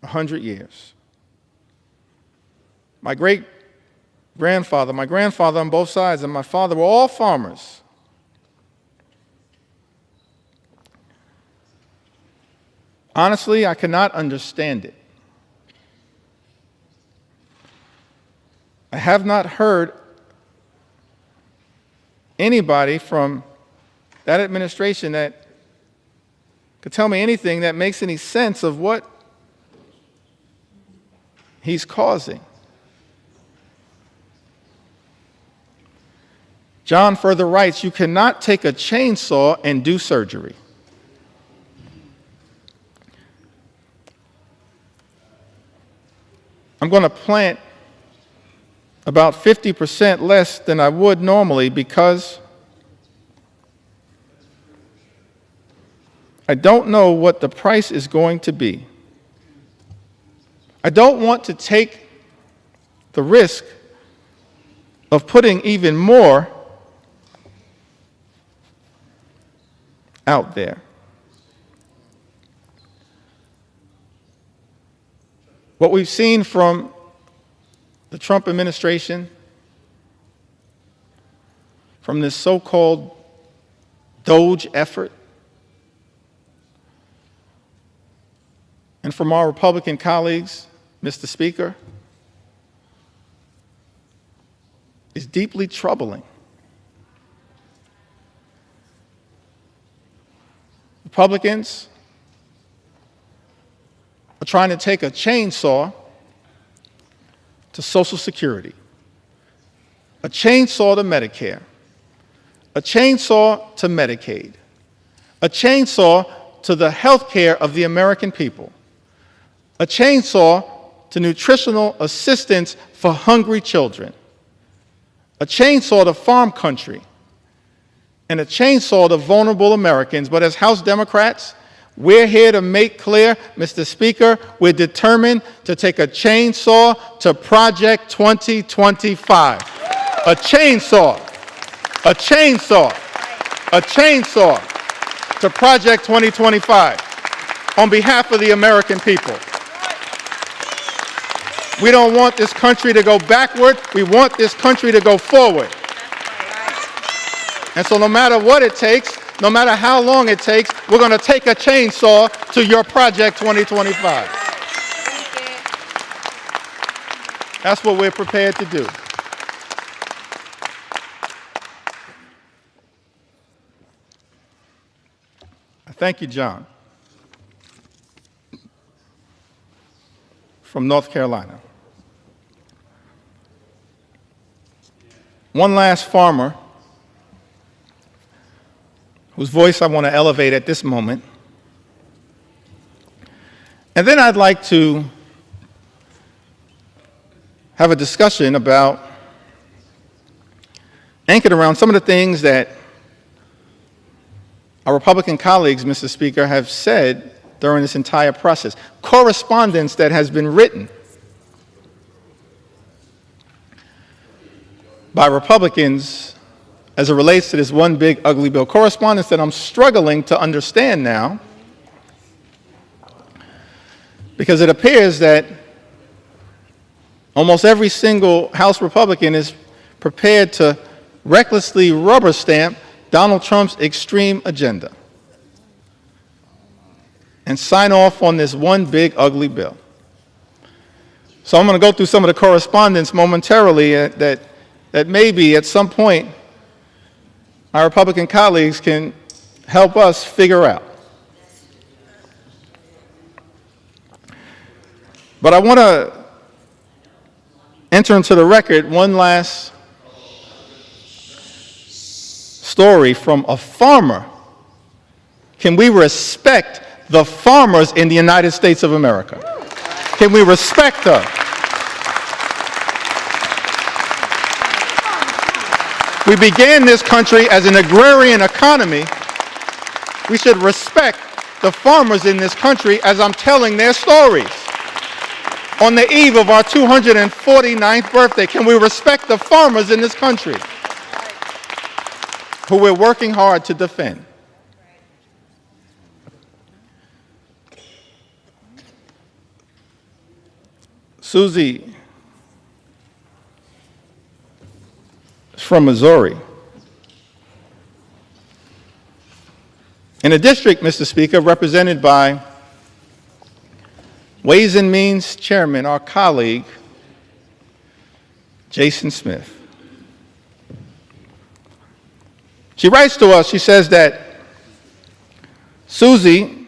100 years. My great-grandfather, my grandfather on both sides, and my father were all farmers. Honestly, I cannot understand it. I have not heard anybody from that administration that could tell me anything that makes any sense of what he's causing. John further writes, "You cannot take a chainsaw and do surgery." I'm going to plant about 50% less than I would normally because I don't know what the price is going to be. I don't want to take the risk of putting even more out there. What we've seen from the Trump administration, from this so-called DOGE effort, and from our Republican colleagues, Mr. Speaker, is deeply troubling. Republicans are trying to take a chainsaw to Social Security, a chainsaw to Medicare, a chainsaw to Medicaid, a chainsaw to the health care of the American people, a chainsaw to nutritional assistance for hungry children, a chainsaw to farm country, and a chainsaw to vulnerable Americans. But as House Democrats, we're here to make clear, Mr. Speaker, we're determined to take a chainsaw to Project 2025. A chainsaw, a chainsaw, a chainsaw to Project 2025 on behalf of the American people. We don't want this country to go backward. We want this country to go forward. And so no matter what it takes, no matter how long it takes, we're going to take a chainsaw to your Project 2025. That's what we're prepared to do. Thank you, John, from North Carolina. One last farmer whose voice I want to elevate at this moment. And then I'd like to have a discussion about, anchored around some of the things that our Republican colleagues, Mr. Speaker, have said during this entire process. Correspondence that has been written by Republicans as it relates to this one big ugly bill. Correspondence that I'm struggling to understand now, because it appears that almost every single House Republican is prepared to recklessly rubber stamp Donald Trump's extreme agenda and sign off on this one big ugly bill. So I'm going to go through some of the correspondence momentarily that maybe at some point our Republican colleagues can help us figure out. But I want to enter into the record one last story from a farmer. Can we respect the farmers in the United States of America? Can we respect them? We began this country as an agrarian economy. We should respect the farmers in this country as I'm telling their stories. On the eve of our 249th birthday, can we respect the farmers in this country who we're working hard to defend? Susie is from Missouri. In a district, Mr. Speaker, represented by Ways and Means Chairman, our colleague, Jason Smith. She writes to us, she says that Susie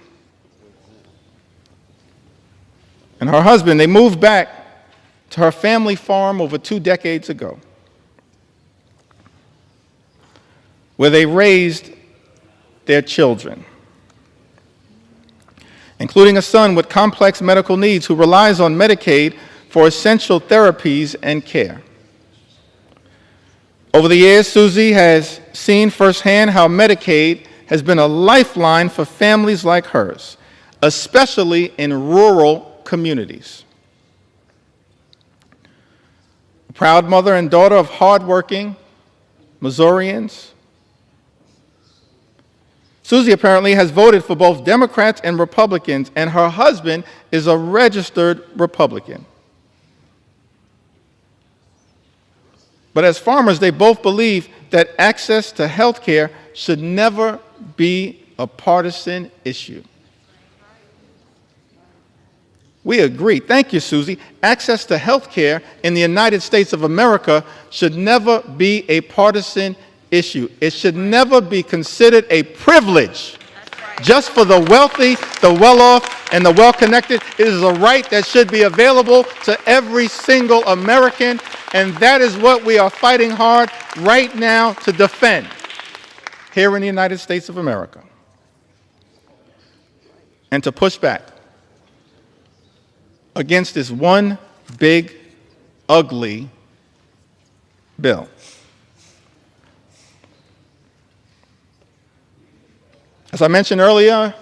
and her husband, they moved back to her family farm over 2 decades ago, where they raised their children, including a son with complex medical needs who relies on Medicaid for essential therapies and care. Over the years, Susie has seen firsthand how Medicaid has been a lifeline for families like hers, especially in rural communities. A proud mother and daughter of hardworking Missourians, Susie apparently has voted for both Democrats and Republicans, and her husband is a registered Republican. But as farmers, they both believe that access to health care should never be a partisan issue. We agree. Thank you, Susie. Access to health care in the United States of America should never be a partisan issue. It should never be considered a privilege just for the wealthy, the well-off, and the well-connected. It is a right that should be available to every single American, and that is what we are fighting hard right now to defend here in the United States of America, and to push back against this one big, ugly bill. As I mentioned earlier,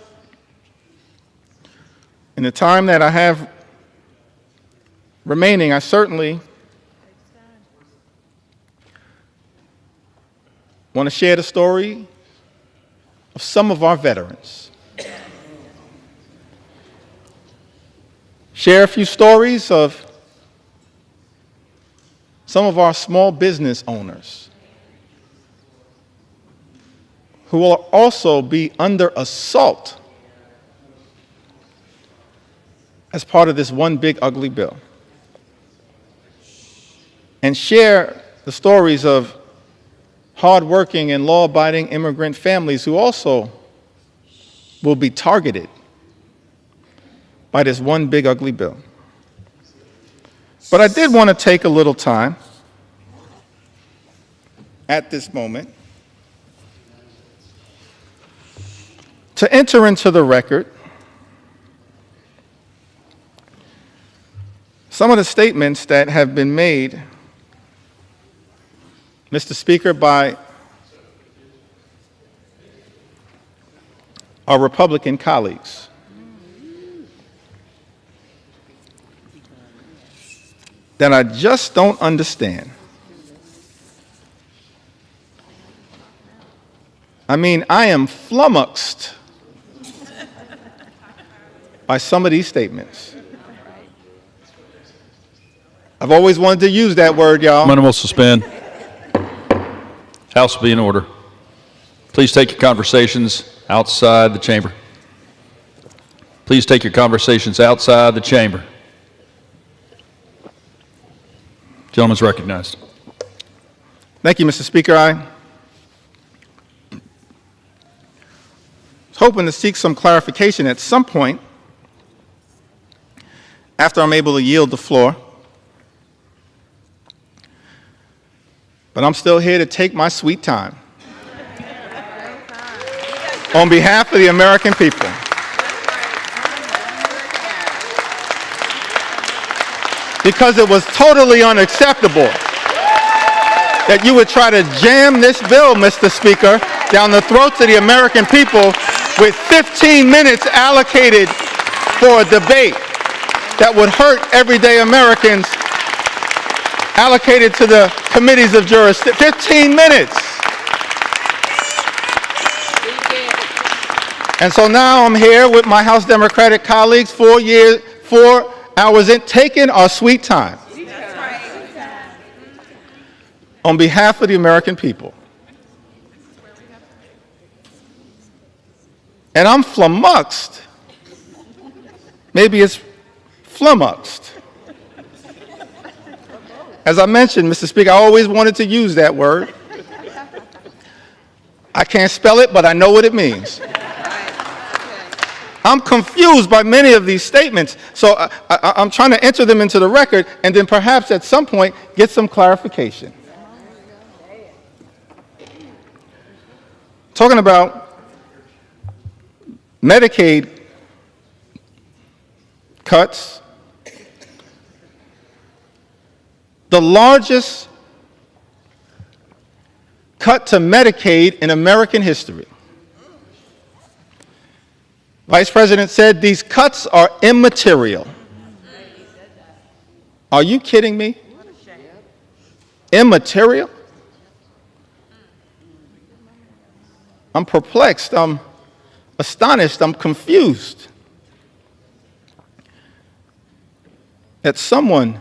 in the time that I have remaining, I certainly want to share the story of some of our veterans. Share a few stories of some of our small business owners who will also be under assault as part of this one big ugly bill. And share the stories of hardworking and law-abiding immigrant families who also will be targeted by this one big ugly bill. But I did want to take a little time at this moment to enter into the record some of the statements that have been made, Mr. Speaker, by our Republican colleagues. That I just don't understand. I mean, I am flummoxed by some of these statements. I've always wanted to use that word, y'all. Will suspend. House will be in order. Please take your conversations outside the chamber. Please take your conversations outside the chamber. Gentleman's recognized. Thank you, Mr. Speaker. I was hoping to seek some clarification at some point after I'm able to yield the floor. But I'm still here to take my sweet time on behalf of the American people. Because it was totally unacceptable that you would try to jam this bill, Mr. Speaker, down the throats of the American people with 15 minutes allocated for a debate that would hurt everyday Americans, allocated to the committees of jurisdiction. 15 minutes. And so now I'm here with my House Democratic colleagues, 4 hours in, taking our sweet time on behalf of the American people. And I'm flummoxed. Maybe it's flummoxed. As I mentioned, Mr. Speaker, I always wanted to use that word. I can't spell it, but I know what it means. I'm confused by many of these statements, so I'm trying to enter them into the record and then perhaps at some point get some clarification. Talking about Medicaid cuts, the largest cut to Medicaid in American history. Vice President said these cuts are immaterial. Are you kidding me? Immaterial? I'm perplexed, I'm astonished, I'm confused that someone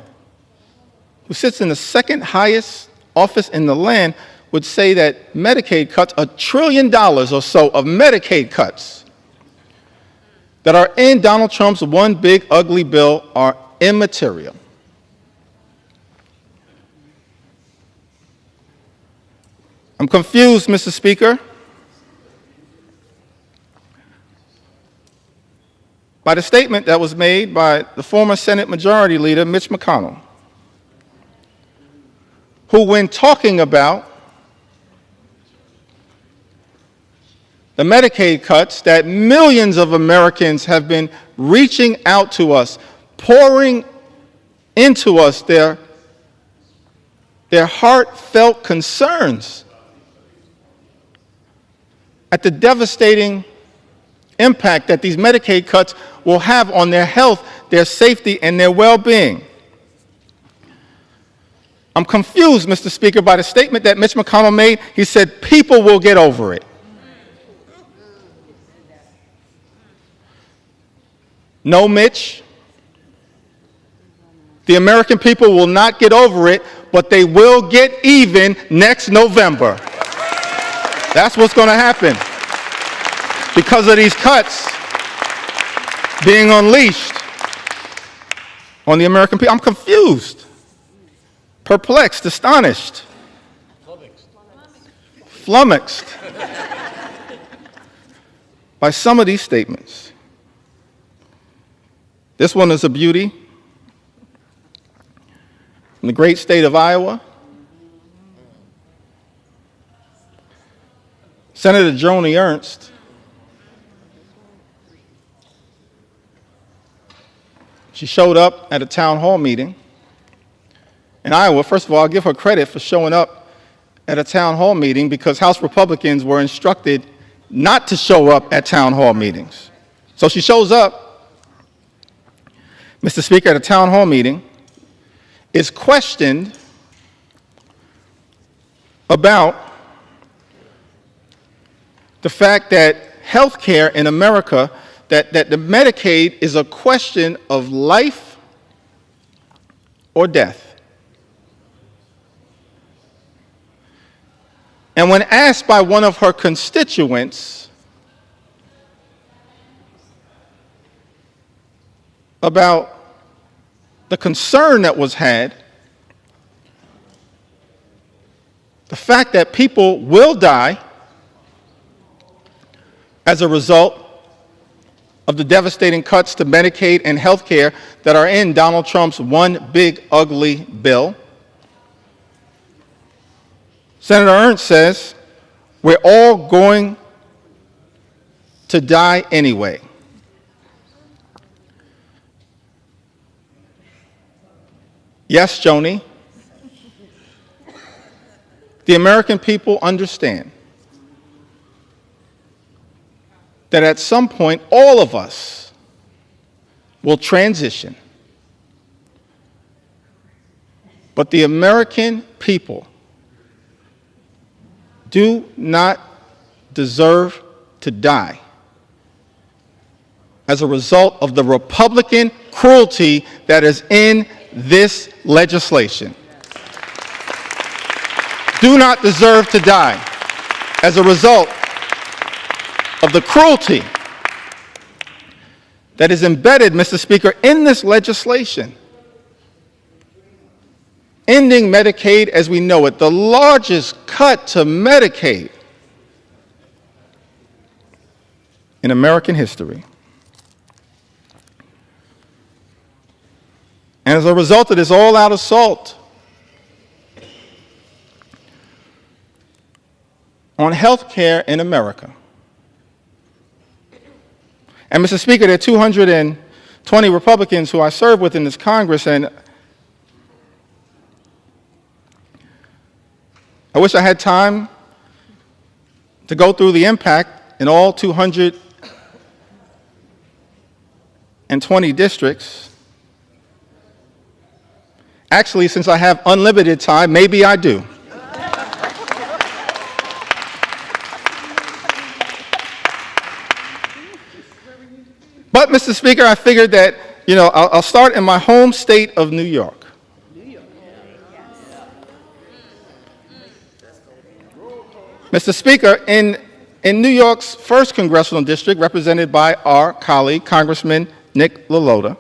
who sits in the second highest office in the land would say that Medicaid cuts, $1 trillion or so of Medicaid cuts that are in Donald Trump's one big ugly bill are immaterial. I'm confused, Mr. Speaker, by the statement that was made by the former Senate Majority Leader, Mitch McConnell, who, when talking about the Medicaid cuts that millions of Americans have been reaching out to us, pouring into us their heartfelt concerns at the devastating impact that these Medicaid cuts will have on their health, their safety, and their well-being. I'm confused, Mr. Speaker, by the statement that Mitch McConnell made. He said, people will get over it. No, Mitch. The American people will not get over it, but they will get even next November. That's what's going to happen because of these cuts being unleashed on the American people. I'm confused, perplexed, astonished, flummoxed by some of these statements. This one is a beauty. In the great state of Iowa, Senator Joni Ernst she showed up at a town hall meeting in Iowa. First of all, I'll give her credit for showing up at a town hall meeting because House Republicans were instructed not to show up at town hall meetings. So she shows up, Mr. Speaker, at a town hall meeting, is questioned about the fact that health care in America, that the Medicaid is a question of life or death. And when asked by one of her constituents about the concern that was had, the fact that people will die as a result of the devastating cuts to Medicaid and health care that are in Donald Trump's one big ugly bill, Senator Ernst says, we're all going to die anyway. Yes, Joni, the American people understand that at some point all of us will transition. But the American people do not deserve to die as a result of the Republican cruelty that is in this legislation do not deserve to die as a result of the cruelty that is embedded, Mr. Speaker, in this legislation. Ending Medicaid as we know it, the largest cut to Medicaid in American history. And as a result of this all-out assault on health care in America, and Mr. Speaker, there are 220 Republicans who I serve with in this Congress, and I wish I had time to go through the impact in all 220 districts. Actually, since I have unlimited time, maybe I do. But, Mr. Speaker, I figured that, I'll start in my home state of New York. Mr. Speaker, in New York's 1st Congressional District, represented by our colleague, Congressman Nick LaLota,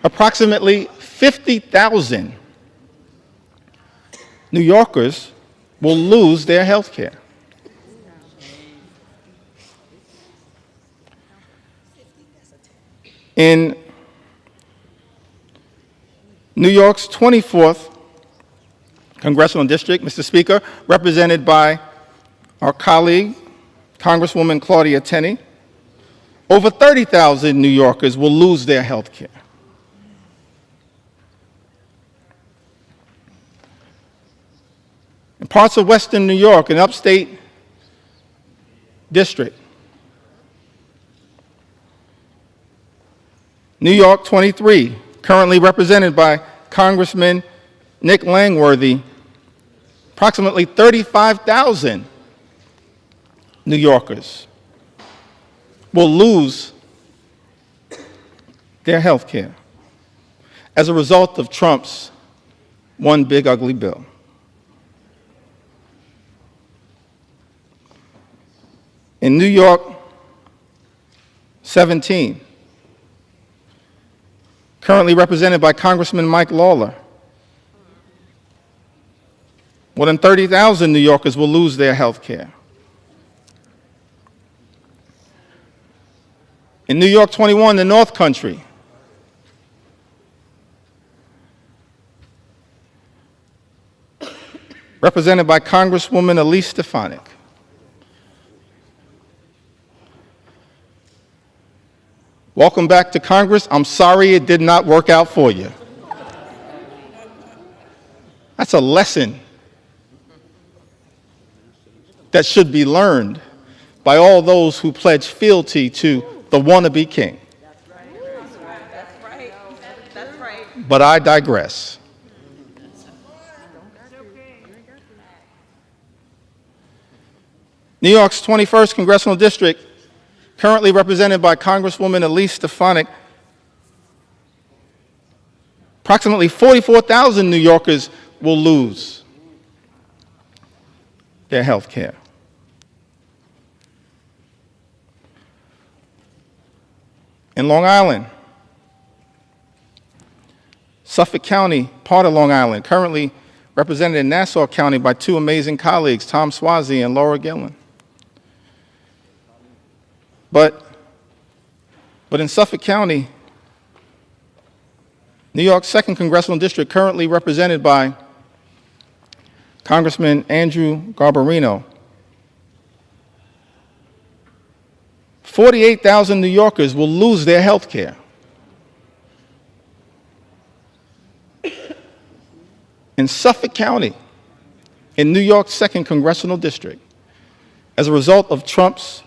approximately 50,000 New Yorkers will lose their health care. In New York's 24th Congressional District, Mr. Speaker, represented by our colleague, Congresswoman Claudia Tenney, over 30,000 New Yorkers will lose their health care. In parts of Western New York, an upstate district, New York 23, currently represented by Congressman Nick Langworthy, approximately 35,000 New Yorkers will lose their health care as a result of Trump's one big ugly bill. In New York 17, currently represented by Congressman Mike Lawler, more than 30,000 New Yorkers will lose their health care. In New York 21, the North Country, represented by Congresswoman Elise Stefanik, welcome back to Congress. I'm sorry it did not work out for you. That's a lesson that should be learned by all those who pledge fealty to the wannabe king. That's right. That's right. But I digress. New York's 21st Congressional District, currently represented by Congresswoman Elise Stefanik, approximately 44,000 New Yorkers will lose their health care. In Long Island, Suffolk County, part of Long Island, currently represented in Nassau County by two amazing colleagues, Tom Swazi and Laura Gillen. But in Suffolk County, New York's 2nd Congressional District, currently represented by Congressman Andrew Garbarino, 48,000 New Yorkers will lose their health care. In Suffolk County, in New York's 2nd Congressional District, as a result of Trump's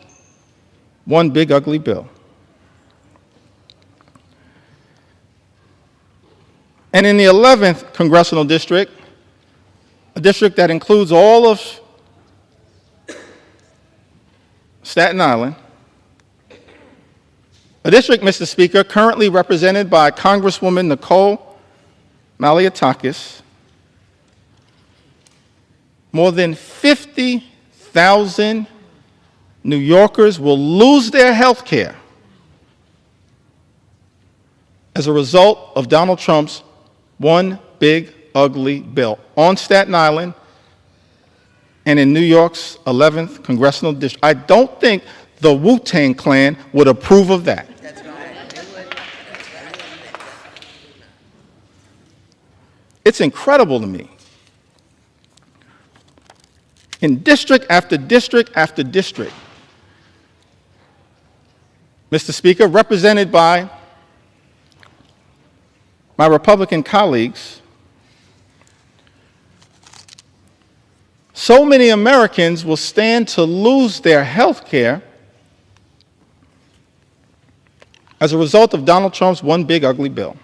one big ugly bill. And in the 11th Congressional District, a district that includes all of Staten Island, A district, Mr. Speaker, currently represented by Congresswoman Nicole Malliotakis. More than 50,000 New Yorkers will lose their health care as a result of Donald Trump's one big ugly bill on Staten Island and in New York's 11th Congressional District. I don't think the Wu-Tang Clan would approve of that. It's incredible to me. In district after district after district, Mr. Speaker, represented by my Republican colleagues, so many Americans will stand to lose their health care as a result of Donald Trump's one big ugly bill.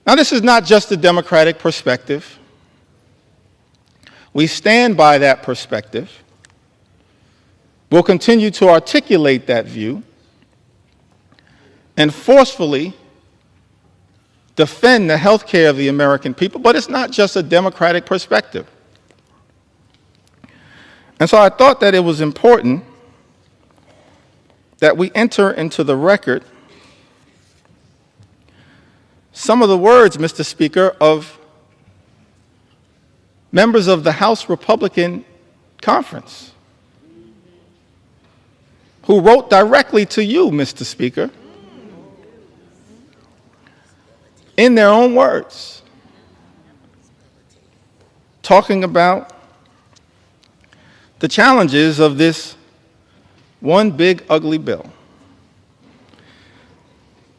Now, this is not just a Democratic perspective. We stand by that perspective. We'll continue to articulate that view and forcefully defend the health care of the American people, but it's not just a Democratic perspective. And so I thought that it was important that we enter into the record some of the words, Mr. Speaker, of members of the House Republican Conference who wrote directly to you, Mr. Speaker, in their own words, talking about the challenges of this one big ugly bill.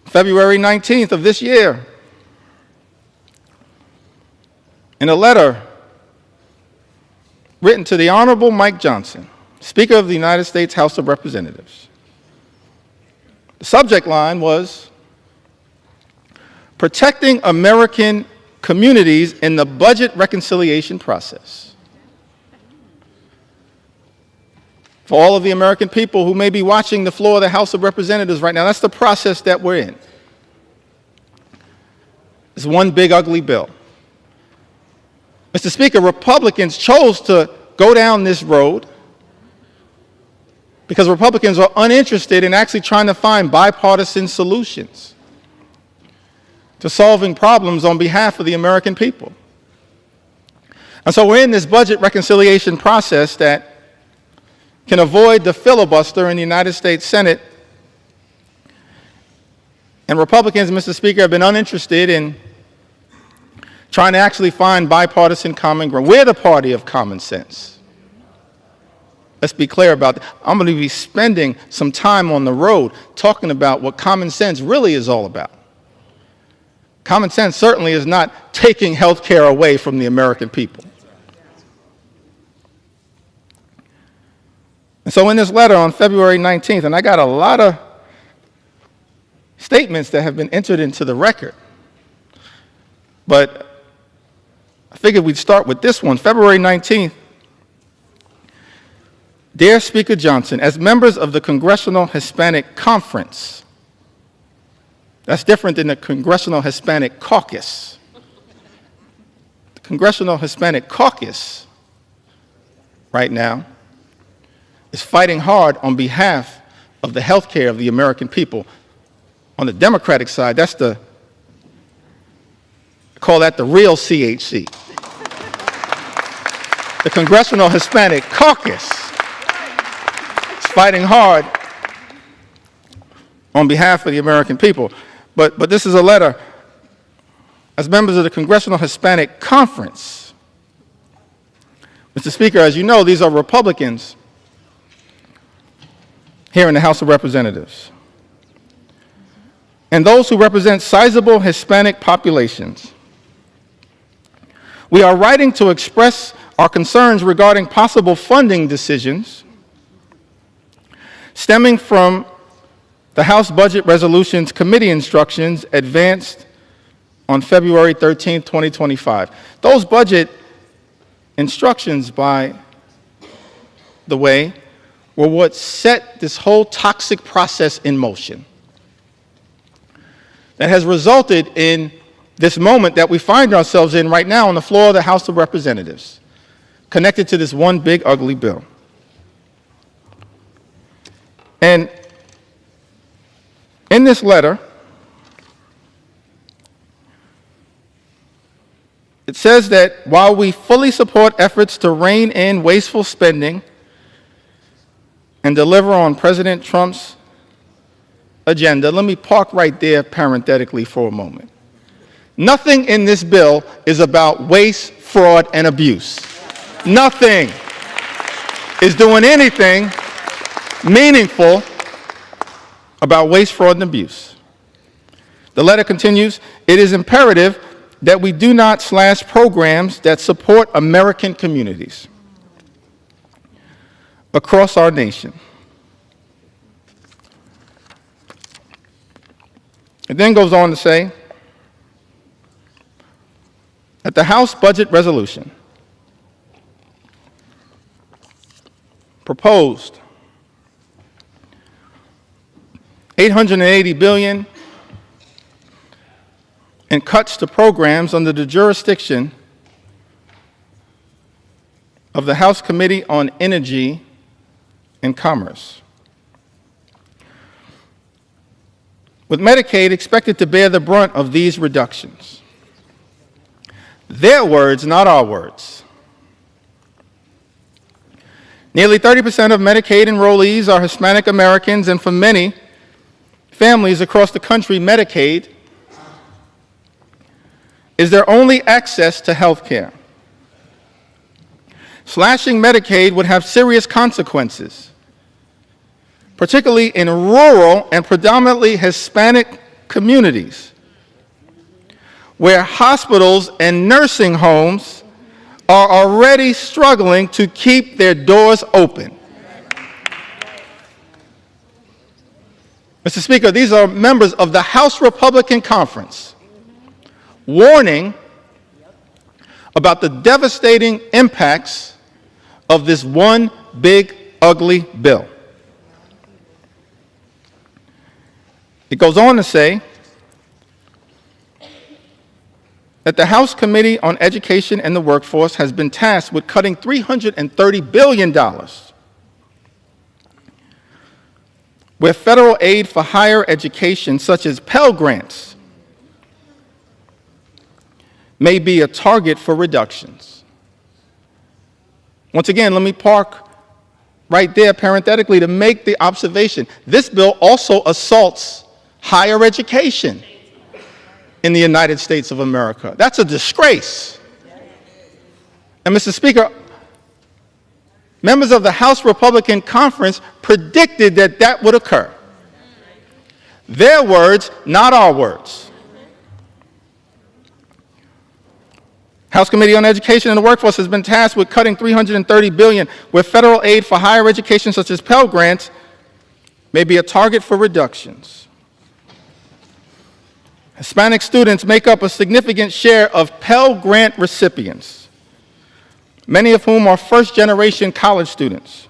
February 19th of this year, in a letter written to the Honorable Mike Johnson, Speaker of the United States House of Representatives, the subject line was, "Protecting American Communities in the Budget Reconciliation Process." For all of the American people who may be watching the floor of the House of Representatives right now, that's the process that we're in. It's one big ugly bill. Mr. Speaker, Republicans chose to go down this road because Republicans are uninterested in actually trying to find bipartisan solutions to solving problems on behalf of the American people. And so we're in this budget reconciliation process that can avoid the filibuster in the United States Senate. And Republicans, Mr. Speaker, have been uninterested in trying to actually find bipartisan common ground. We're the party of common sense. Let's be clear about that. I'm going to be spending some time on the road talking about what common sense really is all about. Common sense certainly is not taking health care away from the American people. And so in this letter on February 19th, and I got a lot of statements that have been entered into the record, but I figured we'd start with this one. February 19th, Dear Speaker Johnson, as members of the Congressional Hispanic Conference, that's different than the Congressional Hispanic Caucus. The Congressional Hispanic Caucus right now is fighting hard on behalf of the health care of the American people. On the Democratic side, I call that the real CHC. The Congressional Hispanic Caucus is fighting hard on behalf of the American people. But this is a letter. As members of the Congressional Hispanic Conference, Mr. Speaker, as you know, these are Republicans here in the House of Representatives, and those who represent sizable Hispanic populations. We are writing to express our concerns regarding possible funding decisions stemming from the House Budget Resolutions Committee instructions advanced on February 13, 2025. Those budget instructions, by the way, were what set this whole toxic process in motion that has resulted in this moment that we find ourselves in right now on the floor of the House of Representatives, connected to this one big, ugly bill. And in this letter, it says that while we fully support efforts to rein in wasteful spending and deliver on President Trump's agenda, let me park right there parenthetically for a moment. Nothing in this bill is about waste, fraud, and abuse. Nothing is doing anything meaningful about waste, fraud, and abuse. The letter continues, it is imperative that we do not slash programs that support American communities across our nation. It then goes on to say that the House budget resolution proposed $880 billion in cuts to programs under the jurisdiction of the House Committee on Energy and Commerce, with Medicaid expected to bear the brunt of these reductions. Their words, not our words. Nearly 30% of Medicaid enrollees are Hispanic Americans, and for many families across the country, Medicaid is their only access to health care. Slashing Medicaid would have serious consequences, particularly in rural and predominantly Hispanic communities, where hospitals and nursing homes are already struggling to keep their doors open. Mr. Speaker, these are members of the House Republican Conference warning about the devastating impacts of this one big, ugly bill. It goes on to say that the House Committee on Education and the Workforce has been tasked with cutting $330 billion where federal aid for higher education, such as Pell Grants, may be a target for reductions. Once again, let me park right there parenthetically to make the observation. This bill also assaults higher education in the United States of America. That's a disgrace. And Mr. Speaker, members of the House Republican Conference predicted that that would occur. Their words, not our words. House Committee on Education and the Workforce has been tasked with cutting $330 billion where federal aid for higher education, such as Pell Grants, may be a target for reductions. Hispanic students make up a significant share of Pell Grant recipients, many of whom are first-generation college students,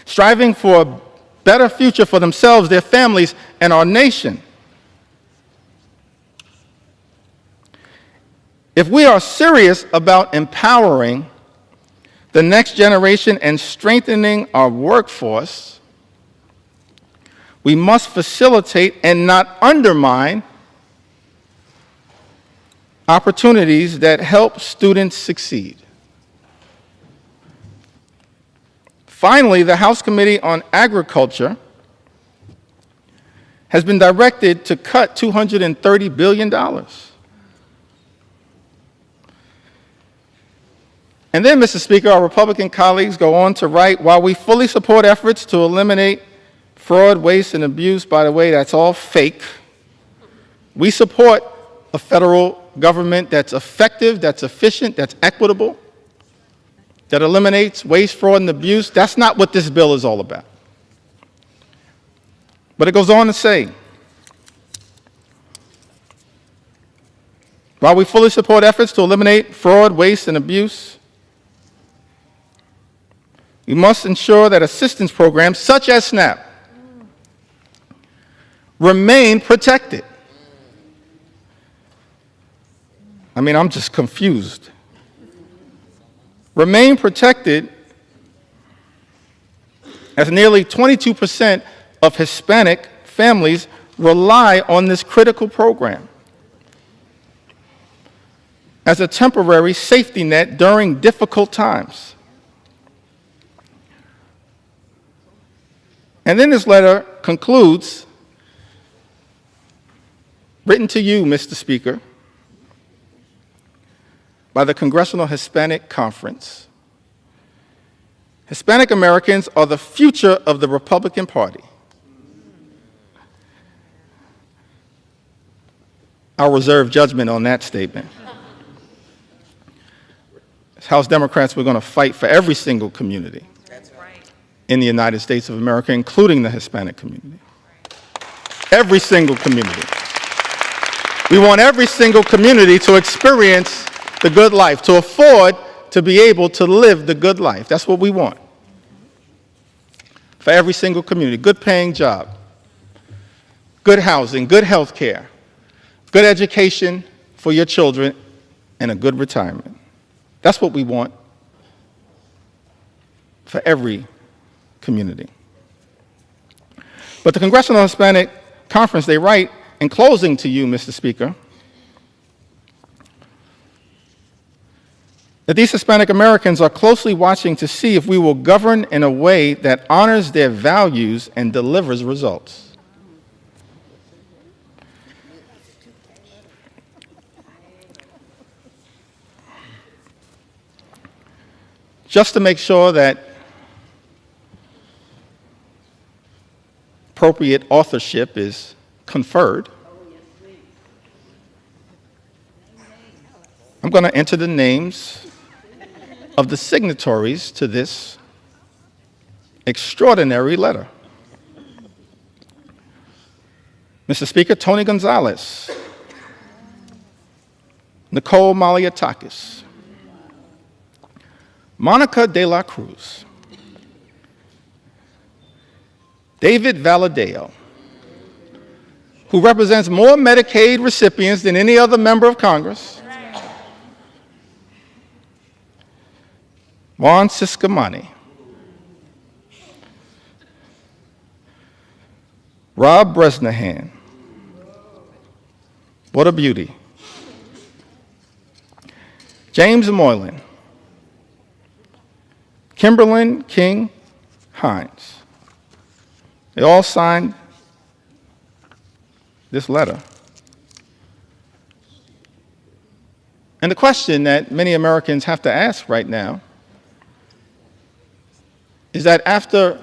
striving for a better future for themselves, their families, and our nation. If we are serious about empowering the next generation and strengthening our workforce, we must facilitate and not undermine opportunities that help students succeed. Finally, the House Committee on Agriculture has been directed to cut $230 billion. And then, Mr. Speaker, our Republican colleagues go on to write, while we fully support efforts to eliminate fraud, waste, and abuse, by the way, that's all fake, we support a federal government that's effective, that's efficient, that's equitable, that eliminates waste, fraud, and abuse. That's not what this bill is all about. But it goes on to say, while we fully support efforts to eliminate fraud, waste, and abuse, We must ensure that assistance programs such as SNAP remain protected. I mean, I'm just confused. Remain protected as nearly 22% of Hispanic families rely on this critical program as a temporary safety net during difficult times. And then this letter concludes, written to you, Mr. Speaker, by the Congressional Hispanic Conference. Hispanic Americans are the future of the Republican Party. I'll reserve judgment on that statement. As House Democrats, we're going to fight for every single community in the United States of America, including the Hispanic community. Every single community. We want every single community to experience the good life, to afford to be able to live the good life. That's what we want. For every single community. Good paying job, good housing, good health care, good education for your children, and a good retirement. That's what we want for every community. But the Congressional Hispanic Conference, they write in closing to you, Mr. Speaker, that these Hispanic Americans are closely watching to see if we will govern in a way that honors their values and delivers results. Just to make sure that appropriate authorship is conferred, I'm going to enter the names of the signatories to this extraordinary letter. Mr. Speaker, Tony Gonzalez, Nicole Maliatakis, Monica de la Cruz, David Valadeo, who represents more Medicaid recipients than any other member of Congress, Juan Ciscomani, Rob Bresnahan, what a beauty, James Moylan, Kimberlyn King Hines. They all signed this letter. And the question that many Americans have to ask right now is that after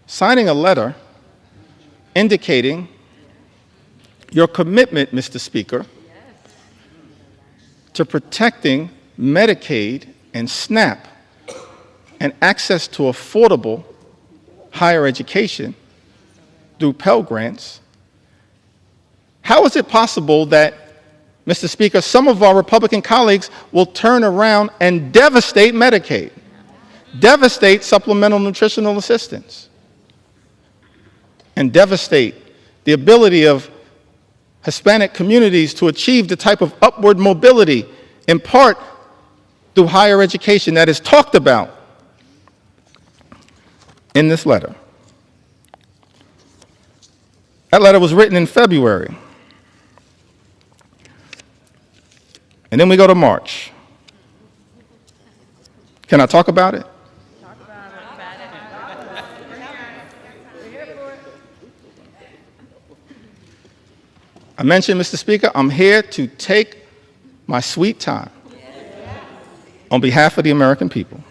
signing a letter indicating your commitment, Mr. Speaker, to protecting Medicaid and SNAP and access to affordable higher education through Pell Grants, how is it possible that, Mr. Speaker, some of our Republican colleagues will turn around and devastate Medicaid, devastate supplemental nutritional assistance, and devastate the ability of Hispanic communities to achieve the type of upward mobility, in part through higher education, that is talked about in this letter? That letter was written in February. And then we go to March. Can I talk about it? Talk about it. I mentioned, Mr. Speaker, I'm here to take my sweet time on behalf of the American people.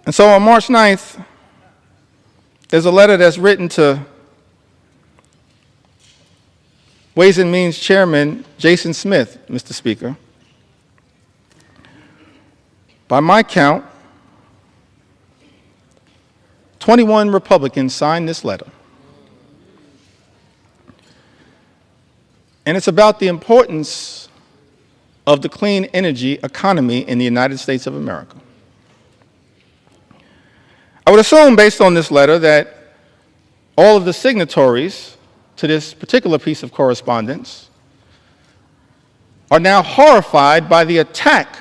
And so on March 9th, there's a letter that's written to Ways and Means Chairman Jason Smith, Mr. Speaker. By my count, 21 Republicans signed this letter. And it's about the importance of the clean energy economy in the United States of America. I would assume, based on this letter, that all of the signatories to this particular piece of correspondence are now horrified by the attack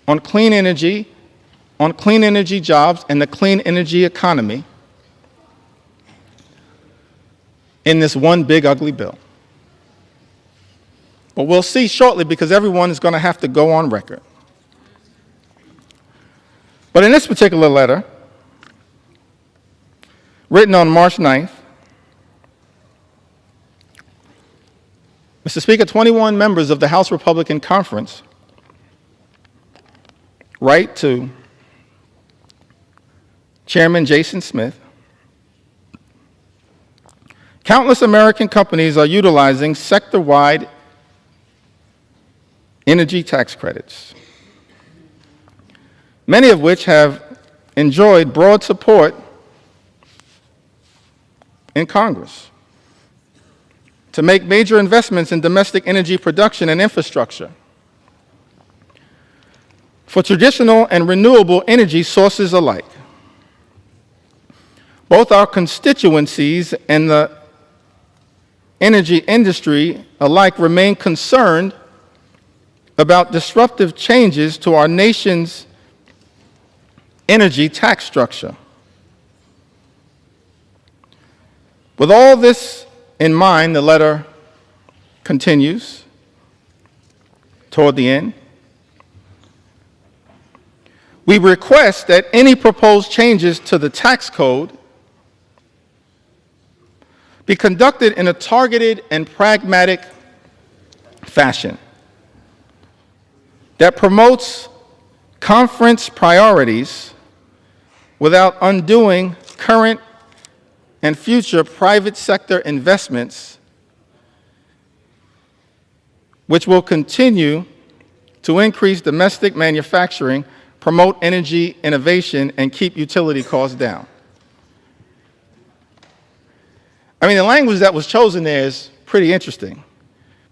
on clean energy jobs, and the clean energy economy in this one big ugly bill. But we'll see shortly, because everyone is going to have to go on record. But in this particular letter, written on March 9th, Mr. Speaker, 21 members of the House Republican Conference write to Chairman Jason Smith: countless American companies are utilizing sector-wide energy tax credits, many of which have enjoyed broad support in Congress to make major investments in domestic energy production and infrastructure for traditional and renewable energy sources alike. Both our constituencies and the energy industry alike remain concerned about disruptive changes to our nation's energy tax structure. With all this in mind, the letter continues toward the end. We request that any proposed changes to the tax code be conducted in a targeted and pragmatic fashion that promotes conference priorities without undoing current and future private sector investments, which will continue to increase domestic manufacturing, promote energy innovation, and keep utility costs down. I mean, the language that was chosen there is pretty interesting,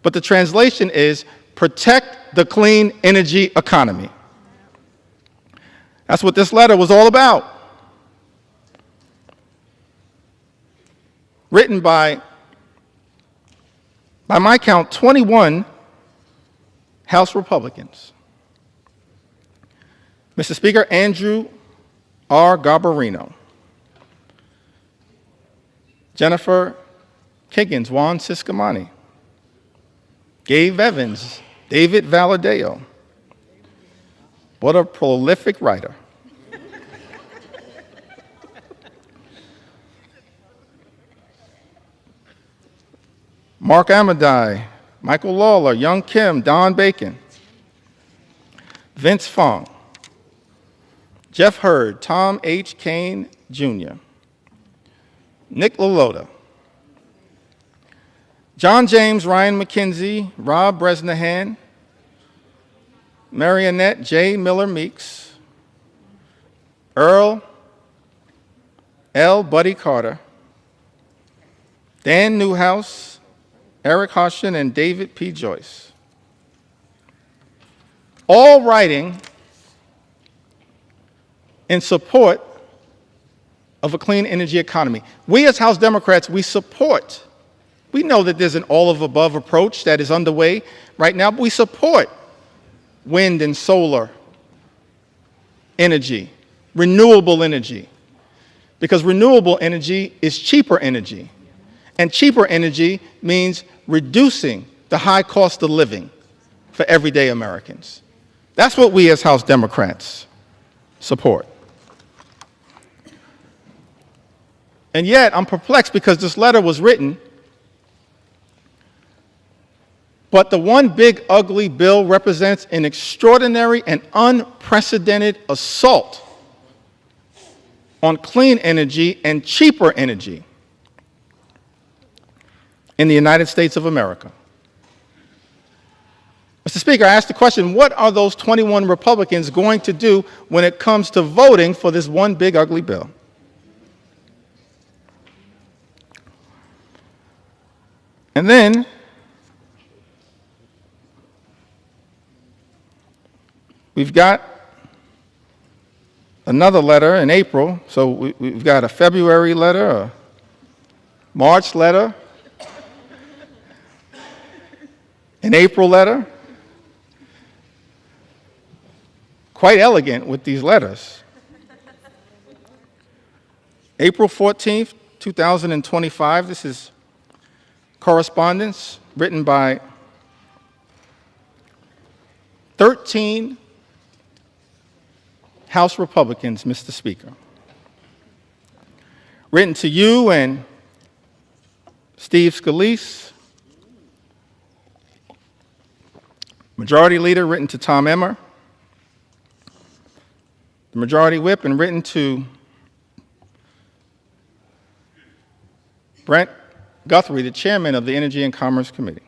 but the translation is protect the clean energy economy. That's what this letter was all about. Written by my count, 21 House Republicans. Mr. Speaker, Andrew R. Garbarino, Jennifer Kiggins, Juan Ciscomani, Gabe Evans, David Valadeo. What a prolific writer. Mark Amadei, Michael Lawler, Young Kim, Don Bacon, Vince Fong, Jeff Hurd, Tom H. Kane Jr., Nick LaLota, John James, Ryan McKenzie, Rob Bresnahan, Marionette J. Miller Meeks, Earl L. Buddy Carter, Dan Newhouse, Eric Hoshin, and David P. Joyce, all writing in support of a clean energy economy. We as House Democrats, we know that there's an all-of-above approach that is underway right now, but we support wind and solar energy, renewable energy, because renewable energy is cheaper energy, and cheaper energy means reducing the high cost of living for everyday Americans. That's what we as House Democrats support. And yet, I'm perplexed because this letter was written, but the one big ugly bill represents an extraordinary and unprecedented assault on clean energy and cheaper energy in the United States of America. Mr. Speaker, I asked the question, what are those 21 Republicans going to do when it comes to voting for this one big ugly bill? And then we've got another letter in April. So we've got a February letter, a March letter, an April letter. Quite elegant with these letters. April 14th, 2025, this is correspondence written by 13 House Republicans, Mr. Speaker. Written to you and Steve Scalise. Majority Leader written to Tom Emmer. The Majority Whip, and written to Brent Guthrie, the Chairman of the Energy and Commerce Committee.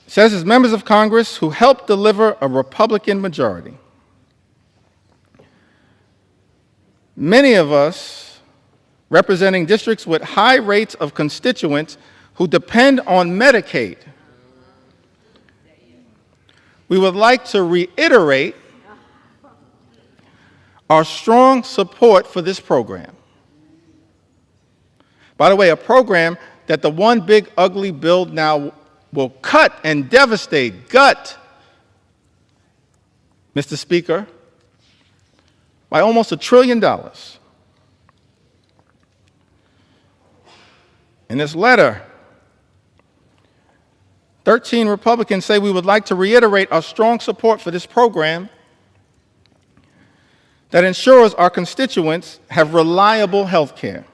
It says, as members of Congress who helped deliver a Republican majority, many of us representing districts with high rates of constituents who depend on Medicaid, we would like to reiterate our strong support for this program. By the way, a program that the one big ugly bill now will cut and devastate, gut, Mr. Speaker, by almost $1 trillion. In this letter, 13 Republicans say we would like to reiterate our strong support for this program that ensures our constituents have reliable health care.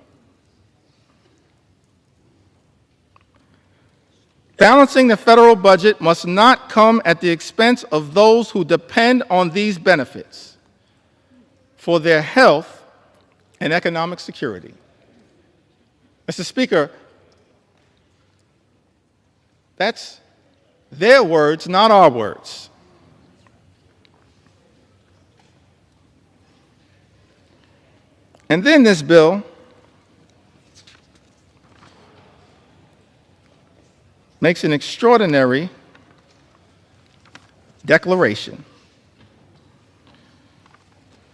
Balancing the federal budget must not come at the expense of those who depend on these benefits for their health and economic security. Mr. Speaker, that's their words, not our words. And then this bill makes an extraordinary declaration.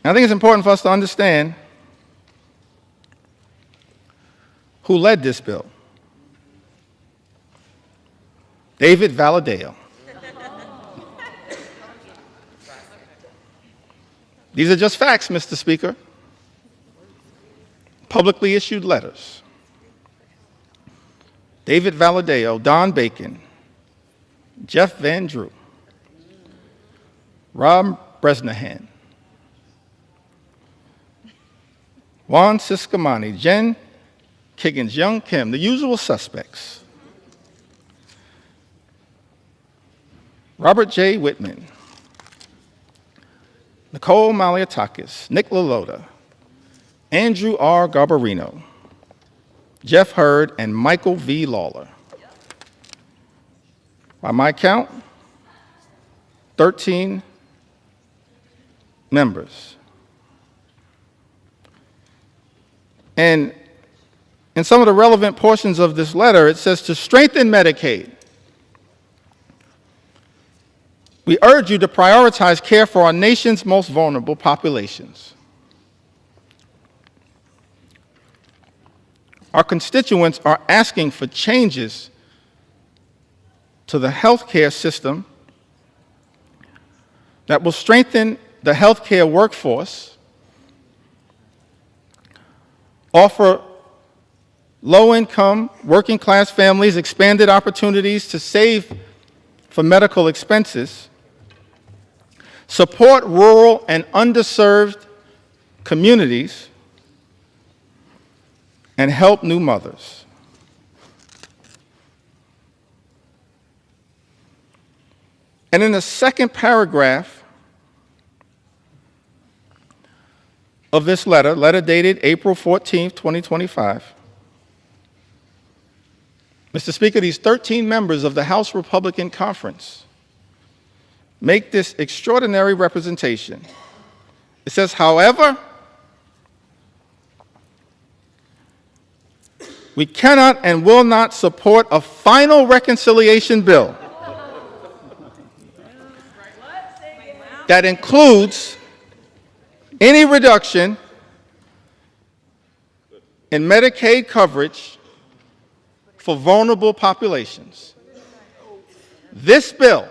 I think it's important for us to understand who led this bill. David Valadao. These are just facts, Mr. Speaker. Publicly issued letters. David Valadao, Don Bacon, Jeff Van Drew, Rob Bresnahan, Juan Ciscomani, Jen Kiggins, Young Kim, the usual suspects. Robert J. Whitman, Nicole Maliatakis, Nick LaLota, Andrew R. Garbarino, Jeff Hurd, and Michael V. Lawler. By my count, 13 members. And in some of the relevant portions of this letter, it says to strengthen Medicaid, we urge you to prioritize care for our nation's most vulnerable populations. Our constituents are asking for changes to the healthcare system that will strengthen the healthcare workforce, offer low-income, working-class families expanded opportunities to save for medical expenses, support rural and underserved communities, and help new mothers. And in the second paragraph of this letter dated April 14th, 2025, Mr. Speaker, these 13 members of the House Republican Conference make this extraordinary representation. It says, however, We cannot and will not support a final reconciliation bill that includes any reduction in Medicaid coverage for vulnerable populations. This bill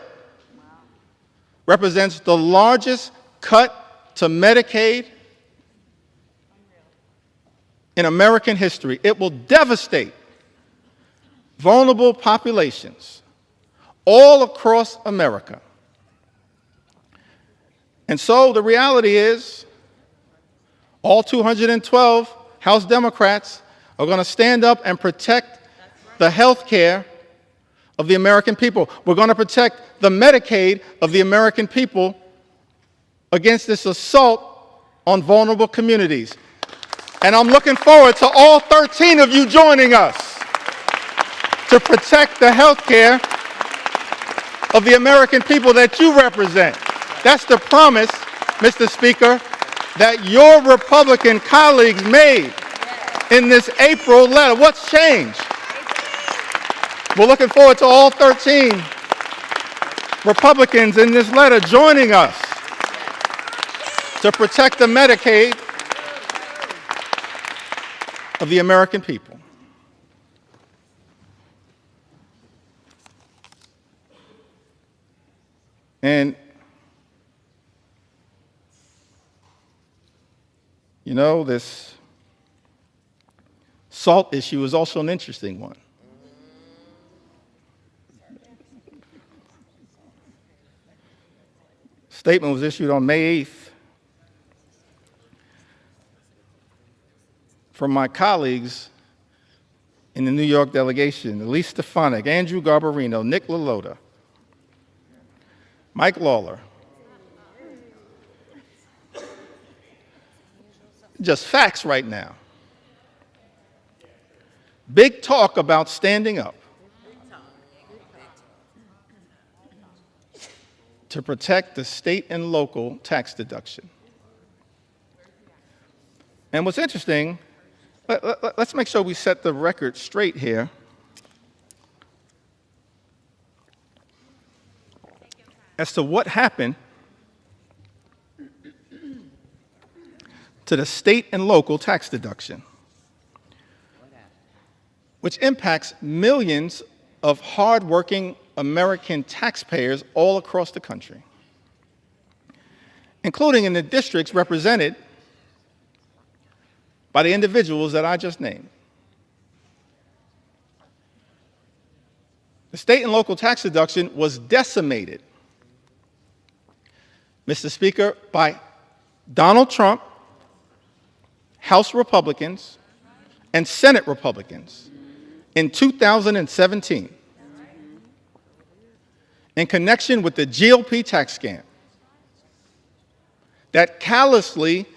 represents the largest cut to Medicaid in American history. It will devastate vulnerable populations all across America. And so the reality is, all 212 House Democrats are going to stand up and protect the health care of the American people. We're going to protect the Medicaid of the American people against this assault on vulnerable communities. And I'm looking forward to all 13 of you joining us to protect the health care of the American people that you represent. That's the promise, Mr. Speaker, that your Republican colleagues made in this April letter. What's changed? We're looking forward to all 13 Republicans in this letter joining us to protect the Medicaid of the American people. And you know, this SALT issue is also an interesting one. Statement was issued on May 8th from my colleagues in the New York delegation: Elise Stefanik, Andrew Garbarino, Nick LaLota, Mike Lawler. Just facts right now. Big talk about standing up to protect the state and local tax deduction. And what's interesting, let's make sure we set the record straight here. As to what happened to the state and local tax deduction, which impacts millions of hardworking American taxpayers all across the country, including in the districts represented by the individuals that I just named. The state and local tax deduction was decimated, Mr. Speaker, by Donald Trump, House Republicans, and Senate Republicans in 2017 in connection with the GOP tax scam that callously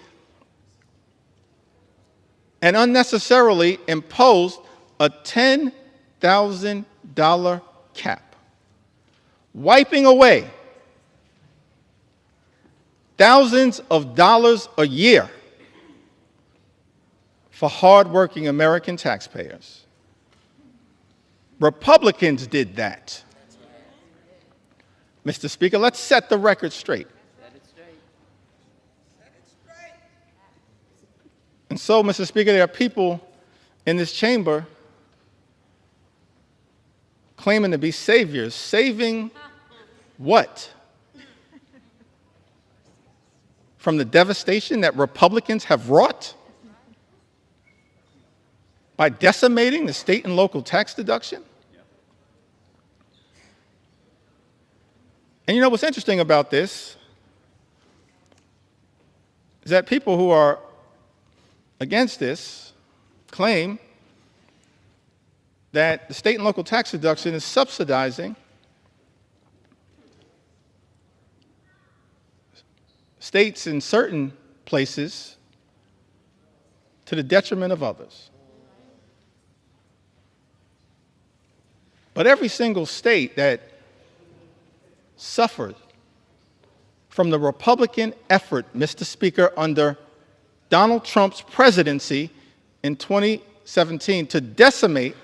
and unnecessarily imposed a $10,000 cap, wiping away thousands of dollars a year for hardworking American taxpayers. Republicans did that. Mr. Speaker, let's set the record straight. And so, Mr. Speaker, there are people in this chamber claiming to be saviors. Saving what? From the devastation that Republicans have wrought by decimating the state and local tax deduction? And you know what's interesting about this is that people who are against this claim that the state and local tax deduction is subsidizing states in certain places to the detriment of others. But every single state that suffered from the Republican effort, Mr. Speaker, under Donald Trump's presidency in 20 2017 to decimate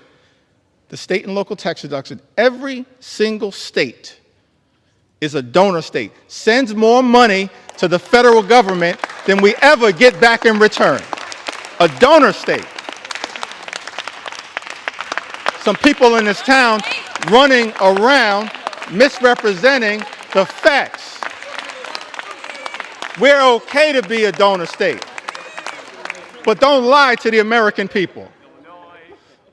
the state and local tax deduction. Every single state is a donor state, sends more money to the federal government than we ever get back in return. A donor state. Some people in this town running around misrepresenting the facts. We're okay to be a donor state, but don't lie to the American people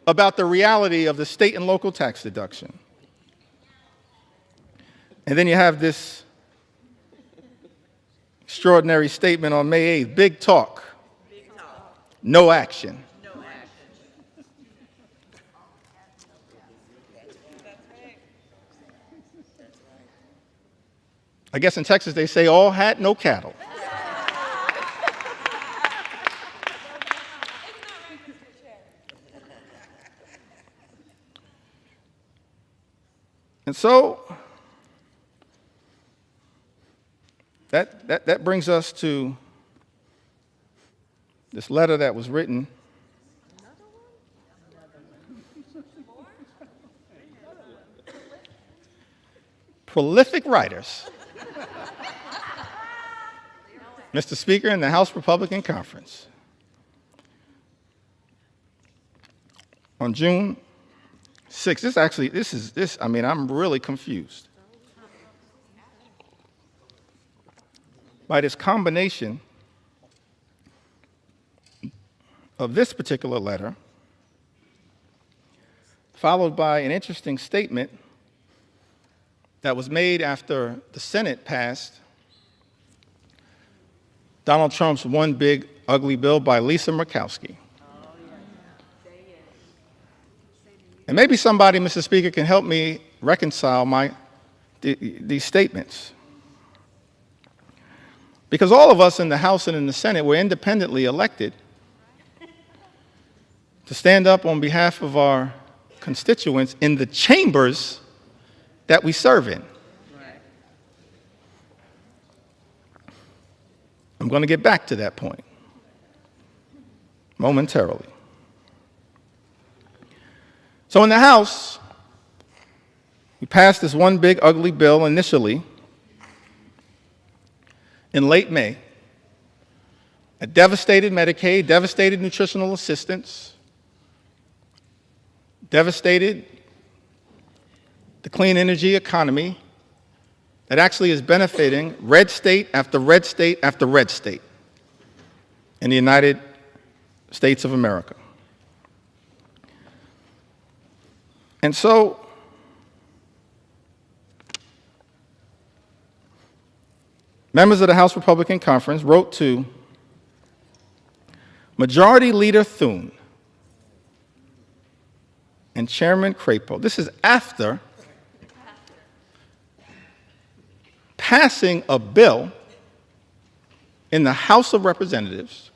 about the reality of the state and local tax deduction. And then you have this extraordinary statement on May 8th, big talk, no action. I guess in Texas they say all hat, no cattle. And so that brings us to this letter that was written prolific writers. Mr. Speaker, in the House Republican Conference. On June 6th, I'm really confused by this combination of this particular letter, followed by an interesting statement that was made after the Senate passed Donald Trump's One Big Ugly Bill by Lisa Murkowski. And maybe somebody, Mr. Speaker, can help me reconcile these statements. Because all of us in the House and in the Senate were independently elected to stand up on behalf of our constituents in the chambers that we serve in. I'm going to get back to that point momentarily. So in the House, we passed this One Big Ugly Bill initially in late May. It devastated Medicaid, devastated nutritional assistance, devastated the clean energy economy that actually is benefiting red state after red state after red state in the United States of America. And so, members of the House Republican Conference wrote to Majority Leader Thune and Chairman Crapo. This is after passing a bill in the House of Representatives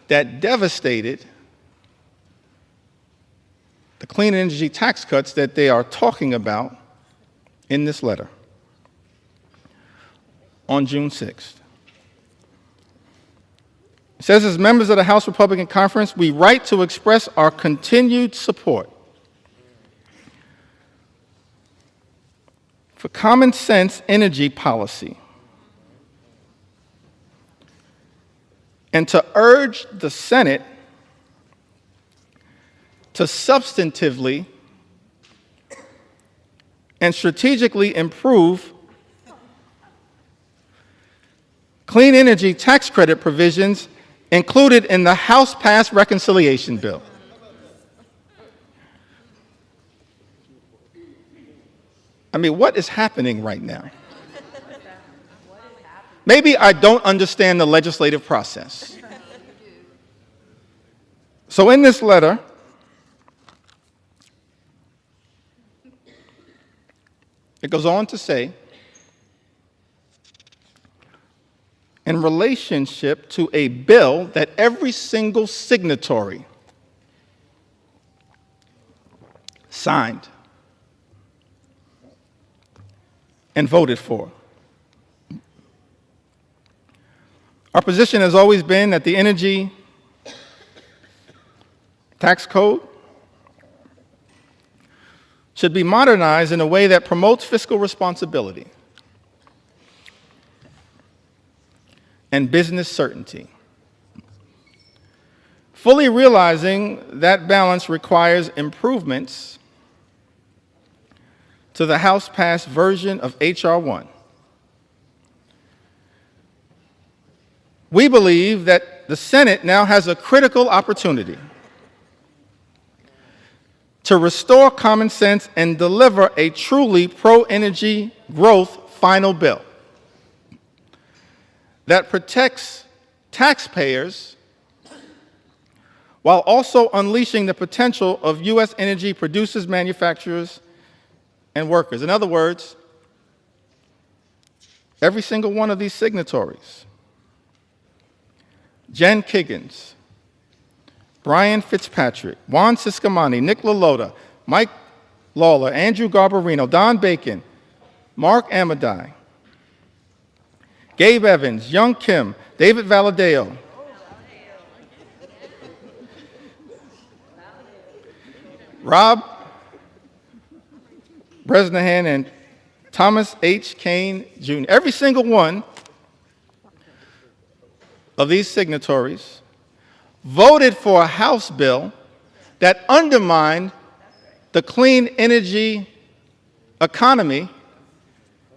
that devastated the clean energy tax cuts that they are talking about in this letter on June 6th. It says, as members of the House Republican Conference, we write to express our continued support for common sense energy policy and to urge the Senate to substantively and strategically improve clean energy tax credit provisions included in the House-passed reconciliation bill. I mean, what is happening right now? Maybe I don't understand the legislative process. So in this letter, it goes on to say, in relationship to a bill that every single signatory signed and voted for. Our position has always been that the energy tax code should be modernized in a way that promotes fiscal responsibility and business certainty. Fully realizing that balance requires improvements to the House-passed version of H.R. 1. We believe that the Senate now has a critical opportunity to restore common sense and deliver a truly pro-energy growth final bill that protects taxpayers while also unleashing the potential of U.S. energy producers, manufacturers, and workers. In other words, every single one of these signatories, Jen Kiggins, Brian Fitzpatrick, Juan Ciscomani, Nick LaLota, Mike Lawler, Andrew Garbarino, Don Bacon, Mark Amadei, Gabe Evans, Young Kim, David Valadao, Rob Bresnahan, and Thomas H. Kane, Jr. Every single one of these signatories voted for a House bill that undermined the clean energy economy,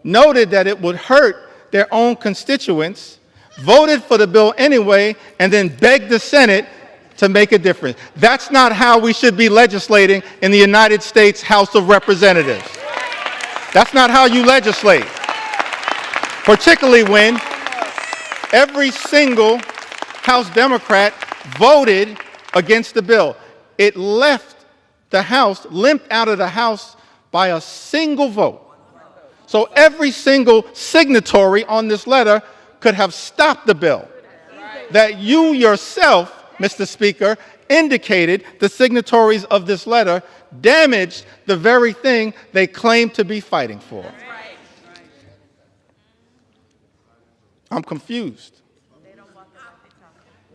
noted that it would hurt their own constituents, voted for the bill anyway, and then begged the Senate to make a difference. That's not how we should be legislating in the United States House of Representatives. That's not how you legislate, particularly when every single House Democrat voted against the bill. It left the House, limped out of the House by a single vote. So every single signatory on this letter could have stopped the bill that you yourself, Mr. Speaker, indicated the signatories of this letter damaged the very thing they claim to be fighting for. I'm confused,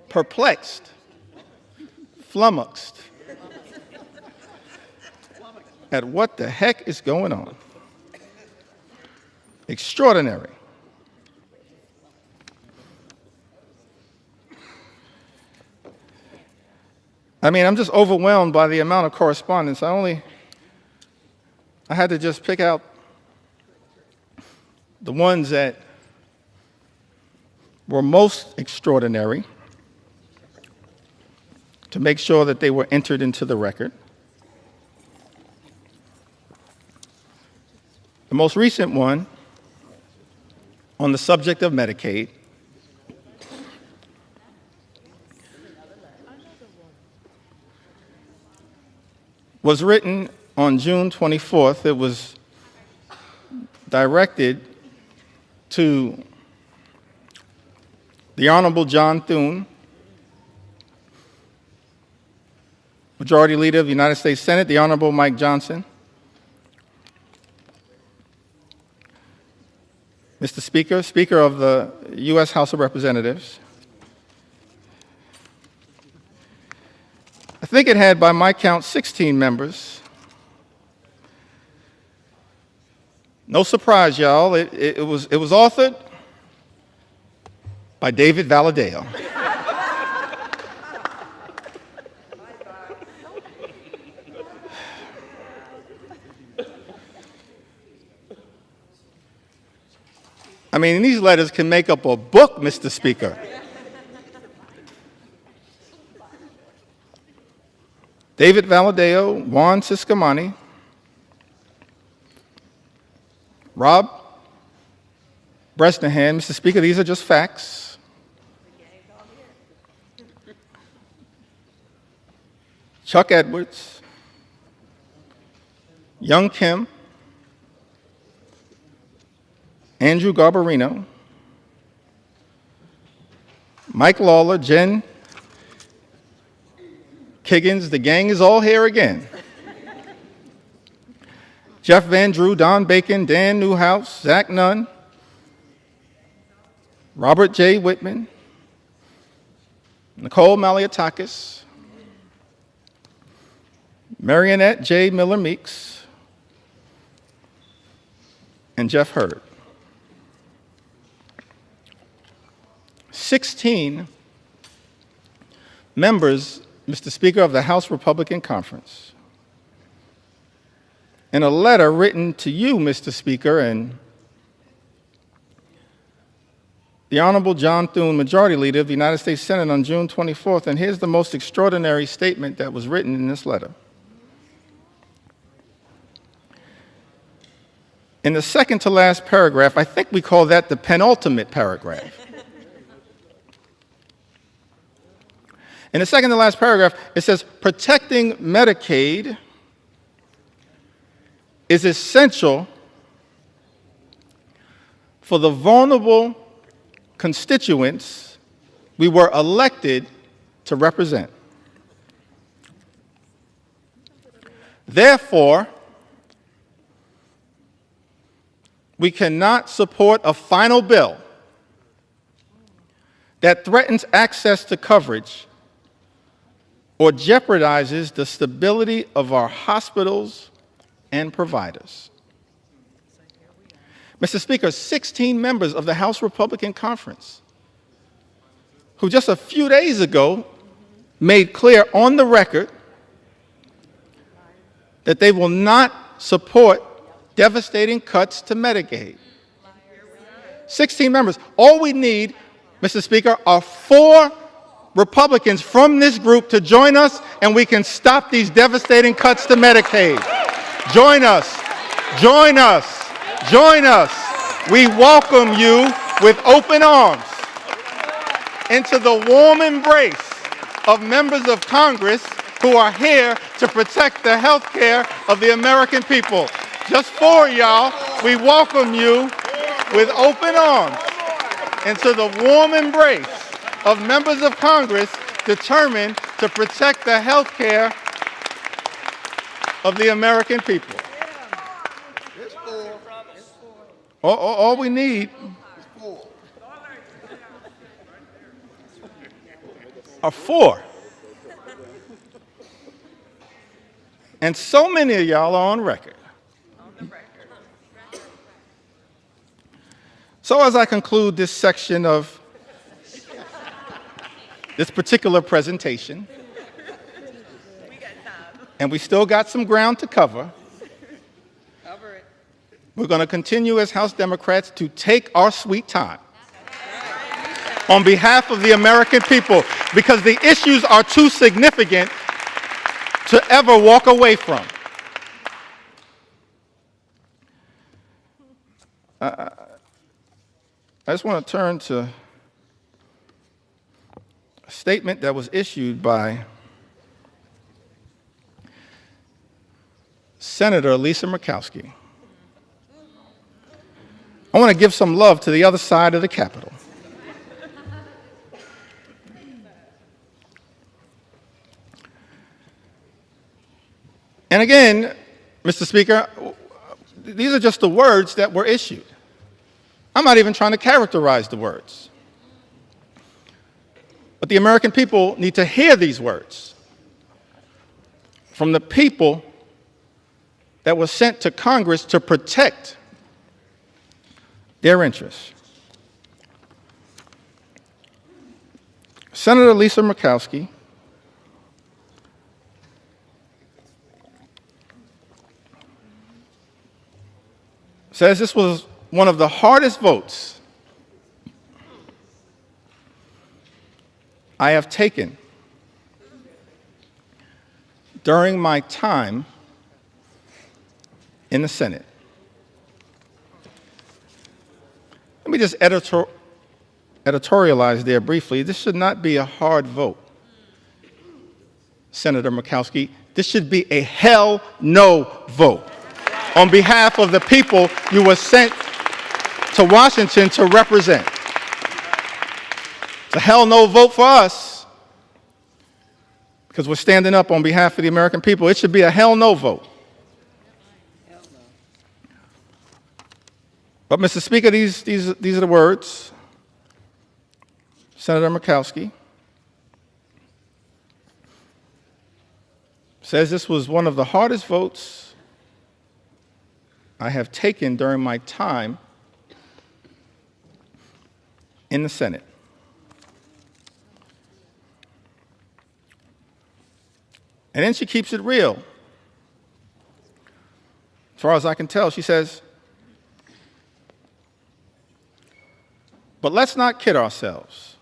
perplexed, flummoxed at what the heck is going on. Extraordinary. I mean, I'm just overwhelmed by the amount of correspondence. I had to just pick out the ones that were most extraordinary to make sure that they were entered into the record. The most recent one on the subject of Medicaid was written on June 24th. It was directed to the Honorable John Thune, Majority Leader of the United States Senate, the Honorable Mike Johnson, Mr. Speaker, Speaker of the U.S. House of Representatives. I think it had, by my count, 16 members. No surprise, y'all. It was authored by David Valadao. I mean, these letters can make up a book, Mr. Speaker. David Valadao, Juan Ciscomani, Rob Bresnahan. Mr. Speaker, these are just facts. Chuck Edwards, Young Kim, Andrew Garbarino, Mike Lawler, Jen Kiggins, the gang is all here again. Jeff Van Drew, Don Bacon, Dan Newhouse, Zach Nunn, Robert J. Whitman, Nicole Maliotakis, Marionette J. Miller Meeks, and Jeff Hurd. 16 members, Mr. Speaker, of the House Republican Conference, in a letter written to you, Mr. Speaker, and the Honorable John Thune, Majority Leader of the United States Senate, on June 24th, and here's the most extraordinary statement that was written in this letter. In the second to last paragraph, I think we call that the penultimate paragraph. In the second to last paragraph, it says, protecting Medicaid is essential for the vulnerable constituents we were elected to represent. Therefore, we cannot support a final bill that threatens access to coverage or jeopardizes the stability of our hospitals and providers. Mr. Speaker, 16 members of the House Republican Conference, who just a few days ago made clear on the record that they will not support devastating cuts to Medicaid. 16 members. All we need, Mr. Speaker, are 4 Republicans from this group to join us, and we can stop these devastating cuts to Medicaid. Join us. Join us. Join us. We welcome you with open arms into the warm embrace of members of Congress who are here to protect the health care of the American people. Just 4 y'all, we welcome you with open arms into the warm embrace of members of Congress determined to protect the health care of the American people. All we need are 4. And so many of y'all are on record. So as I conclude this section of this particular presentation, and we still got some ground to cover, we're going to continue as House Democrats to take our sweet time on behalf of the American people, because the issues are too significant to ever walk away from. I just want to turn to a statement that was issued by Senator Lisa Murkowski. I want to give some love to the other side of the Capitol. And again, Mr. Speaker, these are just the words that were issued. I'm not even trying to characterize the words. But the American people need to hear these words from the people that were sent to Congress to protect their interests. Senator Lisa Murkowski says this was one of the hardest votes I have taken during my time in the Senate. Let me just editorialize there briefly. This should not be a hard vote, Senator Murkowski. This should be a hell no vote on behalf of the people you were sent to Washington to represent. It's a hell no vote for us because we're standing up on behalf of the American people. It should be a hell no vote. But, Mr. Speaker, these are the words. Senator Murkowski. says this was one of the hardest votes I have taken during my time in the Senate. And then she keeps it real. As far as I can tell, she says, but let's not kid ourselves.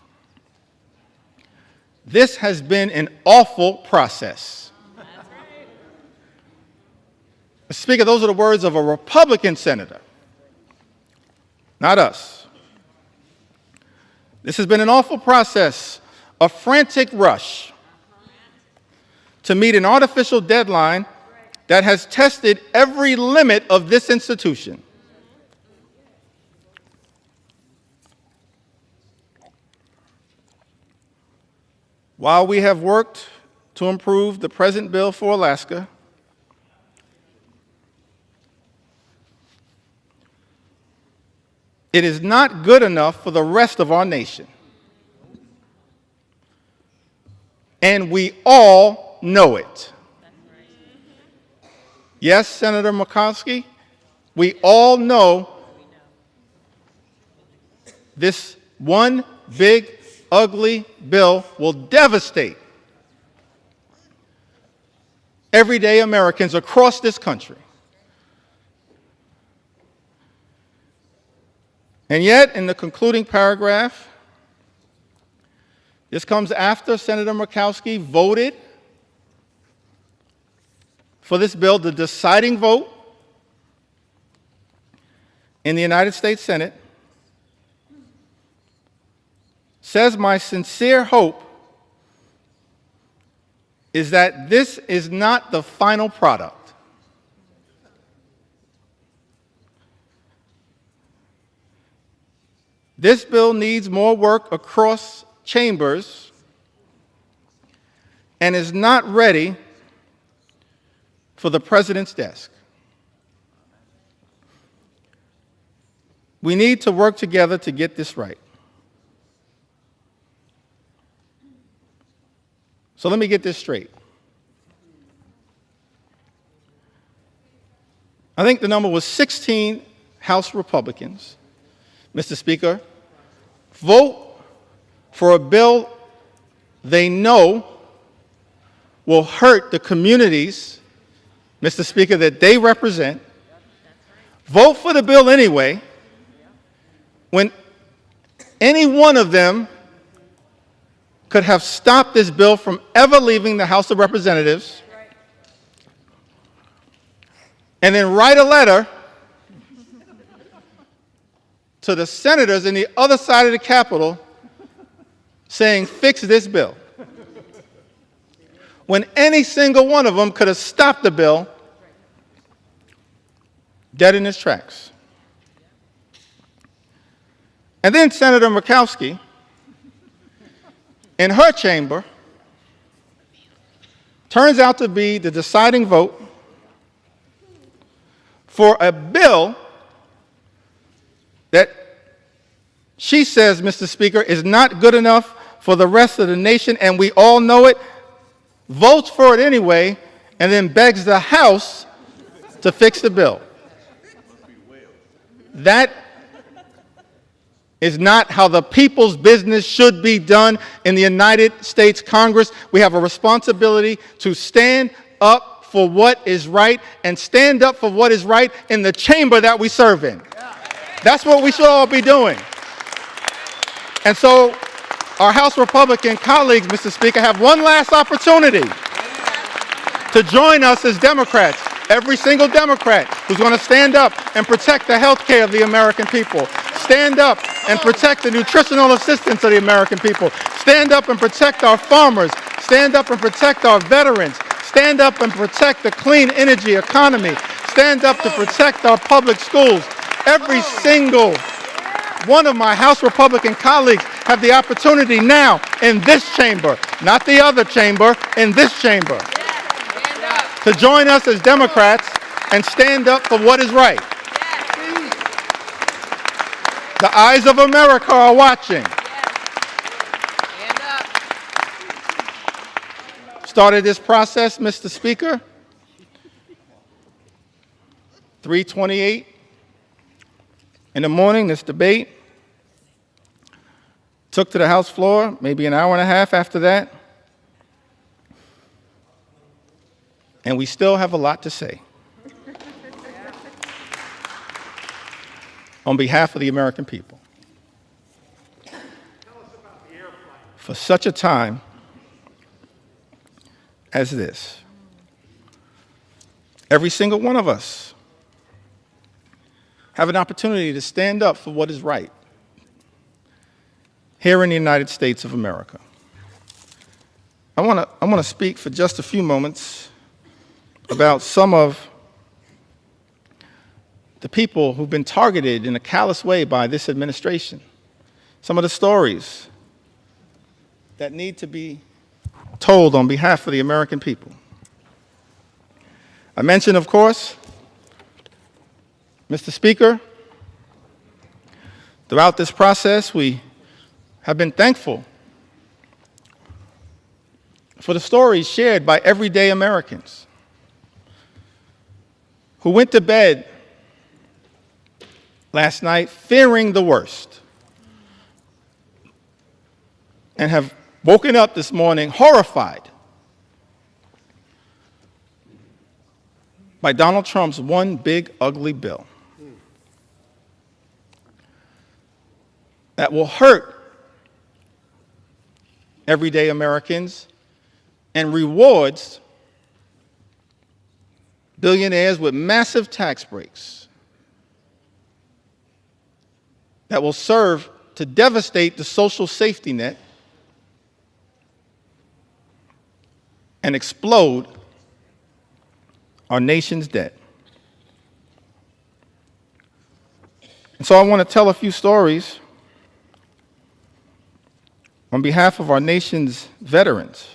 This has been an awful process. Mr. Speaker, those are the words of a Republican senator, not us. This has been an awful process, a frantic rush to meet an artificial deadline that has tested every limit of this institution. While we have worked to improve the present bill for Alaska, it is not good enough for the rest of our nation. And we all know it. Yes, Senator Murkowski, we all know this one big, ugly bill will devastate everyday Americans across this country. And yet, in the concluding paragraph, this comes after Senator Murkowski voted for this bill, the deciding vote in the United States Senate, says my sincere hope is that this is not the final product. This bill needs more work across chambers and is not ready for the president's desk. We need to work together to get this right. So let me get this straight. I think the number was 16 House Republicans, Mr. Speaker, vote for a bill they know will hurt the communities, Mr. Speaker, that they represent. Vote for the bill anyway, when any one of them could have stopped this bill from ever leaving the House of Representatives, and then write a letter to the senators in the other side of the Capitol saying, fix this bill. When any single one of them could have stopped the bill dead in its tracks. And then Senator Murkowski, in her chamber, turns out to be the deciding vote for a bill that she says, Mr. Speaker, is not good enough for the rest of the nation, and we all know it, votes for it anyway, and then begs the House to fix the bill. That is not how the people's business should be done in the United States Congress. We have a responsibility to stand up for what is right and stand up for what is right in the chamber that we serve in. That's what we should all be doing. And so our House Republican colleagues, Mr. Speaker, have one last opportunity to join us as Democrats. Every single Democrat who's going to stand up and protect the health care of the American people. Stand up and protect the nutritional assistance of the American people. Stand up and protect our farmers. Stand up and protect our veterans. Stand up and protect the clean energy economy. Stand up to protect our public schools. Every single one of my House Republican colleagues have the opportunity now in this chamber, not the other chamber, in this chamber, to join us as Democrats and stand up for what is right. The eyes of America are watching. started this process, Mr. Speaker, 3:28 in the morning, this debate. Took to the House floor, maybe an hour and a half after that. And we still have a lot to say. On behalf of the American people. For such a time as this, every single one of us have an opportunity to stand up for what is right here in the United States of America. I want to speak for just a few moments about some of the people who've been targeted in a callous way by this administration, some of the stories that need to be told on behalf of the American people. I mentioned, of course, Mr. Speaker, throughout this process, we have been thankful for the stories shared by everyday Americans who went to bed last night fearing the worst and have woken up this morning horrified by Donald Trump's one big ugly bill that will hurt everyday Americans and rewards billionaires with massive tax breaks that will serve to devastate the social safety net and explode our nation's debt. And so I want to tell a few stories on behalf of our nation's veterans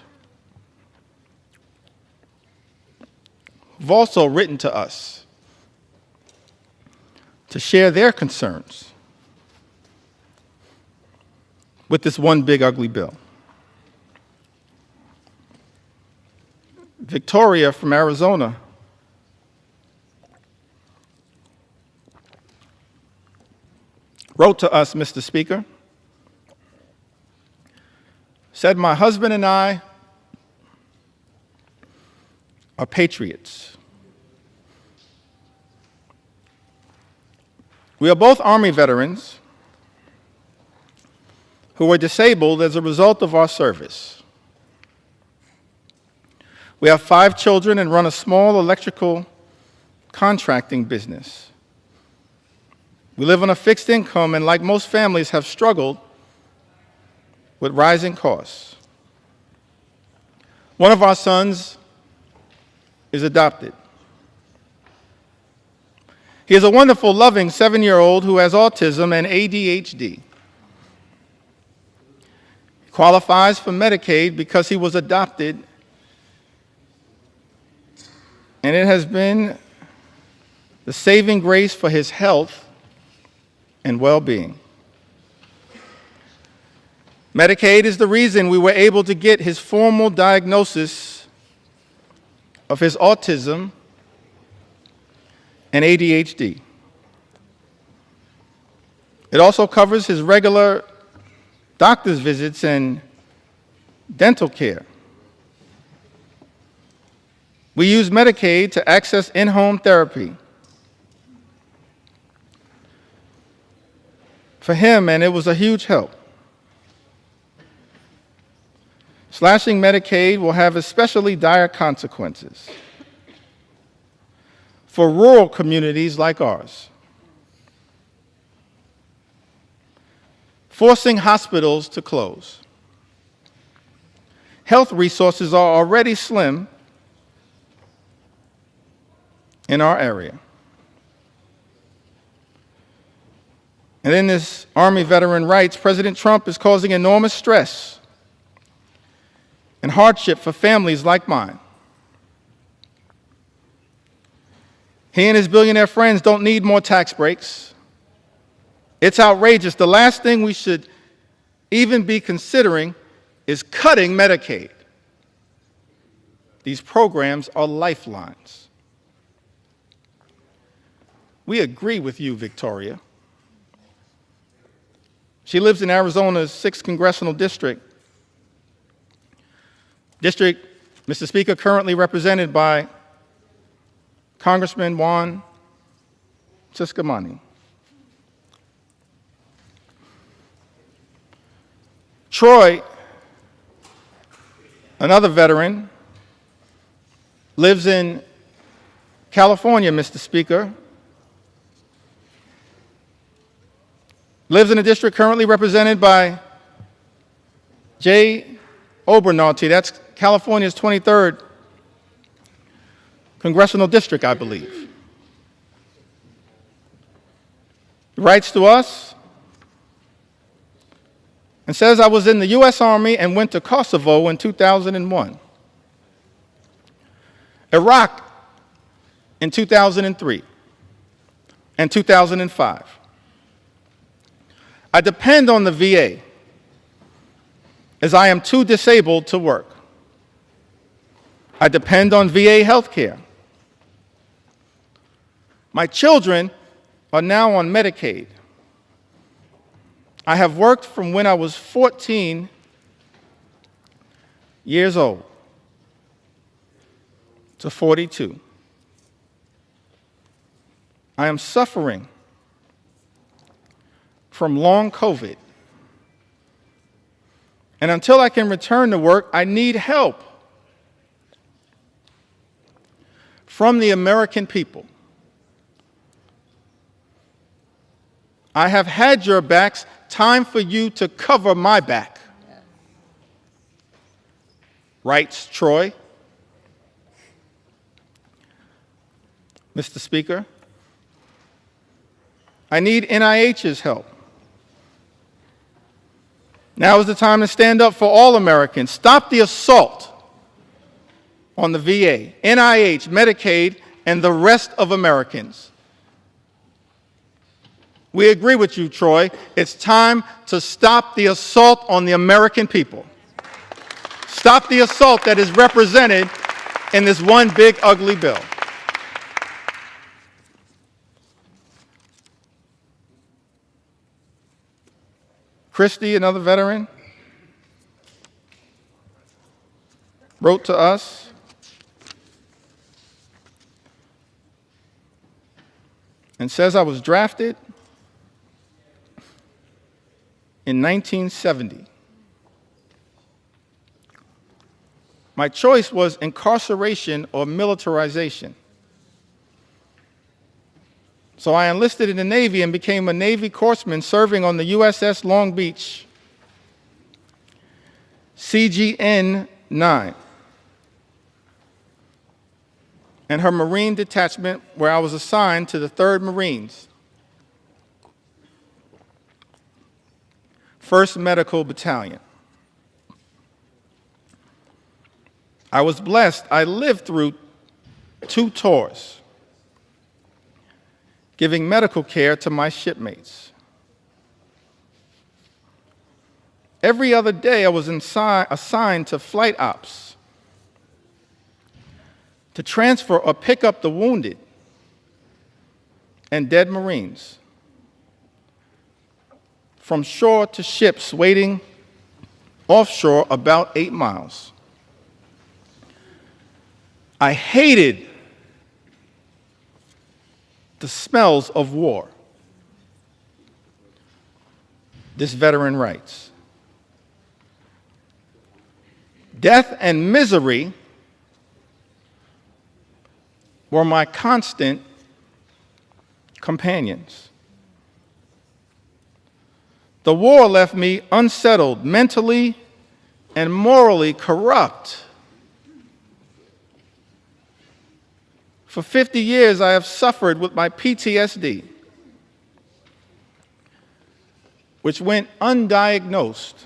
who've also written to us to share their concerns with this one big ugly bill. Victoria from Arizona wrote to us, Mr. Speaker, said, "My husband and I are patriots. We are both Army veterans who were disabled as a result of our service. We have 5 children and run a small electrical contracting business. We live on a fixed income and, like most families, have struggled with rising costs. One of our sons is adopted. He is a wonderful, loving 7-year-old who has autism and ADHD. He qualifies for Medicaid because he was adopted, and it has been the saving grace for his health and well-being. Medicaid is the reason we were able to get his formal diagnosis of his autism and ADHD. It also covers his regular doctor's visits and dental care. We use Medicaid to access in-home therapy for him, and it was a huge help. Slashing Medicaid will have especially dire consequences for rural communities like ours. Forcing hospitals to close. Health resources are already slim in our area. And then this Army veteran writes, President Trump is causing enormous stress and hardship for families like mine. He and his billionaire friends don't need more tax breaks. It's outrageous. The last thing we should even be considering is cutting Medicaid. These programs are lifelines. We agree with you, Victoria. She lives in Arizona's 6th Congressional District. District, Mr. Speaker, currently represented by Congressman Juan Ciscomani. Troy, another veteran, lives in California, Mr. Speaker. Lives in a district currently represented by Jay Obernaute. That's California's 23rd congressional district, I believe. He writes to us and says, I was in the U.S. Army and went to Kosovo in 2001, Iraq in 2003, and 2005. I depend on the VA as I am too disabled to work. I depend on VA health care. My children are now on Medicaid. I have worked from when I was 14 years old to 42. I am suffering from long COVID. And until I can return to work, I need help from the American people. I have had your backs. Time for you to cover my back. Writes Troy. Mr. Speaker, I need NIH's help. Now is the time to stand up for all Americans. Stop the assault on the VA, NIH, Medicaid, and the rest of Americans. We agree with you, Troy. It's time to stop the assault on the American people. Stop the assault that is represented in this one big, ugly bill. Christie, another veteran, wrote to us and says, I was drafted in 1970. My choice was incarceration or militarization. So I enlisted in the Navy and became a Navy corpsman serving on the USS Long Beach, CGN-9, and her Marine detachment, where I was assigned to the 3rd Marines, 1st Medical Battalion. I was blessed. I lived through 2 tours, giving medical care to my shipmates. Every other day, I was assigned to flight ops to transfer or pick up the wounded and dead Marines from shore to ships waiting offshore about 8 miles. I hated the smells of war. This veteran writes, death and misery were my constant companions. The war left me unsettled, mentally and morally corrupt. For 50 years, I have suffered with my PTSD, which went undiagnosed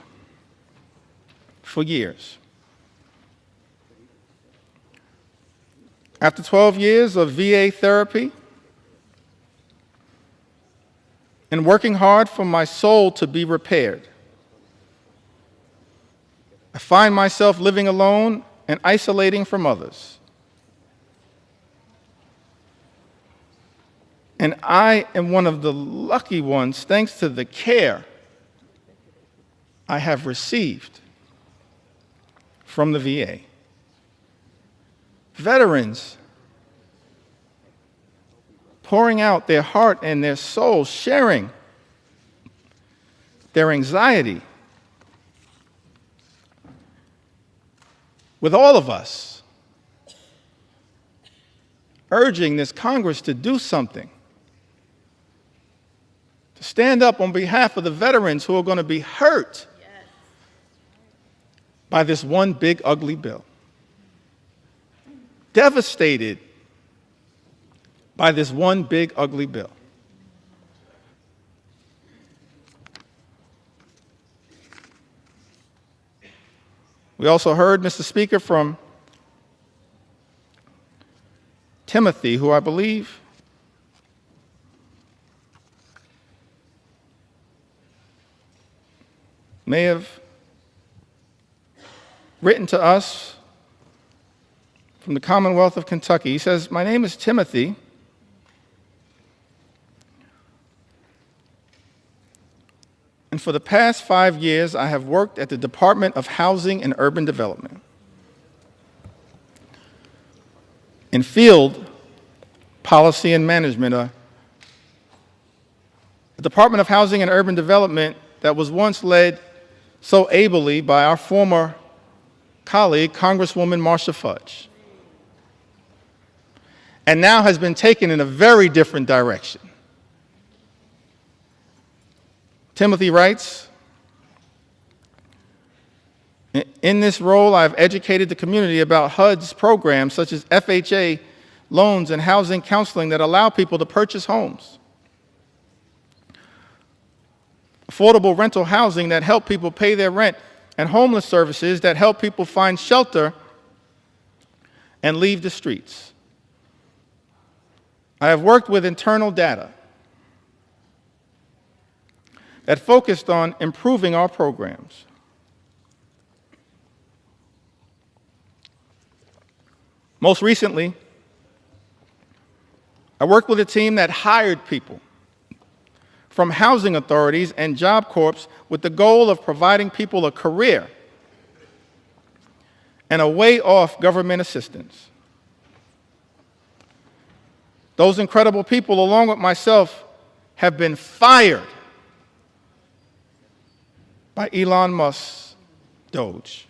for years. After 12 years of VA therapy and working hard for my soul to be repaired, I find myself living alone and isolating from others. And I am one of the lucky ones, thanks to the care I have received from the VA. Veterans pouring out their heart and their soul, sharing their anxiety with all of us, urging this Congress to do something, to stand up on behalf of the veterans who are going to be hurt by this one big ugly bill, devastated by this one big ugly bill. We also heard, Mr. Speaker, from Timothy, who I believe may have written to us from the Commonwealth of Kentucky. He says, "My name is Timothy. And for the past 5 years, I have worked at the Department of Housing and Urban Development in field policy and management, a Department of Housing and Urban Development that was once led so ably by our former colleague, Congresswoman Marcia Fudge, and now has been taken in a very different direction." Timothy writes, "In this role, I've educated the community about HUD's programs such as FHA loans and housing counseling that allow people to purchase homes, affordable rental housing that help people pay their rent, and homeless services that help people find shelter and leave the streets. I have worked with internal data that focused on improving our programs. Most recently, I worked with a team that hired people from housing authorities and Job Corps with the goal of providing people a career and a way off government assistance. Those incredible people, along with myself, have been fired by Elon Musk's Doge.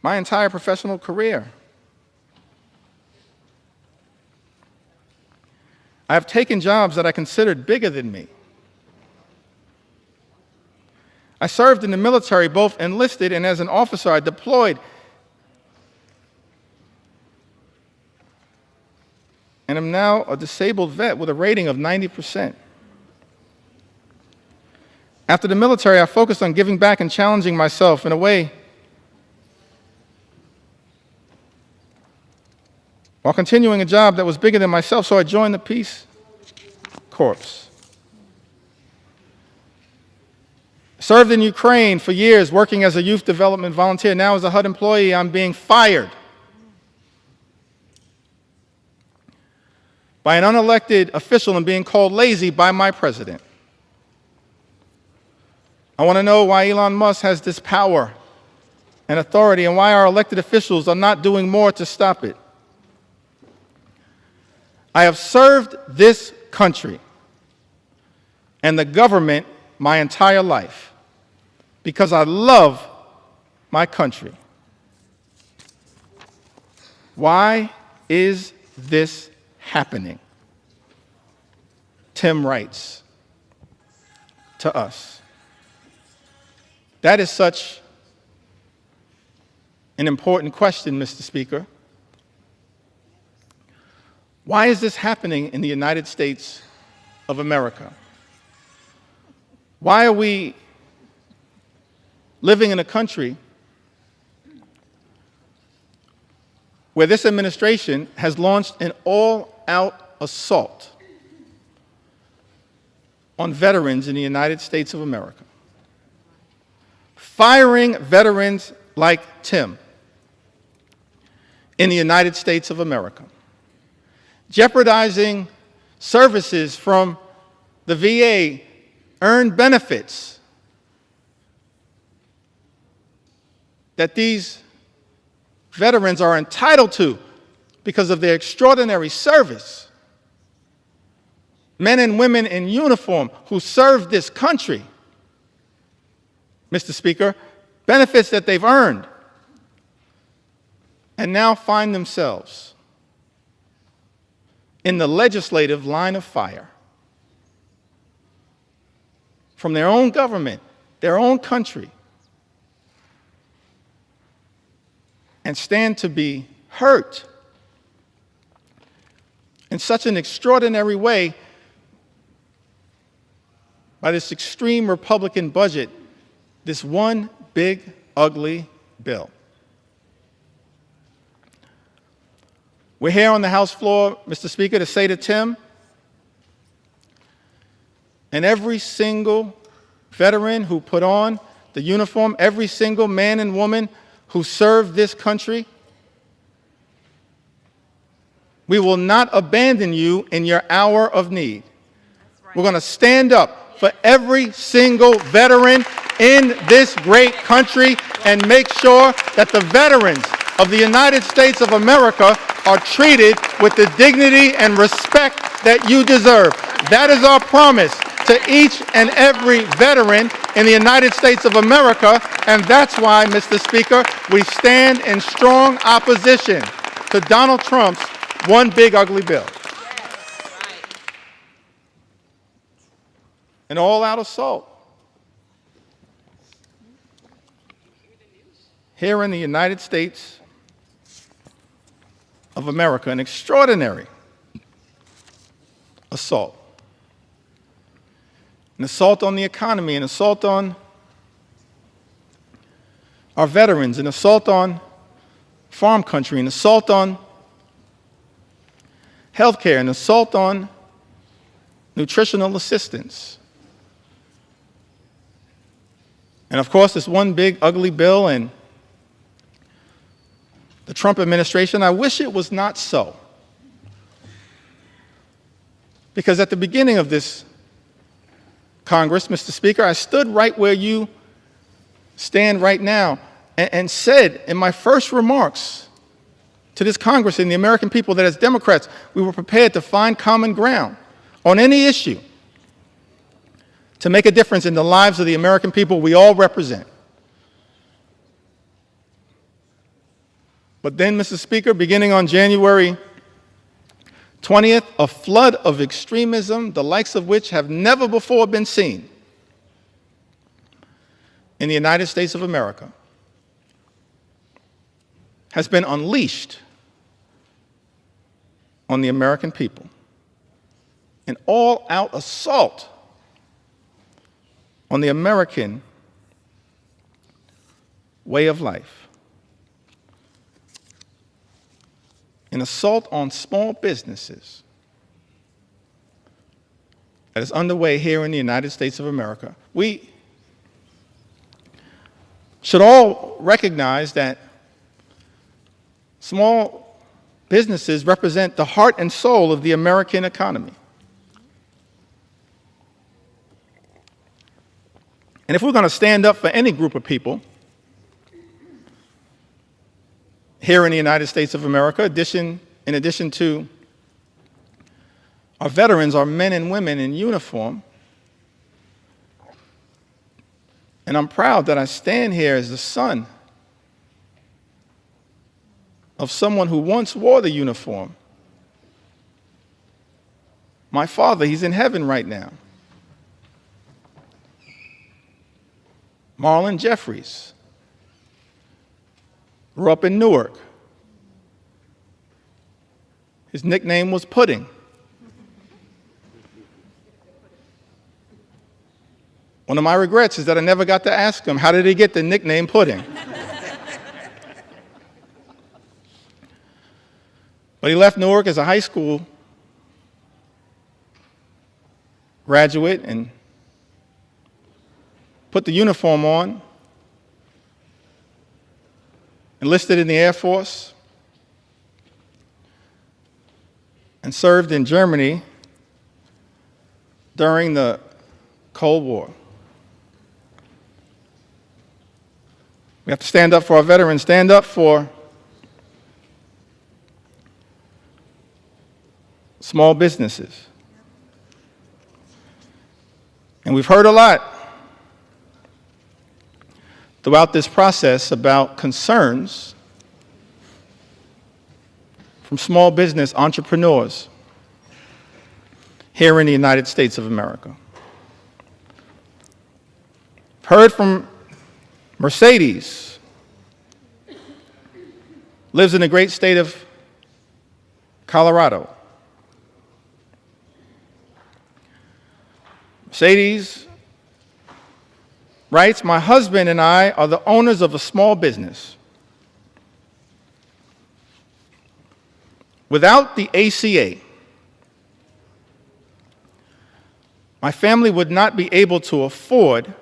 My entire professional career, I have taken jobs that I considered bigger than me. I served in the military, both enlisted and as an officer. I deployed and am now a disabled vet with a rating of 90%. After the military, I focused on giving back and challenging myself in a way while continuing a job that was bigger than myself, so I joined the Peace Corps. Served in Ukraine for years, working as a youth development volunteer. Now as a HUD employee, I'm being fired by an unelected official and being called lazy by my president. I want to know why Elon Musk has this power and authority and why our elected officials are not doing more to stop it. I have served this country and the government my entire life because I love my country. Why is this happening? Tim writes to us. That is such an important question, Mr. Speaker. Why is this happening in the United States of America? Why are we living in a country where this administration has launched an all-out assault on veterans in the United States of America? firing veterans like Tim in the United States of America, jeopardizing services from the VA, earned benefits that these veterans are entitled to because of their extraordinary service. Men and women in uniform who served this country, Mr. Speaker, benefits that they've earned, and now find themselves in the legislative line of fire from their own government, their own country, and stand to be hurt in such an extraordinary way by this extreme Republican budget, this one big, ugly bill. We're here on the House floor, Mr. Speaker, to say to Tim and every single veteran who put on the uniform, every single man and woman who served this country, we will not abandon you in your hour of need. We're going to stand up for every single veteran in this great country and make sure that the veterans of the United States of America are treated with the dignity and respect that you deserve. That is our promise to each and every veteran in the United States of America, and that's why, Mr. Speaker, we stand in strong opposition to Donald Trump's one big ugly bill. An all-out assault here in the United States of America, an extraordinary assault. An assault on the economy, an assault on our veterans, an assault on farm country, an assault on health care, an assault on nutritional assistance. And of course, this one big ugly bill and the Trump administration, I wish it was not so. Because at the beginning of this Congress, Mr. Speaker, I stood right where you stand right now and said in my first remarks to this Congress and the American people that as Democrats, we were prepared to find common ground on any issue to make a difference in the lives of the American people we all represent. But then, Mr. Speaker, beginning on January 20th, a flood of extremism, the likes of which have never before been seen in the United States of America, has been unleashed on the American people. An all-out assault on the American way of life. An assault on small businesses that is underway here in the United States of America. We should all recognize that small businesses represent the heart and soul of the American economy. And if we're going to stand up for any group of people here in the United States of America, in addition to our veterans, our men and women in uniform, and I'm proud that I stand here as the son of someone who once wore the uniform. My father, he's in heaven right now. Marlon Jeffries grew up in Newark. His nickname was Pudding. One of my regrets is that I never got to ask him, how did he get the nickname Pudding? But he left Newark as a high school graduate and put the uniform on enlisted in the Air Force, and served in Germany during the Cold War. We have to stand up for our veterans, stand up for small businesses. And we've heard a lot throughout this process about concerns from small business entrepreneurs here in the United States of America. Heard from Mercedes, lives in the great state of Colorado. Mercedes writes, "My husband and I are the owners of a small business. Without the ACA, my family would not be able to afford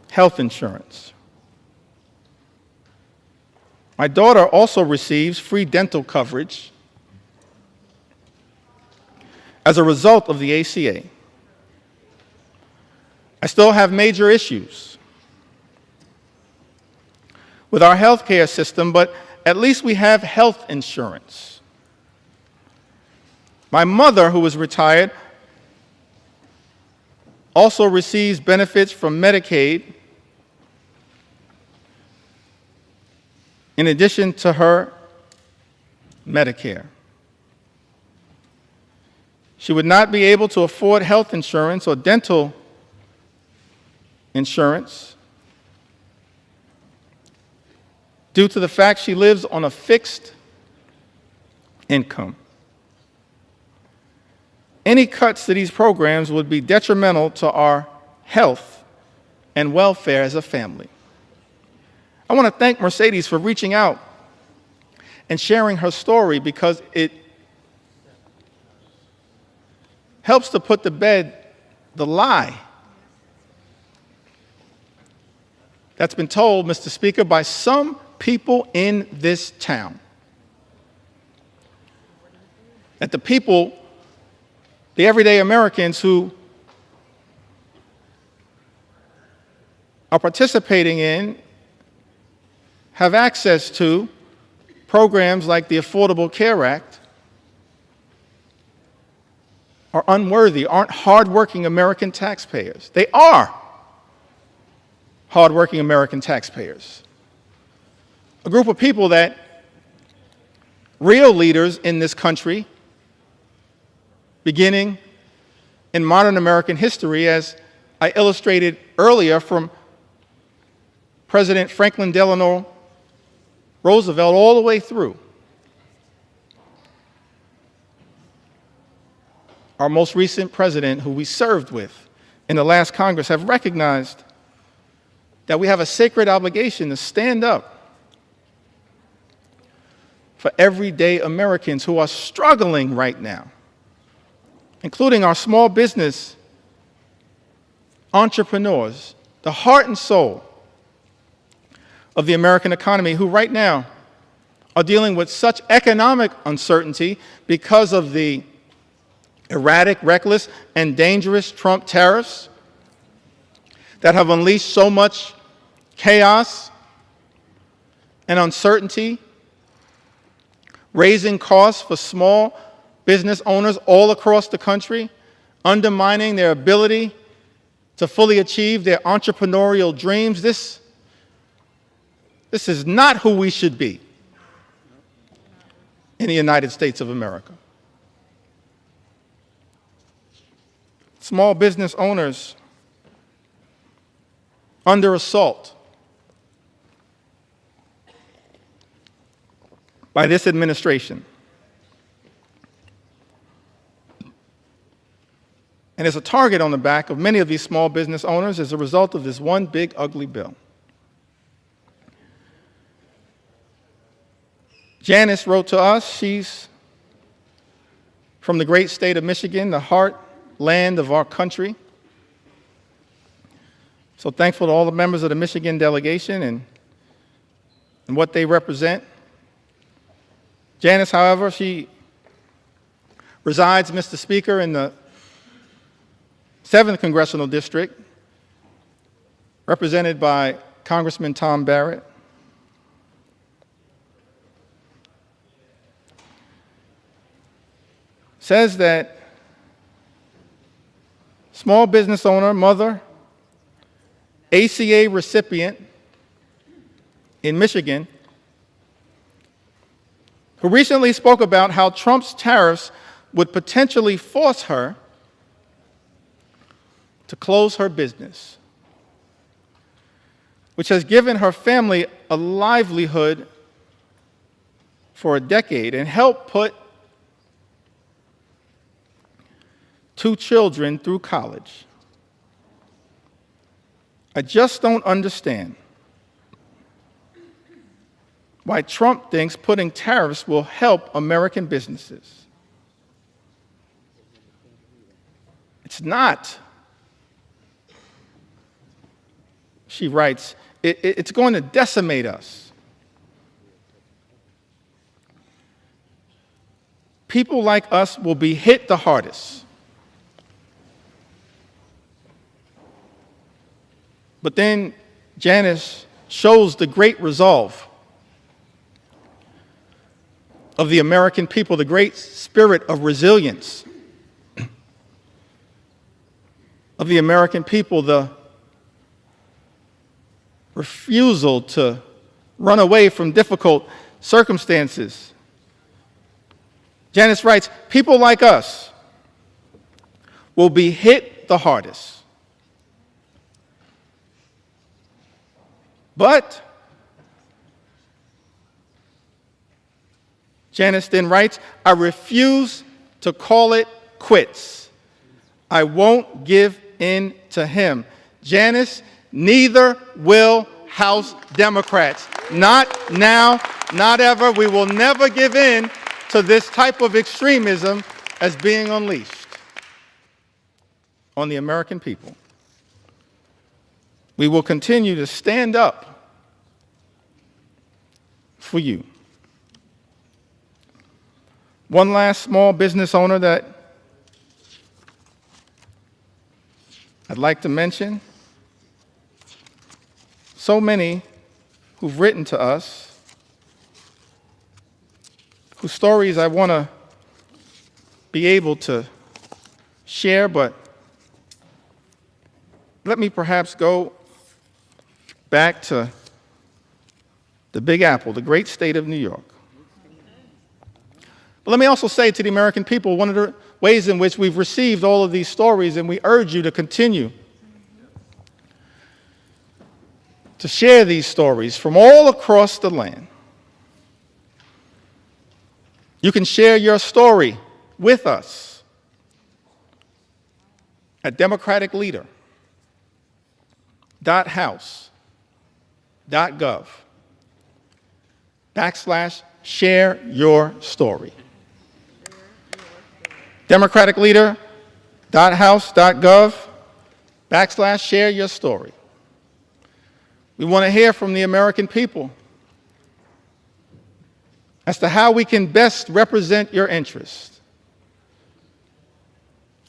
health insurance. My daughter also receives free dental coverage as a result of the ACA. I still have major issues with our health care system, but at least we have health insurance. My mother, who is retired, also receives benefits from Medicaid in addition to her Medicare. She would not be able to afford health insurance or dental insurance due to the fact she lives on a fixed income. Any cuts to these programs would be detrimental to our health and welfare as a family." I want to thank Mercedes for reaching out and sharing her story, because it helps to put to bed the lie that's been told, Mr. Speaker, by some people in this town. That the people, the everyday Americans who are participating in, have access to programs like the Affordable Care Act, are unworthy, aren't hardworking American taxpayers. They are hardworking American taxpayers. A group of people that real leaders in this country, beginning in modern American history, as I illustrated earlier from President Franklin Delano Roosevelt all the way through, our most recent president, who we served with in the last Congress, have recognized that we have a sacred obligation to stand up for everyday Americans who are struggling right now, including our small business entrepreneurs, the heart and soul of the American economy, who right now are dealing with such economic uncertainty because of the erratic, reckless, and dangerous Trump tariffs that have unleashed so much chaos and uncertainty, raising costs for small business owners all across the country, undermining their ability to fully achieve their entrepreneurial dreams. This is not who we should be in the United States of America. Small business owners under assault by this administration. And there's a target on the back of many of these small business owners as a result of this one big, ugly bill. Janice wrote to us. She's from the great state of Michigan, the heartland of our country. So thankful to all the members of the Michigan delegation and and what they represent. Janice, however, she resides, Mr. Speaker, in the 7th Congressional District, represented by Congressman Tom Barrett. Says that small business owner, mother, ACA recipient in Michigan, who recently spoke about how Trump's tariffs would potentially force her to close her business, which has given her family a livelihood for a decade and helped put 2 children through college. I just don't understand why Trump thinks putting tariffs will help American businesses. It's not. She writes, it's going to decimate us. People like us will be hit the hardest. But then Janice shows the great resolve of the American people, the great spirit of resilience of the American people, the refusal to run away from difficult circumstances. Janice writes, people like us will be hit the hardest. But, Janice then writes, I refuse to call it quits. I won't give in to him. Janice, neither will House Democrats. Not now, not ever. We will never give in to this type of extremism as being unleashed on the American people. We will continue to stand up for you. One last small business owner that I'd like to mention. So many who've written to us, whose stories I want to be able to share, but let me perhaps go back to the Big Apple, the great state of New York. But let me also say to the American people, one of the ways in which we've received all of these stories, and we urge you to continue to share these stories from all across the land. You can share your story with us at democraticleader.house.gov/share your story. democraticleader.house.gov/share your story. We want to hear from the American people as to how we can best represent your interests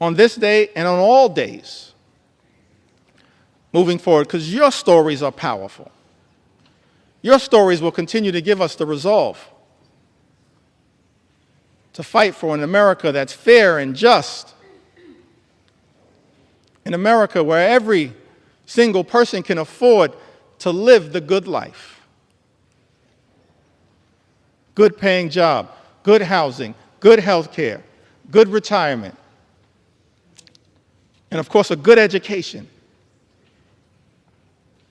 on this day and on all days moving forward, because your stories are powerful. Your stories will continue to give us the resolve to fight for an America that's fair and just, an America where every single person can afford to live the good life. Good paying job, good housing, good health care, good retirement, and of course a good education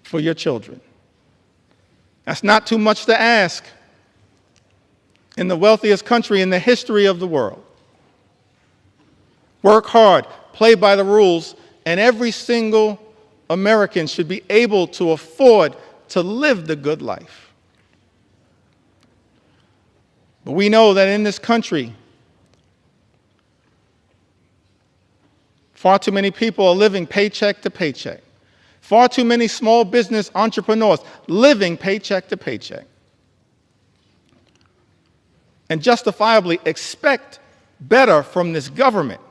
for your children. That's not too much to ask in the wealthiest country in the history of the world. Work hard, play by the rules, and every single American should be able to afford to live the good life. But we know that in this country, far too many people are living paycheck to paycheck. Far too many small business entrepreneurs living paycheck to paycheck. and justifiably expect better from this government.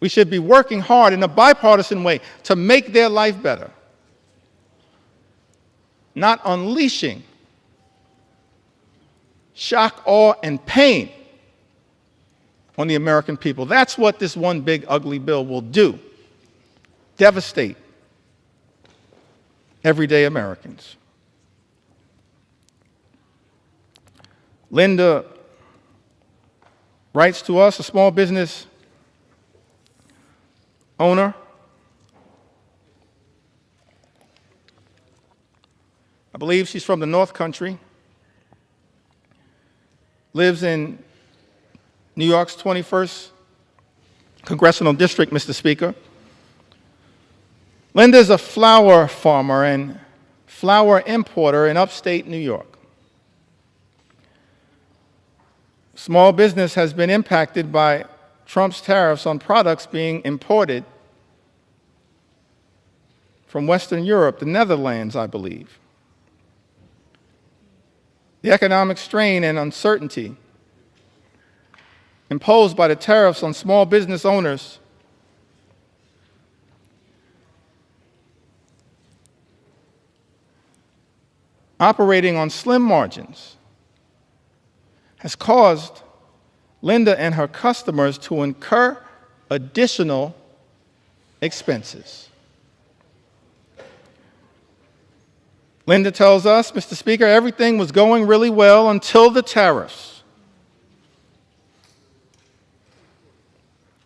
We should be working hard in a bipartisan way to make their life better, not unleashing shock, awe, and pain on the American people. That's what this one big ugly bill will do. Devastate everyday Americans. Linda writes to us, a small business owner. I believe she's from the North Country. Lives in New York's 21st Congressional District, Mr. Speaker. Linda's a flower farmer and flower importer in upstate New York. Small business has been impacted by Trump's tariffs on products being imported from Western Europe, the Netherlands, I believe. The economic strain and uncertainty imposed by the tariffs on small business owners operating on slim margins has caused Linda and her customers to incur additional expenses. Linda tells us, Mr. Speaker, everything was going really well until the tariffs.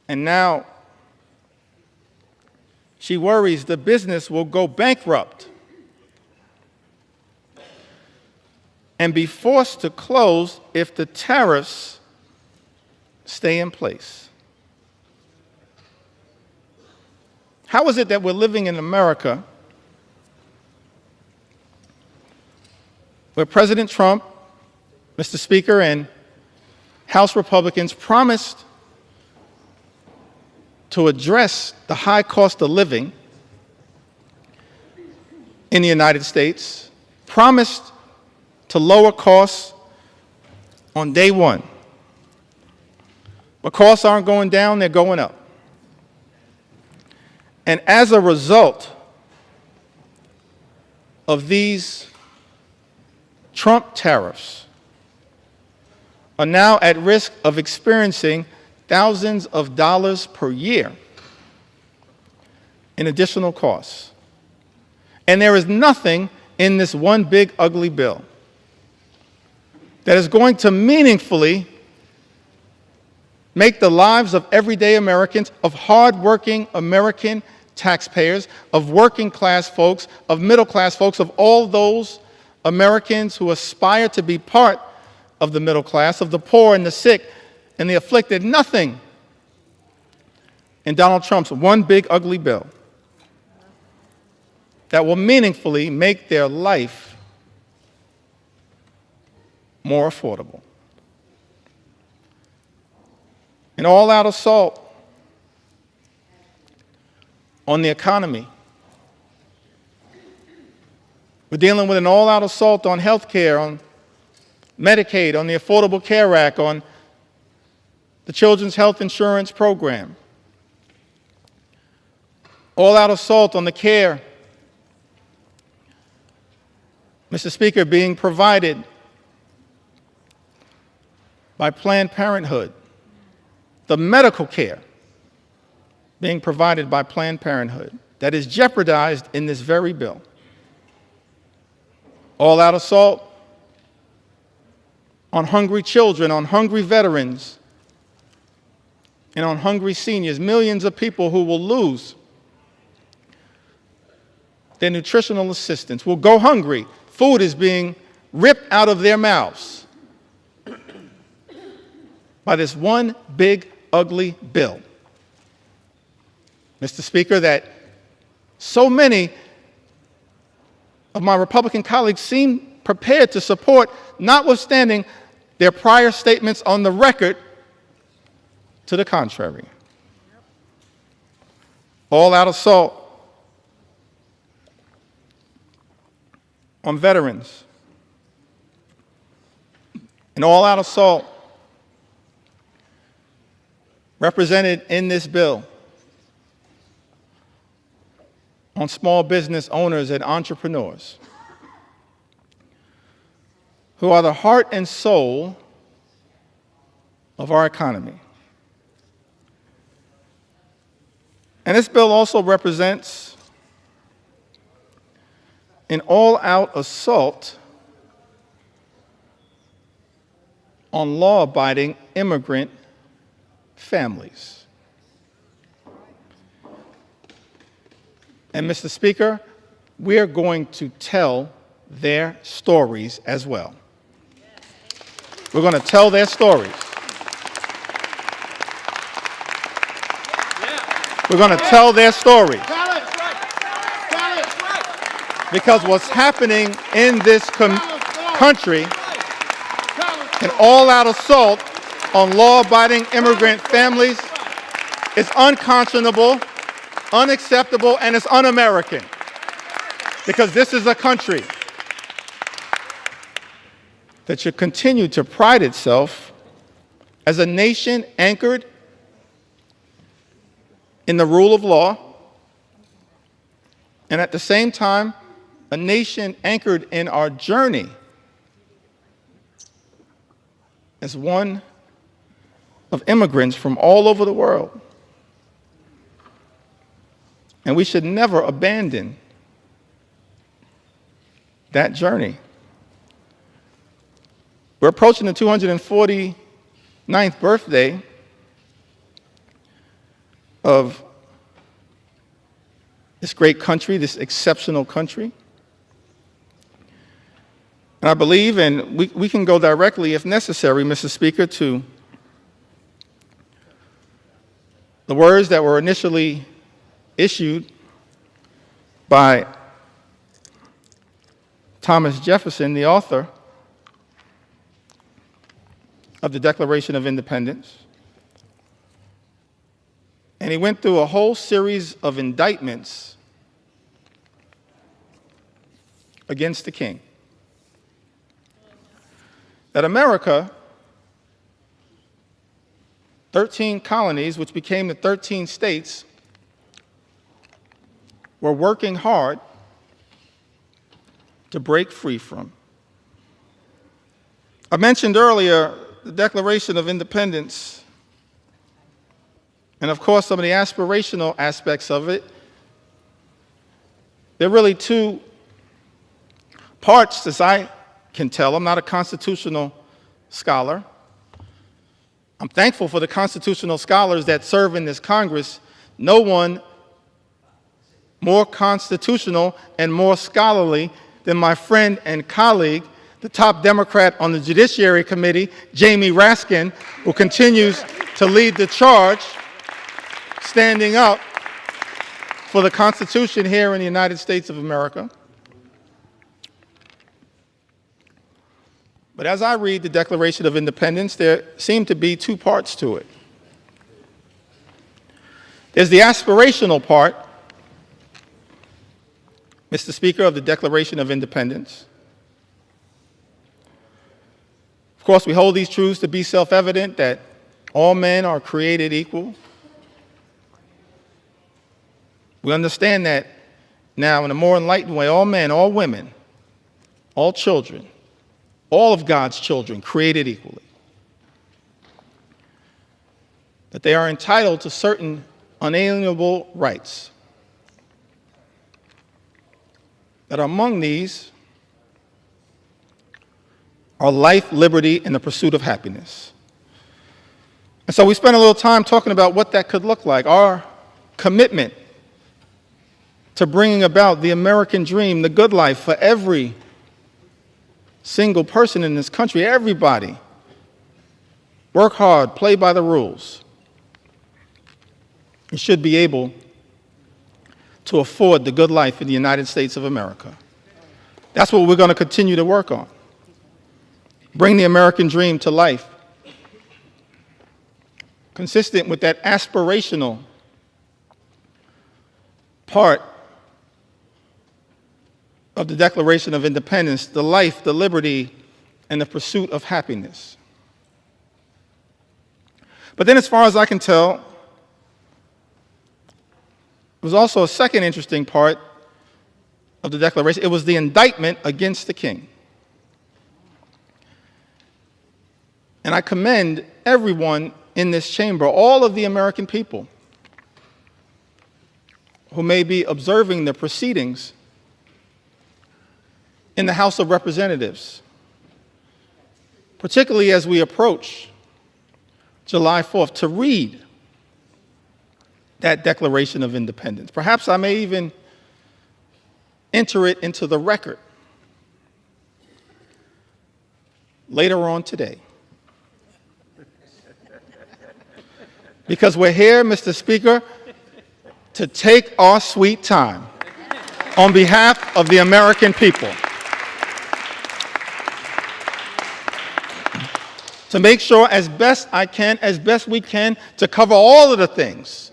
And now she worries the business will go bankrupt and be forced to close if the tariffs stay in place. How is it that we're living in America where President Trump, Mr. Speaker, and House Republicans promised to address the high cost of living in the United States, promised to lower costs on day one? But costs aren't going down, they're going up. And as a result of these Trump tariffs, are now at risk of experiencing thousands of dollars per year in additional costs. And there is nothing in this one big ugly bill that is going to meaningfully make the lives of everyday Americans, of hardworking American taxpayers, of working class folks, of middle class folks, of all those Americans who aspire to be part of the middle class, of the poor and the sick and the afflicted. Nothing in Donald Trump's one big ugly bill that will meaningfully make their life more affordable. An all-out assault on the economy. We're dealing with an all-out assault on health care, on Medicaid, on the Affordable Care Act, on the Children's Health Insurance Program. All-out assault on the care, Mr. Speaker, being provided by Planned Parenthood. The medical care being provided by Planned Parenthood that is jeopardized in this very bill. All-out assault on hungry children, on hungry veterans, and on hungry seniors, millions of people who will lose their nutritional assistance, will go hungry. Food is being ripped out of their mouths by this one big ugly bill, Mr. Speaker, that so many of my Republican colleagues seem prepared to support, notwithstanding their prior statements on the record to the contrary. All-out assault on veterans, An all-out assault represented in this bill on small business owners and entrepreneurs who are the heart and soul of our economy. And this bill also represents an all-out assault on law-abiding immigrant families. And Mr. Speaker, we are going to tell their stories as well. We're going to tell their stories. We're going to tell their stories. Because what's happening in this country, an all-out assault on law-abiding immigrant families, is unconscionable, unacceptable, and it's un-American. Because this is a country that should continue to pride itself as a nation anchored in the rule of law, and at the same time, a nation anchored in our journey as one of immigrants from all over the world. And we should never abandon that journey. We're approaching the 249th birthday of this great country, this exceptional country. And I believe, and we can go directly, if necessary, Mr. Speaker, to the words that were initially issued by Thomas Jefferson, the author of the Declaration of Independence. And he went through a whole series of indictments against the king. That America, 13 colonies, which became the 13 states, were working hard to break free from. I mentioned earlier the Declaration of Independence, and of course some of the aspirational aspects of it. There are really two parts, as I can tell. I'm not a constitutional scholar. I'm thankful for the constitutional scholars that serve in this Congress. No one more constitutional and more scholarly than my friend and colleague, the top Democrat on the Judiciary Committee, Jamie Raskin, who continues to lead the charge, standing up for the Constitution here in the United States of America. But as I read the Declaration of Independence, there seem to be two parts to it. There's the aspirational part, Mr. Speaker, of the Declaration of Independence. Of course, we hold these truths to be self-evident, that all men are created equal. We understand that now in a more enlightened way. All men, all women, all children, all of God's children created equally. That they are entitled to certain unalienable rights. That among these are life, liberty, and the pursuit of happiness. And so we spent a little time talking about what that could look like, our commitment to bringing about the American dream, the good life for every single person in this country, everybody. Work hard, play by the rules. You should be able to afford the good life in the United States of America. That's what we're going to continue to work on. Bring the American dream to life, consistent with that aspirational part of the Declaration of Independence, the life, the liberty, and the pursuit of happiness. But then, as far as I can tell, there was also a second interesting part of the Declaration. It was the indictment against the king. And I commend everyone in this chamber, all of the American people who may be observing the proceedings in the House of Representatives, particularly as we approach July 4th, to read that Declaration of Independence. Perhaps I may even enter it into the record later on today. Because we're here, Mr. Speaker, to take our sweet time on behalf of the American people, to make sure as best we can, to cover all of the things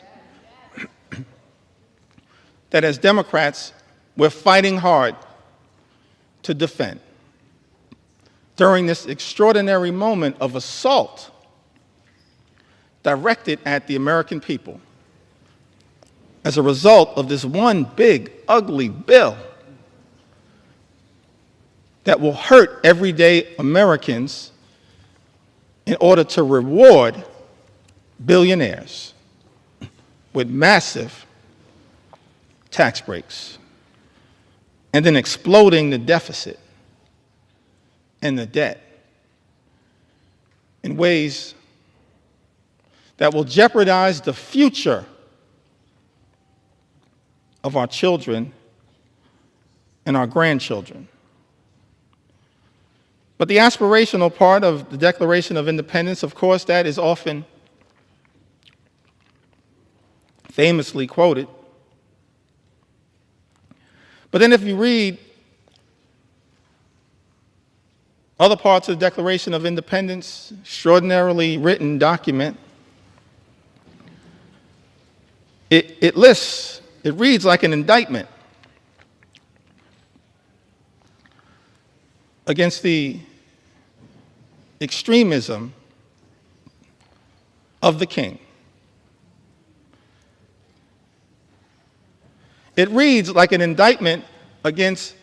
that as Democrats we're fighting hard to defend during this extraordinary moment of assault directed at the American people as a result of this one big, ugly bill that will hurt everyday Americans in order to reward billionaires with massive tax breaks and then exploding the deficit and the debt in ways that will jeopardize the future of our children and our grandchildren. But the aspirational part of the Declaration of Independence, of course, that is often famously quoted. But then if you read other parts of the Declaration of Independence, extraordinarily written document, it reads like an indictment against the extremism of the king. It reads like an indictment against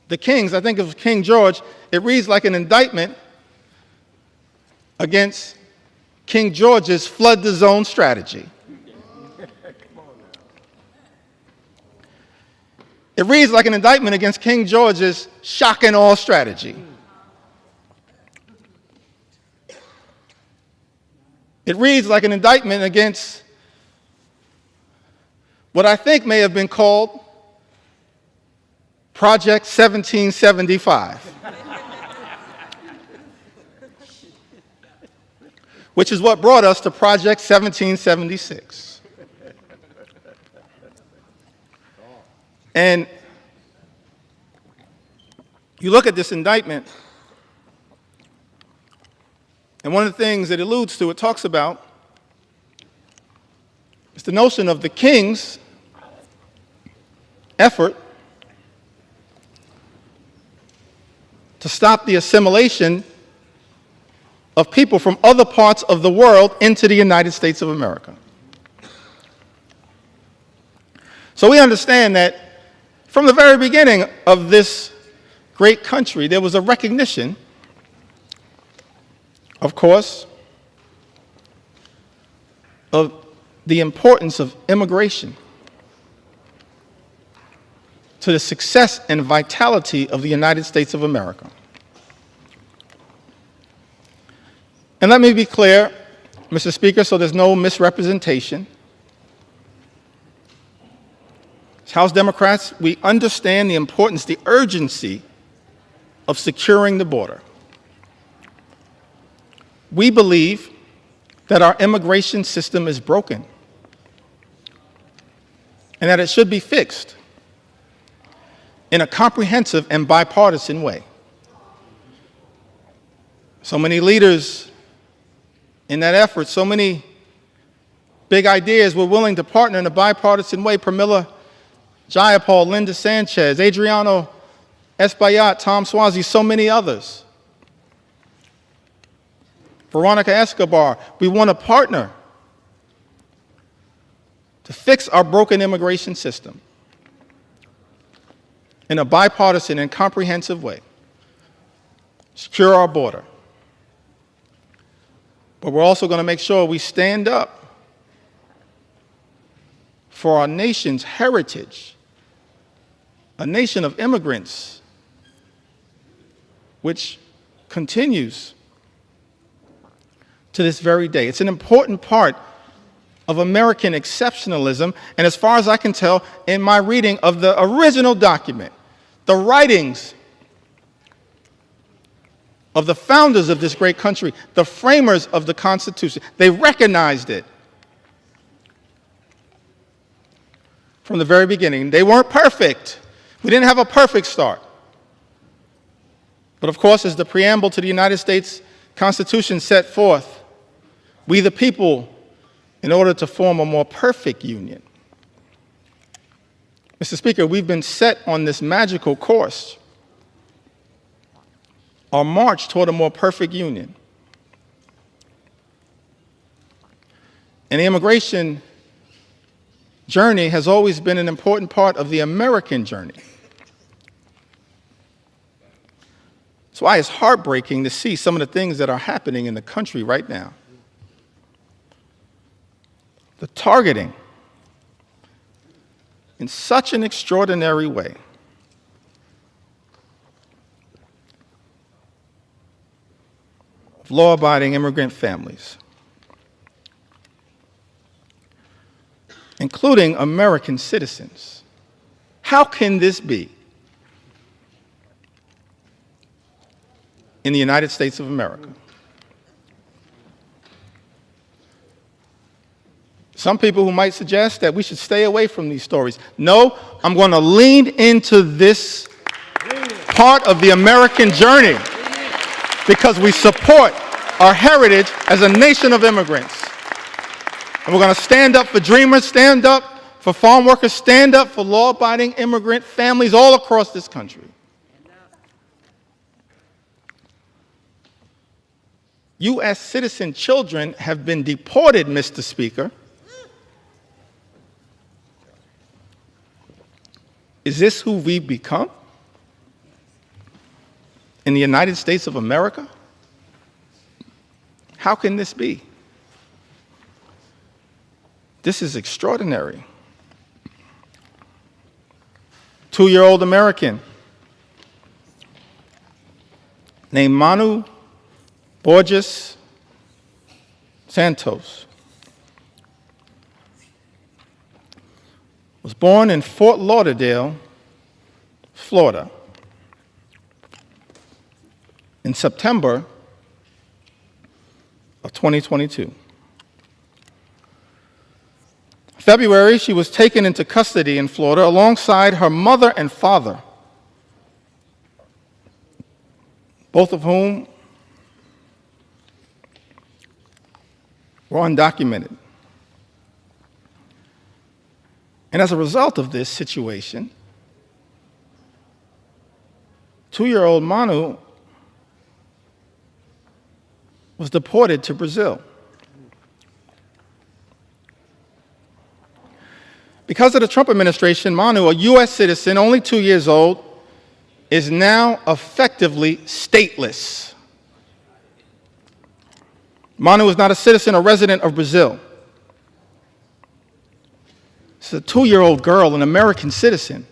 the kings. I think of King George. It reads like an indictment against King George's flood the zone strategy. It reads like an indictment against King George's shock and awe strategy. It reads like an indictment against what I think may have been called Project 1775, which is what brought us to Project 1776. And you look at this indictment, and one of the things it alludes to, it talks about, is the notion of the king's effort to stop the assimilation of people from other parts of the world into the United States of America. So we understand that from the very beginning of this great country, there was a recognition, of course, of the importance of immigration to the success and vitality of the United States of America. And let me be clear, Mr. Speaker, so there's no misrepresentation. As House Democrats, we understand the importance, the urgency of securing the border. We believe that our immigration system is broken and that it should be fixed in a comprehensive and bipartisan way. So many leaders in that effort, so many big ideas were willing to partner in a bipartisan way. Pramila Jayapal, Linda Sanchez, Adriano Espaillat, Tom Swazi, so many others. Veronica Escobar, we want to partner to fix our broken immigration system in a bipartisan and comprehensive way, secure our border. But we're also going to make sure we stand up for our nation's heritage, a nation of immigrants, which continues to this very day. It's an important part of American exceptionalism, and as far as I can tell, in my reading of the original document, the writings of the founders of this great country, the framers of the Constitution, they recognized it from the very beginning. They weren't perfect. We didn't have a perfect start. But of course, as the preamble to the United States Constitution set forth, we the people, in order to form a more perfect union. Mr. Speaker, we've been set on this magical course, our march toward a more perfect union. And the immigration journey has always been an important part of the American journey. That's why it's heartbreaking to see some of the things that are happening in the country right now. The targeting in such an extraordinary way of law-abiding immigrant families, including American citizens. How can this be in the United States of America? Some people who might suggest that we should stay away from these stories. No, I'm going to lean into this part of the American journey because we support our heritage as a nation of immigrants. And we're going to stand up for dreamers, stand up for farm workers, stand up for law-abiding immigrant families all across this country. U.S. citizen children have been deported, Mr. Speaker. Is this who we've become in the United States of America? How can this be? This is extraordinary. 2-year-old American named Manu Borges Santos was born in Fort Lauderdale, Florida, in September of 2022. February, she was taken into custody in Florida alongside her mother and father, both of whom were undocumented. And as a result of this situation, 2-year-old Manu was deported to Brazil. Because of the Trump administration, Manu, a U.S. citizen, only 2 years old, is now effectively stateless. Manu is not a citizen or resident of Brazil. It's a 2-year-old girl, an American citizen.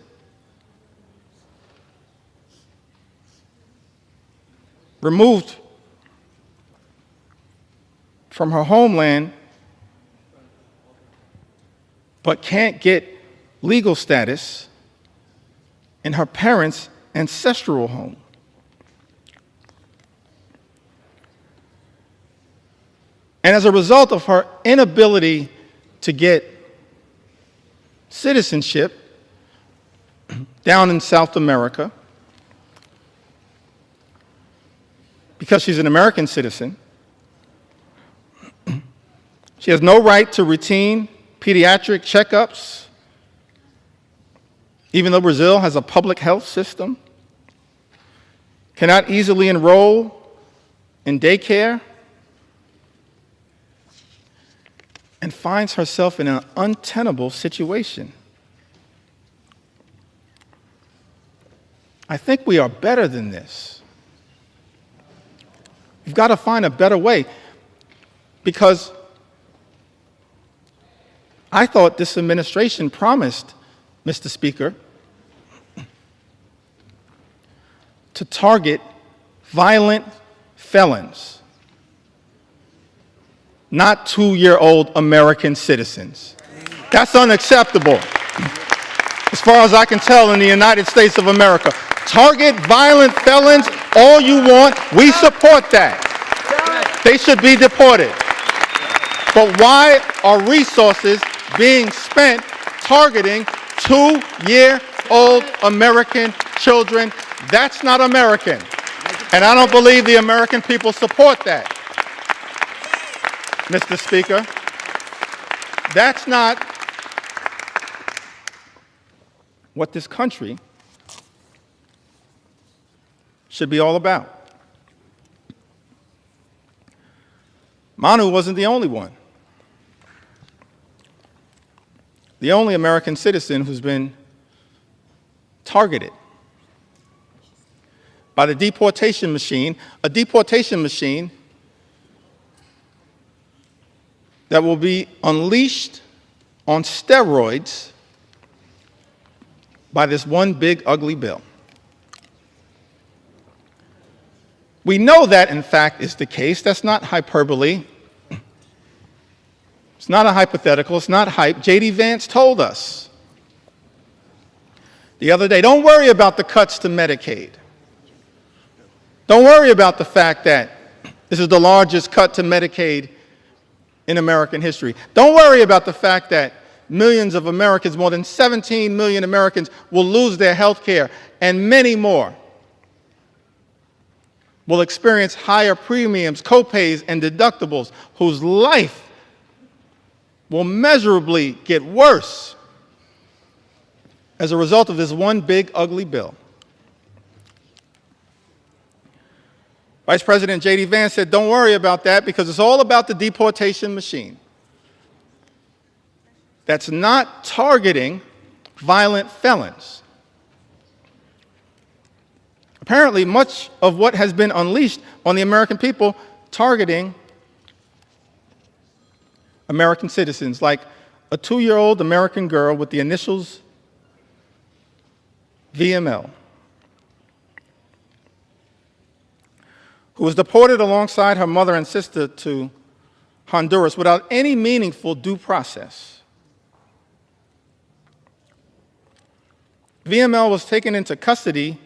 Removed from her homeland, but can't get legal status in her parents' ancestral home. And as a result of her inability to get citizenship down in South America, because she's an American citizen, she has no right to routine pediatric checkups, even though Brazil has a public health system. cannot easily enroll in daycare, and finds herself in an untenable situation. I think we are better than this. We've got to find a better way, because I thought this administration promised, Mr. Speaker, to target violent felons, not 2-year-old American citizens. That's unacceptable, as far as I can tell, in the United States of America. Target violent felons all you want. We support that. They should be deported. But why are resources being spent targeting 2-year-old American children? That's not American. And I don't believe the American people support that, Mr. Speaker. That's not what this country should be all about. Manu wasn't the only one. The only American citizen who's been targeted by the deportation machine, a deportation machine that will be unleashed on steroids by this one big ugly bill. We know that, in fact, is the case. That's not hyperbole. It's not a hypothetical. It's not hype. J.D. Vance told us the other day, don't worry about the cuts to Medicaid. Don't worry about the fact that this is the largest cut to Medicaid in American history. Don't worry about the fact that millions of Americans, more than 17 million Americans, will lose their health care, and many more will experience higher premiums, copays, and deductibles, whose life will measurably get worse as a result of this one big ugly bill. Vice President J.D. Vance said, don't worry about that, because it's all about the deportation machine. That's not targeting violent felons. Apparently, much of what has been unleashed on the American people targeting American citizens, like a 2-year-old American girl with the initials VML, who was deported alongside her mother and sister to Honduras without any meaningful due process. VML was taken into custody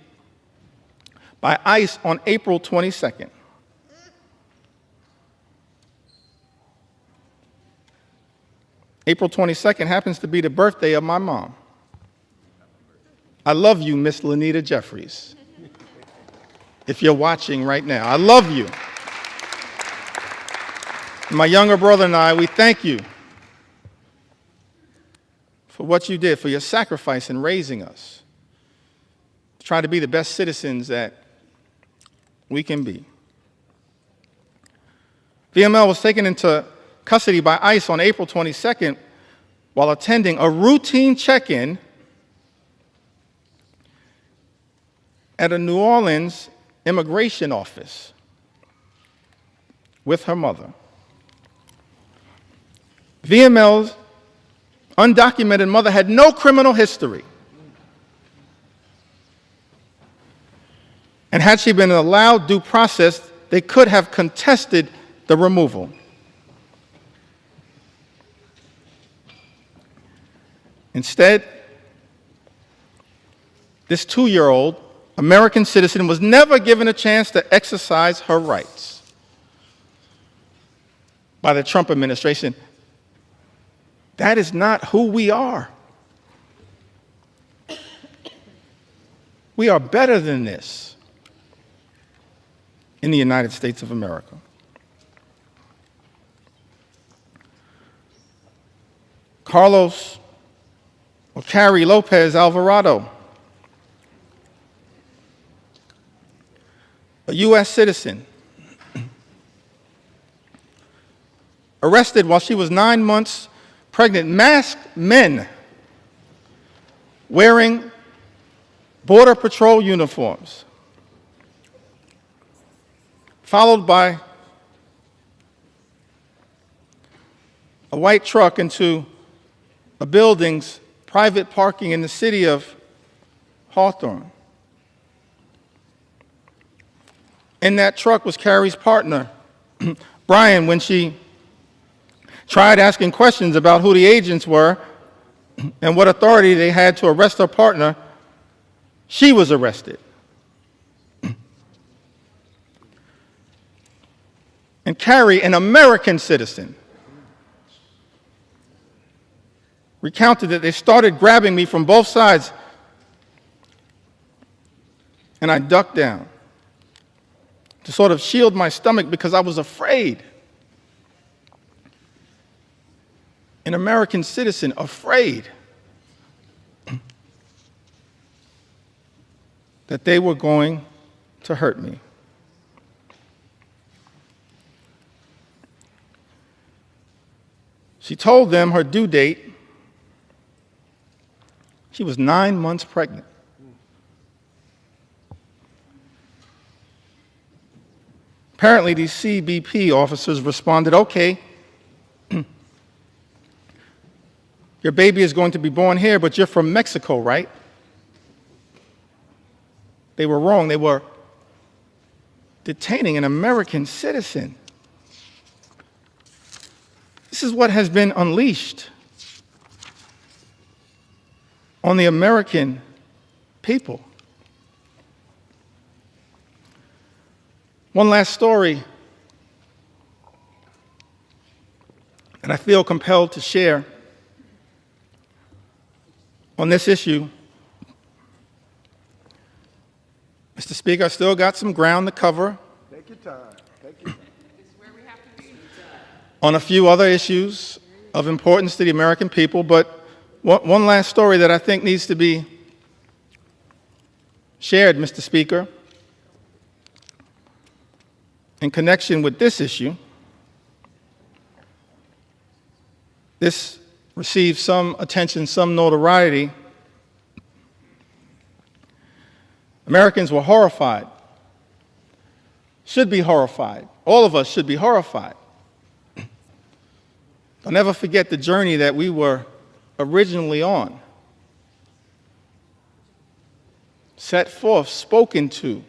by ICE on April 22nd. April 22nd happens to be the birthday of my mom. I love you, Miss Lanita Jeffries. If you're watching right now, I love you. My younger brother and I, we thank you for what you did, for your sacrifice in raising us, to try to be the best citizens that we can be. VML was taken into custody by ICE on April 22nd while attending a routine check-in at a New Orleans immigration office with her mother. VML's undocumented mother had no criminal history. And had she been allowed due process, they could have contested the removal. Instead, this 2-year-old American citizen was never given a chance to exercise her rights by the Trump administration. That is not who we are. We are better than this in the United States of America. Carlos or Carrie Lopez Alvarado a U.S. citizen, arrested while she was 9 months pregnant, masked men wearing Border Patrol uniforms, followed by a white truck into a building's private parking in the city of Hawthorne. In that truck was Carrie's partner, Brian, when she tried asking questions about who the agents were and what authority they had to arrest her partner. She was arrested. And Carrie, an American citizen, recounted that they started grabbing me from both sides, and I ducked down to sort of shield my stomach because I was afraid. An American citizen, afraid that they were going to hurt me. She told them her due date. She was 9 months pregnant. Apparently, these CBP officers responded, okay, your baby is going to be born here, but you're from Mexico, right? They were wrong. They were detaining an American citizen. This is what has been unleashed on the American people. One last story that I feel compelled to share on this issue. Mr. Speaker, I still got some ground to cover. Take your time. Take your time. On a few other issues of importance to the American people, but one last story that I think needs to be shared, Mr. Speaker, in connection with this issue. This received some attention, some notoriety. Americans were horrified, should be horrified. All of us should be horrified. I'll never forget the journey that we were originally on. Set forth, spoken to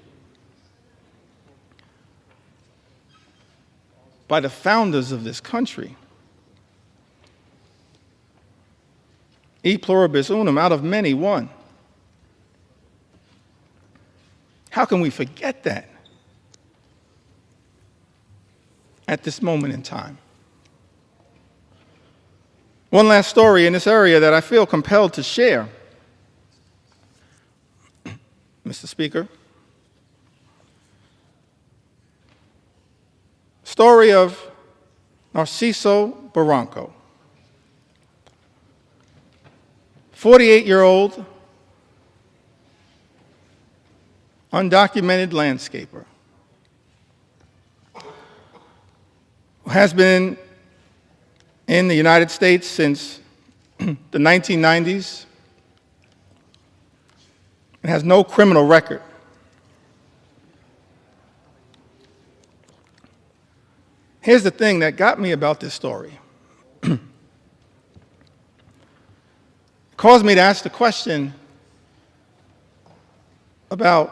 by the founders of this country. E pluribus unum, out of many, one. How can we forget that at this moment in time? One last story in this area that I feel compelled to share, Mr. Speaker. Story of Narciso Barranco, 48-year-old undocumented landscaper who has been in the United States since the 1990s and has no criminal record. Here's the thing that got me about this story. Caused me to ask the question about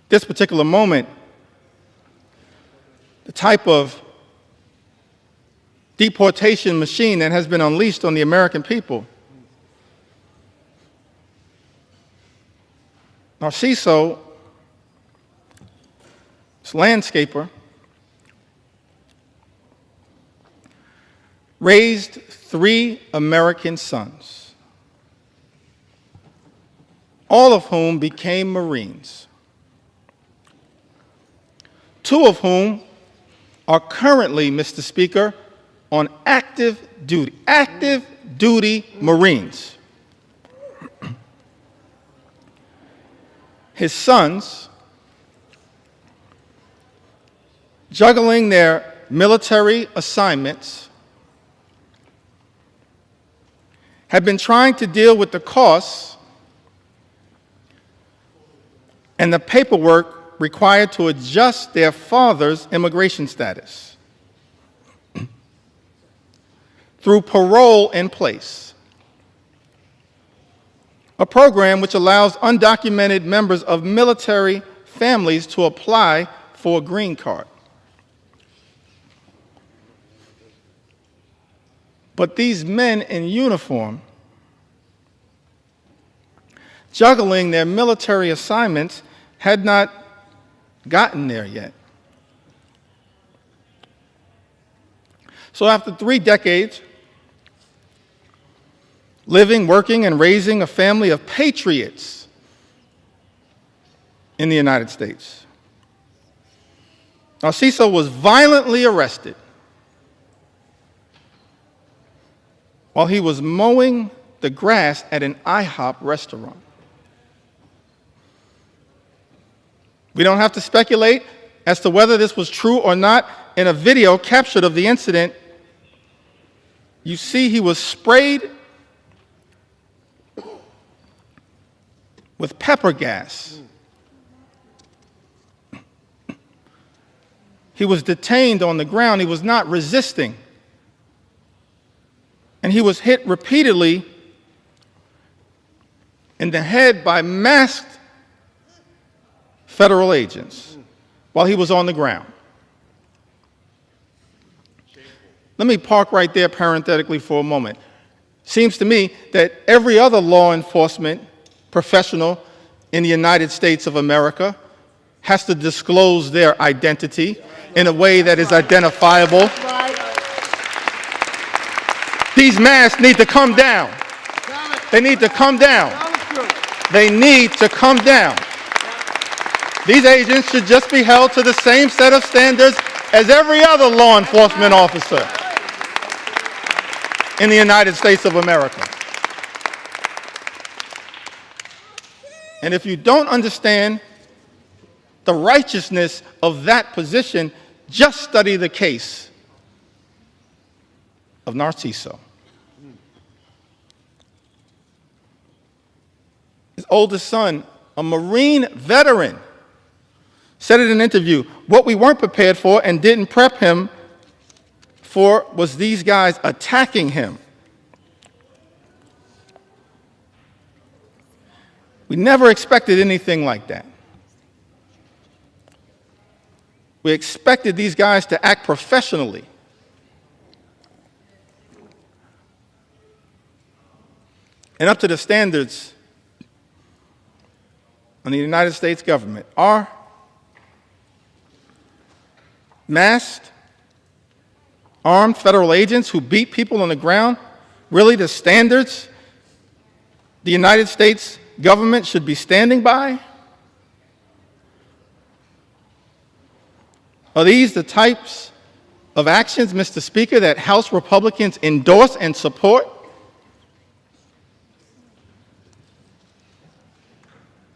this particular moment, the type of deportation machine that has been unleashed on the American people. Narciso, this landscaper, raised 3 American sons, all of whom became Marines, 2 of whom are currently, Mr. Speaker, on active duty Marines. His sons juggling their military assignments, have been trying to deal with the costs and the paperwork required to adjust their father's immigration status through parole in place, a program which allows undocumented members of military families to apply for a green card. But these men in uniform, juggling their military assignments, had not gotten there yet. So after 3 decades, living, working, and raising a family of patriots in the United States, Narciso was violently arrested while he was mowing the grass at an IHOP restaurant. We don't have to speculate as to whether this was true or not. In a video captured of the incident, you see he was sprayed with pepper gas. He was detained on the ground. He was not resisting. And he was hit repeatedly in the head by masked federal agents while he was on the ground. Let me park right there parenthetically for a moment. Seems to me that every other law enforcement professional in the United States of America has to disclose their identity in a way that is identifiable. These masks need to come down. They need to come down. They need to come down. These agents should just be held to the same set of standards as every other law enforcement officer in the United States of America. And if you don't understand the righteousness of that position, just study the case of Narciso. His oldest son, a Marine veteran, said in an interview, what we weren't prepared for and didn't prep him for was these guys attacking him. We never expected anything like that. We expected these guys to act professionally. And up to the standards of the United States government. Are masked, armed federal agents who beat people on the ground really the standards the United States government should be standing by? Are these the types of actions, Mr. Speaker, that House Republicans endorse and support?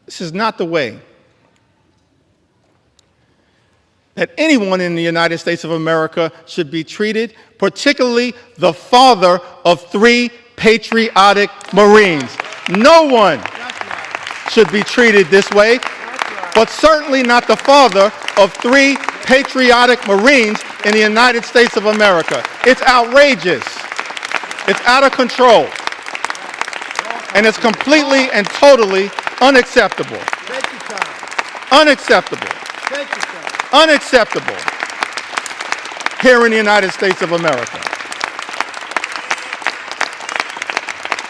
This is not the way that anyone in the United States of America should be treated, particularly the father of 3 patriotic Marines. No one should be treated this way, but certainly not the father of 3 patriotic Marines in the United States of America. It's outrageous. It's out of control. And it's completely and totally unacceptable. Unacceptable. Unacceptable here in the United States of America.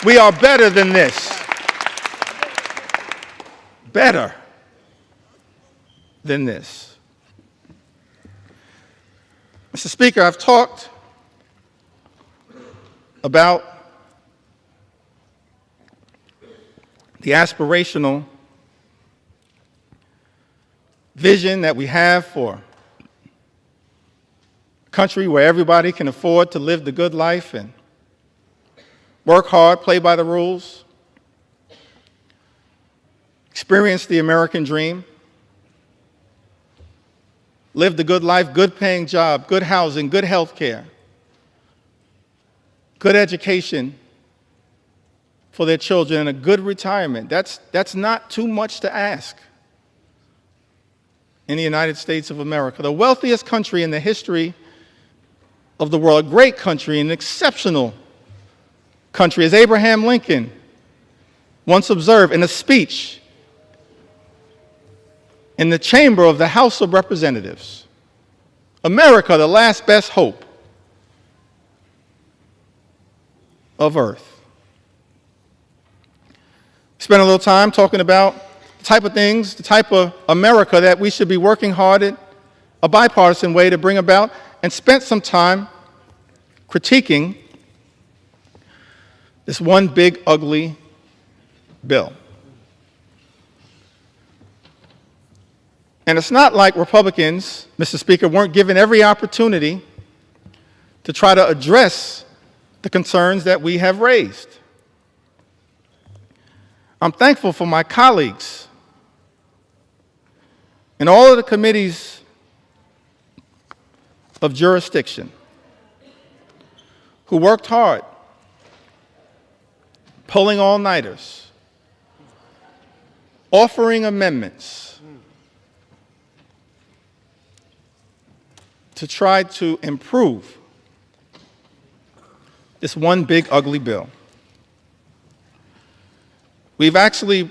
We are better than this. Better than this. Mr. Speaker, I've talked about the aspirational vision that we have for a country where everybody can afford to live the good life and work hard, play by the rules, experience the American dream. lived a good life, good paying job, good housing, good health care, good education for their children, and a good retirement. That's not too much to ask in the United States of America, the wealthiest country in the history of the world, a great country, an exceptional country, as Abraham Lincoln once observed in a speech in the chamber of the House of Representatives. America, the last best hope of earth. Spent a little time talking about the type of things, the type of America that we should be working hard at a bipartisan way to bring about, and spent some time critiquing this one big, ugly bill. And it's not like Republicans, Mr. Speaker, weren't given every opportunity to try to address the concerns that we have raised. I'm thankful for my colleagues in all of the committees of jurisdiction who worked hard, pulling all-nighters, offering amendments to try to improve this one big, ugly bill. We've actually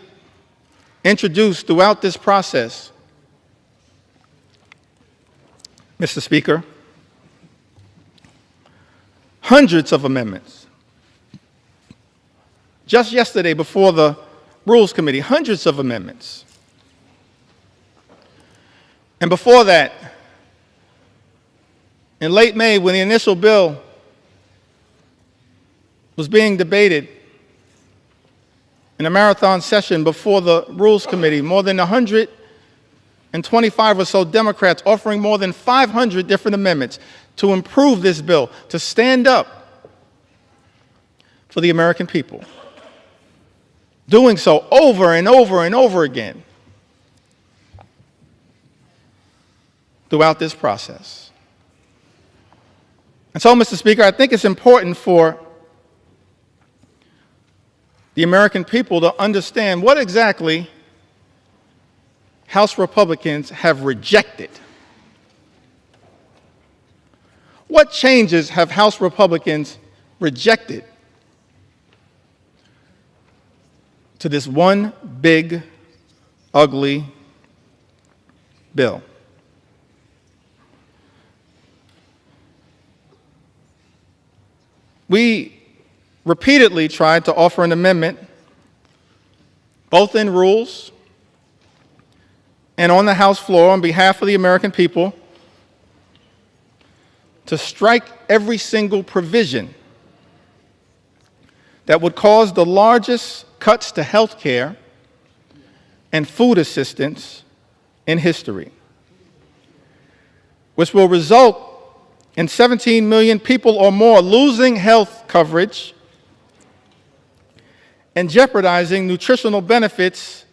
introduced throughout this process, Mr. Speaker, hundreds of amendments. Just yesterday before the Rules Committee, hundreds of amendments. And before that, in late May, when the initial bill was being debated in a marathon session before the Rules Committee, more than 125 or so Democrats offering more than 500 different amendments to improve this bill, to stand up for the American people. Doing so over and over and over again throughout this process. And so, Mr. Speaker, I think it's important for the American people to understand what exactly House Republicans have rejected. What changes have House Republicans rejected to this one big, ugly bill? We repeatedly tried to offer an amendment, both in rules and on the House floor on behalf of the American people, to strike every single provision that would cause the largest cuts to health care and food assistance in history, which will result in 17 million people or more losing health coverage and jeopardizing nutritional benefits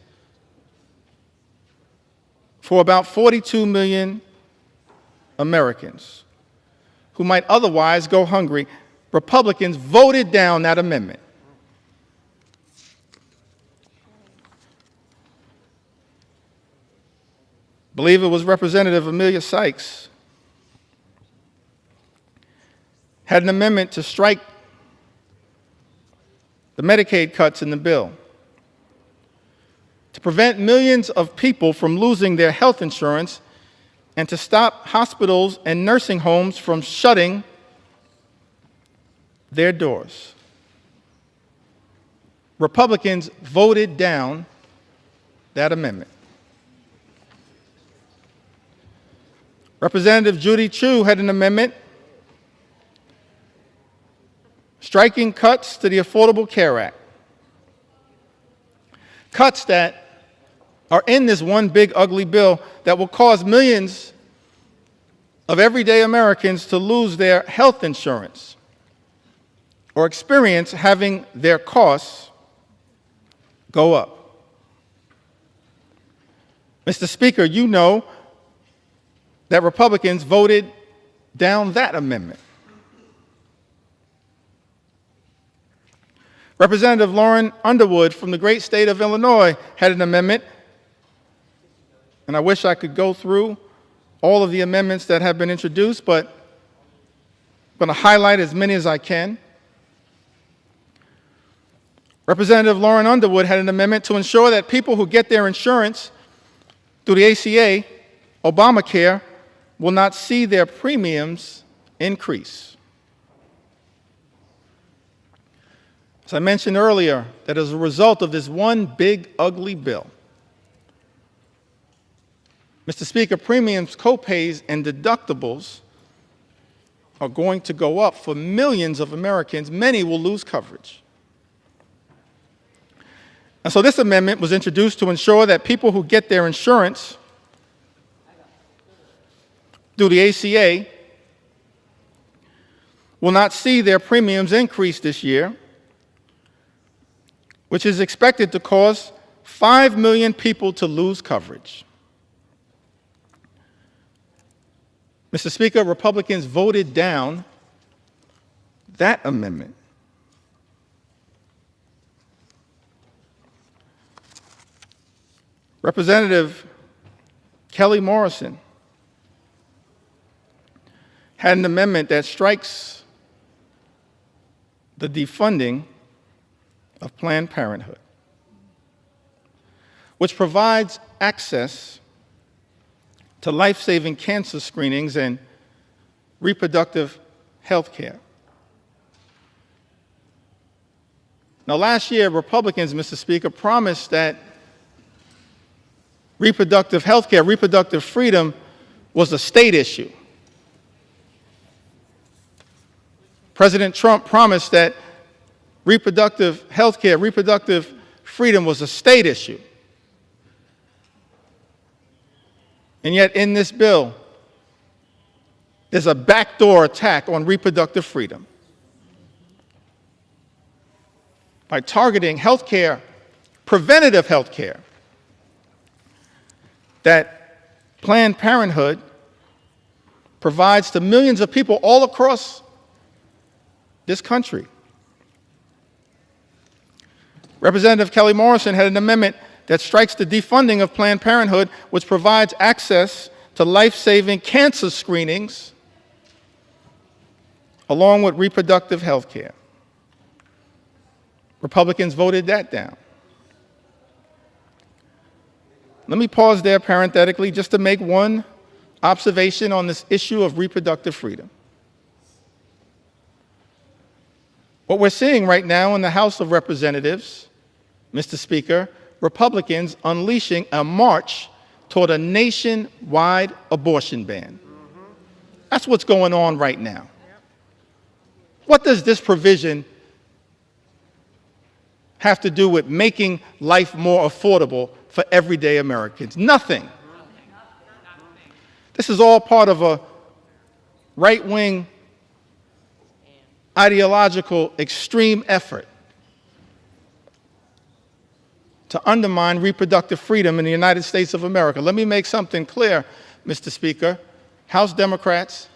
for about 42 million Americans who might otherwise go hungry. Republicans voted down that amendment. I believe it was Representative Amelia Sykes had an amendment to strike the Medicaid cuts in the bill to prevent millions of people from losing their health insurance and to stop hospitals and nursing homes from shutting their doors. Republicans voted down that amendment. Representative Judy Chu had an amendment striking cuts to the Affordable Care Act. Cuts that are in this one big ugly bill that will cause millions of everyday Americans to lose their health insurance or experience having their costs go up. Mr. Speaker, you know that Republicans voted down that amendment. Representative Lauren Underwood from the great state of Illinois had an amendment, and I wish I could go through all of the amendments that have been introduced, but I'm going to highlight as many as I can. Representative Lauren Underwood had an amendment to ensure that people who get their insurance through the ACA, Obamacare, will not see their premiums increase. As I mentioned earlier, that as a result of this one big, ugly bill, Mr. Speaker, premiums, copays, and deductibles are going to go up for millions of Americans. Many will lose coverage. And so this amendment was introduced to ensure that people who get their insurance through the ACA will not see their premiums increase this year, which is expected to cause 5 million people to lose coverage. Mr. Speaker, Republicans voted down that amendment. Representative Kelly Morrison had an amendment that strikes the defunding of Planned Parenthood, which provides access to life-saving cancer screenings and reproductive health care. Now, last year, Republicans, Mr. Speaker, promised that reproductive health care, reproductive freedom, was a state issue. President Trump promised that reproductive health care, reproductive freedom was a state issue. And yet in this bill, there's a backdoor attack on reproductive freedom by targeting health care, preventative health care, that Planned Parenthood provides to millions of people all across this country. Representative Kelly Morrison had an amendment that strikes the defunding of Planned Parenthood, which provides access to life-saving cancer screenings along with reproductive health care. Republicans voted that down. Let me pause there parenthetically just to make one observation on this issue of reproductive freedom. What we're seeing right now in the House of Representatives, Mr. Speaker, Republicans unleashing a march toward a nationwide abortion ban. That's what's going on right now. What does this provision have to do with making life more affordable for everyday Americans? Nothing. This is all part of a right-wing ideological extreme effort to undermine reproductive freedom in the United States of America. Let me make something clear, Mr. Speaker. House Democrats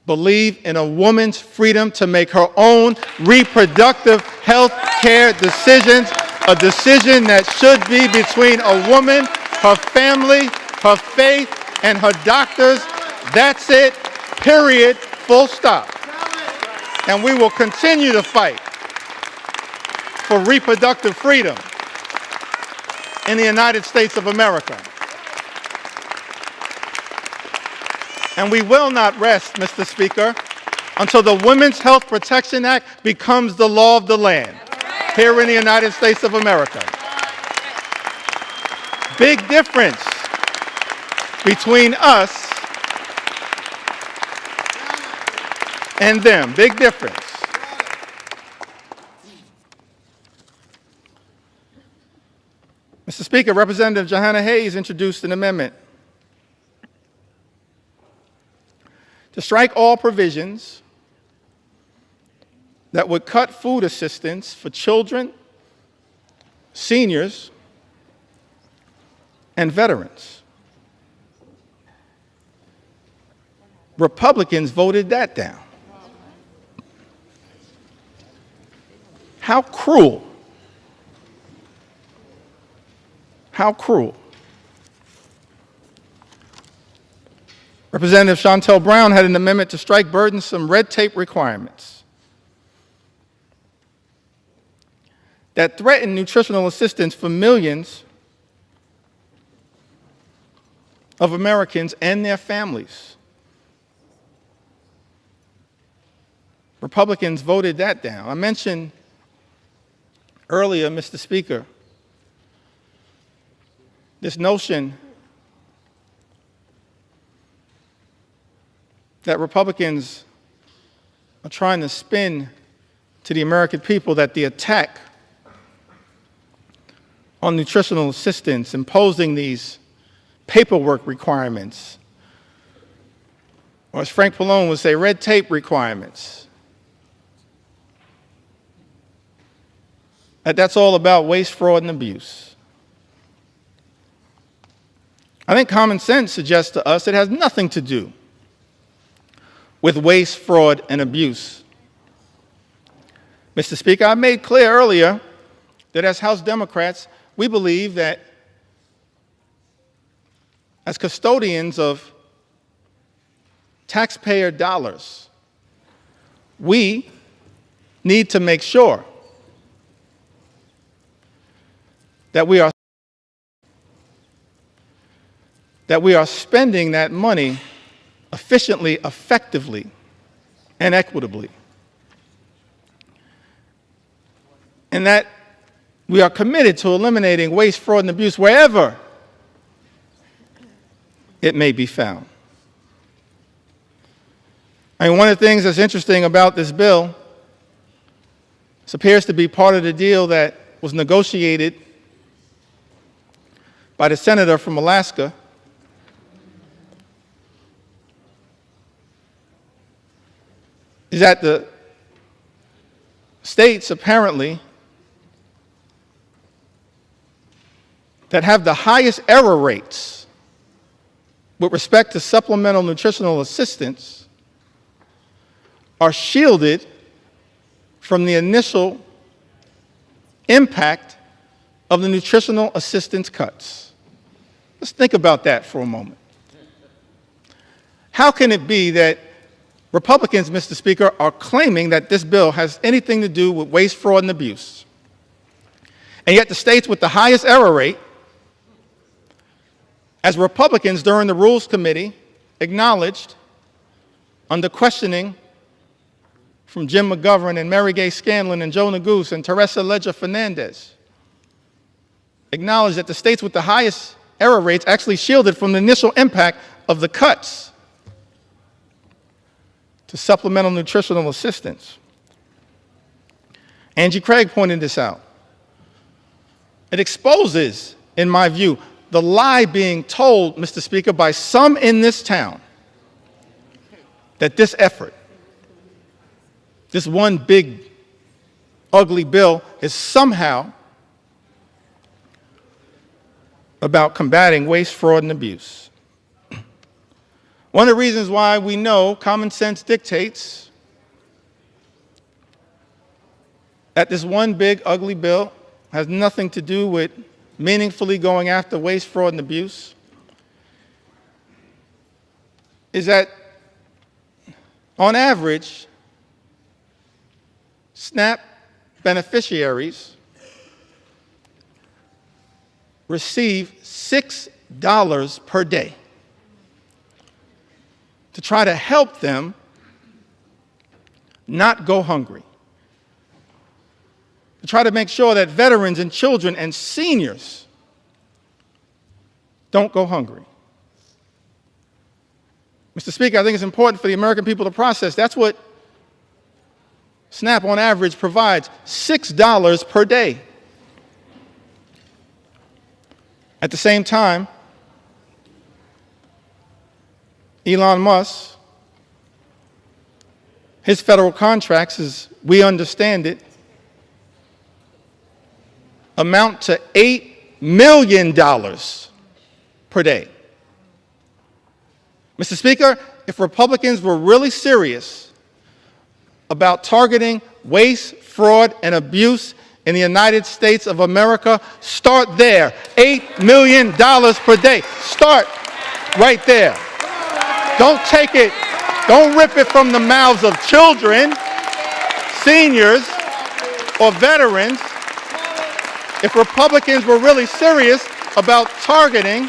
believe in a woman's freedom to make her own reproductive health care decisions, a decision that should be between a woman, her family, her faith, and her doctors. That's it, period, full stop. And we will continue to fight for reproductive freedom in the United States of America. And we will not rest, Mr. Speaker, until the Women's Health Protection Act becomes the law of the land here in the United States of America. Big difference between us and them. Big difference. Mr. Speaker, Representative Johanna Hayes introduced an amendment to strike all provisions that would cut food assistance for children, seniors, and veterans. Republicans voted that down. How cruel. How cruel. Representative Shontel Brown had an amendment to strike burdensome red tape requirements that threaten nutritional assistance for millions of Americans and their families. Republicans voted that down. I mentioned earlier, Mr. Speaker, this notion that Republicans are trying to spin to the American people that the attack on nutritional assistance, imposing these paperwork requirements, or as Frank Pallone would say, red tape requirements, that's all about waste, fraud, and abuse. I think common sense suggests to us it has nothing to do with waste, fraud, and abuse. Mr. Speaker, I made clear earlier that as House Democrats, we believe that as custodians of taxpayer dollars, we need to make sure that we are spending that money efficiently, effectively, and equitably. And that we are committed to eliminating waste, fraud, and abuse wherever it may be found. I mean, one of the things that's interesting about this bill, this appears to be part of the deal that was negotiated by the senator from Alaska, is that the states apparently that have the highest error rates with respect to supplemental nutritional assistance are shielded from the initial impact of the nutritional assistance cuts. Let's think about that for a moment. How can it be that Republicans, Mr. Speaker, are claiming that this bill has anything to do with waste, fraud, and abuse, and yet the states with the highest error rate, as Republicans during the Rules Committee acknowledged under questioning from Jim McGovern and Mary Gay Scanlon and Joe Neguse and Teresa Leger Fernandez, acknowledged that the states with the highest error rates actually shielded from the initial impact of the cuts to supplemental nutritional assistance. Angie Craig pointed this out. It exposes, in my view, the lie being told, Mr. Speaker, by some in this town that this effort, this one big, ugly bill, is somehow about combating waste, fraud, and abuse. One of the reasons why we know common sense dictates that this one big, ugly bill has nothing to do with meaningfully going after waste, fraud, and abuse is that, on average, SNAP beneficiaries receive $6 per day to try to help them not go hungry, to try to make sure that veterans and children and seniors don't go hungry. Mr. Speaker, I think it's important for the American people to process. That's what SNAP on average provides, $6 per day. At the same time, Elon Musk, his federal contracts, as we understand it, amount to $8 million per day. Mr. Speaker, if Republicans were really serious about targeting waste, fraud, and abuse in the United States of America, start there. $8 million per day. Start right there. Don't take it, don't rip it from the mouths of children, seniors, or veterans. If Republicans were really serious about targeting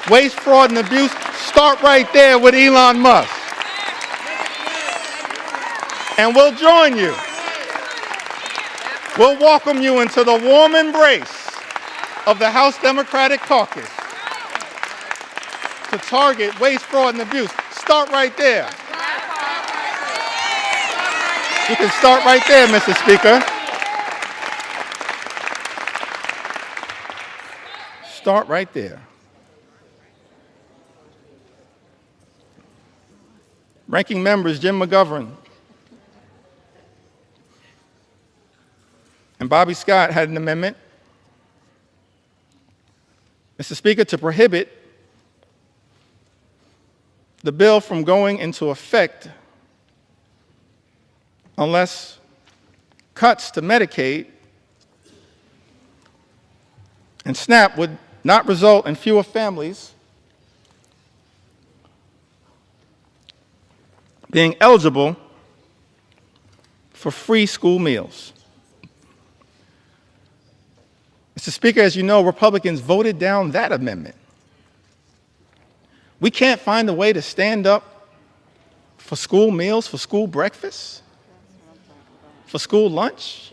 waste, fraud, and abuse, start right there with Elon Musk. And we'll join you. We'll welcome you into the warm embrace of the House Democratic Caucus to target waste, fraud, and abuse. Start right there. You can start right there, Mr. Speaker. Start right there. Ranking members Jim McGovern and Bobby Scott had an amendment, Mr. Speaker, to prohibit the bill from going into effect unless cuts to Medicaid and SNAP would not result in fewer families being eligible for free school meals. Mr. Speaker, as you know, Republicans voted down that amendment. We can't find a way to stand up for school meals, for school breakfast, for school lunch.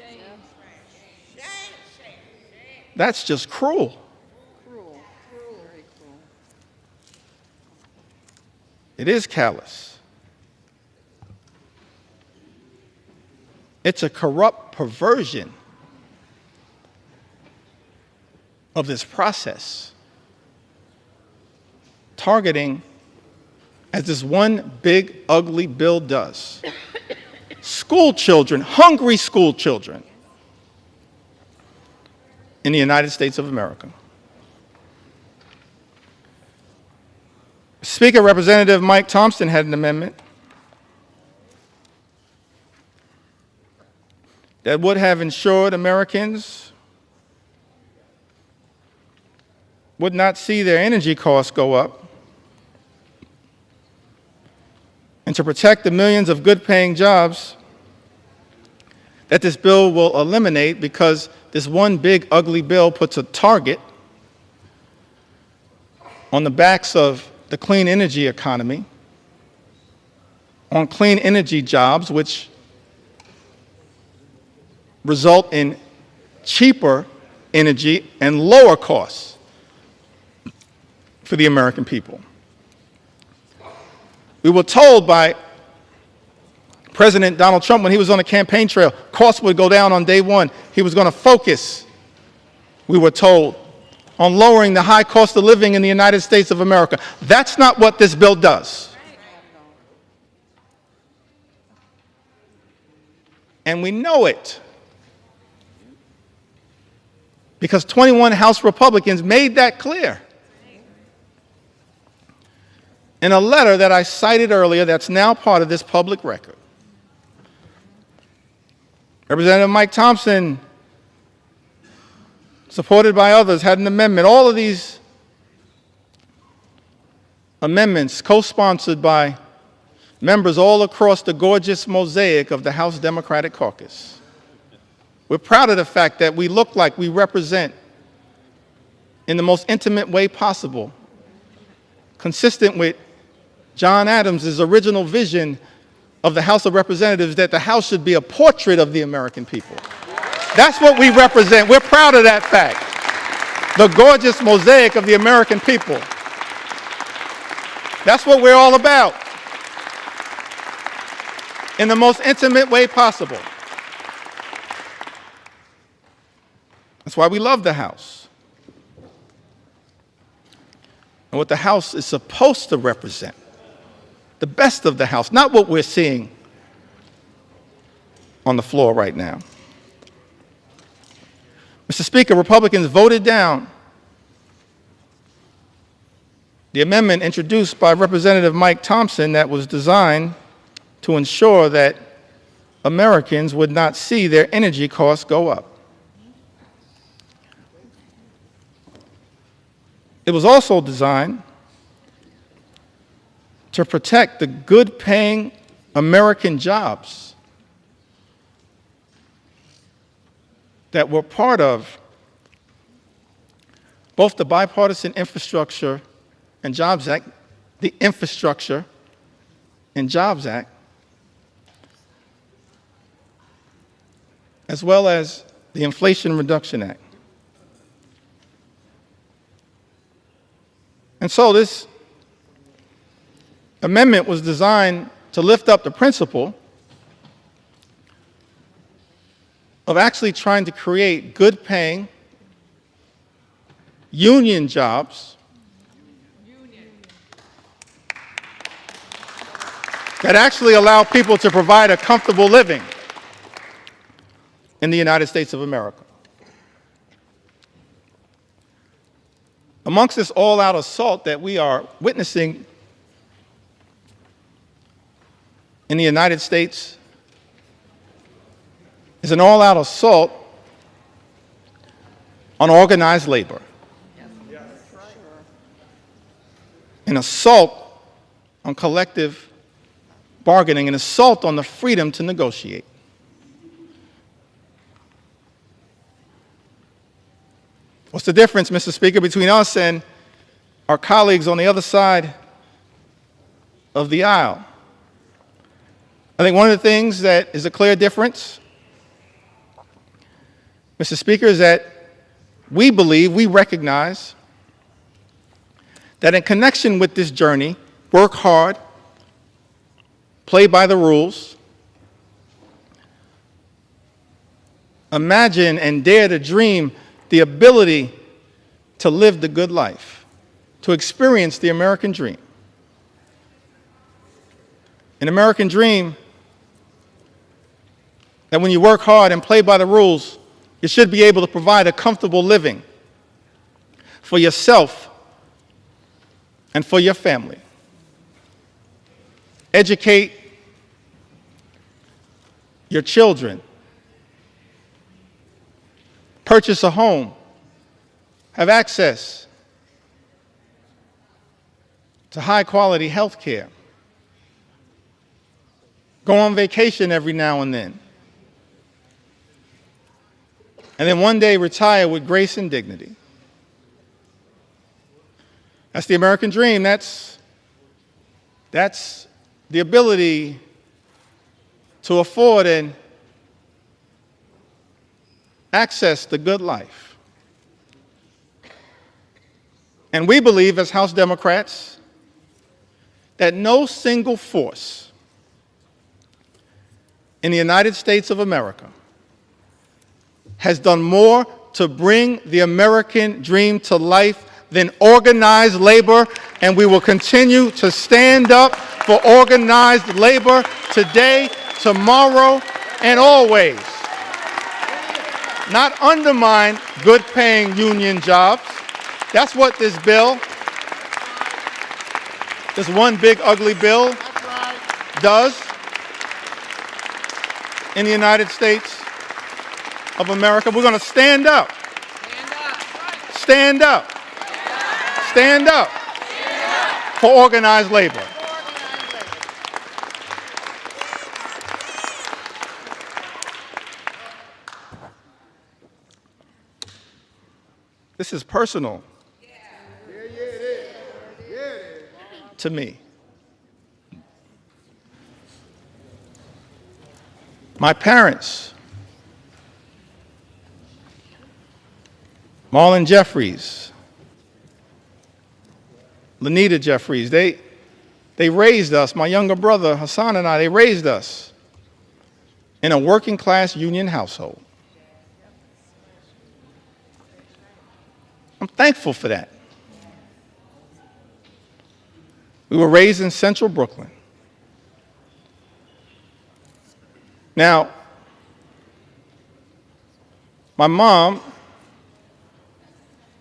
That's just cruel. It is callous. It's a corrupt perversion of this process, targeting, as this one big, ugly bill does, school children, hungry school children in the United States of America. Speaker, Representative Mike Thompson had an amendment that would have ensured Americans would not see their energy costs go up, and to protect the millions of good-paying jobs that this bill will eliminate, because this one big, ugly bill puts a target on the backs of the clean energy economy, on clean energy jobs, which result in cheaper energy and lower costs for the American people. We were told by President Donald Trump when he was on the campaign trail, costs would go down on day one. He was going to focus, we were told, on lowering the high cost of living in the United States of America. That's not what this bill does. And we know it, because 21 House Republicans made that clear in a letter that I cited earlier that's now part of this public record. Representative Mike Thompson, supported by others, had an amendment. All of these amendments co-sponsored by members all across the gorgeous mosaic of the House Democratic Caucus. We're proud of the fact that we look like we represent, in the most intimate way possible, consistent with John Adams' original vision of the House of Representatives, that the House should be a portrait of the American people. That's what we represent. We're proud of that fact. The gorgeous mosaic of the American people. That's what we're all about, in the most intimate way possible. That's why we love the House. And what the House is supposed to represent, the best of the House, not what we're seeing on the floor right now. Mr. Speaker, Republicans voted down the amendment introduced by Representative Mike Thompson that was designed to ensure that Americans would not see their energy costs go up. It was also designed to protect the good-paying American jobs that were part of both the Bipartisan Infrastructure and Jobs Act, the Infrastructure and Jobs Act, as well as the Inflation Reduction Act. And so this amendment was designed to lift up the principle of actually trying to create good-paying union jobs that actually allow people to provide a comfortable living in the United States of America. Amongst this all-out assault that we are witnessing in the United States is an all-out assault on organized labor. An assault on collective bargaining, an assault on the freedom to negotiate. What's the difference, Mr. Speaker, between us and our colleagues on the other side of the aisle? I think one of the things that is a clear difference, Mr. Speaker, is that we believe, we recognize that in connection with this journey, work hard, play by the rules, imagine and dare to dream the ability to live the good life, to experience the American dream. An American dream that when you work hard and play by the rules, you should be able to provide a comfortable living for yourself and for your family. Educate your children. Purchase a home. Have access to high-quality health care. Go on vacation every now and then. And then one day retire with grace and dignity. That's the American dream. That's the ability to afford and access the good life. And we believe as House Democrats that no single force in the United States of America has done more to bring the American dream to life than organized labor, and we will continue to stand up for organized labor today, tomorrow, and always. Not undermine good-paying union jobs. That's what this bill, this one big ugly bill, does in the United States of America. We're going to stand up. Stand up. Stand up for organized labor. This is personal to me. My parents, Marlon Jeffries, Lanita Jeffries, they raised us, my younger brother Hassan and I, they raised us in a working class union household. I'm thankful for that. We were raised in central Brooklyn. Now, my mom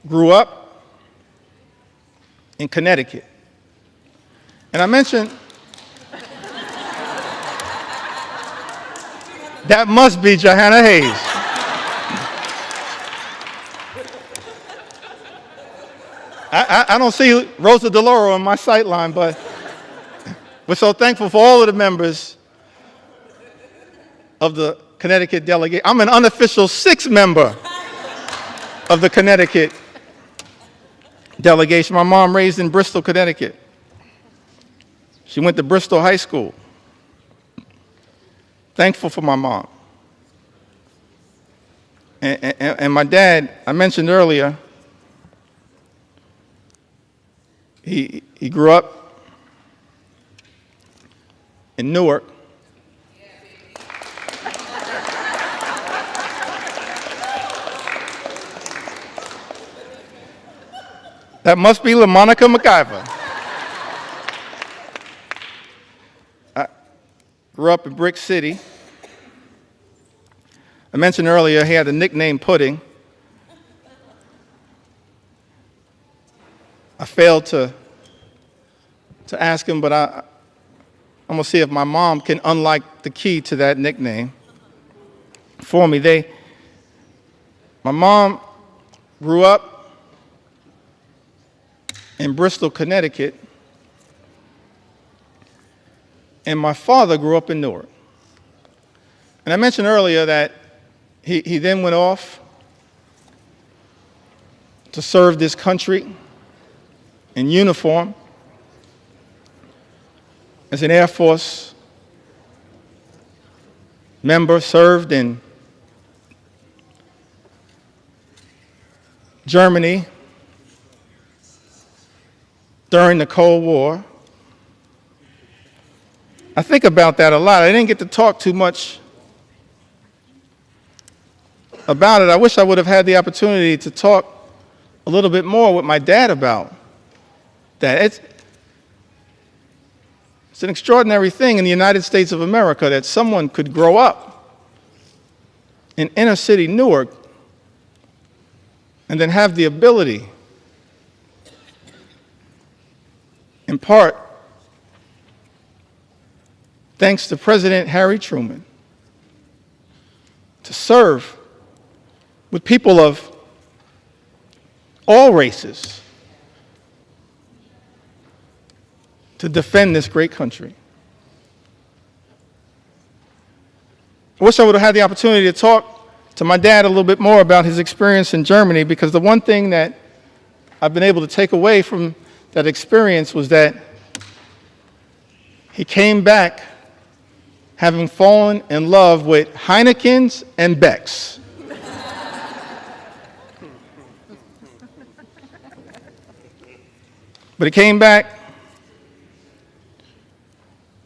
grew up in Connecticut. And I mentioned, that must be Johanna Hayes. I don't see Rosa DeLauro on my sight line, but we're so thankful for all of the members of the Connecticut delegate. I'm an unofficial sixth member of the Connecticut delegation. My mom raised in Bristol, Connecticut. She went to Bristol High School. Thankful for my mom. And my dad, I mentioned earlier, he grew up in Newark. That must be LaMonica McIver. I grew up in Brick City. I mentioned earlier he had the nickname Pudding. I failed to ask him, but I'm going to see if my mom can unlock the key to that nickname for me. My mom grew up in Bristol, Connecticut, and my father grew up in Newark. And I mentioned earlier that he then went off to serve this country in uniform as an Air Force member, served in Germany during the Cold War. I think about that a lot. I didn't get to talk too much about it. I wish I would have had the opportunity to talk a little bit more with my dad about that. It's an extraordinary thing in the United States of America that someone could grow up in inner city Newark and then have the ability, in part, thanks to President Harry Truman, to serve with people of all races to defend this great country. I wish I would have had the opportunity to talk to my dad a little bit more about his experience in Germany, because the one thing that I've been able to take away from that experience was that he came back having fallen in love with Heinekens and Becks. But he came back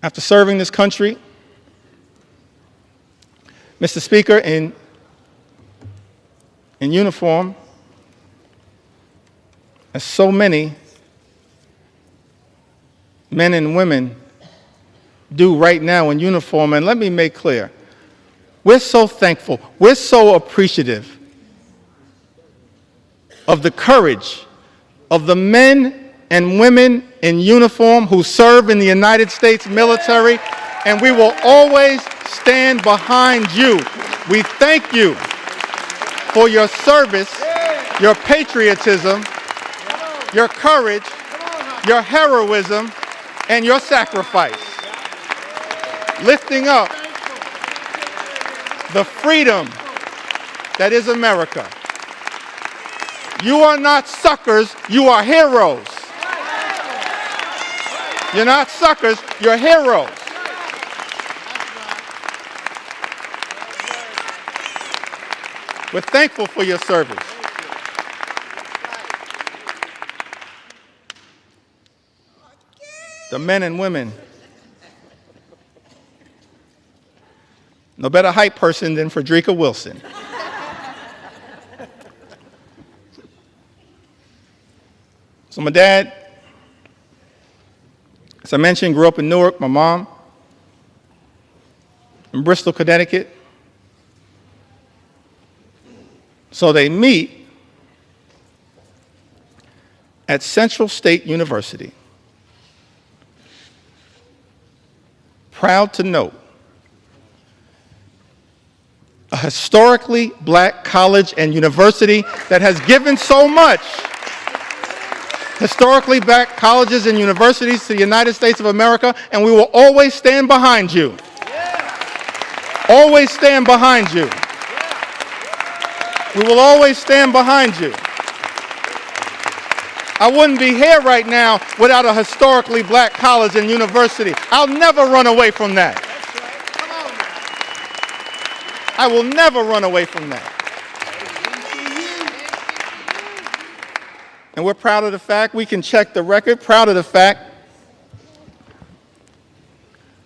after serving this country, Mr. Speaker, in uniform, as so many men and women do right now in uniform. And let me make clear, we're so thankful, we're so appreciative of the courage of the men and women in uniform who serve in the United States military, and we will always stand behind you. We thank you for your service, your patriotism, your courage, your heroism, and your sacrifice, lifting up the freedom that is America. You are not suckers, you are heroes. You're not suckers, you're heroes. We're thankful for your service. The men and women, no better hype person than Frederica Wilson. So my dad, as I mentioned, grew up in Newark. My mom in Bristol, Connecticut. So they meet at Central State University. Proud to note, a historically black college and university that has given so much. Historically black colleges and universities to the United States of America, and we will always stand behind you. Always stand behind you. We will always stand behind you. I wouldn't be here right now without a historically black college and university. I'll never run away from that. I will never run away from that. And we're proud of the fact, we can check the record, proud of the fact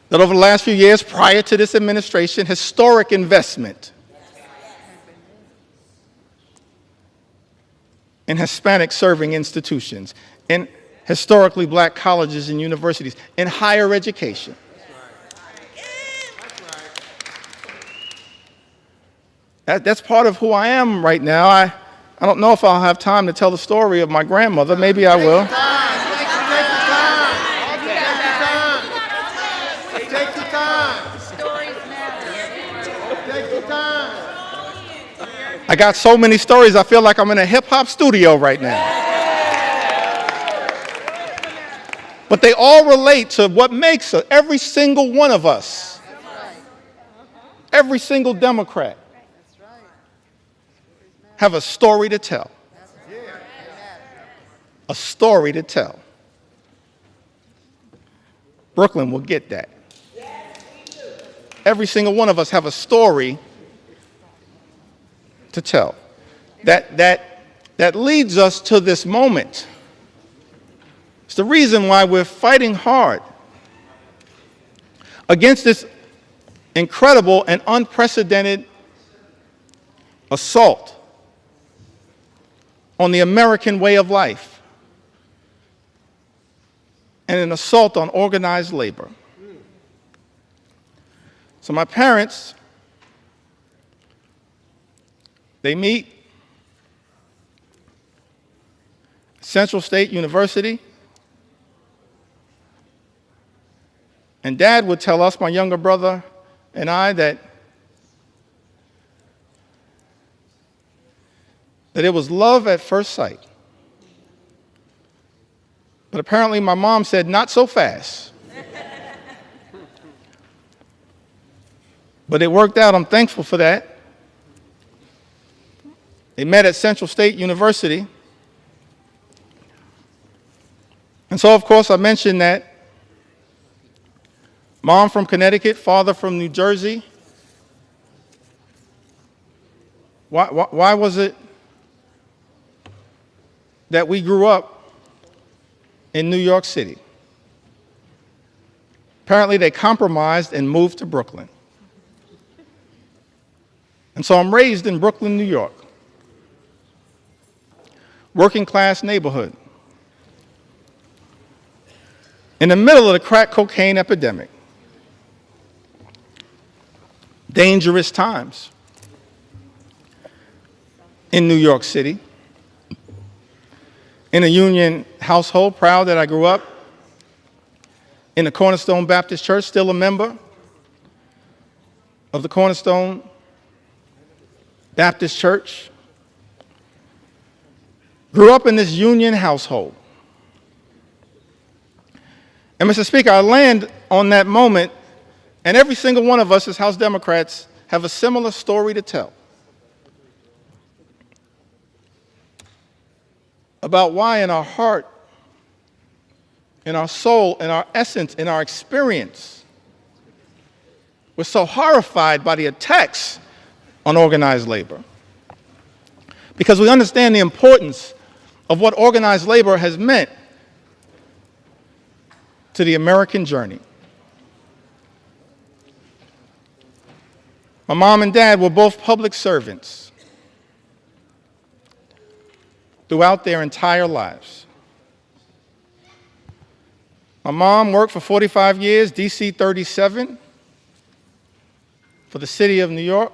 that over the last few years prior to this administration, historic investment in Hispanic serving institutions, in historically black colleges and universities, in higher education. That's part of who I am right now. I don't know if I'll have time to tell the story of my grandmother. Maybe I will. Take your time. Stories matter. Take your time. I got so many stories, I feel like I'm in a hip-hop studio right now. But they all relate to what makes us, every single one of us, every single Democrat, have a story to tell. A story to tell. Brooklyn will get that. Every single one of us have a story to tell. That leads us to this moment. It's the reason why we're fighting hard against this incredible and unprecedented assault on the American way of life and an assault on organized labor. So my parents, they meet at Central State University, and Dad would tell us, my younger brother and I, that it was love at first sight. But apparently my mom said, not so fast. But it worked out. I'm thankful for that. They met at Central State University. And so, of course, I mentioned that mom from Connecticut, father from New Jersey. Why was it that we grew up in New York City? Apparently they compromised and moved to Brooklyn. And so I'm raised in Brooklyn, New York. Working class neighborhood. In the middle of the crack cocaine epidemic. Dangerous times in New York City. In a union household, proud that I grew up in the Cornerstone Baptist Church, still a member of the Cornerstone Baptist Church. Grew up in this union household. And Mr. Speaker, I land on that moment, and every single one of us as House Democrats have a similar story to tell about why in our heart, in our soul, in our essence, in our experience, we're so horrified by the attacks on organized labor. Because we understand the importance of what organized labor has meant to the American journey. My mom and dad were both public servants throughout their entire lives. My mom worked for 45 years, DC 37, for the city of New York.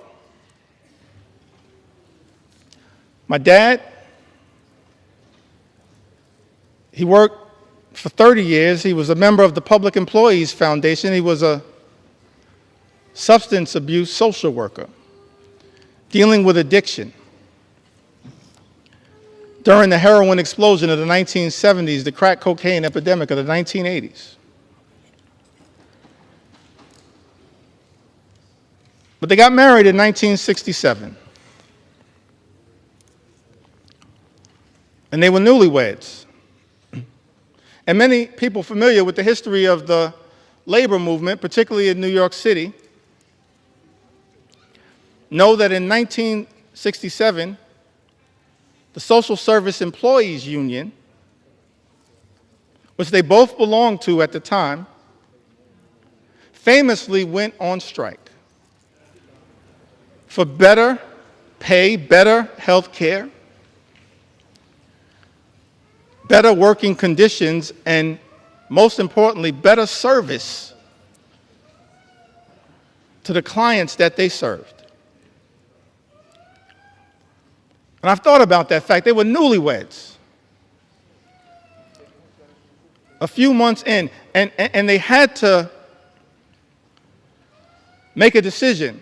My dad He worked for 30 years. He was a member of the Public Employees Foundation. He was a substance abuse social worker dealing with addiction. During the heroin explosion of the 1970s, the crack cocaine epidemic of the 1980s. But they got married in 1967. And they were newlyweds. And many people familiar with the history of the labor movement, particularly in New York City, know that in 1967, the Social Service Employees Union, which they both belonged to at the time, famously went on strike for better pay, better health care, better working conditions, and most importantly, better service to the clients that they served. And I've thought about that fact. They were newlyweds. A few months in, and they had to make a decision.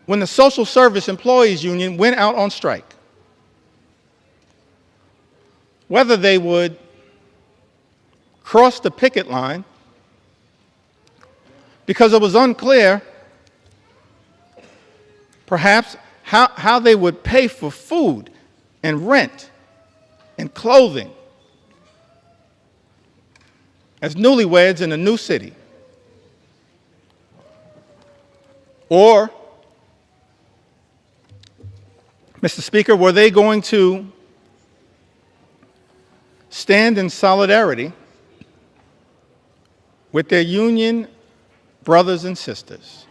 When the Social Service Employees Union went out on strike, whether they would cross the picket line, because it was unclear, perhaps, how they would pay for food and rent and clothing as newlyweds in a new city. Or, Mr. Speaker, were they going to stand in solidarity with their union brothers and sisters?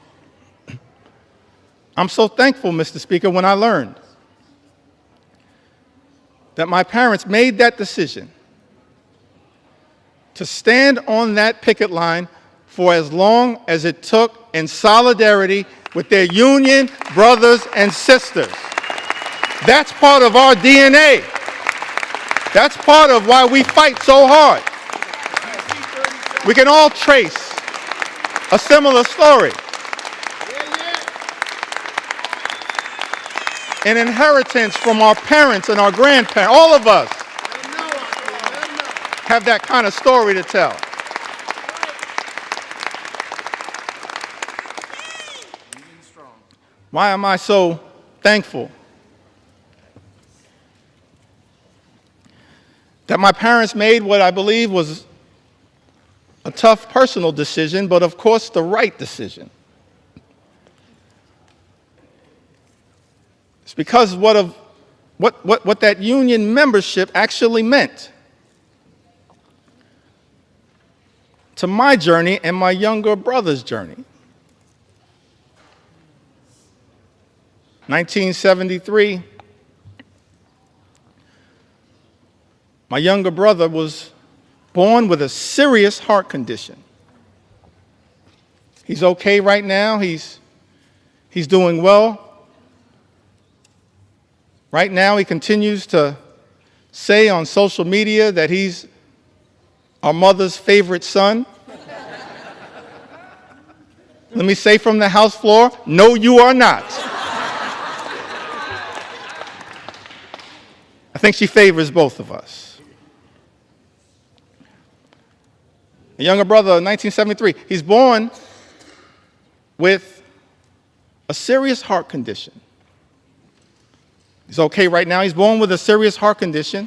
I'm so thankful, Mr. Speaker, when I learned that my parents made that decision to stand on that picket line for as long as it took in solidarity with their union brothers and sisters. That's part of our DNA. That's part of why we fight so hard. We can all trace a similar story. An inheritance from our parents and our grandparents. All of us have that kind of story to tell. Why am I so thankful that my parents made what I believe was a tough personal decision, but of course the right decision? It's because what that union membership actually meant to my journey and my younger brother's journey. 1973, my younger brother was born with a serious heart condition. He's okay right now. He's doing well. Right now, he continues to say on social media that he's our mother's favorite son. Let me say from the House floor, no, you are not. I think she favors both of us. A younger brother, 1973, he's born with a serious heart condition. He's okay right now. He's born with a serious heart condition.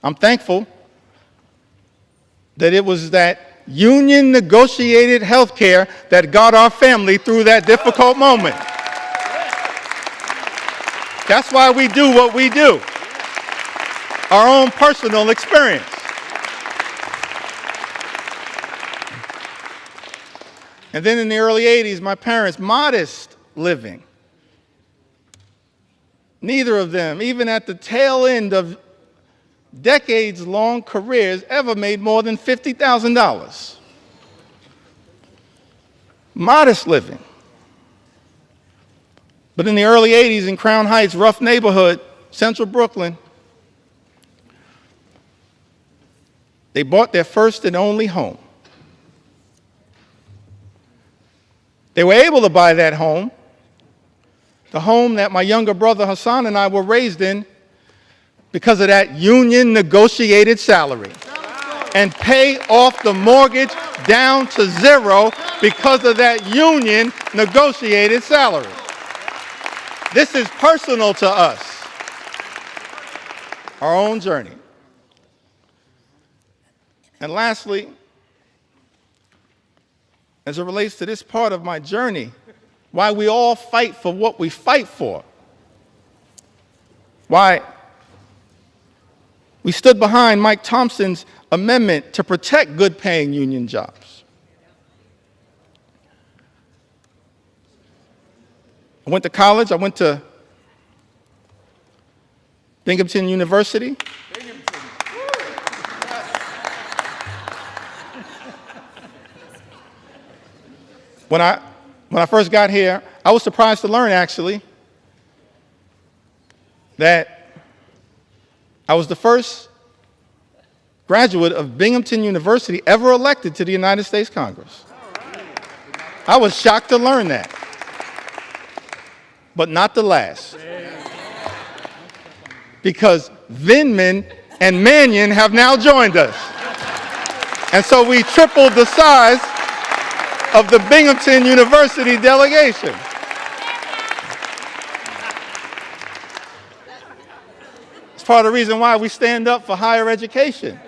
I'm thankful that it was that union negotiated health care that got our family through that difficult moment. That's why we do what we do. Our own personal experience. And then in the early 80s, my parents, modest living. Neither of them, even at the tail end of decades-long careers, ever made more than $50,000. Modest living. But in the early 80s in Crown Heights, rough neighborhood, central Brooklyn, They bought their first and only home. They were able to buy that home, the home that my younger brother Hassan and I were raised in, because of that union negotiated salary, and pay off the mortgage down to zero because of that union negotiated salary. This is personal to us, our own journey. And lastly, as it relates to this part of my journey, why we all fight for what we fight for, why we stood behind Mike Thompson's amendment to protect good-paying union jobs. I went to college. I went to Binghamton University. When I first got here, I was surprised to learn, actually, that I was the first graduate of Binghamton University ever elected to the United States Congress. I was shocked to learn that, but not the last. Because Vindman and Mannion have now joined us. And so we tripled the size of the Binghamton University delegation. It's part of the reason why we stand up for higher education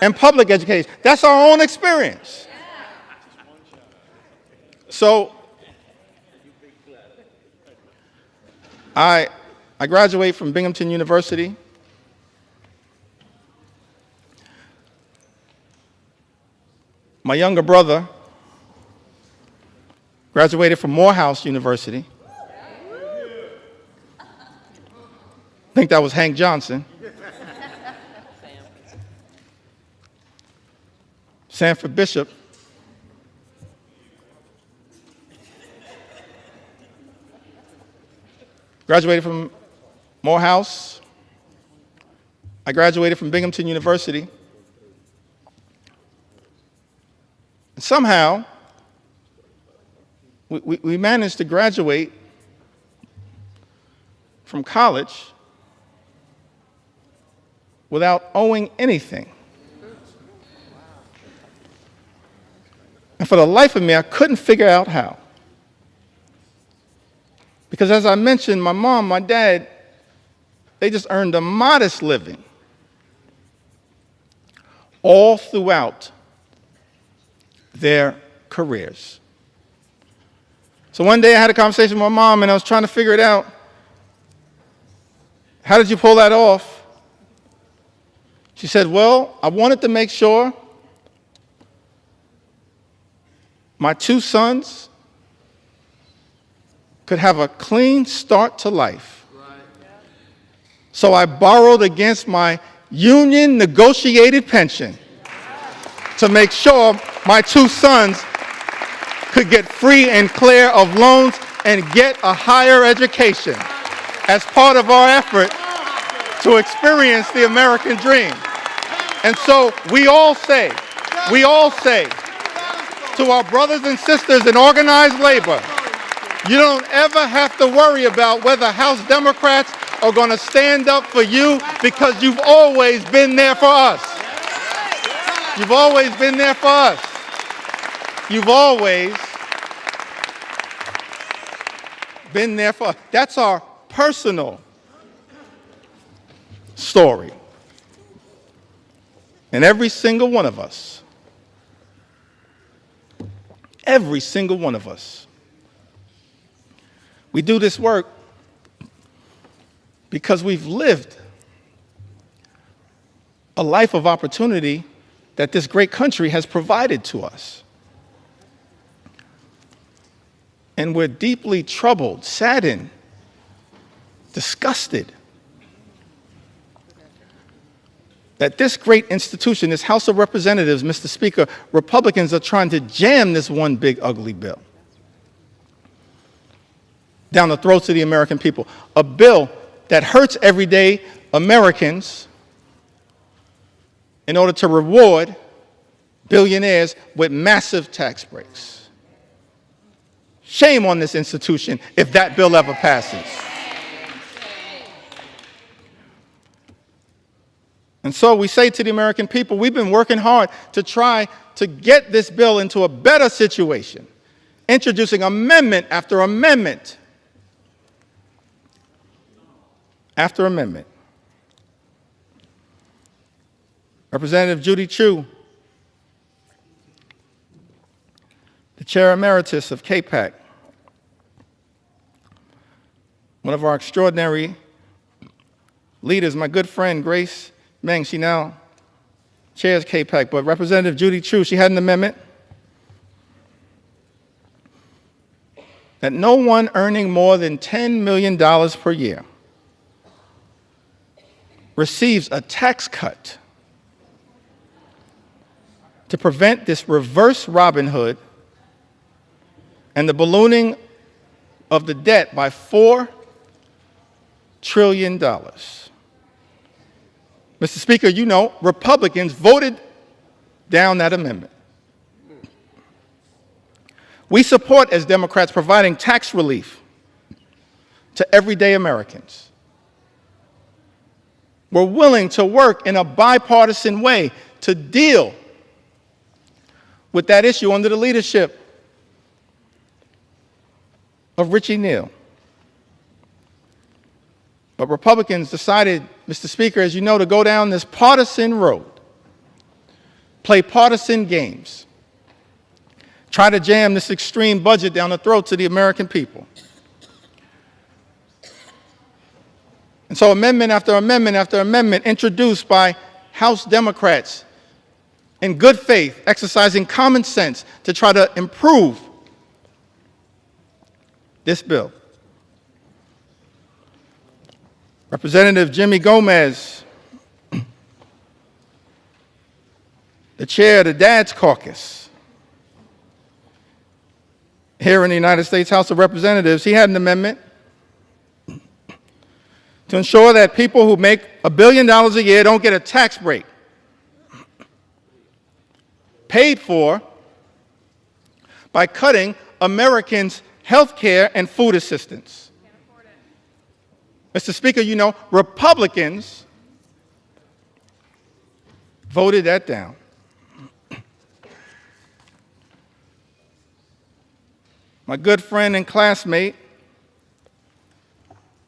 and public education. That's our own experience. So I graduated from Binghamton University. My younger brother graduated from Morehouse University. I think that was Hank Johnson. Sanford Bishop. Graduated from Morehouse. I graduated from Binghamton University. And somehow, we managed to graduate from college without owing anything. And for the life of me, I couldn't figure out how. Because as I mentioned, my mom, my dad, they just earned a modest living all throughout their careers. So one day I had a conversation with my mom and I was trying to figure it out. How did you pull that off? She said, well, I wanted to make sure my two sons could have a clean start to life. So I borrowed against my union negotiated pension to make sure my two sons could get free and clear of loans and get a higher education as part of our effort to experience the American dream. And so we all say to our brothers and sisters in organized labor, you don't ever have to worry about whether House Democrats are going to stand up for you, because you've always been there for us. You've always been there for us. You've always been there for us. That's our personal story. And every single one of us, we do this work because we've lived a life of opportunity that this great country has provided to us. And we're deeply troubled, saddened, disgusted that this great institution, this House of Representatives, Mr. Speaker, Republicans are trying to jam this one big ugly bill down the throats of the American people. A bill that hurts everyday Americans in order to reward billionaires with massive tax breaks. Shame on this institution if that bill ever passes. And so we say to the American people, we've been working hard to try to get this bill into a better situation, introducing amendment after amendment after amendment. Representative Judy Chu, the Chair Emeritus of CAPAC, one of our extraordinary leaders, my good friend Grace Meng, she now chairs CAPAC, but Representative Judy Chu, she had an amendment that no one earning more than $10 million per year receives a tax cut to prevent this reverse Robin Hood and the ballooning of the debt by $4 trillion. Mr. Speaker, you know, Republicans voted down that amendment. We support, as Democrats, providing tax relief to everyday Americans. We're willing to work in a bipartisan way to deal with that issue under the leadership of Richie Neal. But Republicans decided, Mr. Speaker, as you know, to go down this partisan road, play partisan games, try to jam this extreme budget down the throats of the American people. And so amendment after amendment after amendment introduced by House Democrats in good faith, exercising common sense to try to improve this bill. Representative Jimmy Gomez, the chair of the Dad's Caucus here in the United States House of Representatives, he had an amendment to ensure that people who make $1 billion a year don't get a tax break paid for by cutting Americans' health care and food assistance. Mr. Speaker, you know, Republicans voted that down. My good friend and classmate,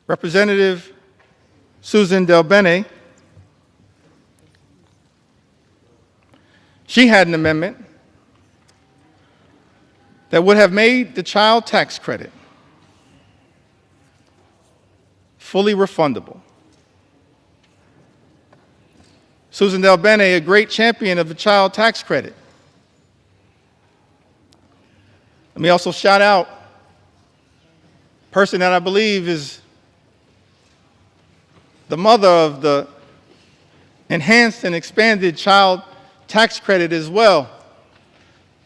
Representative Susan DelBene, she had an amendment that would have made the child tax credit fully refundable. Susan DelBene, a great champion of the child tax credit. Let me also shout out a person that I believe is the mother of the enhanced and expanded child tax credit as well.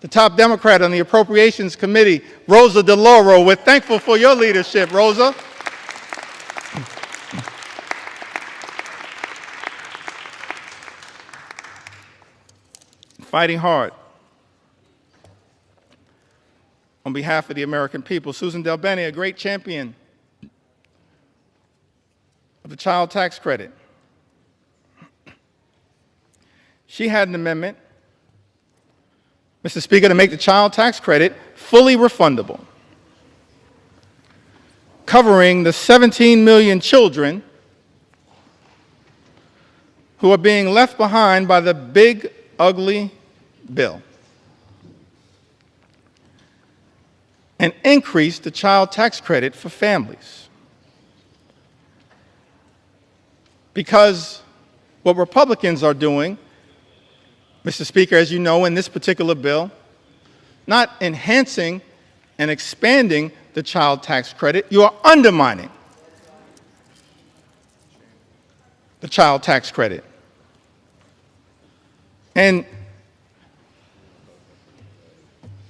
The top Democrat on the Appropriations Committee, Rosa DeLauro. We're thankful for your leadership, Rosa. Fighting hard on behalf of the American people. Susan DelBene, a great champion of the child tax credit. She had an amendment, Mr. Speaker, to make the child tax credit fully refundable, covering the 17 million children who are being left behind by the big, ugly bill, and increase the child tax credit for families. Because what Republicans are doing, Mr. Speaker, as you know, in this particular bill, not enhancing and expanding the child tax credit, you are undermining the child tax credit. And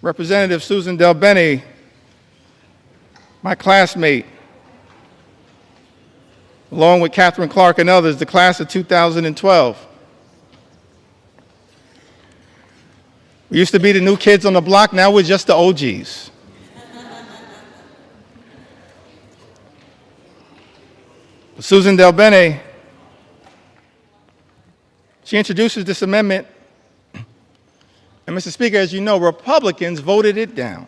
Representative Susan DelBene, my classmate, along with Catherine Clark and others, the class of 2012, We used to be the new kids on the block, now we're just the OGs. Susan Del Bene, she introduces this amendment, and Mr. Speaker, as you know, Republicans voted it down.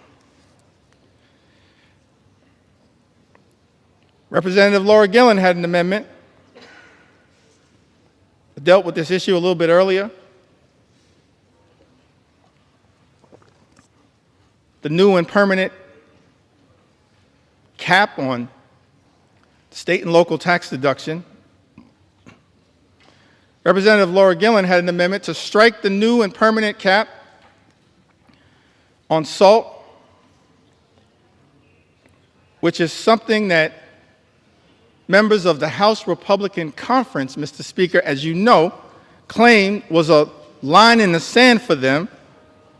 Representative Laura Gillen had an amendment that dealt with this issue a little bit earlier. The new and permanent cap on state and local tax deduction. Representative Laura Gillen had an amendment to strike the new and permanent cap on SALT, which is something that members of the House Republican Conference, Mr. Speaker, as you know, claimed was a line in the sand for them,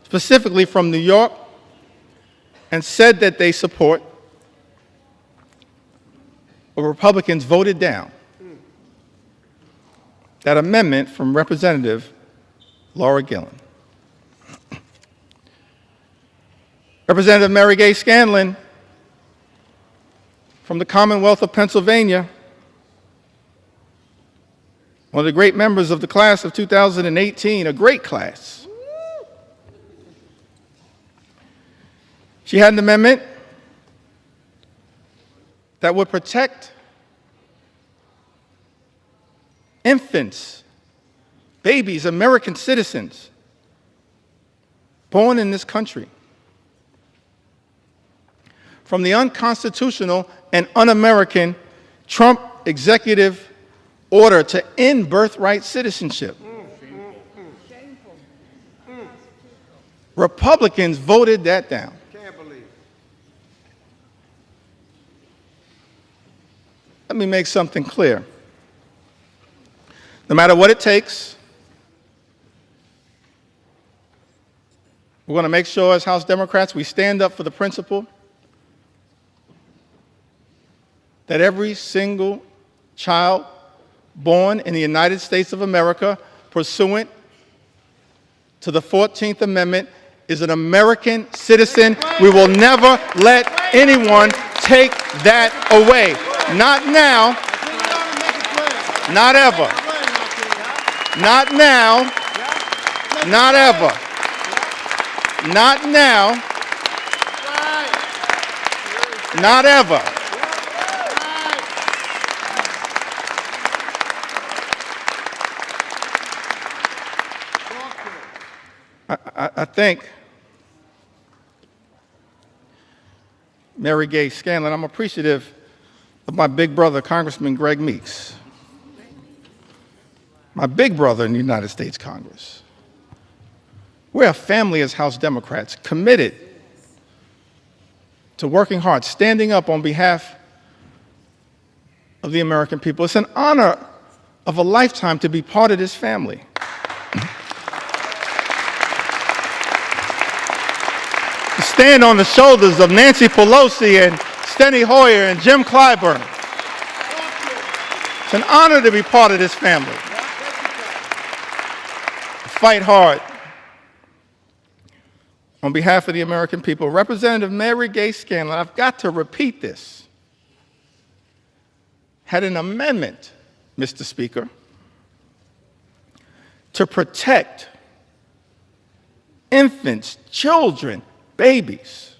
specifically from New York, and said that they support. But Republicans voted down that amendment from Representative Laura Gillen. Representative Mary Gay Scanlon from the Commonwealth of Pennsylvania, one of the great members of the class of 2018, a great class. She had an amendment that would protect infants, babies, American citizens born in this country from the unconstitutional and un-American Trump executive order to end birthright citizenship. Republicans voted that down. Can't believe it. Let me make something clear. No matter what it takes, we're going to make sure as House Democrats we stand up for the principle that every single child born in the United States of America pursuant to the 14th Amendment is an American citizen. We will never let anyone take that away. Not now, not ever. Not now, not ever. Not now, not ever. I think Mary Gay Scanlon, I'm appreciative of my big brother, Congressman Greg Meeks, my big brother in the United States Congress. We're a family as House Democrats committed to working hard, standing up on behalf of the American people. It's an honor of a lifetime to be part of this family. To stand on the shoulders of Nancy Pelosi and Steny Hoyer and Jim Clyburn. It's an honor to be part of this family. Fight hard on behalf of the American people. Representative Mary Gay Scanlon, I've got to repeat this, had an amendment, Mr. Speaker, to protect infants, children, babies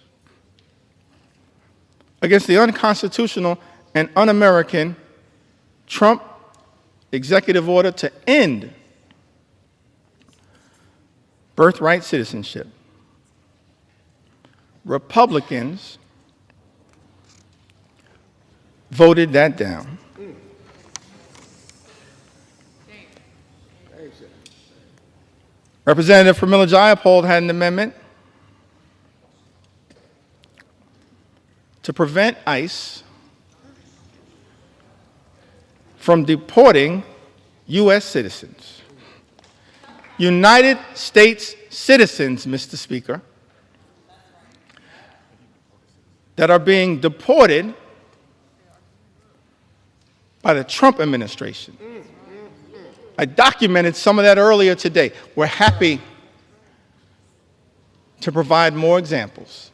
against the unconstitutional and un-American Trump executive order to end birthright citizenship. Republicans voted that down. Representative Pramila Jayapal had an amendment to prevent ICE from deporting U.S. citizens. United States citizens, Mr. Speaker, that are being deported by the Trump administration. I documented some of that earlier today. We're happy to provide more examples.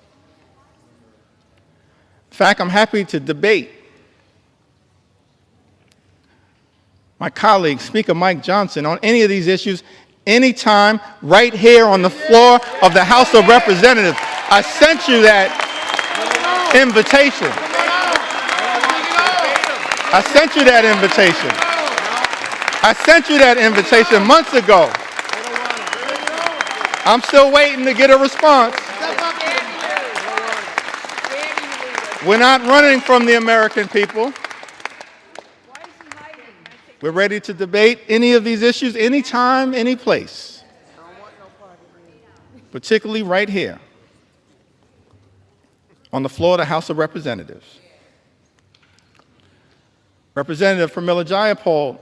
In fact, I'm happy to debate my colleague, Speaker Mike Johnson, on any of these issues anytime right here on the floor of the House of Representatives. I sent you that invitation. I sent you that invitation. I sent you that invitation months ago. I'm still waiting to get a response. We're not running from the American people. We're ready to debate any of these issues anytime, any place, particularly right here on the floor of the House of Representatives. Representative Pramila Jayapal,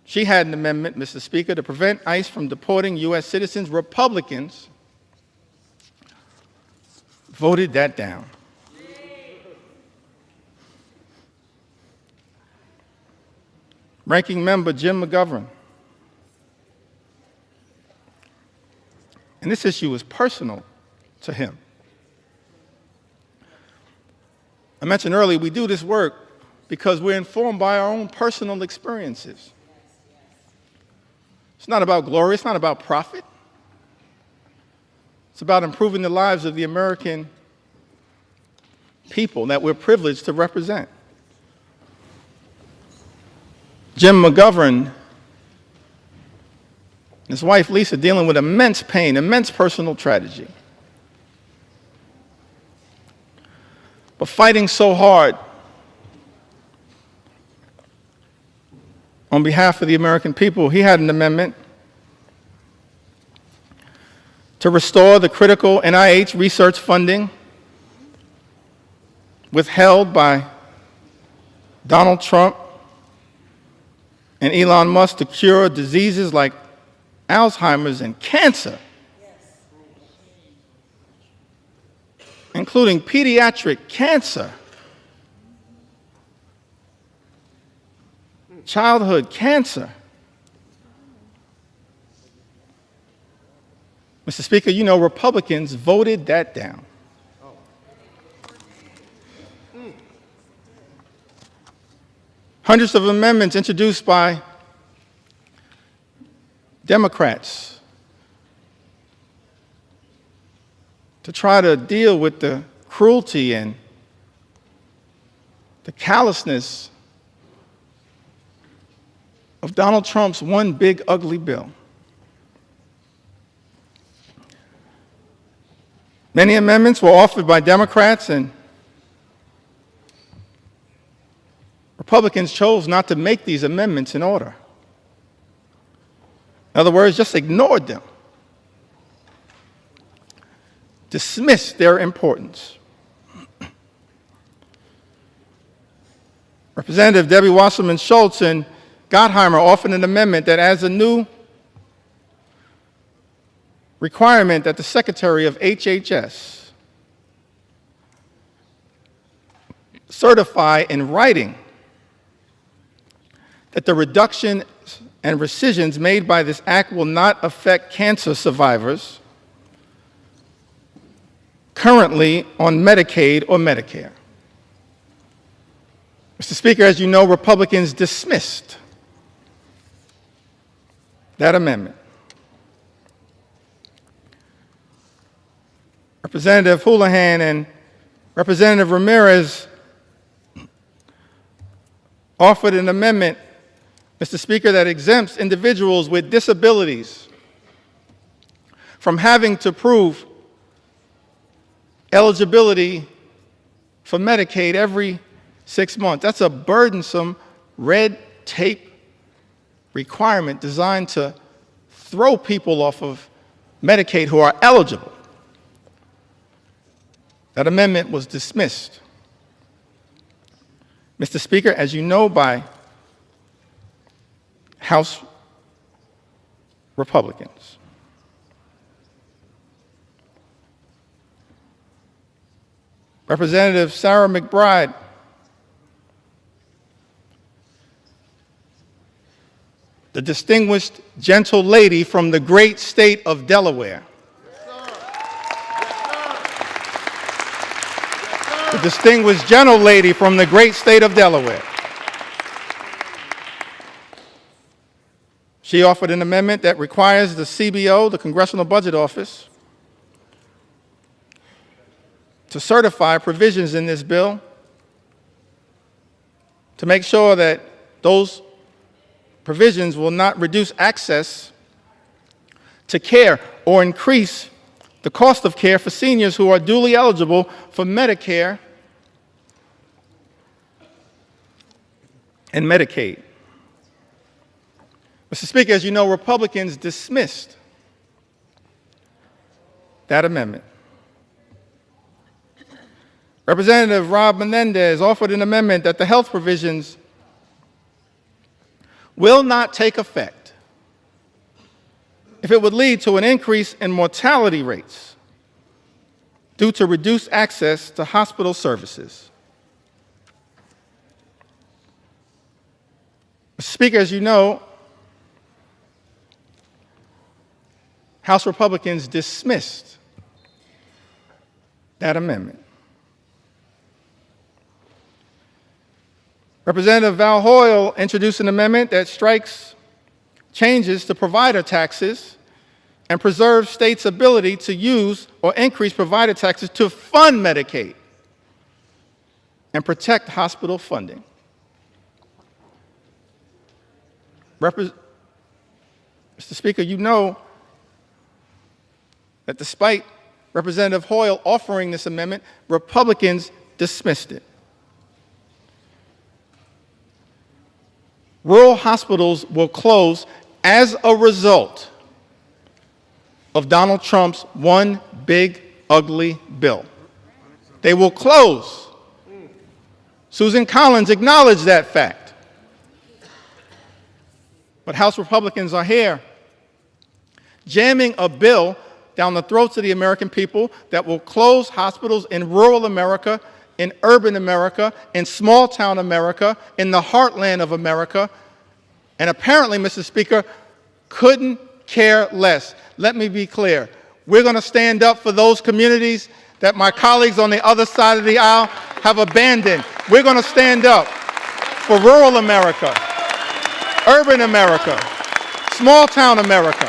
she had an amendment, Mr. Speaker, to prevent ICE from deporting U.S. citizens. Republicans voted that down. Ranking Member Jim McGovern. And this issue is personal to him. I mentioned earlier, we do this work because we're informed by our own personal experiences. It's not about glory, it's not about profit. It's about improving the lives of the American people that we're privileged to represent. Jim McGovern and his wife Lisa dealing with immense pain, immense personal tragedy. But fighting so hard on behalf of the American people, he had an amendment to restore the critical NIH research funding withheld by Donald Trump and Elon Musk to cure diseases like Alzheimer's and cancer, including pediatric cancer, childhood cancer. Mr. Speaker, you know Republicans voted that down. Hundreds of amendments introduced by Democrats to try to deal with the cruelty and the callousness of Donald Trump's one big ugly bill. Many amendments were offered by Democrats, and Republicans chose not to make these amendments in order. In other words, just ignored them, dismissed their importance. Representative Debbie Wasserman Schultz and Gottheimer offered an amendment that adds a new requirement that the Secretary of HHS certify in writing that the reduction and rescissions made by this act will not affect cancer survivors currently on Medicaid or Medicare. Mr. Speaker, as you know, Republicans dismissed that amendment. Representative Houlihan and Representative Ramirez offered an amendment, Mr. Speaker, that exempts individuals with disabilities from having to prove eligibility for Medicaid every 6 months. That's a burdensome red tape requirement designed to throw people off of Medicaid who are eligible. That amendment was dismissed, Mr. Speaker, as you know, by House Republicans. Representative Sarah McBride the distinguished gentle lady from the great state of Delaware, the distinguished gentlelady from the great state of Delaware. She offered an amendment that requires the CBO, the Congressional Budget Office, to certify provisions in this bill to make sure that those provisions will not reduce access to care or increase the cost of care for seniors who are duly eligible for Medicare and Medicaid. Mr. Speaker, as you know, Republicans dismissed that amendment. Representative Rob Menendez offered an amendment that the health provisions will not take effect if it would lead to an increase in mortality rates due to reduced access to hospital services. Mr. Speaker, as you know, House Republicans dismissed that amendment. Representative Val Hoyle introduced an amendment that strikes changes to provider taxes and preserves states' ability to use or increase provider taxes to fund Medicaid and protect hospital funding. Mr. Speaker, you know that despite Representative Hoyle offering this amendment, Republicans dismissed it. Rural hospitals will close as a result of Donald Trump's one big, ugly bill. They will close. Susan Collins acknowledged that fact. But House Republicans are here jamming a bill down the throats of the American people that will close hospitals in rural America, in urban America, in small-town America, in the heartland of America, and apparently, Mr. Speaker, couldn't care less. Let me be clear. We're going to stand up for those communities that my colleagues on the other side of the aisle have abandoned. We're going to stand up for rural America, urban America, small-town America,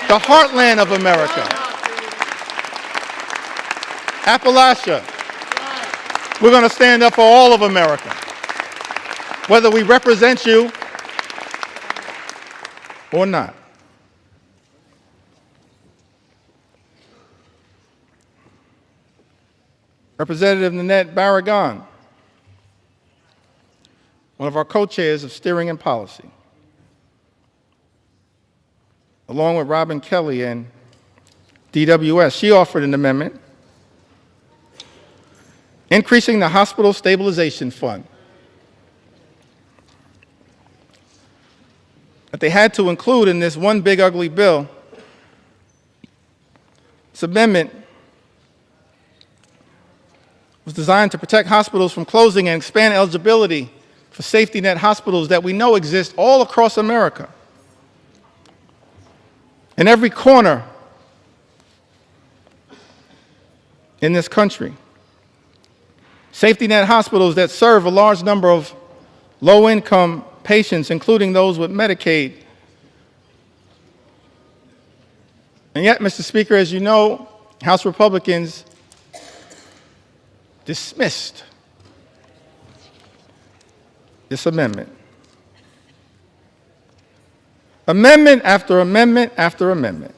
the heartland of America, Appalachia. We're going to stand up for all of America, whether we represent you or not. Representative Nanette Barragan, one of our co-chairs of Steering and Policy, along with Robin Kelly and DWS, she offered an amendment increasing the Hospital Stabilization Fund that they had to include in this one big ugly bill. This amendment was designed to protect hospitals from closing and expand eligibility for safety net hospitals that we know exist all across America. In every corner in this country. Safety net hospitals that serve a large number of low-income patients, including those with Medicaid. And yet, Mr. Speaker, as you know, House Republicans dismissed this amendment. Amendment after amendment after amendment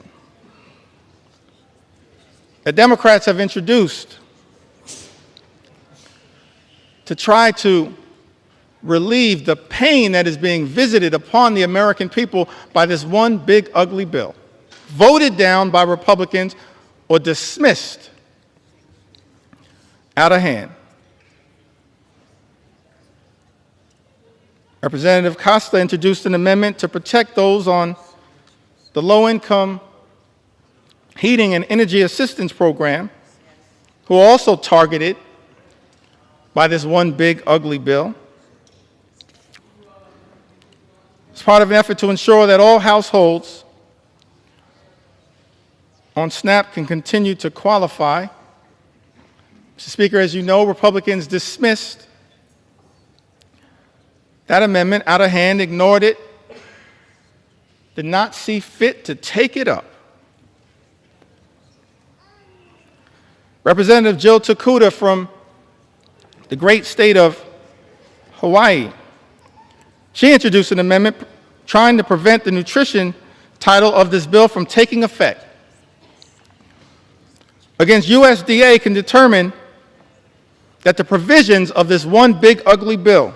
that Democrats have introduced to try to relieve the pain that is being visited upon the American people by this one big ugly bill, voted down by Republicans or dismissed out of hand. Representative Costa introduced an amendment to protect those on the low-income heating and energy assistance program who are also targeted by this one big ugly bill. It's part of an effort to ensure that all households on SNAP can continue to qualify. Mr. Speaker, as you know, Republicans dismissed that amendment out of hand, ignored it, did not see fit to take it up. Representative Jill Takuda from the great state of Hawaii, she introduced an amendment trying to prevent the nutrition title of this bill from taking effect. Against USDA can determine that the provisions of this one big ugly bill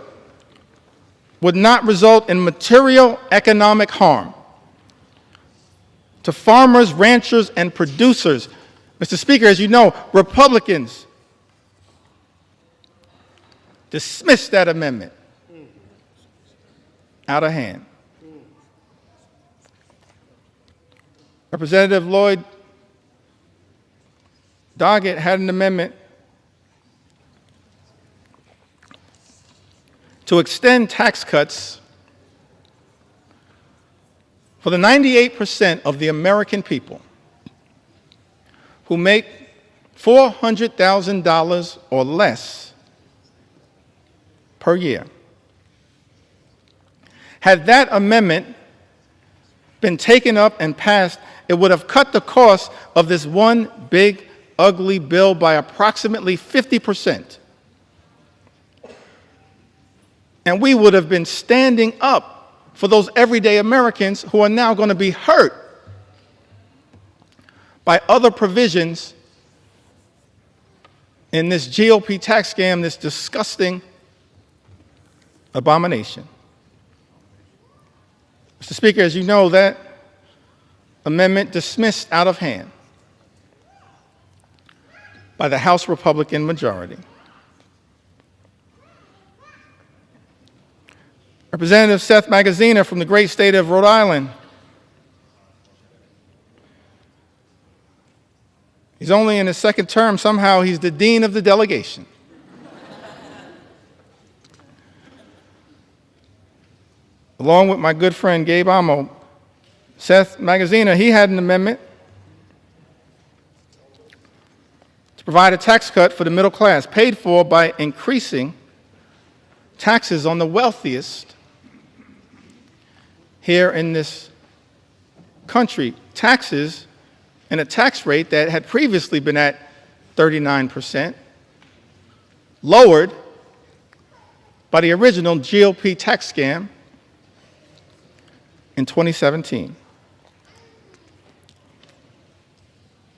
would not result in material economic harm to farmers, ranchers, and producers. Mr. Speaker, as you know, Republicans dismissed that amendment out of hand. Representative Lloyd Doggett had an amendment to extend tax cuts for the 98% of the American people who make $400,000 or less per year. Had that amendment been taken up and passed, it would have cut the cost of this one big, ugly bill by approximately 50%. And we would have been standing up for those everyday Americans who are now going to be hurt by other provisions in this GOP tax scam, this disgusting abomination. Mr. Speaker, as you know, that amendment dismissed out of hand by the House Republican majority. Representative Seth Magaziner from the great state of Rhode Island. He's only in his second term. Somehow he's the dean of the delegation. Along with my good friend Gabe Amo, Seth Magaziner, he had an amendment to provide a tax cut for the middle class, paid for by increasing taxes on the wealthiest here in this country. Taxes and a tax rate that had previously been at 39%, lowered by the original GOP tax scam in 2017.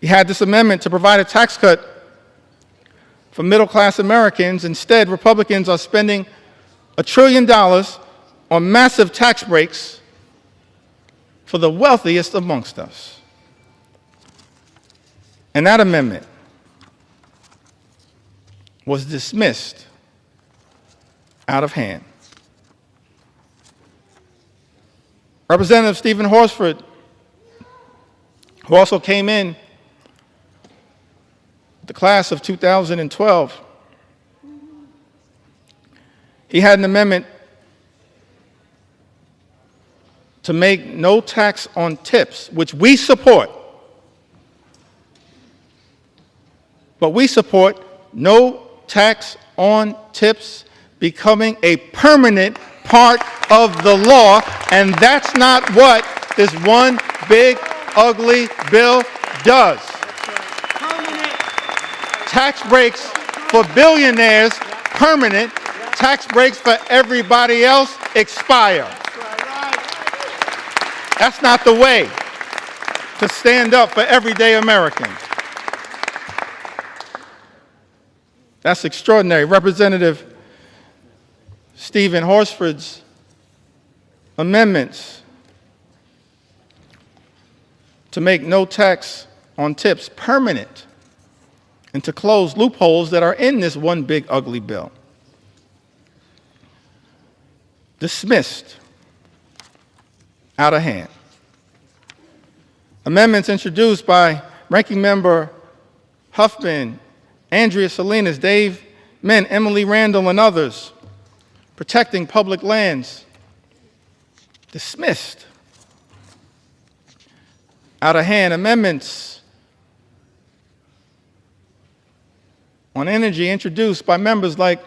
He had this amendment to provide a tax cut for middle-class Americans. Instead, Republicans are spending $1 trillion on massive tax breaks for the wealthiest amongst us. And that amendment was dismissed out of hand. Representative Stephen Horsford, who also came in the class of 2012, he had an amendment to make no tax on tips, which we support. But we support no tax on tips becoming a permanent part of the law, and that's not what this one big, ugly bill does. Tax breaks for billionaires, permanent. Tax breaks for everybody else expire. That's not the way to stand up for everyday Americans. That's extraordinary. Representative Stephen Horsford's amendments to make no tax on tips permanent and to close loopholes that are in this one big ugly bill. Dismissed out of hand. Amendments introduced by Ranking Member Huffman, Andrea Salinas, Dave Min, Emily Randall, and others, protecting public lands, dismissed out of hand. Amendments on energy introduced by members like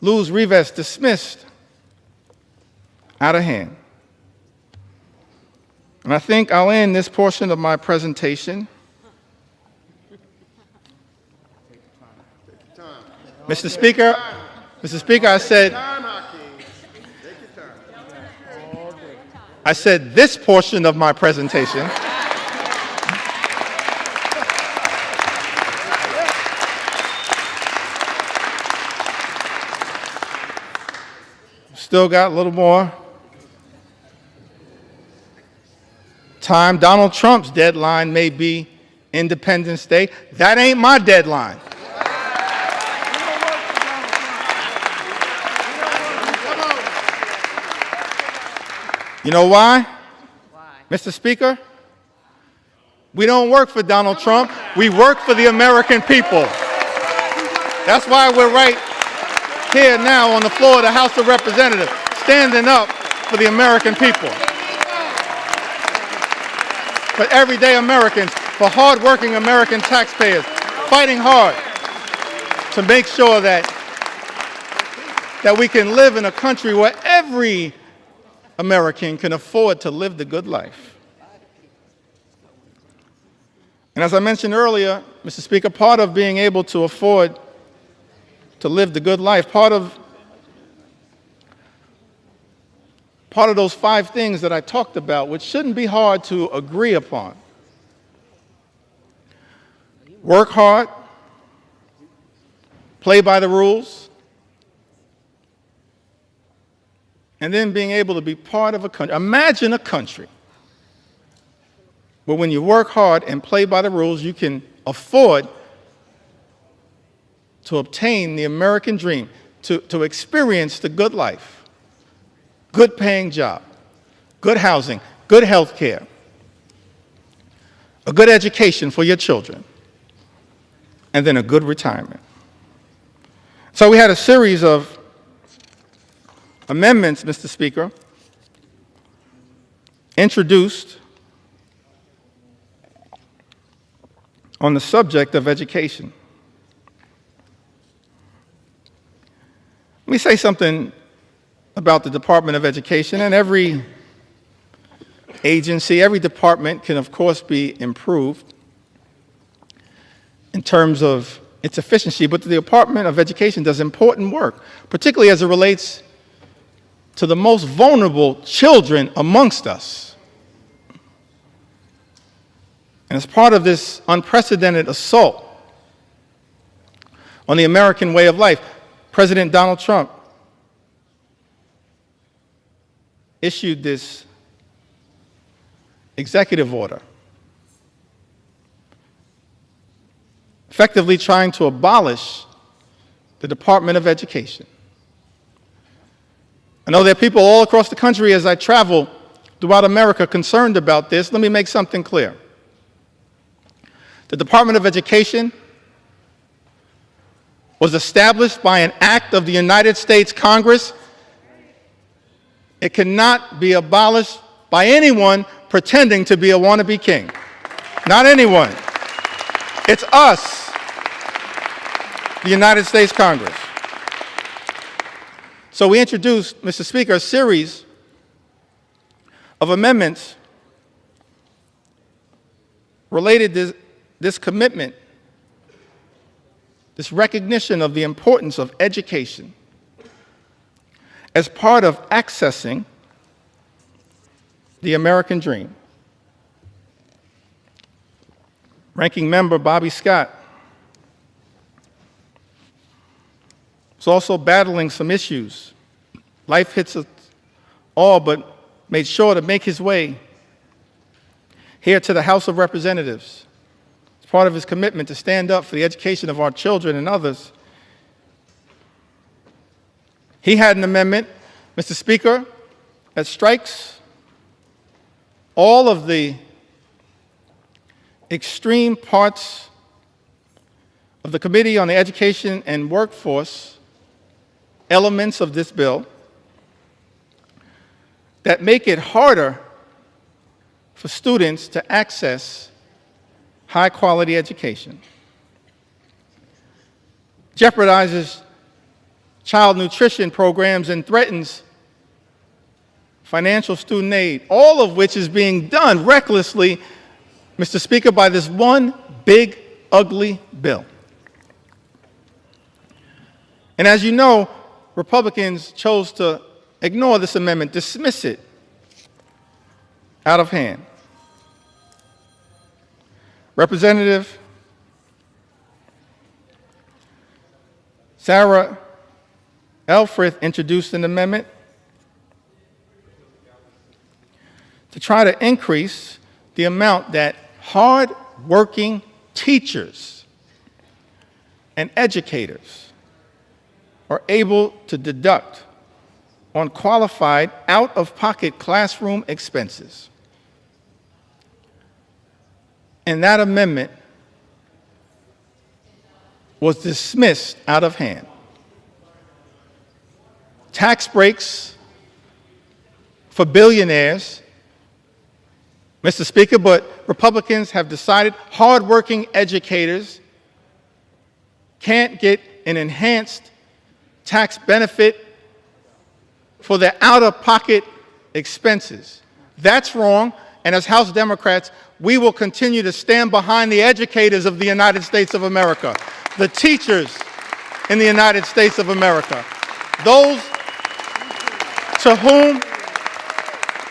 Luz Rivas dismissed out of hand. And I think I'll end this portion of my presentation. Mr. Speaker, I said this portion of my presentation. Still got a little more time. Donald Trump's deadline may be Independence Day. That ain't my deadline. You know why? Mr. Speaker, we don't work for Donald Trump. We work for the American people. That's why we're right here now on the floor of the House of Representatives, standing up for the American people, for everyday Americans, for hardworking American taxpayers, fighting hard to make sure that we can live in a country where every American can afford to live the good life. And as I mentioned earlier, Mr. Speaker, part of being able to afford to live the good life, part of those 5 things that I talked about, which shouldn't be hard to agree upon. Work hard, play by the rules, and then being able to be part of a country. Imagine a country where when you work hard and play by the rules, you can afford to obtain the American dream, to experience the good life, good paying job, good housing, good health care, a good education for your children, and then a good retirement. So we had a series of amendments, Mr. Speaker, introduced on the subject of education. Let me say something about the Department of Education. And every agency, every department can, of course, be improved in terms of its efficiency, but the Department of Education does important work, particularly as it relates to the most vulnerable children amongst us. And as part of this unprecedented assault on the American way of life, President Donald Trump issued this executive order, effectively trying to abolish the Department of Education. I know there are people all across the country as I travel throughout America concerned about this. Let me make something clear. The Department of Education was established by an act of the United States Congress. It cannot be abolished by anyone pretending to be a wannabe king. Not anyone. It's us, the United States Congress. So we introduced, Mr. Speaker, a series of amendments related to this commitment, this recognition of the importance of education as part of accessing the American dream. Ranking Member Bobby Scott is also battling some issues. Life hits us all, but made sure to make his way here to the House of Representatives. It's part of his commitment to stand up for the education of our children and others. He had an amendment, Mr. Speaker, that strikes all of the extreme parts of the Committee on the Education and Workforce elements of this bill that make it harder for students to access high-quality education. jeopardizes child nutrition programs, and threatens financial student aid, all of which is being done recklessly, Mr. Speaker, by this one big, ugly bill. And as you know, Republicans chose to ignore this amendment, dismiss it out of hand. Representative Sarah Elfrith introduced an amendment to try to increase the amount that hard-working teachers and educators are able to deduct on qualified out-of-pocket classroom expenses. And that amendment was dismissed out of hand. Tax breaks for billionaires, Mr. Speaker, but Republicans have decided hardworking educators can't get an enhanced tax benefit for their out-of-pocket expenses. That's wrong, and as House Democrats, we will continue to stand behind the educators of the United States of America, the teachers in the United States of America, those to whom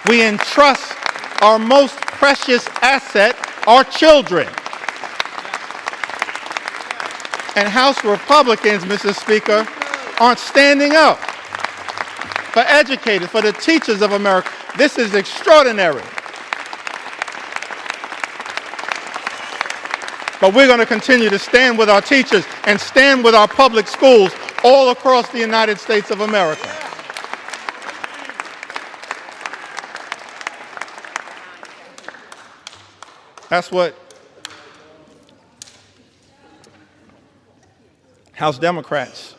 we entrust our most precious asset, our children. And House Republicans, Mr. Speaker, aren't standing up for educators, for the teachers of America. This is extraordinary. But we're going to continue to stand with our teachers and stand with our public schools all across the United States of America. That's what House Democrats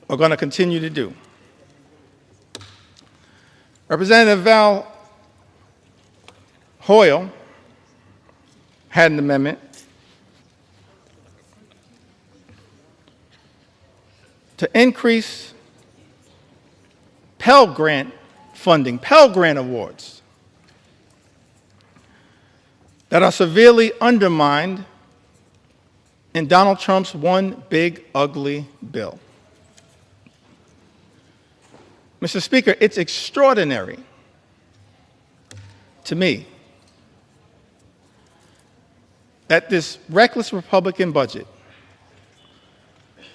are going to continue to do. Representative Val Hoyle had an amendment to increase Pell Grant funding, Pell Grant awards, that are severely undermined in Donald Trump's one big, ugly bill. Mr. Speaker, it's extraordinary to me that this reckless Republican budget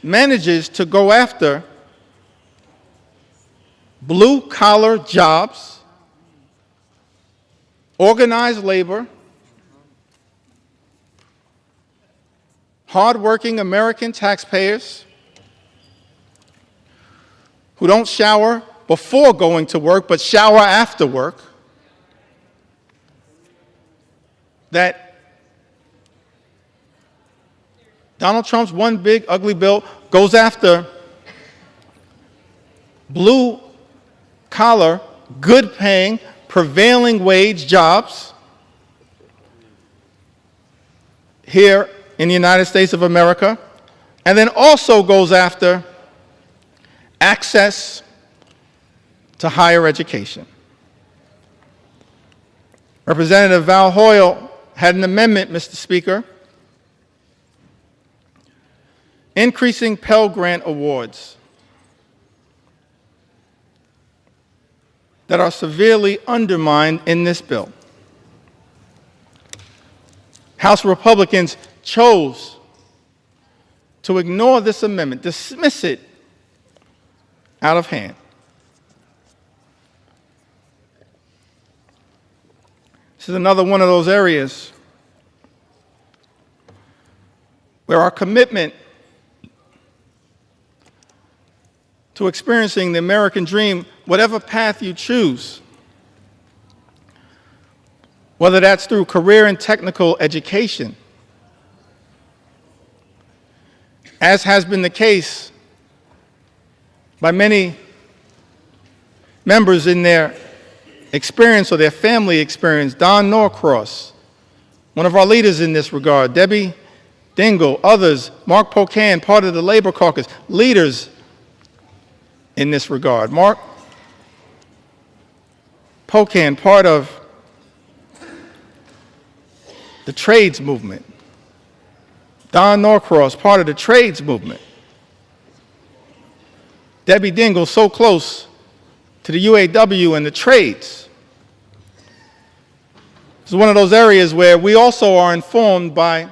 manages to go after blue-collar jobs, organized labor, hardworking American taxpayers who don't shower before going to work but shower after work, that Donald Trump's one big ugly bill goes after blue-collar, good-paying, prevailing wage jobs here in the United States of America, and then also goes after access to higher education. Representative Val Hoyle had an amendment, Mr. Speaker, increasing Pell Grant awards that are severely undermined in this bill. House Republicans chose to ignore this amendment, dismiss it out of hand. This is another one of those areas where our commitment to experiencing the American dream, whatever path you choose, whether that's through career and technical education, as has been the case by many members in their experience or their family experience. Don Norcross, one of our leaders in this regard, Debbie Dingell, others, Mark Pocan, part of the Labor Caucus, leaders in this regard. Mark Pocan, part of the trades movement. Don Norcross, part of the trades movement. Debbie Dingell, so close to the UAW and the trades. It's one of those areas where we also are informed by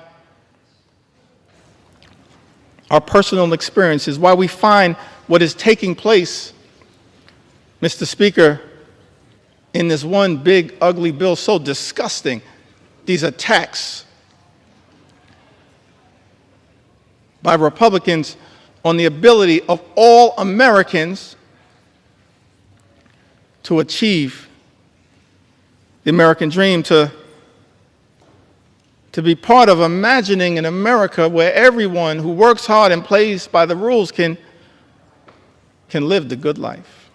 our personal experiences, why we find what is taking place, Mr. Speaker, in this one big, ugly bill so disgusting, these attacks by Republicans on the ability of all Americans to achieve the American dream, to be part of imagining an America where everyone who works hard and plays by the rules can live the good life.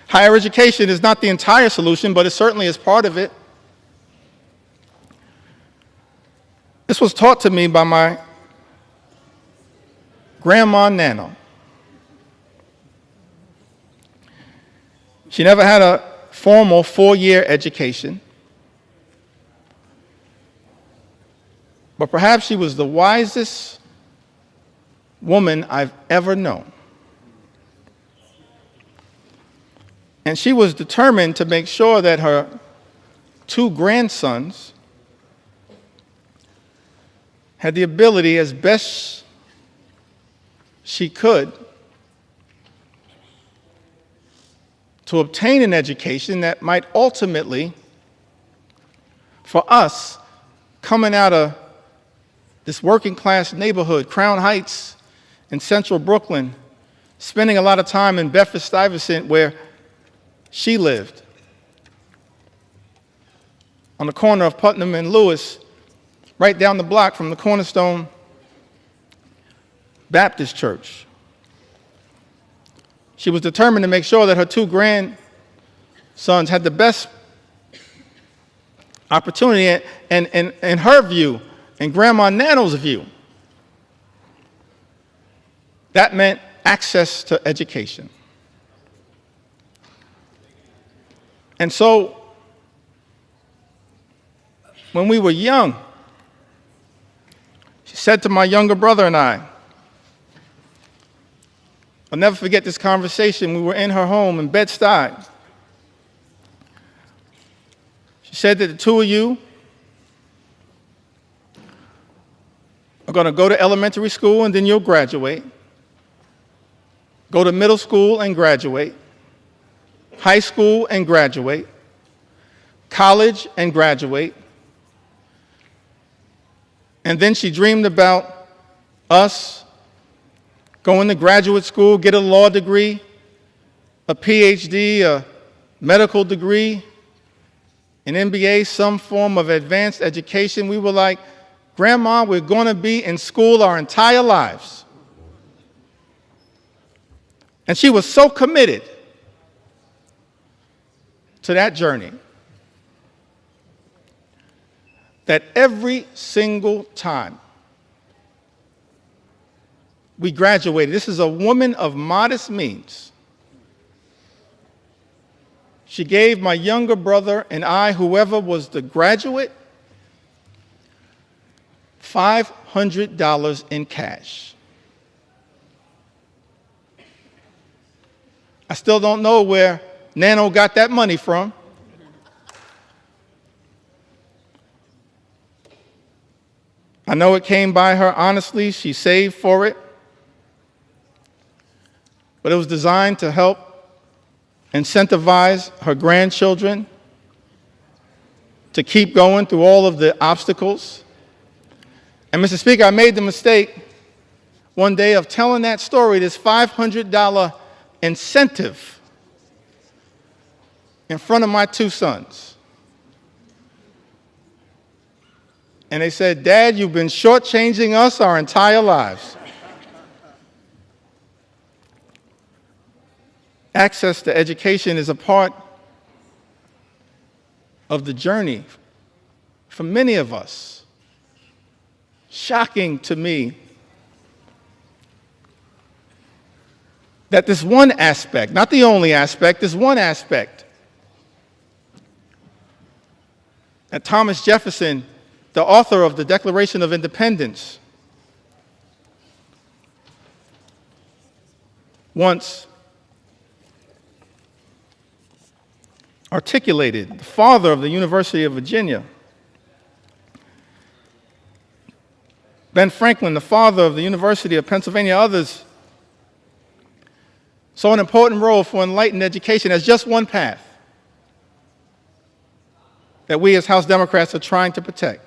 Higher education is not the entire solution, but it certainly is part of it. This was taught to me by my grandma Nana. She never had a formal 4-year education, but perhaps she was the wisest woman I've ever known. And she was determined to make sure that her 2 grandsons had the ability, as best she could, to obtain an education that might ultimately, for us, coming out of this working class neighborhood, Crown Heights in central Brooklyn, spending a lot of time in Bedford-Stuyvesant where she lived, on the corner of Putnam and Lewis, right down the block from the Cornerstone Baptist Church. She was determined to make sure that her 2 grandsons had the best opportunity, and in her view, and Grandma Nano's view, that meant access to education. And so, when we were young, she said to my younger brother and I, I'll never forget this conversation. We were in her home in Bed-Stuy. She said that the 2 of you are going to go to elementary school and then you'll graduate, go to middle school and graduate, high school and graduate, college and graduate. And then she dreamed about us going to graduate school, get a law degree, a PhD, a medical degree, an MBA, some form of advanced education. We were like, Grandma, we're going to be in school our entire lives. And she was so committed to that journey that every single time we graduated, this is a woman of modest means, she gave my younger brother and I, whoever was the graduate, $500 in cash. I still don't know where Nano got that money from. I know it came by her honestly. She saved for it. But it was designed to help incentivize her grandchildren to keep going through all of the obstacles. And Mr. Speaker, I made the mistake one day of telling that story, this $500 incentive, in front of my 2 sons. And they said, Dad, you've been shortchanging us our entire lives. Access to education is a part of the journey for many of us shocking to me that this one aspect, not the only aspect, this one aspect, that Thomas Jefferson, the author of the Declaration of Independence, once articulated, the father of the University of Virginia, Ben Franklin, the father of the University of Pennsylvania, others saw an important role for enlightened education as just one path that we as House Democrats are trying to protect,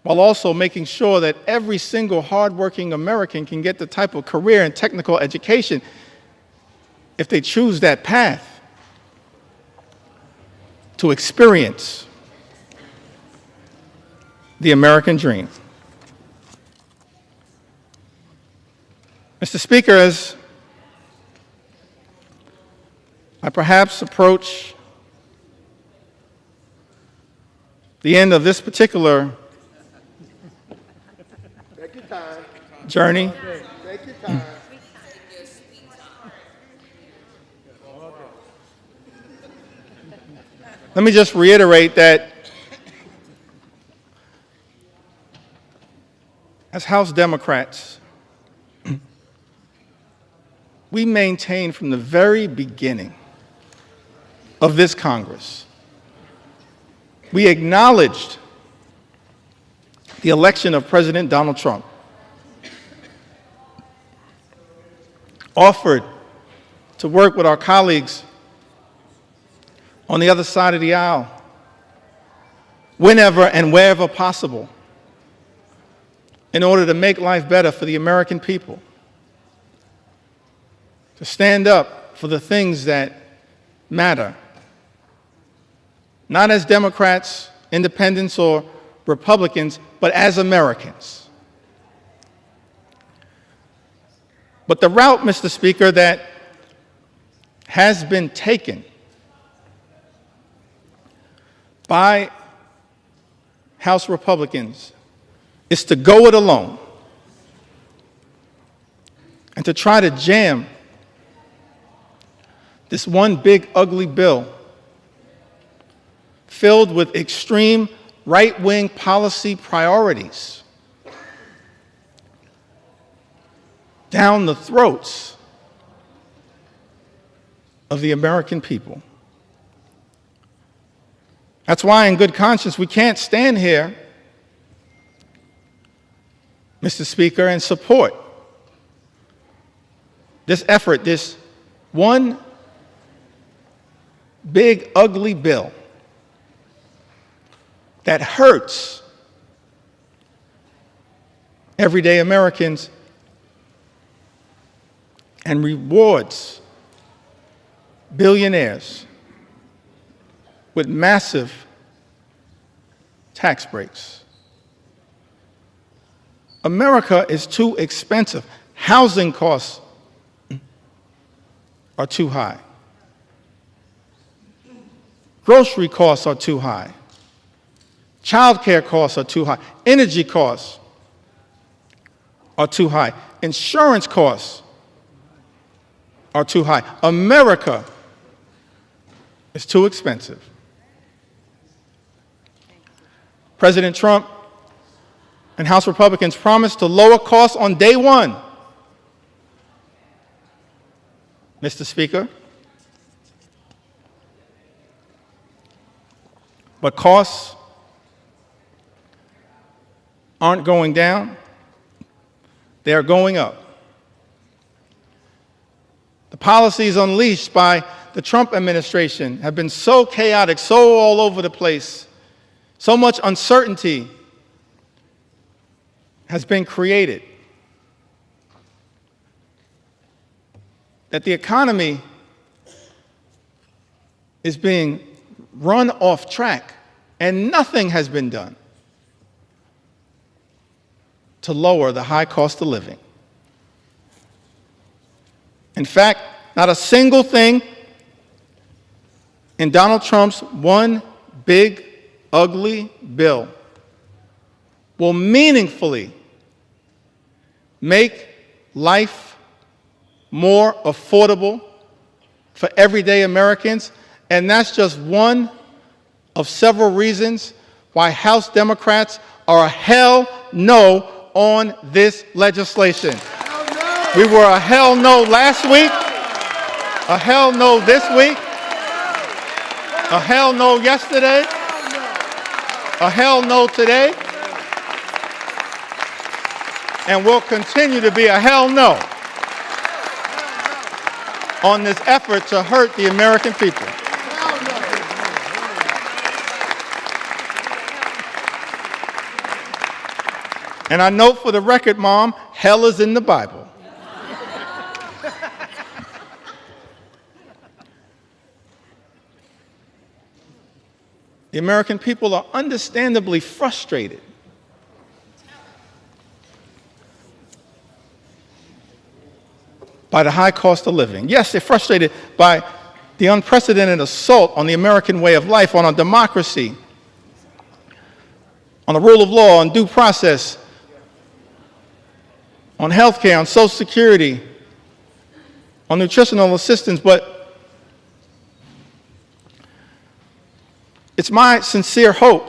while also making sure that every single hardworking American can get the type of career and technical education if they choose that path to experience the American dream. Mr. Speaker, as I perhaps approach the end of this particular Take your time. journey, Take your time. let me just reiterate that as House Democrats, we maintain from the very beginning of this Congress, we acknowledged the election of President Donald Trump, offered to work with our colleagues on the other side of the aisle whenever and wherever possible in order to make life better for the American people, to stand up for the things that matter, not as Democrats, independents, or Republicans, but as Americans. But the route, Mr. Speaker, that has been taken by House Republicans is to go it alone and to try to jam this one big ugly bill filled with extreme right-wing policy priorities down the throats of the American people. That's why, in good conscience, we can't stand here, Mr. Speaker, and support this effort, this one big ugly bill that hurts everyday Americans and rewards billionaires with massive tax breaks. America is too expensive. Housing costs are too high. Grocery costs are too high. Child care costs are too high. Energy costs are too high. Insurance costs are too high. America is too expensive. President Trump and House Republicans promised to lower costs on day one. Mr. Speaker, but costs aren't going down, they are going up. The policies unleashed by the Trump administration have been so chaotic, so all over the place, so much uncertainty has been created that the economy is being run off track, and nothing has been done to lower the high cost of living. In fact, not a single thing in Donald Trump's one big, ugly bill will meaningfully make life more affordable for everyday Americans. And that's just one of several reasons why House Democrats are a hell no on this legislation. We were a hell no last week, a hell no this week, a hell no yesterday, a hell no today, and will continue to be a hell no on this effort to hurt the American people. And I note for the record, Mom, hell is in the Bible. The American people are understandably frustrated by the high cost of living. Yes, they're frustrated by the unprecedented assault on the American way of life, on our democracy, on the rule of law, on due process, on health care, on Social Security, on nutritional assistance, but it's my sincere hope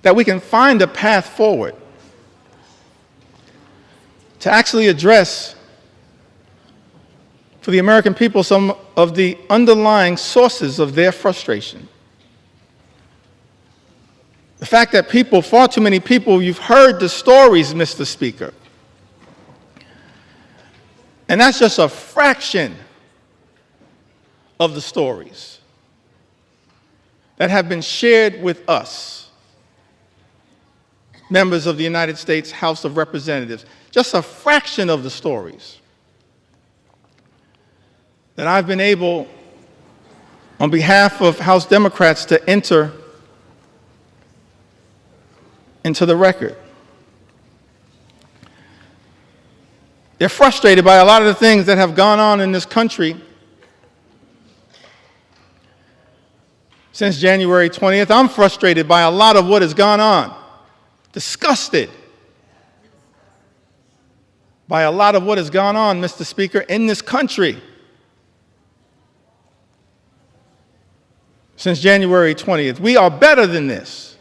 that we can find a path forward to actually address for the American people some of the underlying sources of their frustration. The fact that people, far too many people, you've heard the stories, Mr. Speaker. And that's just a fraction of the stories that have been shared with us, members of the United States House of Representatives. Just a fraction of the stories that I've been able, on behalf of House Democrats, to enter into the record. They're frustrated by a lot of the things that have gone on in this country since January 20th. I'm frustrated by a lot of what has gone on, disgusted by a lot of what has gone on, Mr. Speaker, in this country since January 20th. We are better than this.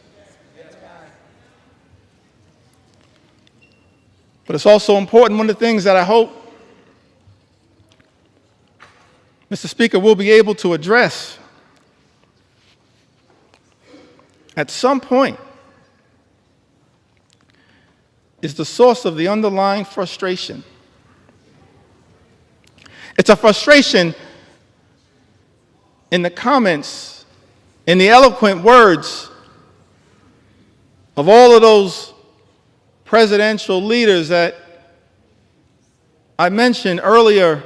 But it's also important, one of the things that I hope, Mr. Speaker, we'll be able to address at some point is the source of the underlying frustration. It's a frustration in the comments, in the eloquent words of all of those presidential leaders that I mentioned earlier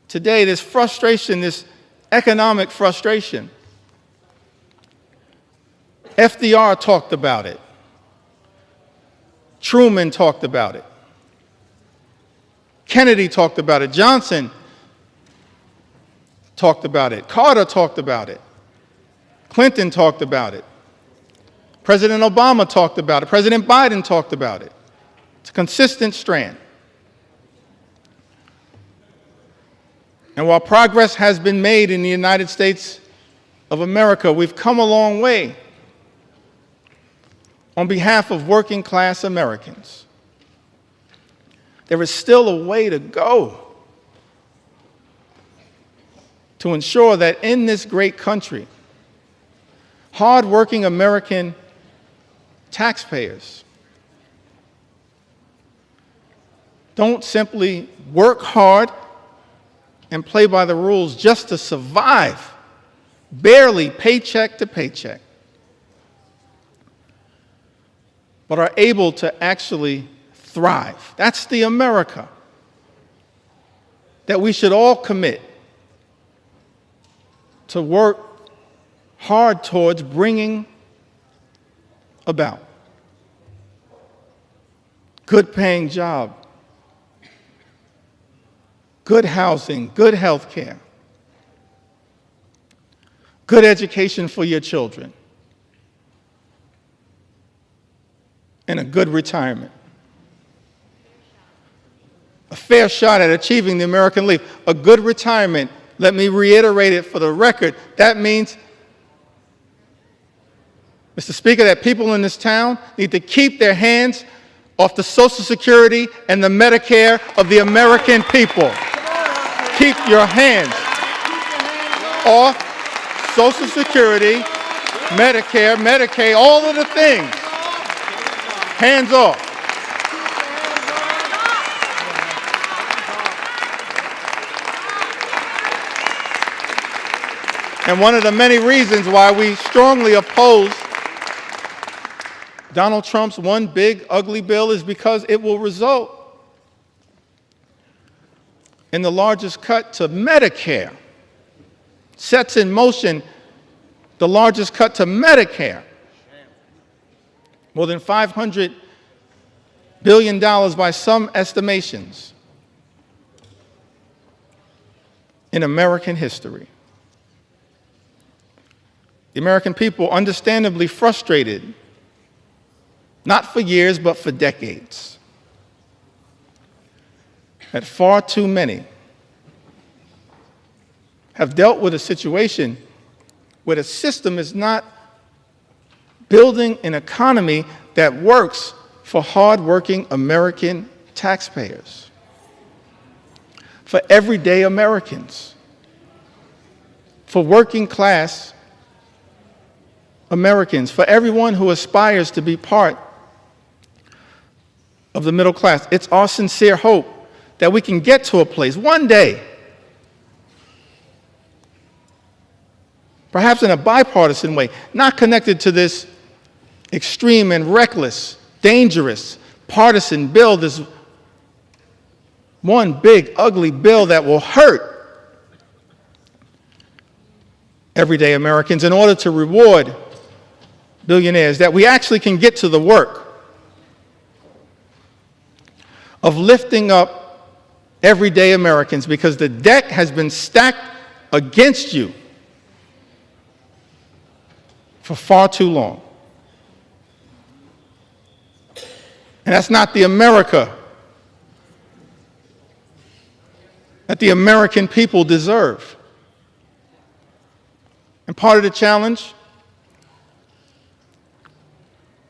today, this frustration, this economic frustration. FDR talked about it. Truman talked about it. Kennedy talked about it. Johnson talked about it. Carter talked about it. Clinton talked about it. President Obama talked about it. President Biden talked about it. It's a consistent strand. And while progress has been made in the United States of America, we've come a long way on behalf of working class Americans. There is still a way to go to ensure that in this great country, hardworking American taxpayers don't simply work hard and play by the rules just to survive, barely paycheck to paycheck, but are able to actually thrive. That's the America that we should all commit to work hard towards bringing about. Good paying job, good housing, good health care, good education for your children, and a good retirement. A fair shot at achieving the American Leaf. A good retirement. Let me reiterate it for the record. That means, Mr. Speaker, that people in this town need to keep their hands off the Social Security and the Medicare of the American people. Keep your hands off Social Security, Medicare, Medicaid, all of the things. Hands off. And one of the many reasons why we strongly oppose Donald Trump's one big ugly bill is because it will result in the largest cut to Medicare. Sets in motion the largest cut to Medicare. More than $500 billion by some estimations in American history. The American people understandably frustrated, not for years, but for decades, that far too many have dealt with a situation where the system is not building an economy that works for hardworking American taxpayers, for everyday Americans, for working class Americans, for everyone who aspires to be part of the middle class. It's our sincere hope that we can get to a place one day, perhaps in a bipartisan way, not connected to this extreme and reckless, dangerous, partisan bill, this one big, ugly bill that will hurt everyday Americans in order to reward billionaires, that we actually can get to the work of lifting up everyday Americans, because the deck has been stacked against you for far too long. And that's not the America that the American people deserve. And part of the challenge,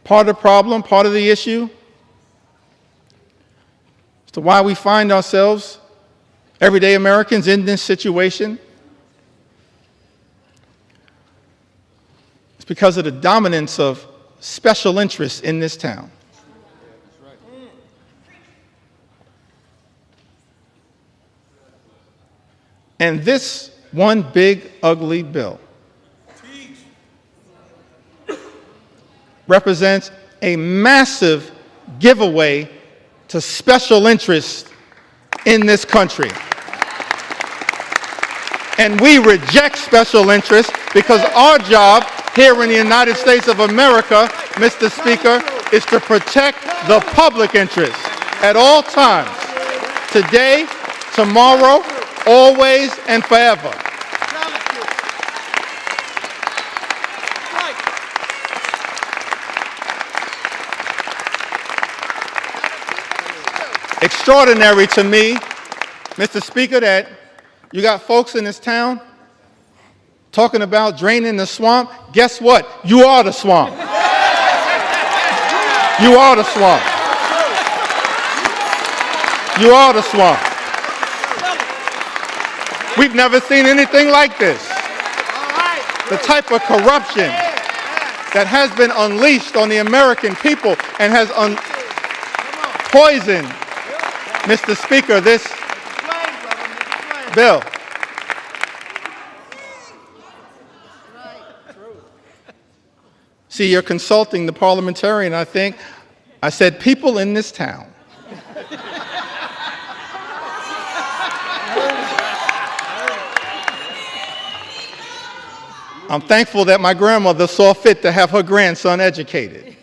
part of the problem, part of the issue as to why we find ourselves, everyday Americans, in this situation, it's because of the dominance of special interests in this town. And this one big, ugly bill represents a massive giveaway to special interests in this country. And we reject special interests because our job here in the United States of America, Mr. Speaker, is to protect the public interest at all times, today, tomorrow, always, and forever. Extraordinary to me, Mr. Speaker, that you got folks in this town talking about draining the swamp. Guess what? You are the swamp. You are the swamp. You are the swamp. We've never seen anything like this. The type of corruption that has been unleashed on the American people and has poisoned, Mr. Speaker, this bill. See, you're consulting the parliamentarian, I think. I said people in this town. I'm thankful that my grandmother saw fit to have her grandson educated.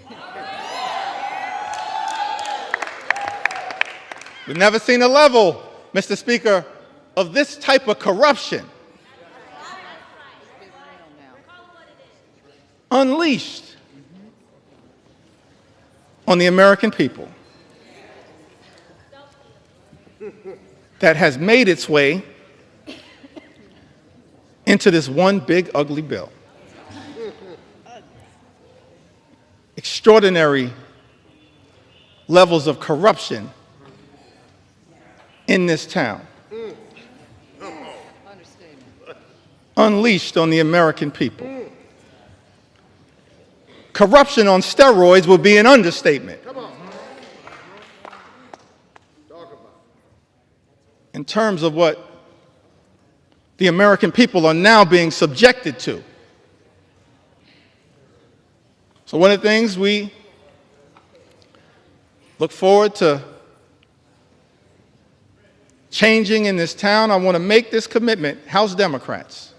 We've never seen a level, Mr. Speaker, of this type of corruption unleashed on the American people that has made its way into this one big ugly bill. Extraordinary levels of corruption in this town, unleashed on the American people. Corruption on steroids would be an understatement. Come on. Talk about it. In terms of what the American people are now being subjected to. So one of the things we look forward to changing in this town, I want to make this commitment, House Democrats.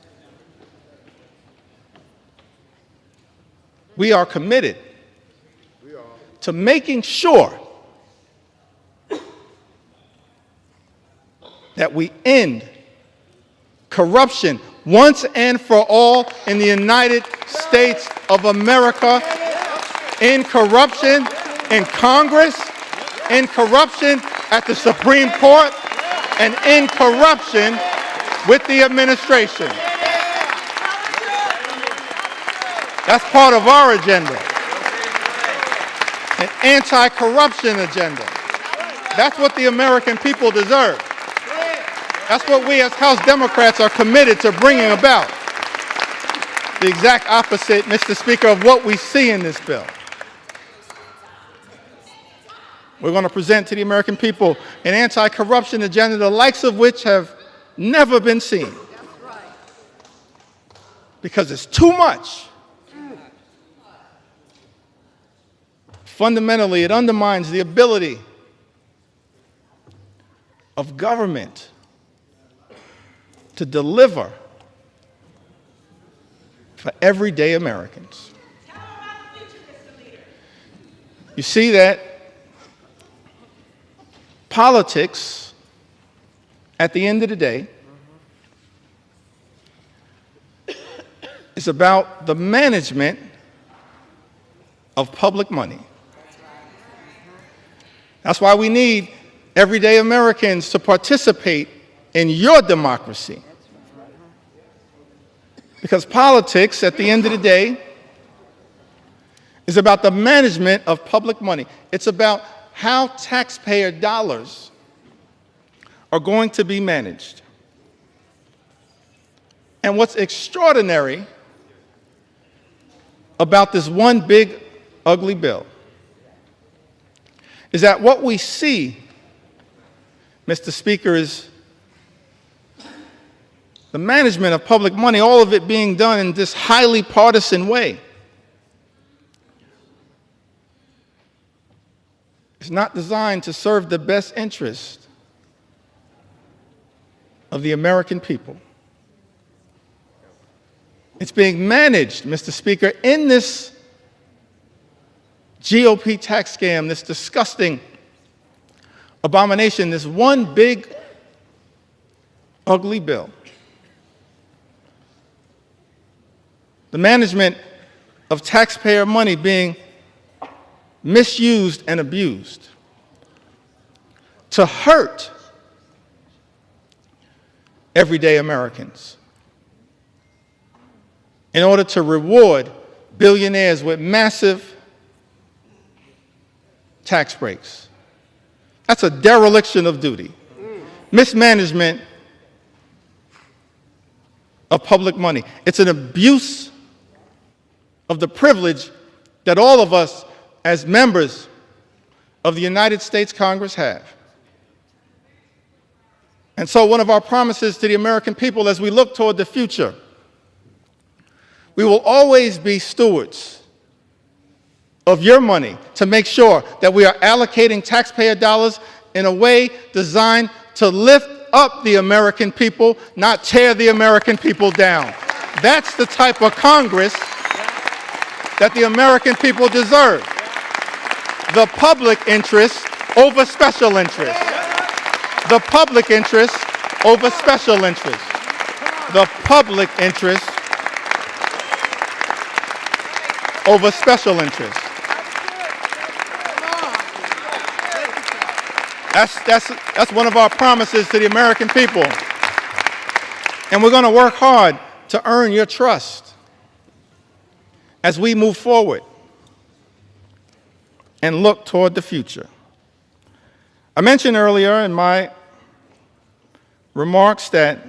We are committed to making sure that we end corruption once and for all in the United States of America, in corruption in Congress, in corruption at the Supreme Court, and in corruption with the administration. That's part of our agenda, an anti-corruption agenda. That's what the American people deserve. That's what we as House Democrats are committed to bringing about. The exact opposite, Mr. Speaker, of what we see in this bill. We're going to present to the American people an anti-corruption agenda, the likes of which have never been seen. Because it's too much. Fundamentally, it undermines the ability of government to deliver for everyday Americans. You see that politics, at the end of the day, is about the management of public money. That's why we need everyday Americans to participate in your democracy. Because politics, at the end of the day, is about the management of public money. It's about how taxpayer dollars are going to be managed. And what's extraordinary about this one big, ugly bill is that what we see, Mr. Speaker, is the management of public money, all of it being done in this highly partisan way. It's not designed to serve the best interest of the American people. It's being managed, Mr. Speaker, in this GOP tax scam, this disgusting abomination, this one big, ugly bill. The management of taxpayer money being misused and abused to hurt everyday Americans in order to reward billionaires with massive tax breaks. That's a dereliction of duty. Mismanagement of public money. It's an abuse of the privilege that all of us as members of the United States Congress have. And so one of our promises to the American people as we look toward the future, we will always be stewards of your money to make sure that we are allocating taxpayer dollars in a way designed to lift up the American people, not tear the American people down. That's the type of Congress that the American people deserve. The public interest over special interest. The public interest over special interest. The public interest over special interest. That's one of our promises to the American people. And we're going to work hard to earn your trust as we move forward and look toward the future. I mentioned earlier in my remarks that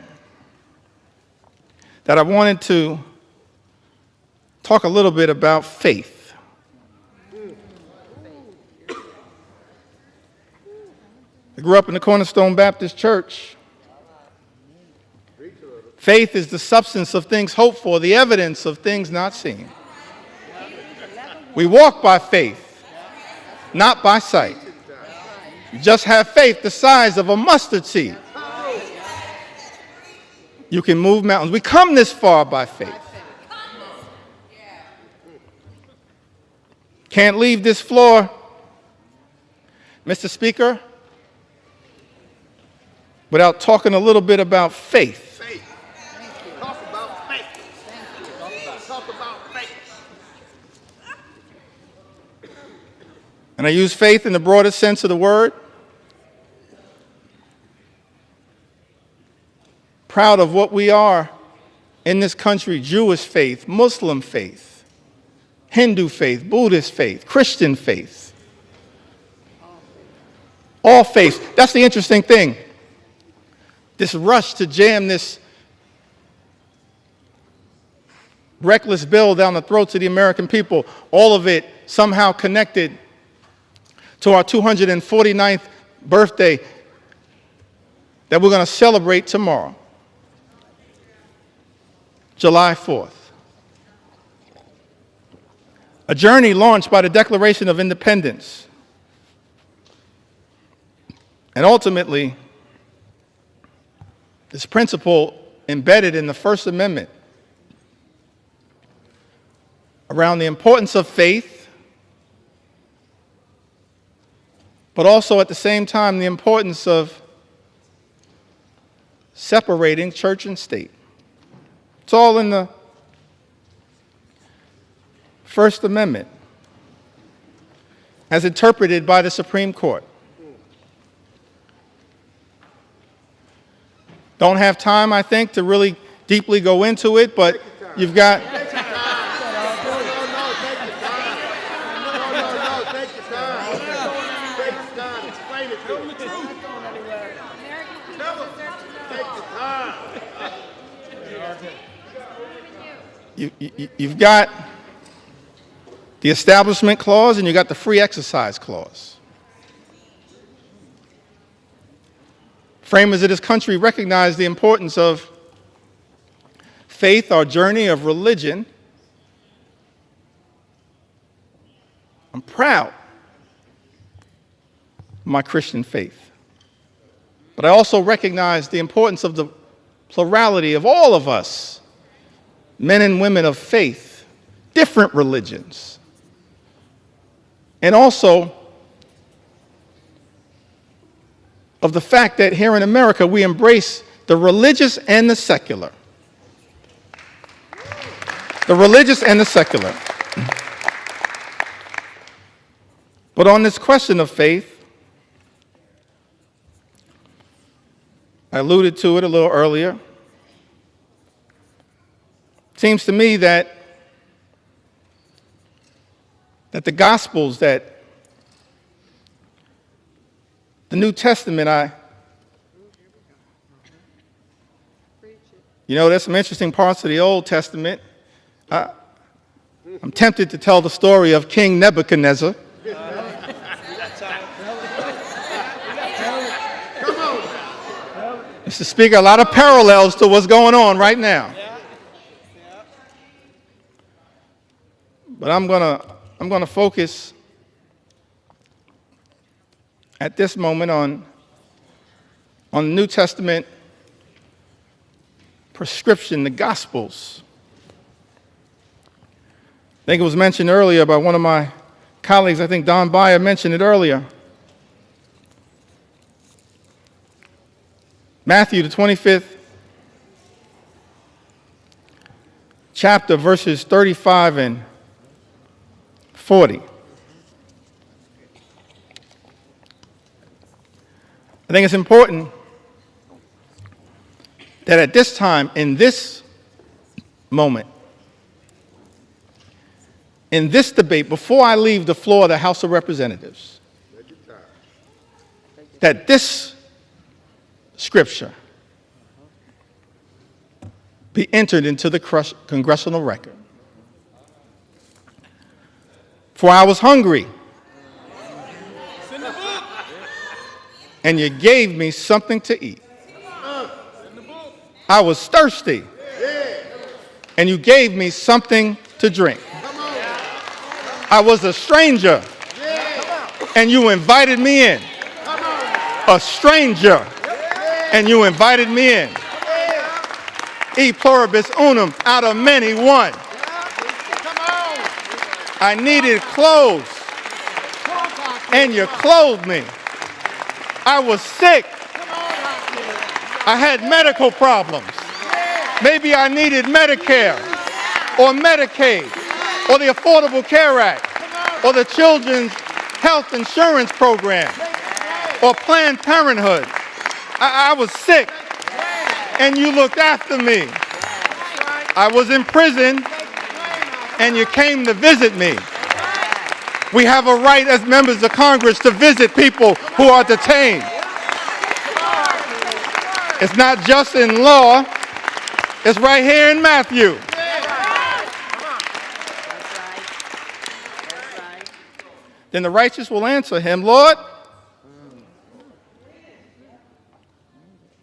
I wanted to talk a little bit about faith. I grew up in the Cornerstone Baptist Church. Faith is the substance of things hoped for, the evidence of things not seen. We walk by faith, not by sight. You just have faith the size of a mustard seed. You can move mountains. We come this far by faith. Can't leave this floor, Mr. Speaker, without talking a little bit about faith. Talk about faith. Talk about faith. And I use faith in the broadest sense of the word. Proud of what we are in this country: Jewish faith, Muslim faith, Hindu faith, Buddhist faith, Christian faith. All faiths. That's the interesting thing. This rush to jam this reckless bill down the throats of the American people, all of it somehow connected to our 249th birthday that we're going to celebrate tomorrow, July 4th. A journey launched by the Declaration of Independence. And ultimately, this principle embedded in the First Amendment around the importance of faith, but also at the same time the importance of separating church and state. It's all in the First Amendment as interpreted by the Supreme Court. Don't have time, I think, to really deeply go into it, but you've got... Take your time. Take your time. Explain it to me. Take your time. You've got the Establishment Clause and you've got the Free Exercise Clause. Framers of this country recognize the importance of faith, our journey of religion. I'm proud of my Christian faith. But I also recognize the importance of the plurality of all of us, men and women of faith, different religions. And also of the fact that here in America we embrace the religious and the secular. The religious and the secular. But on this question of faith, I alluded to it a little earlier. It seems to me that the Gospels, that the New Testament, there's some interesting parts of the Old Testament. I'm tempted to tell the story of King Nebuchadnezzar. Mr. Speaker, a lot of parallels to what's going on right now. But I'm gonna focus at this moment on the New Testament prescription, the Gospels. I think it was mentioned earlier by one of my colleagues. I think Don Beyer mentioned it earlier. Matthew, the 25th chapter, verses 35 and 40. I think it's important that at this time, in this moment, in this debate, before I leave the floor of the House of Representatives, that this scripture be entered into the congressional record. For I was hungry, and you gave me something to eat. I was thirsty, and you gave me something to drink. I was a stranger, and you invited me in. A stranger, and you invited me in. E pluribus unum, out of many, one. I needed clothes, and you clothed me. I was sick. I had medical problems. Maybe I needed Medicare or Medicaid or the Affordable Care Act or the Children's Health Insurance Program or Planned Parenthood. I was sick, and you looked after me. I was in prison, and you came to visit me. We have a right as members of Congress to visit people who are detained. It's not just in law, it's right here in Matthew. Then the righteous will answer him, Lord,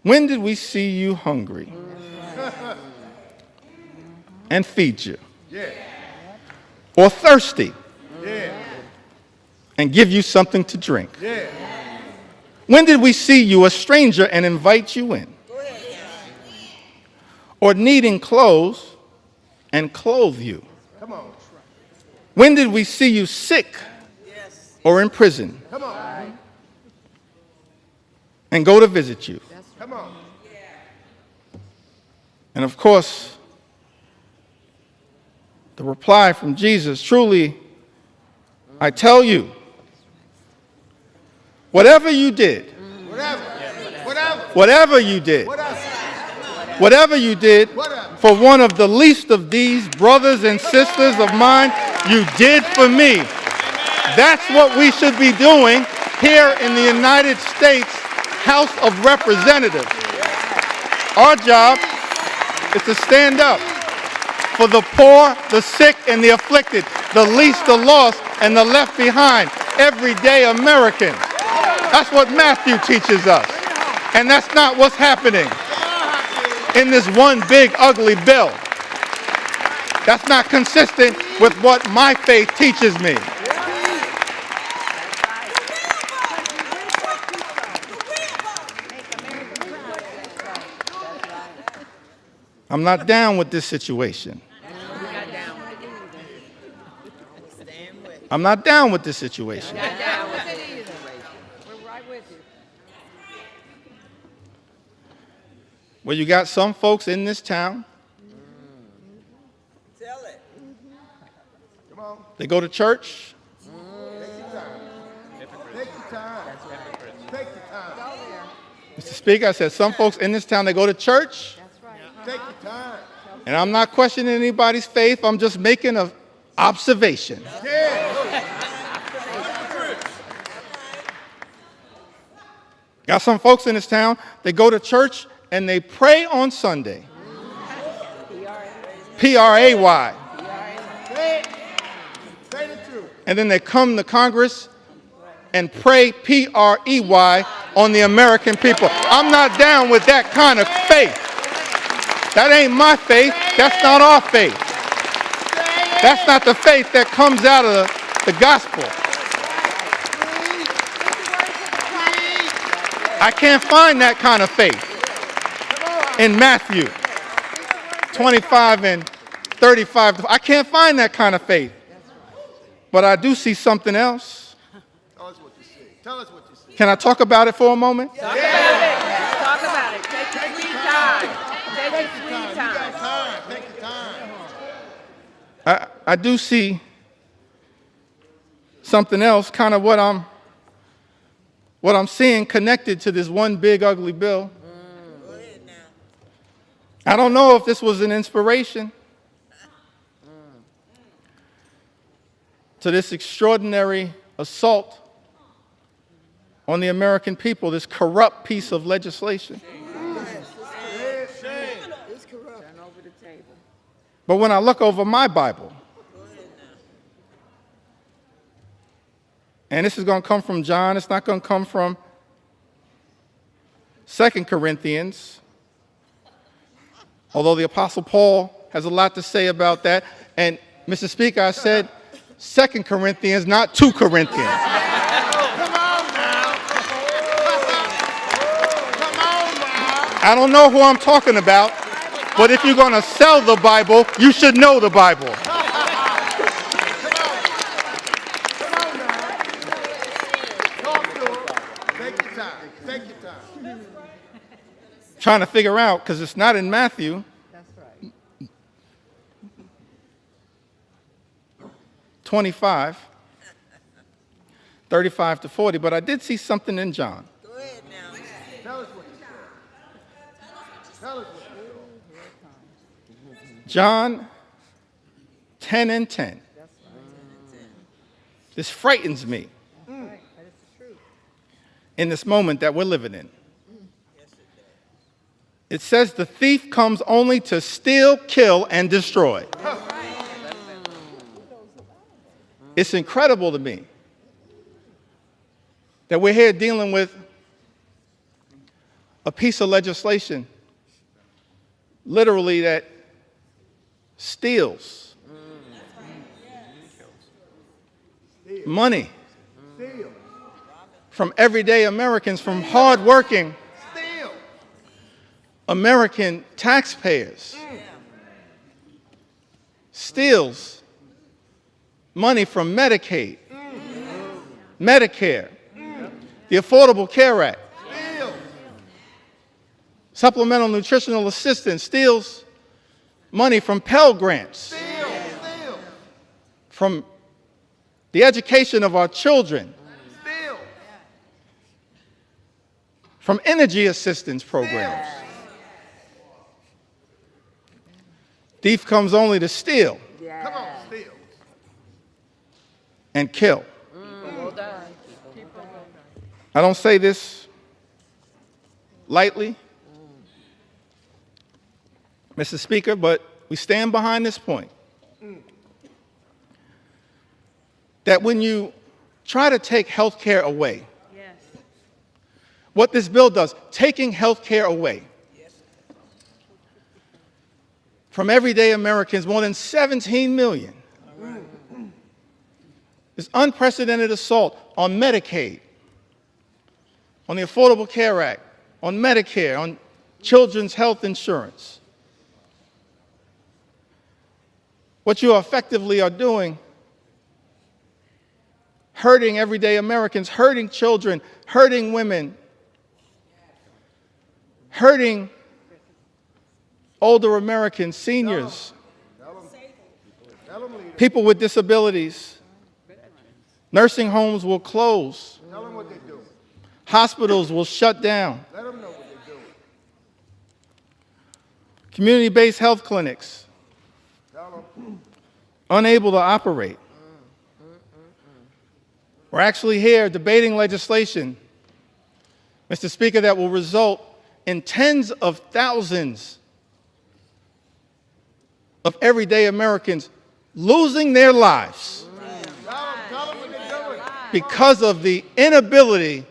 when did we see you hungry and feed you? Or thirsty and give you something to drink? When did we see you a stranger and invite you in? Or needing clothes and clothe you? When did we see you sick or in prison and go to visit you? And of course, the reply from Jesus, truly, I tell you, whatever you did, whatever you did for one of the least of these brothers and sisters of mine, you did for me. That's what we should be doing here in the United States House of Representatives. Our job is to stand up for the poor, the sick, and the afflicted, the least, the lost, and the left behind, everyday Americans. That's what Matthew teaches us. And that's not what's happening in this one big ugly bill. That's not consistent with what my faith teaches me. I'm not down with this situation. I'm not down with this situation. Well, you got some folks in this town. They go to church. Mr. Speaker, I said some folks in this town, they go to church. And I'm not questioning anybody's faith. I'm just making an observation. Got some folks in this town, they go to church and they pray on Sunday. P-R-A-Y. And then they come to Congress and pray P-R-E-Y on the American people. I'm not down with that kind of faith. That ain't my faith. That's not our faith. That's not the faith that comes out of the gospel. I can't find that kind of faith in Matthew 25 and 35. I can't find that kind of faith. But I do see something else. Tell us what you see. Tell us what you see. Can I talk about it for a moment? Talk about it. Talk about it. Take your sweet time. Take your sweet time. Take your time. I do see something else, kind of what what I'm seeing connected to this one big ugly bill. I don't know if this was an inspiration to this extraordinary assault on the American people, this corrupt piece of legislation. But when I look over my Bible, and this is going to come from John, it's not going to come from 2 Corinthians, although the Apostle Paul has a lot to say about that. And, Mr. Speaker, I said 2 Corinthians, not 2 Corinthians. Come on now. Come on now. I don't know who I'm talking about, but if you're going to sell the Bible, you should know the Bible. Trying to figure out, because it's not in Matthew. That's right. 25, 35 to 40, but I did see something in John. Go ahead now. Tell us what you said. Tell us what you said. John 10 and 10. That's right. This frightens me That's right. That is the truth. in this moment that we're living in. It says the thief comes only to steal, kill, and destroy. It's incredible to me that we're here dealing with a piece of legislation, literally, that steals money from everyday Americans, from hardworking American taxpayers. Steals money from Medicaid, Medicare, the Affordable Care Act, supplemental nutritional assistance, steals money from Pell Grants, from the education of our children, from energy assistance programs. Thief comes only to steal Come on, steal. and kill. Well done. I don't say this lightly, Mr. Speaker, but we stand behind this point. That when you try to take health care away, Yes. what this bill does, taking health care away from everyday Americans, more than 17 million, this unprecedented assault on Medicaid, on the Affordable Care Act, on Medicare, on children's health insurance. What you effectively are doing, hurting everyday Americans, hurting children, hurting women, hurting older Americans, seniors, people with disabilities. Nursing homes will close. Tell them what they're doing. Hospitals will shut down. Let them know what they're doing. Community-based health clinics Tell them. unable to operate. We're actually here debating legislation, Mr. Speaker, that will result in tens of thousands of everyday Americans losing their lives Tell them what they're doing. because of the inability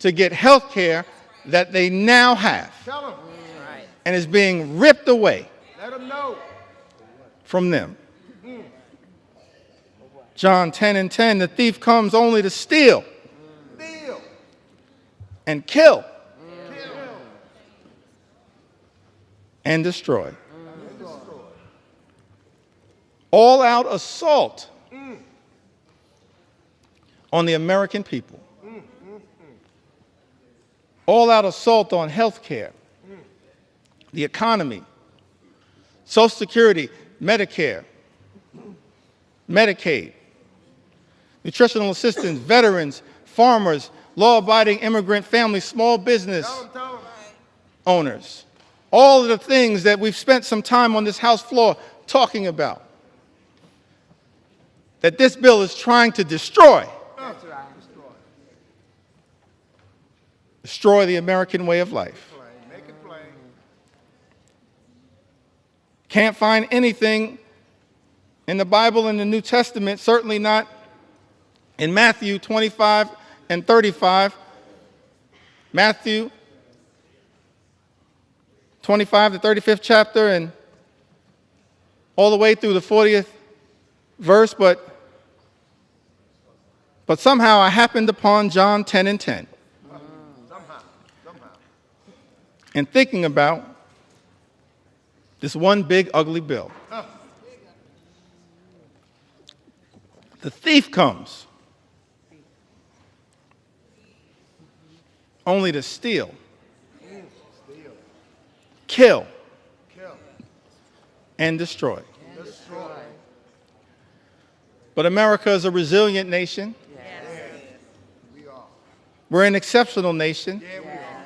to get health care that they now have Tell them. and is being ripped away Let them know. from them. John 10 and 10, the thief comes only to steal Steal. and kill Kill. and destroy. All-out assault on the American people. All-out assault on health care, the economy, Social Security, Medicare, Medicaid, nutritional assistance, veterans, farmers, law-abiding immigrant families, small business Tell 'em. owners. All of the things that we've spent some time on this House floor talking about, that this bill is trying to destroy. That's right. Destroy the American way of life. Plain. Make it plain. Can't find anything in the Bible and the New Testament, certainly not in Matthew 25 and 35. Matthew 25, the 35th chapter, and all the way through the 40th verse, but somehow I happened upon John 10 and 10. Somehow. And thinking about this one big ugly bill. The thief comes only to steal, kill, and destroy. Destroy. But America is a resilient nation. We are. We're an exceptional nation. Yeah, we are.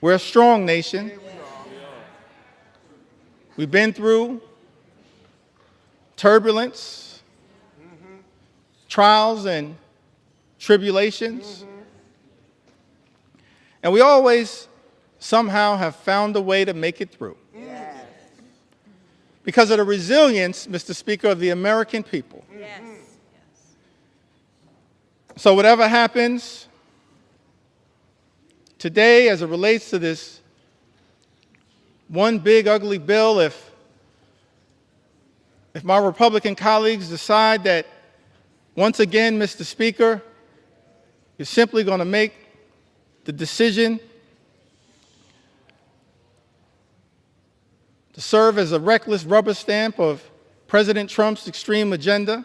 We're a strong nation. We've been through turbulence, trials, and tribulations. And we always somehow have found a way to make it through. Because of the resilience, Mr. Speaker, of the American people. Yes. So whatever happens today as it relates to this one big ugly bill, if my Republican colleagues decide that once again, Mr. Speaker, you're simply going to make the decision to serve as a reckless rubber stamp of President Trump's extreme agenda,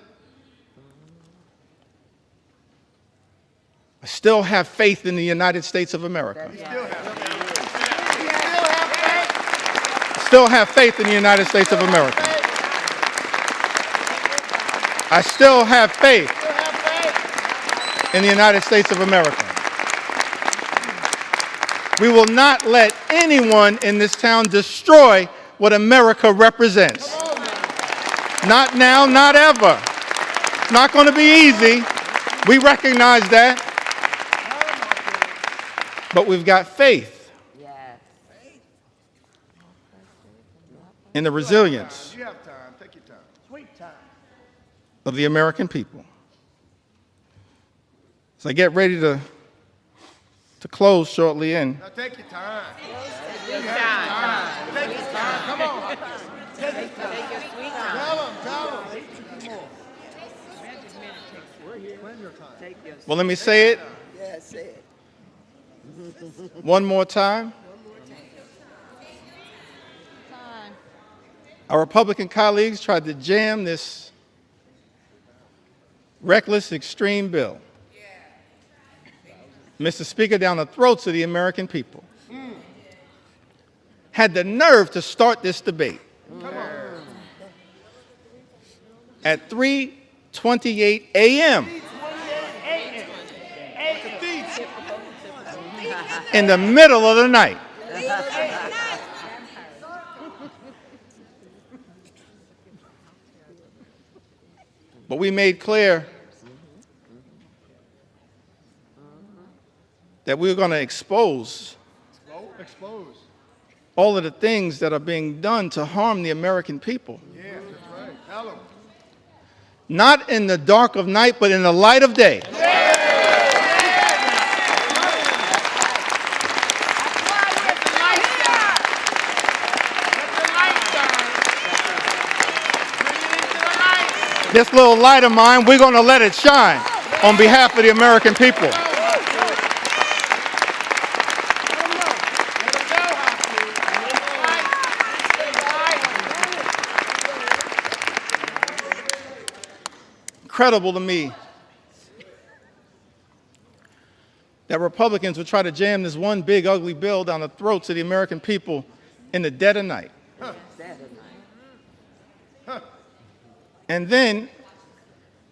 I still have faith in the United States of America. Still have faith in the United States of America. I still have faith in the United States of America. We will not let anyone in this town destroy what America represents. Not now, not ever. Not going to be easy. We recognize that. But we've got faith in the resilience You have time. Take your time. Sweet time. of the American people. As I get ready to close shortly in, Now take your time. Your time. Take your time. Come on. Take your sweet time. Tell 'em. Come on. Take your well, let me say it Yes, say it. one more time. Our Republican colleagues tried to jam this reckless, extreme bill, Mr. Speaker, down the throats of the American people. Had the nerve to start this debate at 3:28 a.m. in the middle of the night. But we made clear that we were going to expose all of the things that are being done to harm the American people. Yeah, that's right. Tell 'em. Not in the dark of night, but in the light of day. This little light of mine, we're going to let it shine on behalf of the American people. Incredible to me that Republicans would try to jam this one big ugly bill down the throats of the American people in the dead of night. And then,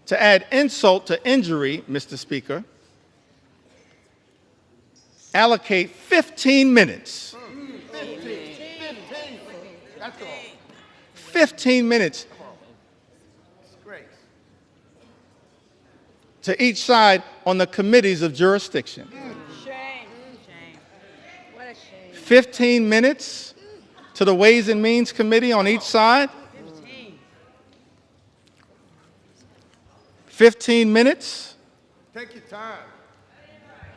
to add insult to injury, Mr. Speaker, allocate 15 minutes. 15. That's all. 15 minutes Grace. to each side on the committees of jurisdiction. Shame. Shame. What a shame. 15 minutes to the Ways and Means Committee on each side. 15 minutes Take your time.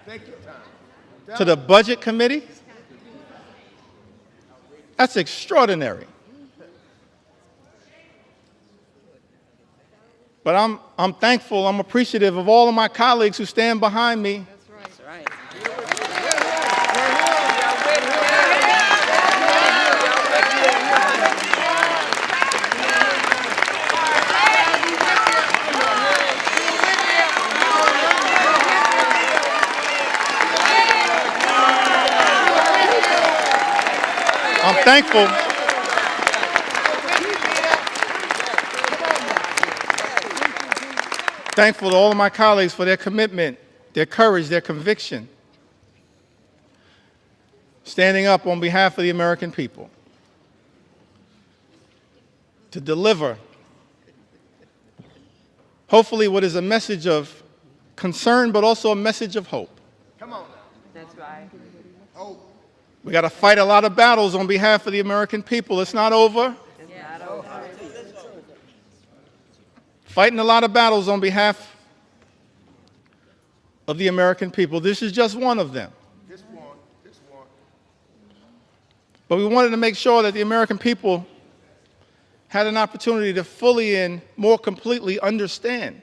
Take your time. to the Budget Committee. That's extraordinary. But I'm thankful, I'm appreciative of all of my colleagues who stand behind me. That's right. I'm thankful. Thankful to all of my colleagues for their commitment, their courage, their conviction, standing up on behalf of the American people to deliver, hopefully, what is a message of concern, but also a message of hope. Come on. That's right. Hope. We got to fight a lot of battles on behalf of the American people. It's not over. It's not over. Fighting a lot of battles on behalf of the American people. This is just one of them. This one. But we wanted to make sure that the American people had an opportunity to fully and more completely understand,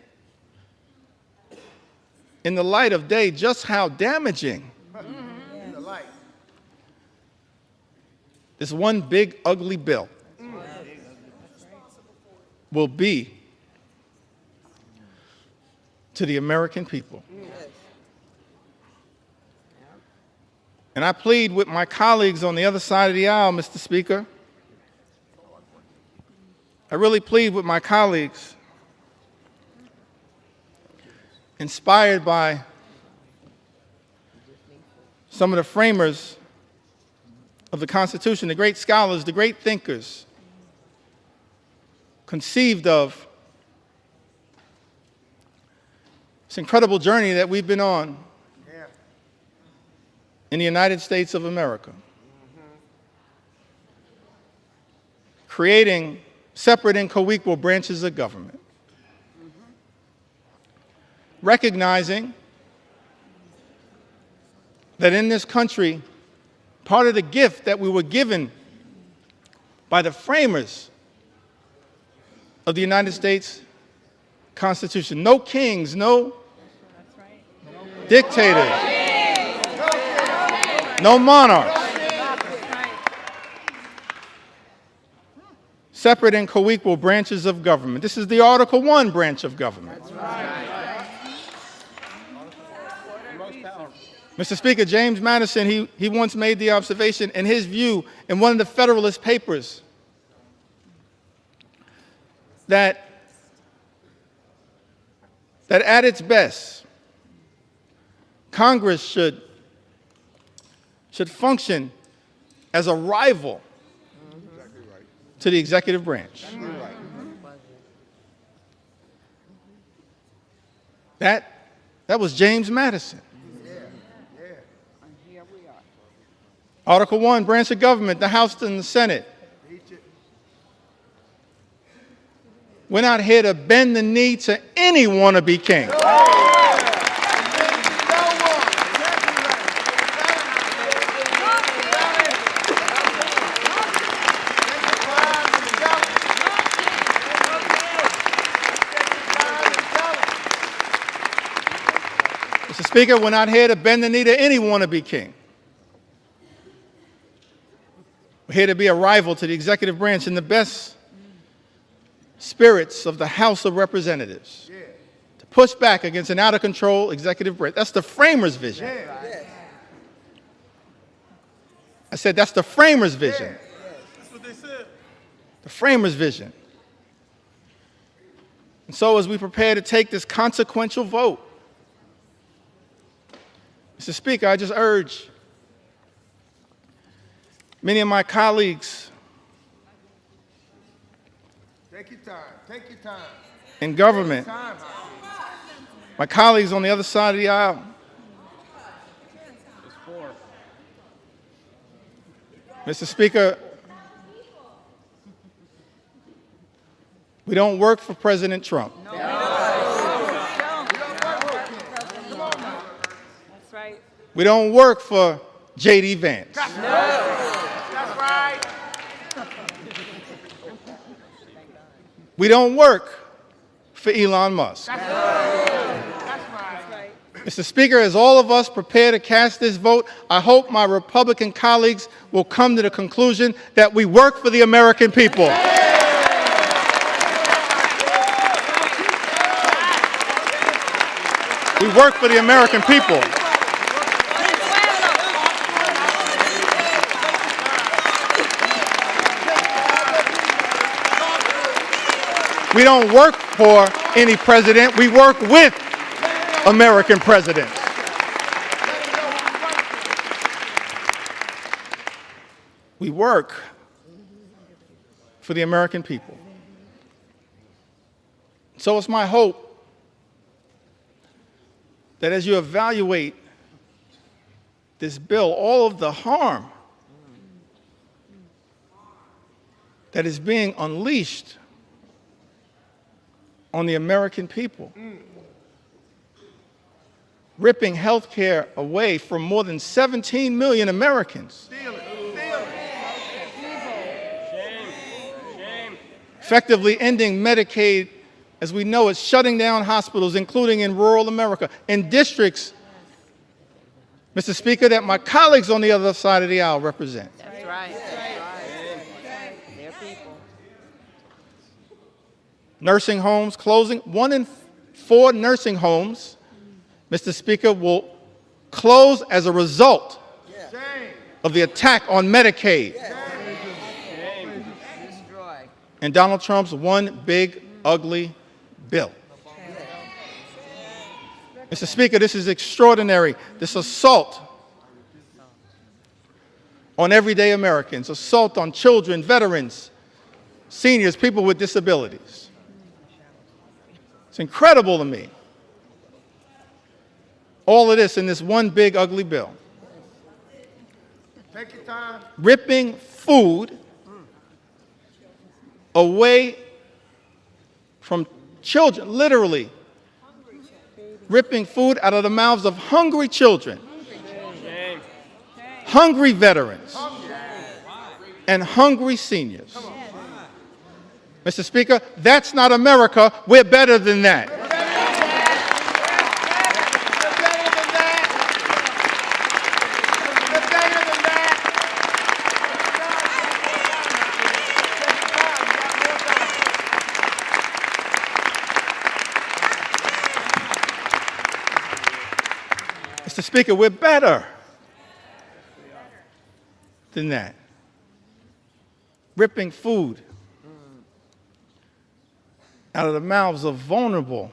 in the light of day, just how damaging In the light. this one big, ugly bill will be to the American people. And I plead with my colleagues on the other side of the aisle, Mr. Speaker. I really plead with my colleagues, inspired by some of the framers of the Constitution, the great scholars, the great thinkers, conceived of this incredible journey that we've been on Yeah. in the United States of America, creating separate and co-equal branches of government, recognizing that in this country, part of the gift that we were given by the framers of the United States Constitution, no kings, no dictators, no monarchs, separate and co-equal branches of government. This is the Article 1 branch of government. Mr. Speaker, James Madison, he once made the observation in his view in one of the Federalist Papers that at its best, Congress should function as a rival to the executive branch. That was James Madison. Article 1, branch of government, the House and the Senate. We're not here to bend the knee to any wannabe king. Mr. Speaker, we're not here to bend the knee to any wannabe king. We're here to be a rival to the executive branch in the best spirits of the House of Representatives, to push back against an out-of-control executive branch. That's the framers' vision. I said that's the framers' vision. That's what they said. The framers' vision. And so as we prepare to take this consequential vote, Mr. Speaker, I just urge many of my colleagues Take your time. Take your time. in government, Time. my colleagues on the other side of the aisle, Mr. Speaker, we don't work for President Trump. That's right. We don't work for J.D. Vance. That's right. We don't work for Elon Musk. That's right. Mr. Speaker, as all of us prepare to cast this vote, I hope my Republican colleagues will come to the conclusion that we work for the American people. We work for the American people. We don't work for any president. We work with American presidents. We work for the American people. So it's my hope that as you evaluate this bill, all of the harm that is being unleashed on the American people, ripping health care away from more than 17 million Americans, effectively ending Medicaid as we know it, shutting down hospitals, including in rural America, in districts, Mr. Speaker, that my colleagues on the other side of the aisle represent. That's right. They're people. Nursing homes closing. 1 in 4 nursing homes, Mr. Speaker, will close as a result of the attack on Medicaid and Donald Trump's one big, ugly bill. Mr. Speaker, this is extraordinary. This assault on everyday Americans, assault on children, veterans, seniors, people with disabilities. It's incredible to me. All of this in this one big, ugly bill. Take your time. Ripping food away from children, literally ripping food out of the mouths of hungry children, hungry veterans, and hungry seniors. Mr. Speaker, that's not America. We're better than that. Mr. Speaker, we're better than that. Ripping food out of the mouths of vulnerable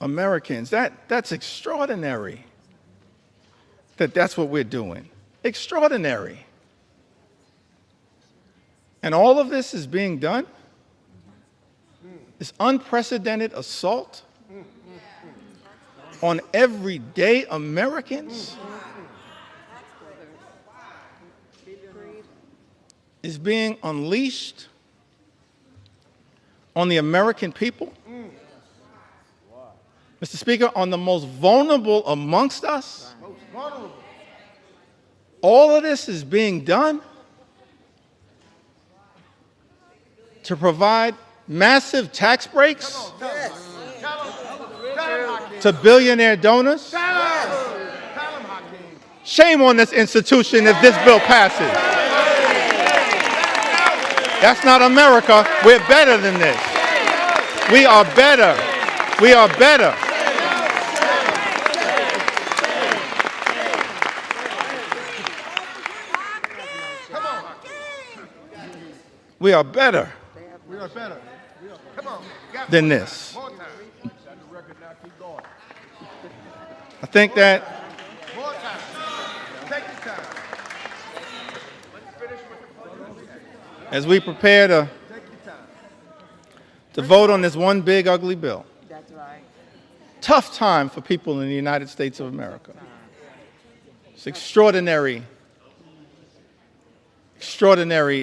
Americans. That's extraordinary that's what we're doing. Extraordinary. And all of this is being done. This unprecedented assault on everyday Americans is being unleashed on the American people. Mr. Speaker, on the most vulnerable amongst us. All of this is being done to provide massive tax breaks to billionaire donors. Shame on this institution if this bill passes. That's not America. We're better than this. We are better. We are better. We are better than this. I think that More time. Take your time. as we prepare Take your time. to vote on this one big ugly bill, That's right. tough time for people in the United States of America. It's extraordinary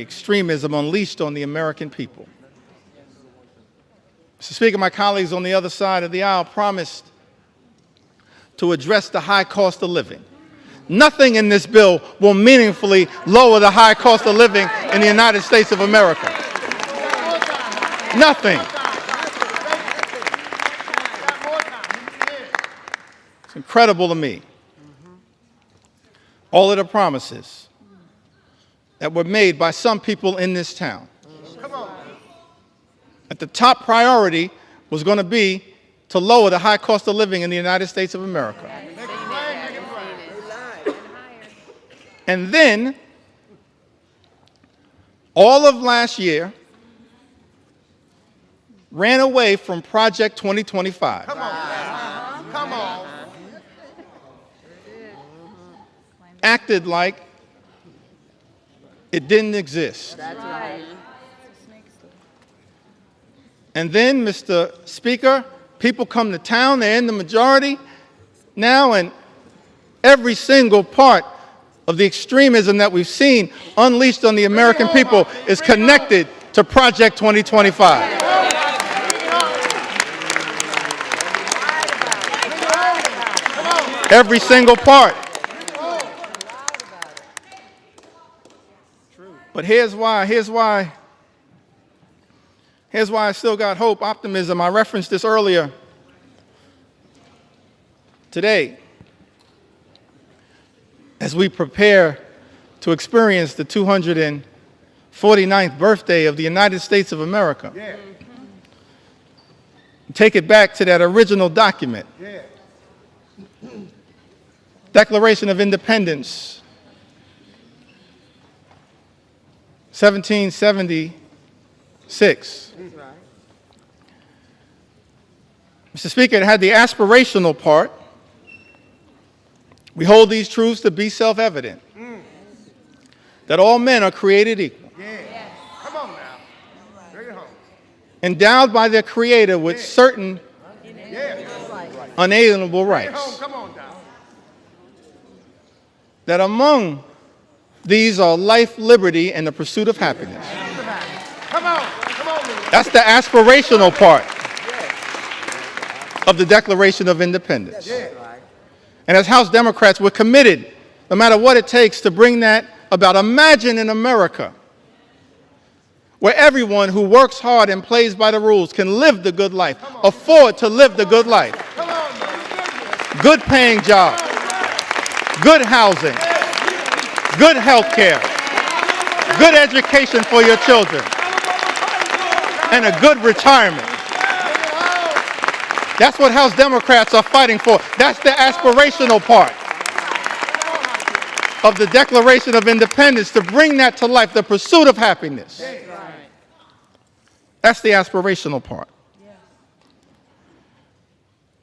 extremism unleashed on the American people. Mr. Speaker, my colleagues on the other side of the aisle promised to address the high cost of living. Nothing in this bill will meaningfully lower the high cost of living in the United States of America. Nothing. It's incredible to me. All of the promises that were made by some people in this town. That the top priority was going to be to lower the high cost of living in the United States of America. And then, all of last year, ran away from Project 2025. Come on. Come on. Acted like it didn't exist. That's right. And then, Mr. Speaker, people come to town, they're in the majority now, and every single part of the extremism that we've seen unleashed on the American people is connected to Project 2025. Every single part. But here's why I still got hope, optimism. I referenced this earlier today. As we prepare to experience the 249th birthday of the United States of America. Yeah. Take it back to that original document. Yeah. Declaration of Independence, 1776. Mr. Speaker, it had the aspirational part. We hold these truths to be self-evident, that all men are created equal, Yeah. Come on now. Bring it home. endowed by their Creator with certain Yeah. unalienable Bring it home. rights, Come on now. that among these are life, liberty, and the pursuit of happiness. Come on. Come on, Lou. That's the aspirational part of the Declaration of Independence. Yeah. And as House Democrats, we're committed, no matter what it takes, to bring that about. Imagine in America where everyone who works hard and plays by the rules can live the good life, afford to live the good life. Come on, man. Good paying jobs, good housing, good health care, good education for your children, and a good retirement. That's what House Democrats are fighting for. That's the aspirational part of the Declaration of Independence, to bring that to life, the pursuit of happiness. That's the aspirational part.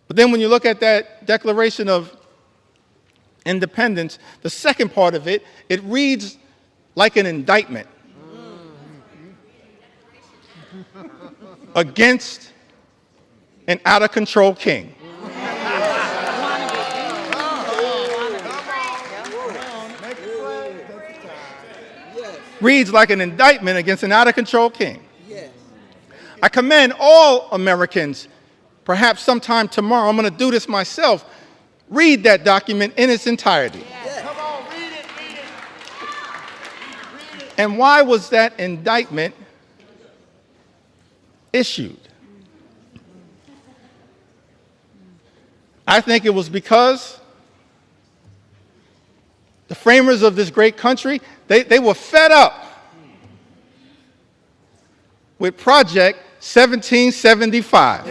But then when you look at that Declaration of Independence, the second part of it, it reads like an indictment against an out-of-control king. Reads like an indictment against an out-of-control king. I commend all Americans, perhaps sometime tomorrow, I'm going to do this myself, read that document in its entirety. Come on, read it. And why was that indictment issued? I think it was because the framers of this great country, they were fed up with Project 1775.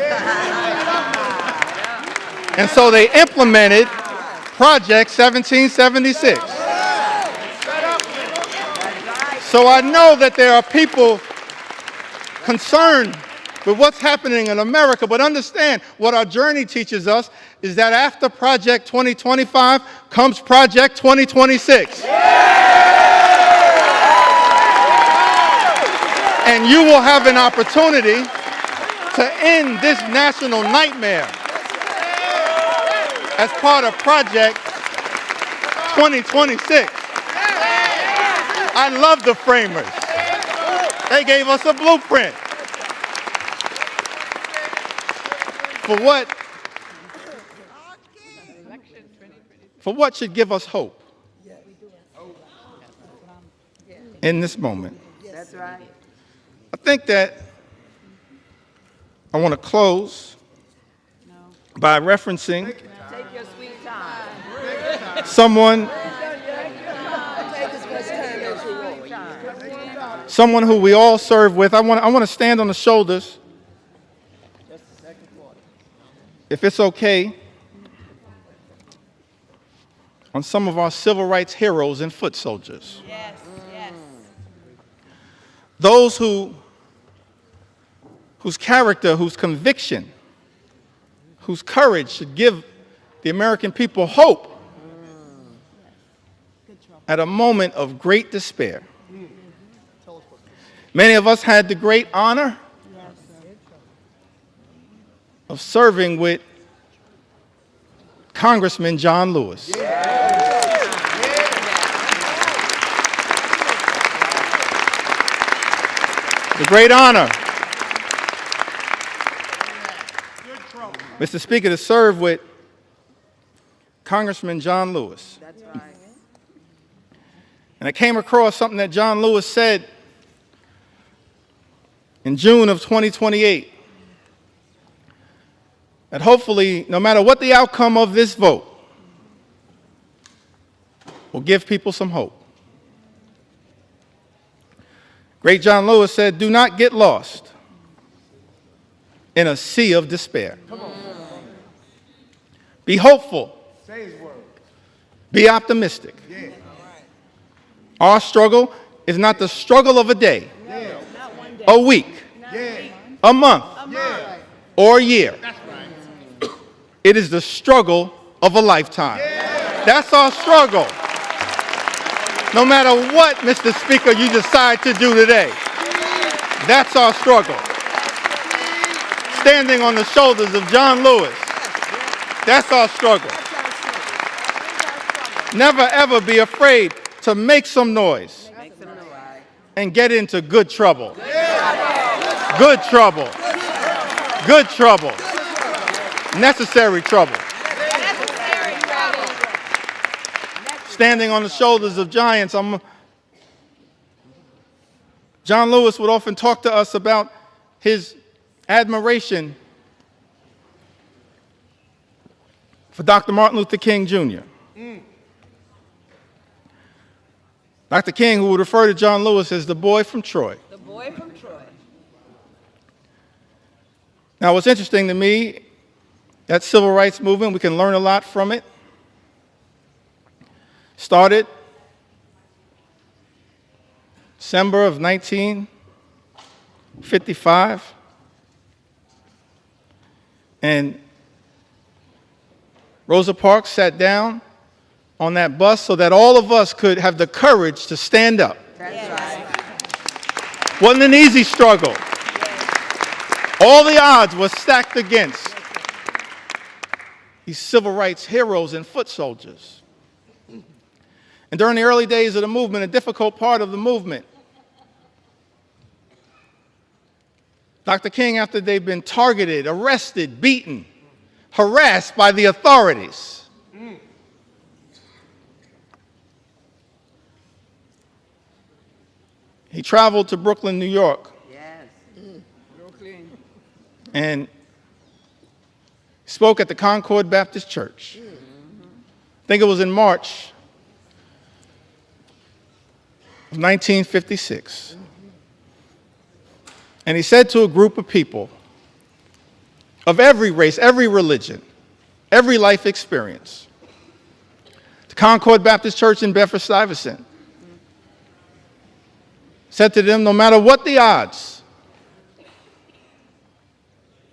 And so they implemented Project 1776. So I know that there are people concerned with what's happening in America. But understand, what our journey teaches us is that after Project 2025 comes Project 2026. And you will have an opportunity to end this national nightmare as part of Project 2026. I love the framers. They gave us a blueprint for what should give us hope in this moment. That's right. I think that I want to close by referencing Take your sweet time. someone who we all serve with. I want to stand on the shoulders, if it's okay, on some of our civil rights heroes and foot soldiers. Yes, yes. Those whose character, whose conviction, whose courage should give the American people hope at a moment of great despair. Many of us had the great honor of serving with Congressman John Lewis. The great honor, Mr. Speaker, to serve with Congressman John Lewis. That's right. And I came across something that John Lewis said in June of 2028, that hopefully, no matter what the outcome of this vote, will give people some hope. Great John Lewis said, "Do not get lost in a sea of despair. Be hopeful. Say his word. Be optimistic. Our struggle is not the struggle of a day, a week, a month, or a year. It is the struggle of a lifetime. That's our struggle. No matter what, Mr. Speaker, you decide to do today, that's our struggle. Standing on the shoulders of John Lewis, that's our struggle. Never, ever be afraid to make some noise and get into good trouble. Good trouble. Good trouble. Necessary trouble. Standing on the shoulders of giants. John Lewis would often talk to us about his admiration for Dr. Martin Luther King Jr. Dr. King, who would refer to John Lewis as the boy from Troy. The boy from Troy. Now, what's interesting to me, that civil rights movement, we can learn a lot from it. Started December of 1955. And Rosa Parks sat down on that bus so that all of us could have the courage to stand up. That's right. Wasn't an easy struggle. All the odds were stacked against these civil rights heroes and foot soldiers. And during the early days of the movement, a difficult part of the movement, Dr. King, after they've been targeted, arrested, beaten, harassed by the authorities, he traveled to Brooklyn, New York, Yes. Brooklyn. and spoke at the Concord Baptist Church. I think it was in March of 1956. And he said to a group of people of every race, every religion, every life experience, the Concord Baptist Church in Bedford-Stuyvesant, said to them, no matter what the odds,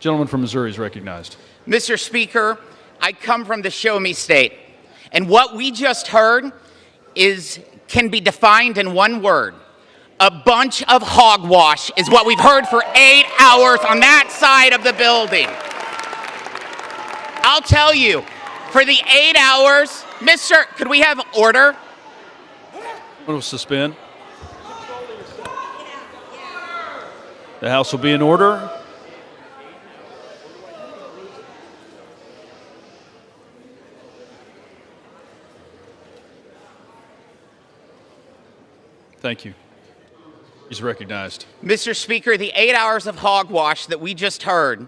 Gentleman from Missouri is recognized. Mr. Speaker, I come from the Show Me State, and what we just heard can be defined in one word. A bunch of hogwash is what we've heard for 8 hours on that side of the building. I'll tell you, for the 8 hours, could we have order? We'll suspend. The House will be in order. Thank you. He's recognized. Mr. Speaker, the 8 hours of hogwash that we just heard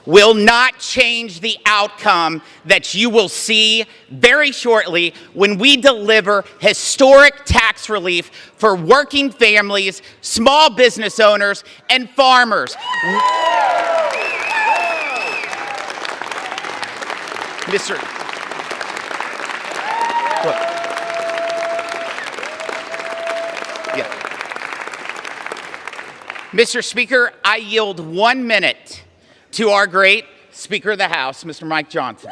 will not change the outcome that you will see very shortly when we deliver historic tax relief for working families, small business owners, and farmers. Mr. Look. Yeah. Mr. Speaker, I yield 1 minute to our great Speaker of the House, Mr. Mike Johnson.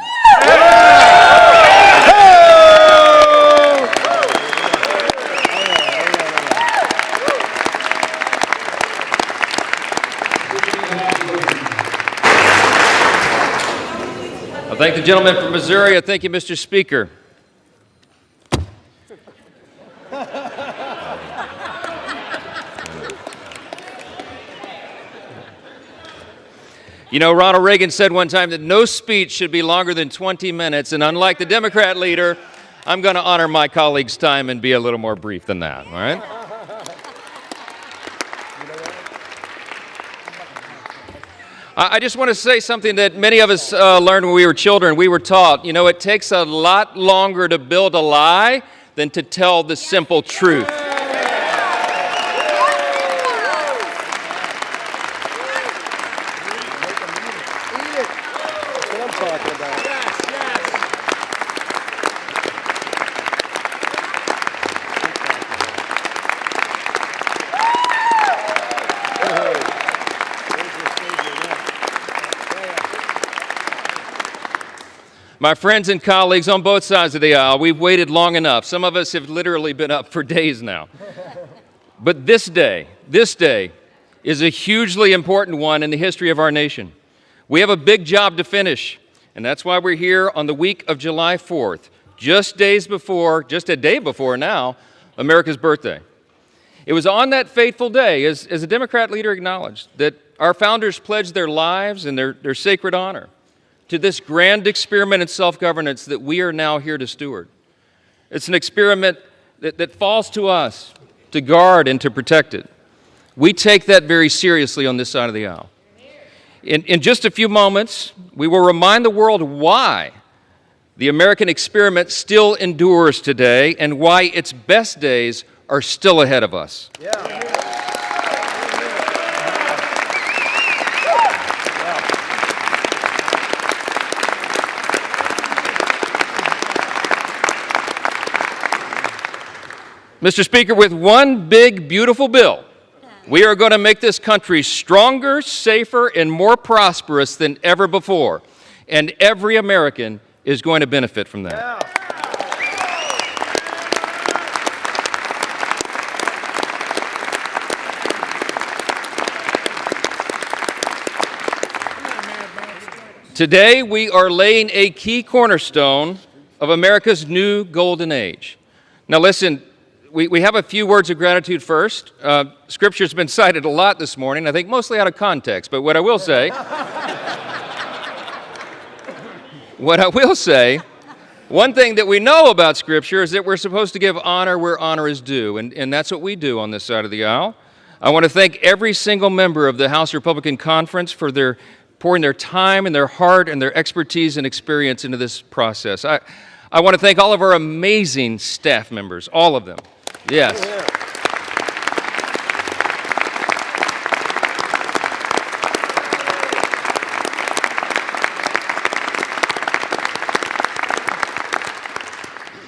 I thank the gentleman from Missouri. I thank you, Mr. Speaker. You know, Ronald Reagan said one time that no speech should be longer than 20 minutes, and unlike the Democrat leader, I'm going to honor my colleague's time and be a little more brief than that, all right? I just want to say something that many of us learned when we were children. We were taught, you know, it takes a lot longer to build a lie than to tell the simple truth. My friends and colleagues on both sides of the aisle, we've waited long enough. Some of us have literally been up for days now. But this day is a hugely important one in the history of our nation. We have a big job to finish, and that's why we're here on the week of July 4th, just a day before now, America's birthday. It was on that fateful day, as a Democrat leader acknowledged, that our founders pledged their lives and their sacred honor to this grand experiment in self-governance that we are now here to steward. It's an experiment that falls to us to guard and to protect it. We take that very seriously on this side of the aisle. In just a few moments, we will remind the world why the American experiment still endures today and why its best days are still ahead of us. Yeah. Mr. Speaker, with one big, beautiful bill, we are going to make this country stronger, safer, and more prosperous than ever before. And every American is going to benefit from that. Yeah. Today, we are laying a key cornerstone of America's new golden age. Now listen, we have a few words of gratitude first. Scripture's been cited a lot this morning, I think mostly out of context, but what I will say, one thing that we know about Scripture is that we're supposed to give honor where honor is due, and that's what we do on this side of the aisle. I want to thank every single member of the House Republican Conference for their pouring their time and their heart and their expertise and experience into this process. I want to thank all of our amazing staff members, all of them. Yes.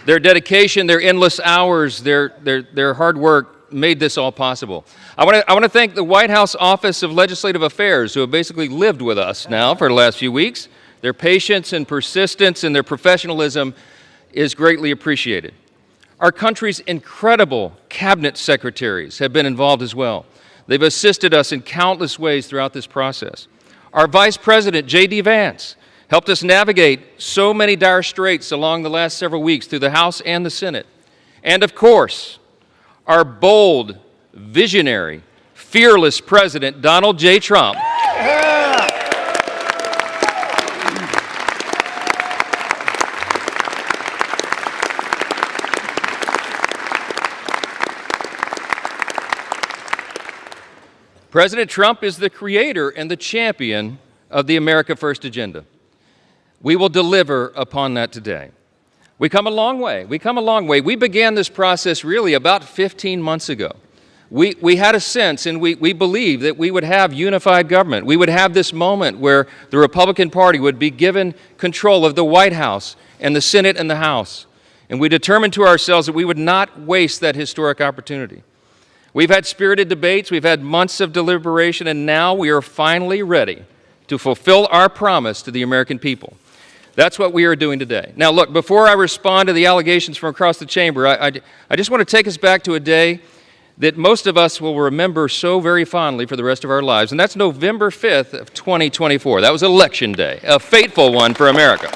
Their dedication, their endless hours, their hard work made this all possible. I want to thank the White House Office of Legislative Affairs, who have basically lived with us now for the last few weeks. Their patience and persistence and their professionalism is greatly appreciated. Our country's incredible cabinet secretaries have been involved as well. They've assisted us in countless ways throughout this process. Our Vice President, J.D. Vance, helped us navigate so many dire straits along the last several weeks through the House and the Senate. And of course, our bold, visionary, fearless President, Donald J. Trump. President Trump is the creator and the champion of the America First agenda. We will deliver upon that today. We come a long way. We come a long way. We began this process really about 15 months ago. We had a sense and we believed that we would have unified government. We would have this moment where the Republican Party would be given control of the White House and the Senate and the House. And we determined to ourselves that we would not waste that historic opportunity. We've had spirited debates, we've had months of deliberation, and now we are finally ready to fulfill our promise to the American people. That's what we are doing today. Now, look, before I respond to the allegations from across the chamber, I just want to take us back to a day that most of us will remember so very fondly for the rest of our lives, and that's November 5th of 2024. That was Election Day, a fateful one for America.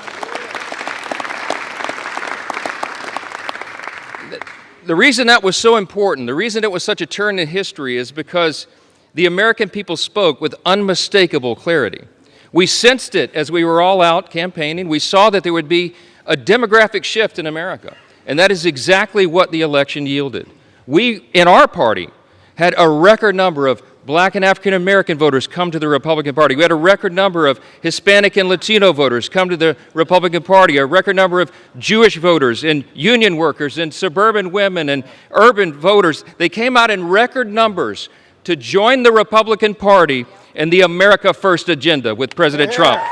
The reason that was so important, the reason it was such a turn in history is because the American people spoke with unmistakable clarity. We sensed it as we were all out campaigning. We saw that there would be a demographic shift in America, and that is exactly what the election yielded. We, in our party, had a record number of Black and African American voters come to the Republican Party. We had a record number of Hispanic and Latino voters come to the Republican Party, a record number of Jewish voters and union workers and suburban women and urban voters. They came out in record numbers to join the Republican Party and the America First agenda with President Trump.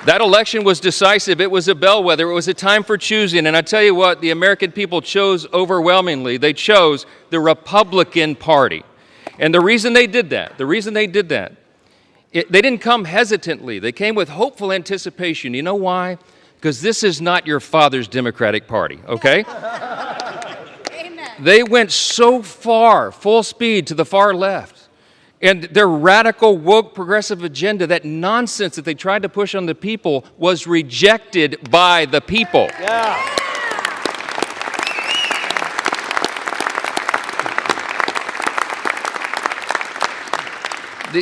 That election was decisive. It was a bellwether. It was a time for choosing. And I tell you what, the American people chose overwhelmingly. They chose the Republican Party. And the reason they did that, they didn't come hesitantly. They came with hopeful anticipation. You know why? Because this is not your father's Democratic Party, okay? Amen. They went so far, full speed to the far left. And their radical, woke, progressive agenda, that nonsense that they tried to push on the people, was rejected by the people. Yeah.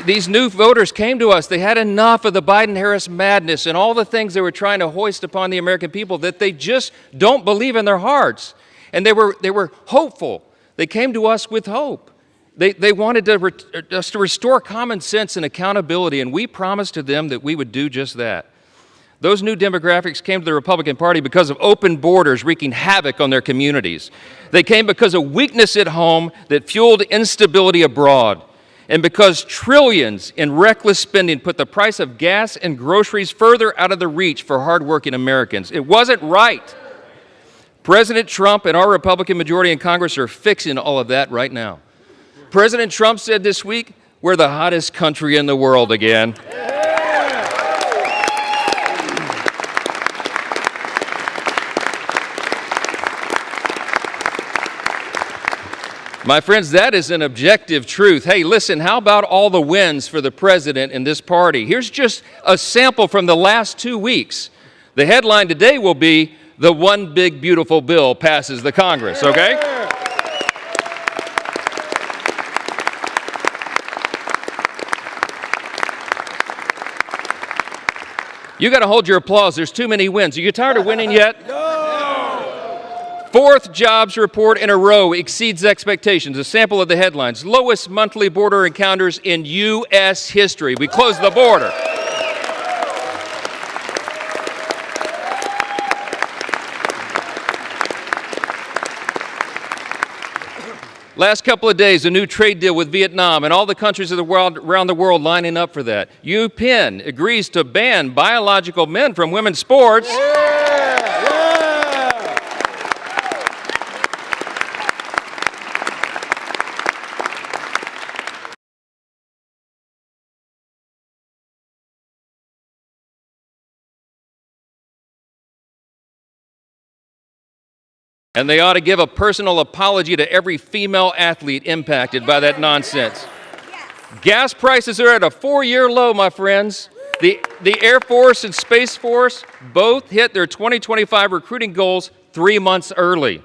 These new voters came to us. They had enough of the Biden-Harris madness and all the things they were trying to hoist upon the American people that they just don't believe in their hearts. And they were hopeful. They came to us with hope. They wanted us to restore common sense and accountability, and we promised to them that we would do just that. Those new demographics came to the Republican Party because of open borders wreaking havoc on their communities. They came because of weakness at home that fueled instability abroad, and because trillions in reckless spending put the price of gas and groceries further out of the reach for hardworking Americans. It wasn't right. President Trump and our Republican majority in Congress are fixing all of that right now. President Trump said this week, we're the hottest country in the world again. My friends, that is an objective truth. Hey, listen, how about all the wins for the president and this party? Here's just a sample from the last 2 weeks. The headline today will be, the one big beautiful bill passes the Congress, okay? You got to hold your applause. There's too many wins. Are you tired of winning yet? No! Fourth jobs report in a row exceeds expectations. A sample of the headlines. Lowest monthly border encounters in U.S. history. We closed the border. Last couple of days, a new trade deal with Vietnam and all the countries of the world, around the world lining up for that. UPenn agrees to ban biological men from women's sports. And they ought to give a personal apology to every female athlete impacted by that nonsense. Gas prices are at a 4-year low, my friends. The Air Force and Space Force both hit their 2025 recruiting goals 3 months early.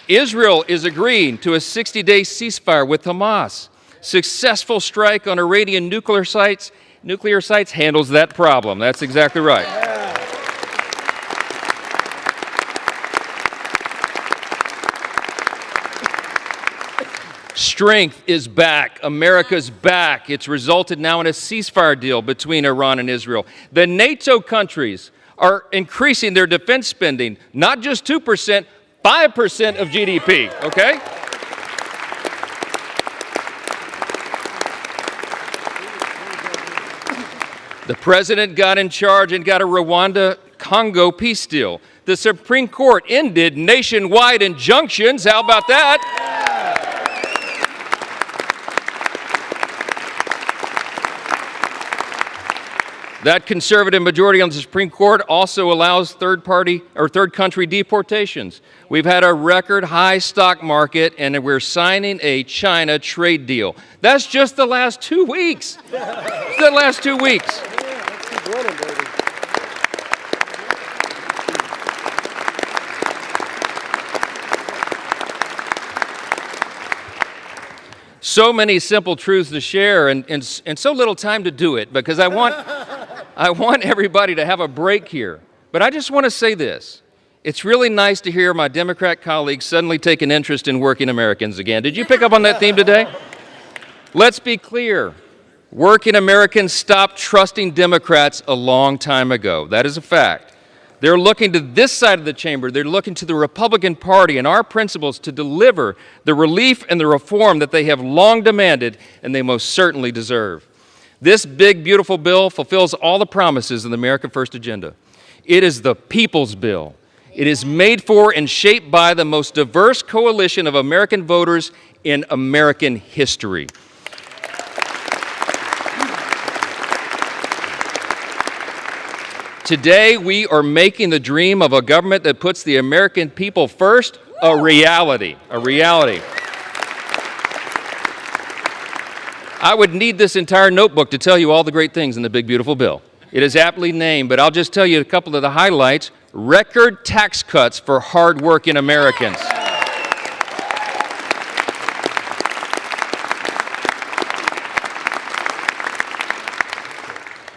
Israel is agreeing to a 60-day ceasefire with Hamas. Successful strike on Iranian nuclear sites handles that problem. That's exactly right. Strength is back. America's back. It's resulted now in a ceasefire deal between Iran and Israel. The NATO countries are increasing their defense spending, not just 2%, 5% of GDP, okay? The president got in charge and got a Rwanda-Congo peace deal. The Supreme Court ended nationwide injunctions. How about that? That conservative majority on the Supreme Court also allows third country deportations. We've had a record high stock market, and we're signing a China trade deal. That's just the last 2 weeks. The last 2 weeks. So many simple truths to share and so little time to do it, because I want everybody to have a break here. But I just want to say this. It's really nice to hear my Democrat colleagues suddenly take an interest in working Americans again. Did you pick up on that theme today? Let's be clear. Working Americans stopped trusting Democrats a long time ago. That is a fact. They're looking to this side of the chamber. They're looking to the Republican Party and our principles to deliver the relief and the reform that they have long demanded and they most certainly deserve. This big, beautiful bill fulfills all the promises of the America First agenda. It is the people's bill. It is made for and shaped by the most diverse coalition of American voters in American history. Today, we are making the dream of a government that puts the American people first a reality. A reality. I would need this entire notebook to tell you all the great things in the big, beautiful bill. It is aptly named, but I'll just tell you a couple of the highlights. Record tax cuts for hardworking Americans.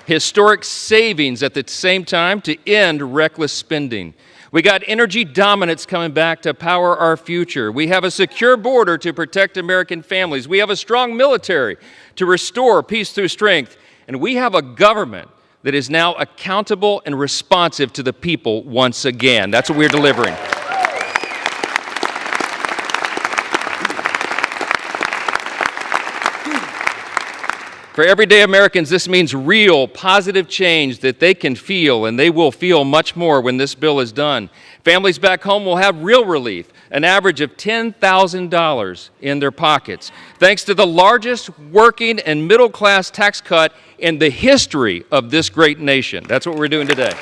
Historic savings at the same time to end reckless spending. We got energy dominance coming back to power our future. We have a secure border to protect American families. We have a strong military to restore peace through strength. And we have a government that is now accountable and responsive to the people once again. That's what we're delivering. For everyday Americans, this means real, positive change that they can feel, and they will feel much more when this bill is done. Families back home will have real relief, an average of $10,000 in their pockets, thanks to the largest working and middle-class tax cut in the history of this great nation. That's what we're doing today.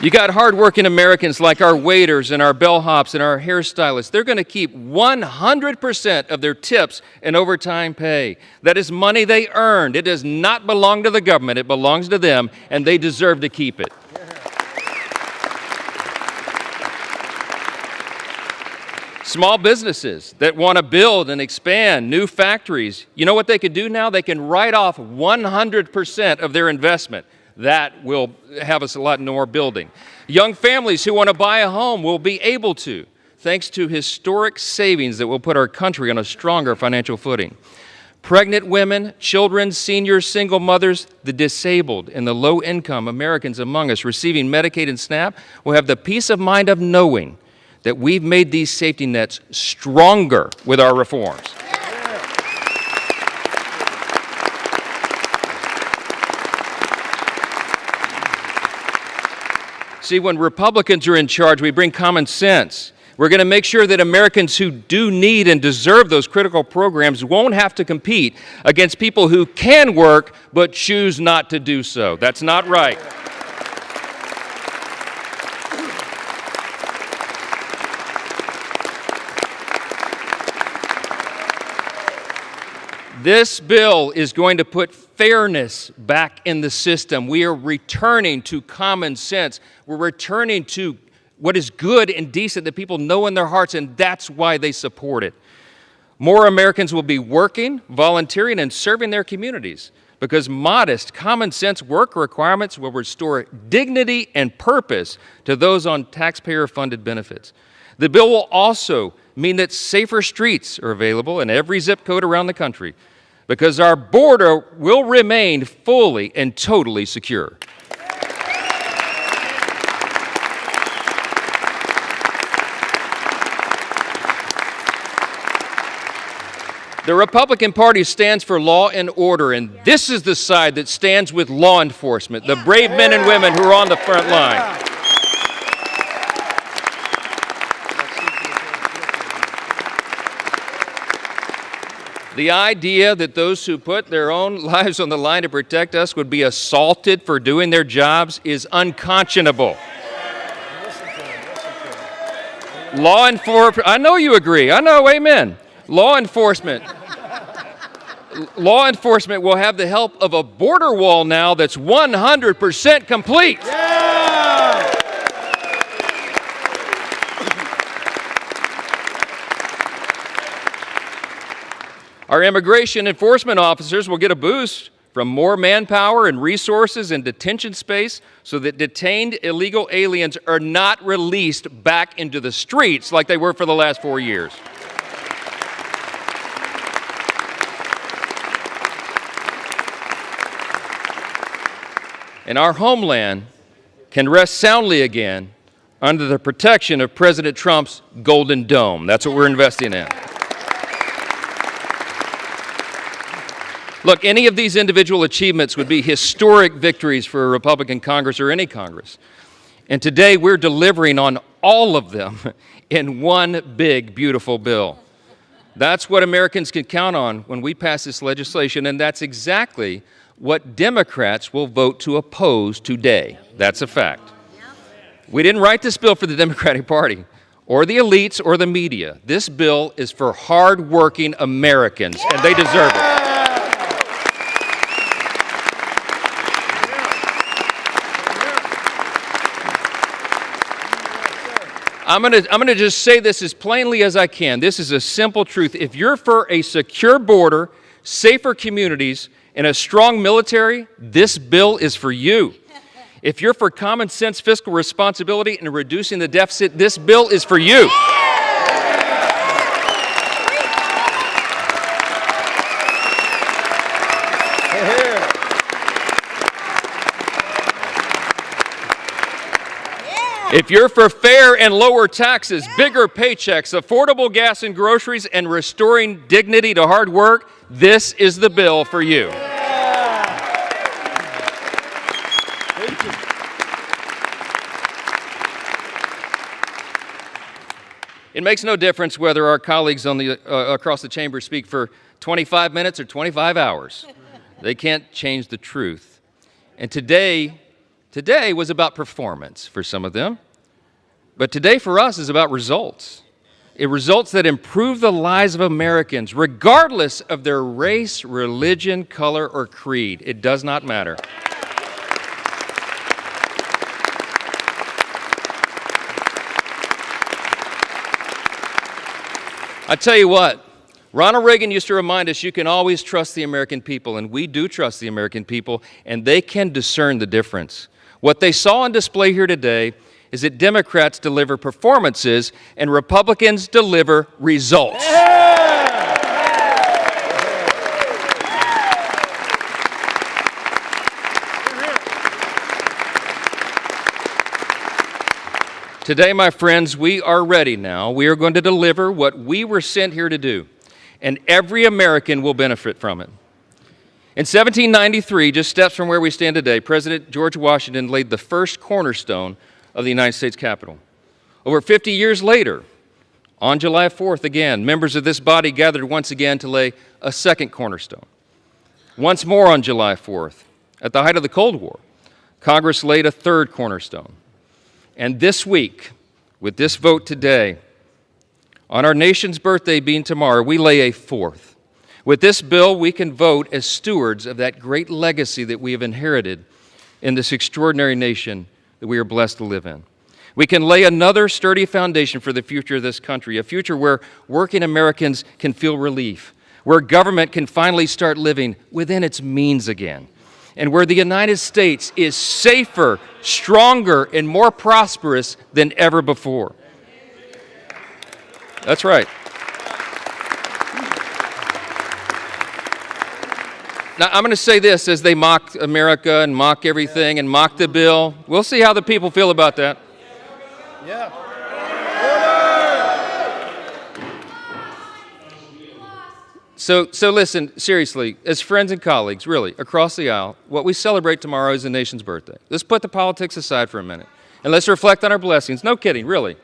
You got hardworking Americans like our waiters and our bellhops and our hairstylists. They're going to keep 100% of their tips and overtime pay. That is money they earned. It does not belong to the government. It belongs to them, and they deserve to keep it. Small businesses that want to build and expand new factories, you know what they can do now? They can write off 100% of their investment. That will have us a lot more building. Young families who want to buy a home will be able to, thanks to historic savings that will put our country on a stronger financial footing. pregnant women, children, seniors, single mothers, the disabled, and the low-income Americans among us receiving Medicaid and SNAP will have the peace of mind of knowing that we've made these safety nets stronger with our reforms. See, when Republicans are in charge, we bring common sense. We're going to make sure that Americans who do need and deserve those critical programs won't have to compete against people who can work but choose not to do so. That's not right. This bill is going to put fairness back in the system. We are returning to common sense. We're returning to what is good and decent that people know in their hearts, and that's why they support it. More Americans will be working, volunteering, and serving their communities because modest, common sense work requirements will restore dignity and purpose to those on taxpayer-funded benefits. The bill will also mean that safer streets are available in every zip code around the country because our border will remain fully and totally secure. The Republican Party stands for law and order, and this is the side that stands with law enforcement, the brave men and women who are on the front line. The idea that those who put their own lives on the line to protect us would be assaulted for doing their jobs is unconscionable. Law enforcement, I know you agree. I know, amen. Law enforcement will have the help of a border wall now that's 100% complete. Yeah! Our immigration enforcement officers will get a boost from more manpower and resources and detention space so that detained illegal aliens are not released back into the streets like they were for the last 4 years. And our homeland can rest soundly again under the protection of President Trump's Golden Dome. That's what we're investing in. Look, any of these individual achievements would be historic victories for a Republican Congress or any Congress. And today we're delivering on all of them in one big, beautiful bill. That's what Americans can count on when we pass this legislation, and that's exactly what Democrats will vote to oppose today. That's a fact. We didn't write this bill for the Democratic Party or the elites or the media. This bill is for hard-working Americans, and they deserve it. I'm gonna just say this as plainly as I can. This is a simple truth. If you're for a secure border, safer communities, and a strong military, this bill is for you. If you're for common sense fiscal responsibility and reducing the deficit, this bill is for you. If you're for fair and lower taxes, bigger paychecks, affordable gas and groceries, and restoring dignity to hard work, this is the bill for you. It makes no difference whether our colleagues on the, across the chamber speak for 25 minutes or 25 hours. They can't change the truth. And today was about performance for some of them. But today for us is about results. Results that improve the lives of Americans, regardless of their race, religion, color, or creed. It does not matter. I tell you what, Ronald Reagan used to remind us you can always trust the American people, and we do trust the American people, and they can discern the difference. What they saw on display here today is that Democrats deliver performances and Republicans deliver results. Today, my friends, we are ready now. We are going to deliver what we were sent here to do, and every American will benefit from it. In 1793, just steps from where we stand today, President George Washington laid the first cornerstone of the United States Capitol. Over 50 years later, on July 4th again, members of this body gathered once again to lay a second cornerstone. Once more on July 4th, at the height of the Cold War, Congress laid a third cornerstone. And this week, with this vote today, on our nation's birthday being tomorrow, we lay a fourth. With this bill, we can vote as stewards of that great legacy that we have inherited in this extraordinary nation that we are blessed to live in. We can lay another sturdy foundation for the future of this country, a future where working Americans can feel relief, where government can finally start living within its means again, and where the United States is safer, stronger, and more prosperous than ever before. That's right. Now, I'm going to say this as they mock America and mock everything and mock the bill. We'll see how the people feel about that. Yeah. So listen, seriously, as friends and colleagues, really, across the aisle, what we celebrate tomorrow is the nation's birthday. Let's put the politics aside for a minute, and let's reflect on our blessings. No kidding, really.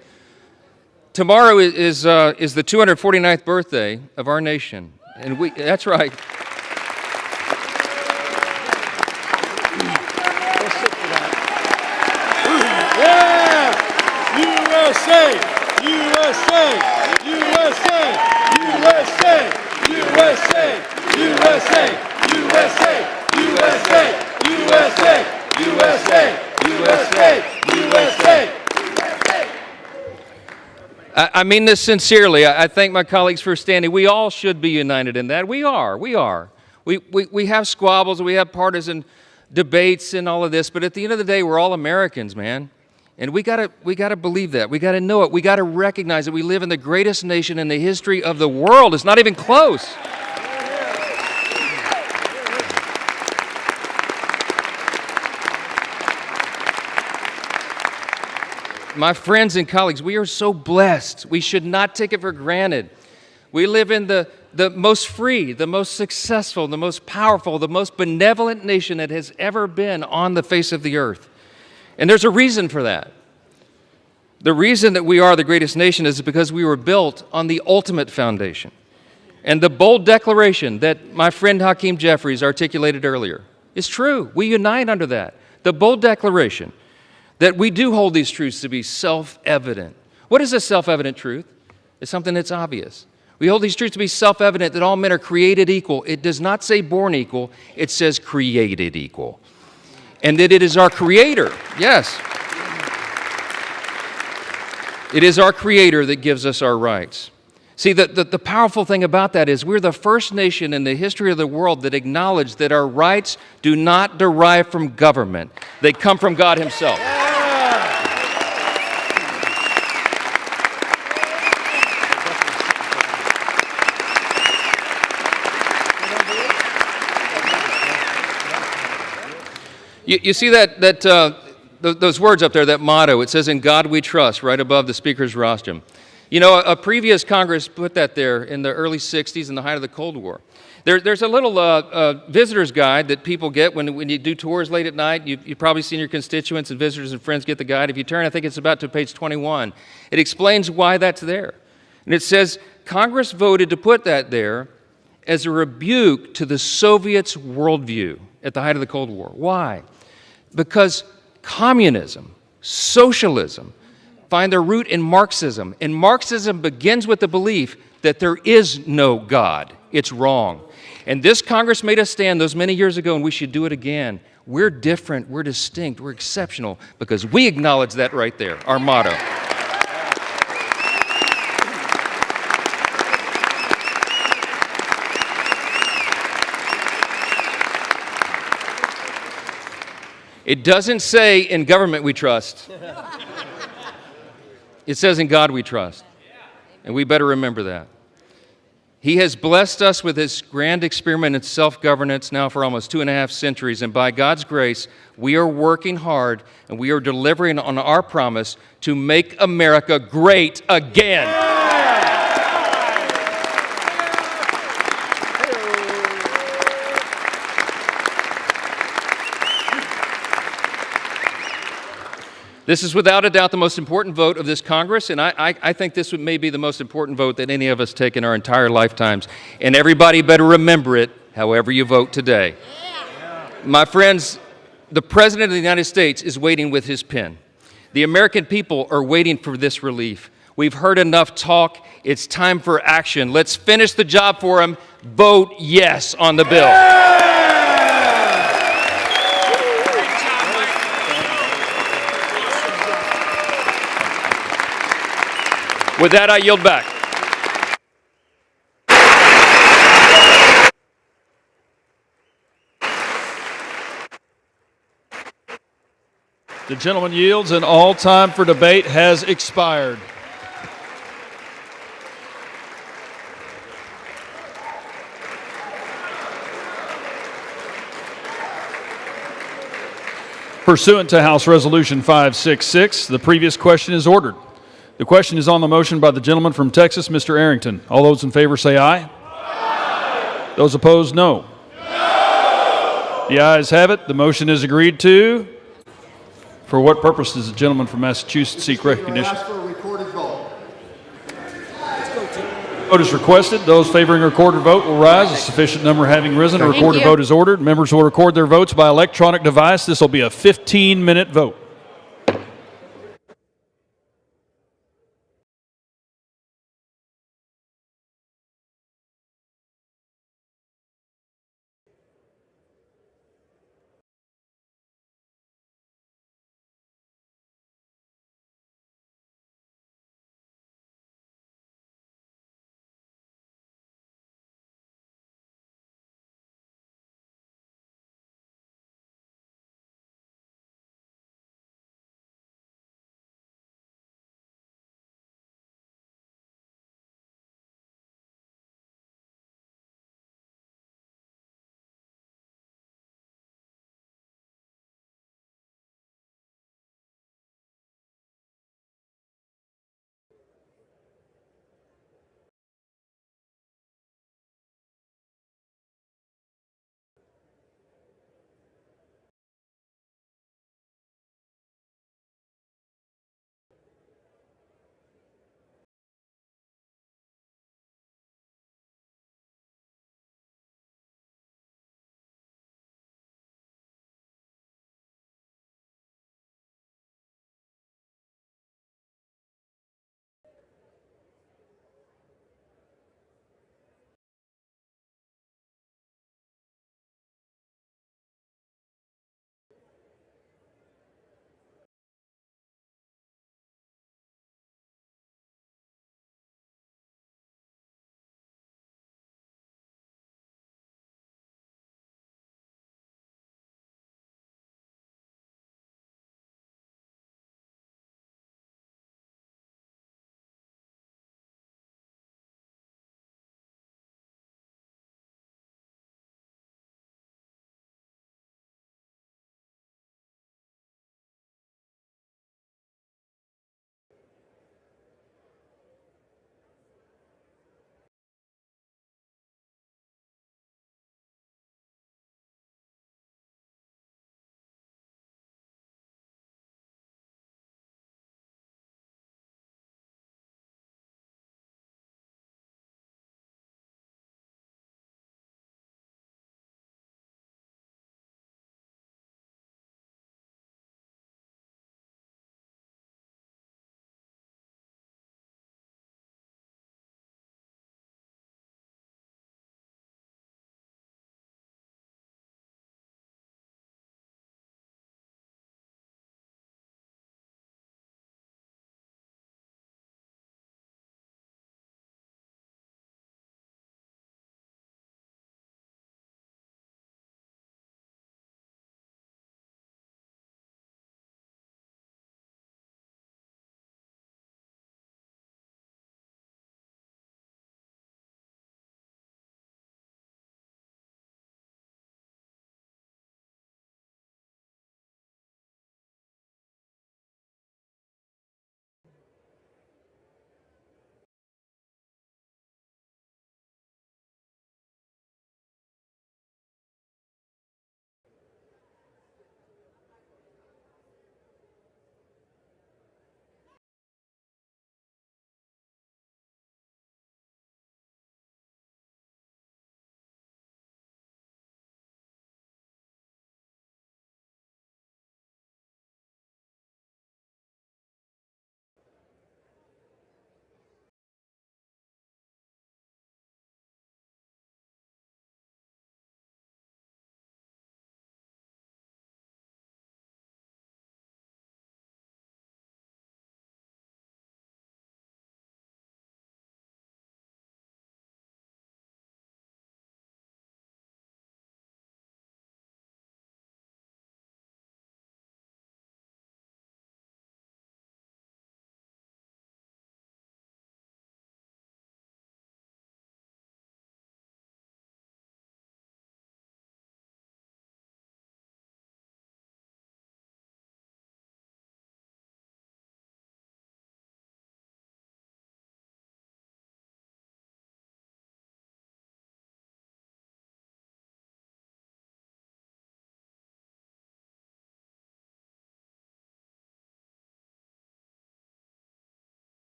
Tomorrow is the 249th birthday of our nation, and that's right. USA! USA! USA! USA! USA! USA! USA! USA! USA! USA! USA! USA! I mean this sincerely. I thank my colleagues for standing. We all should be united in that. We are. We have squabbles, we have partisan debates and all of this, but at the end of the day, we're all Americans, man. And we gotta believe that. We gotta know it. We gotta recognize that we live in the greatest nation in the history of the world. It's not even close. My friends and colleagues, we are so blessed. We should not take it for granted. We live in the most free, the most successful, the most powerful, the most benevolent nation that has ever been on the face of the earth. And there's a reason for that. The reason that we are the greatest nation is because we were built on the ultimate foundation. And the bold declaration that my friend Hakeem Jeffries articulated earlier is true. We unite under that. The bold declaration that we do hold these truths to be self-evident. What is a self-evident truth? It's something that's obvious. We hold these truths to be self-evident that all men are created equal. It does not say born equal, it says created equal. And that it is our Creator, yes. It is our Creator that gives us our rights. See, the powerful thing about that is we're the first nation in the history of the world that acknowledged that our rights do not derive from government. They come from God Himself. You see those words up there, that motto, it says, "In God we trust," right above the speaker's rostrum. You know, a previous Congress put that there in the early 60s in the height of the Cold War. There's a little visitor's guide that people get when you do tours late at night. You've probably seen your constituents and visitors and friends get the guide. If you turn, I think it's about to page 21. It explains why that's there. And it says, Congress voted to put that there as a rebuke to the Soviets' worldview at the height of the Cold War. Why? Because communism, socialism, find their root in Marxism. And Marxism begins with the belief that there is no God. It's wrong. And this Congress made us stand those many years ago, and we should do it again. We're different, we're distinct, we're exceptional, because we acknowledge that right there, our motto. It doesn't say in government we trust. It says in God we trust. And we better remember that. He has blessed us with his grand experiment in self-governance now for almost 2.5 centuries, and by God's grace, we are working hard and we are delivering on our promise to make America great again. This is without a doubt the most important vote of this Congress, and I think this may be the most important vote that any of us take in our entire lifetimes. And everybody better remember it, however you vote today. My friends, the President of the United States is waiting with his pen. The American people are waiting for this relief. We've heard enough talk. It's time for action. Let's finish the job for him. Vote yes on the bill. With that, I yield back. The gentleman yields, and all time for debate has expired. Pursuant to House Resolution 566, the previous question is ordered. The question is on the motion by the gentleman from Texas, Mr. Arrington. All those in favor say aye. Aye. Those opposed, no. No. The ayes have it. The motion is agreed to. For what purpose does the gentleman from Massachusetts seek recognition? I ask for a recorded vote. Vote is requested. Those favoring a recorded vote will rise. A sufficient number having risen, a recorded vote is ordered. Members will record their votes by electronic device. This will be a 15-minute vote.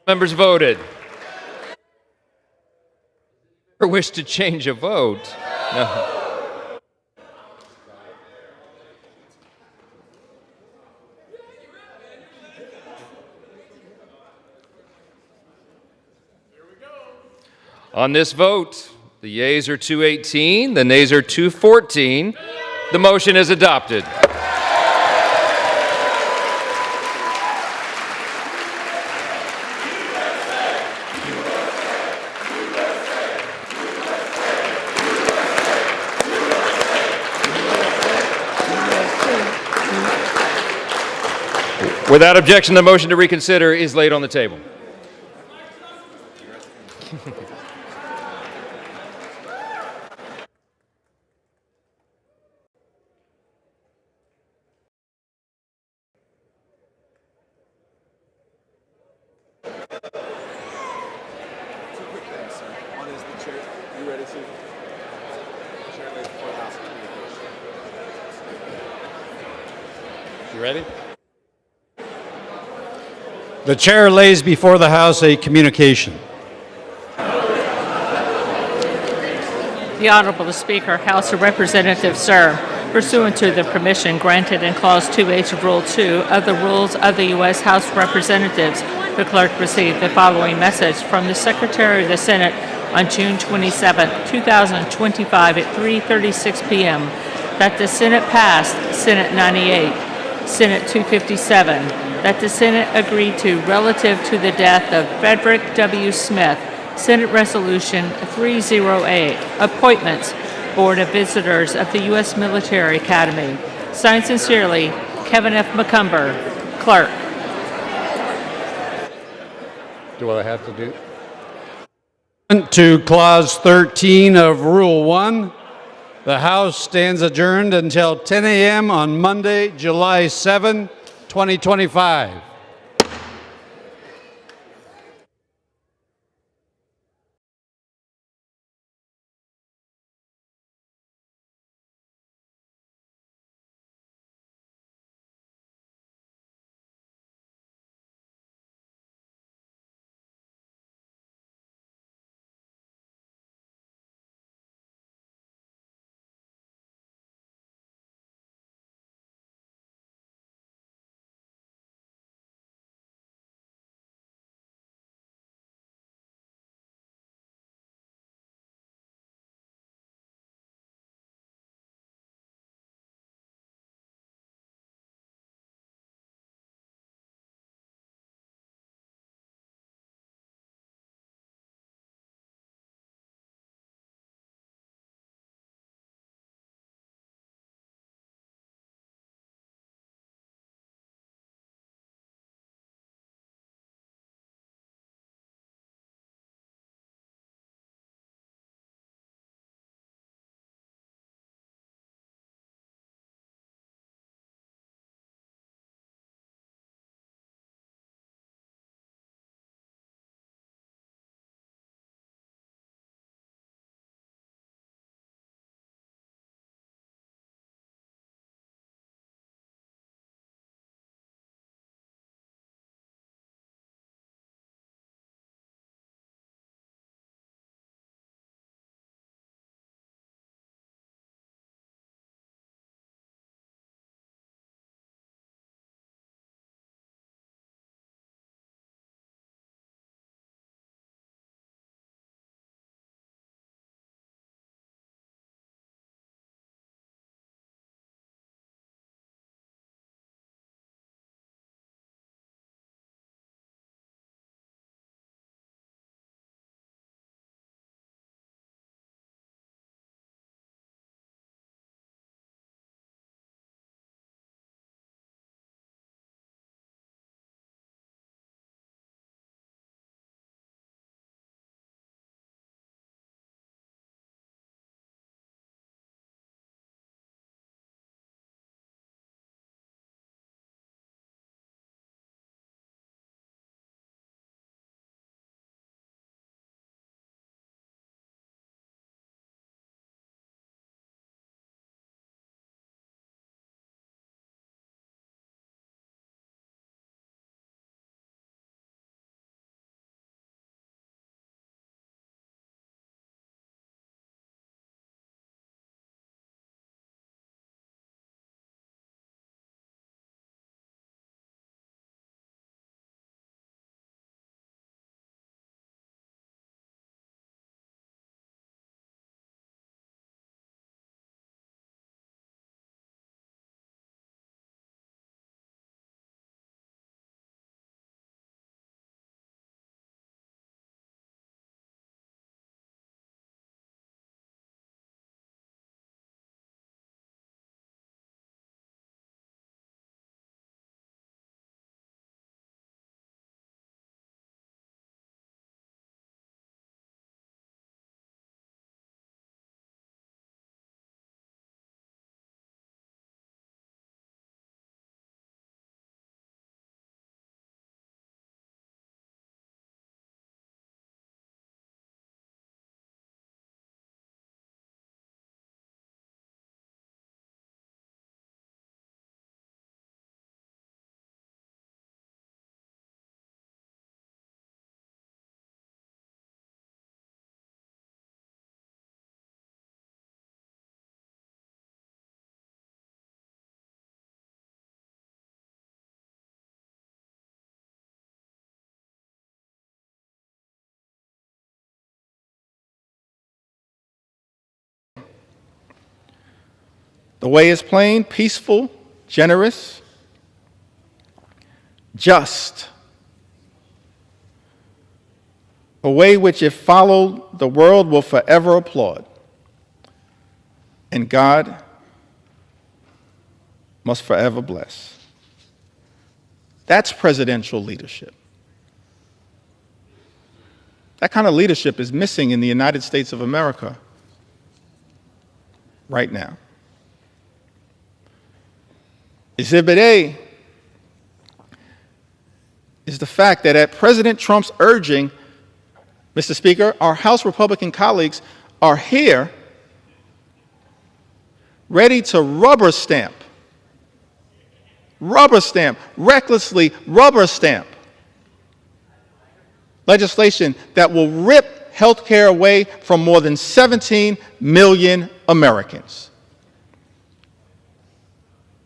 Members voted. Or wish to change a vote? No. On this vote, the yeas are 218, the nays are 214. The motion is adopted. Without objection, the motion to reconsider is laid on the table. You ready? The chair lays before the House a communication. The Honorable Speaker, House of Representatives, sir, pursuant to the permission granted in Clause 2H of Rule 2 of the Rules of the U.S. House of Representatives, the clerk received the following message from the Secretary of the Senate on June 27, 2025 at 3:36 p.m. that the Senate passed Senate 98, Senate 257, that the Senate agreed to relative to the death of Frederick W. Smith, Senate Resolution 308, Appointments, Board of Visitors of the U.S. Military Academy. Signed sincerely, Kevin F. McCumber, Clerk. Do I have to do? To Clause 13 of Rule 1, the House stands adjourned until 10 a.m. on Monday, July 7, 2025. The way is plain, peaceful, generous, just. A way which, if followed, the world will forever applaud. And God must forever bless. That's presidential leadership. That kind of leadership is missing in the United States of America right now. Exhibit A is the fact that at President Trump's urging, Mr. Speaker, our House Republican colleagues are here ready to rubber stamp, recklessly rubber stamp legislation that will rip health care away from more than 17 million Americans.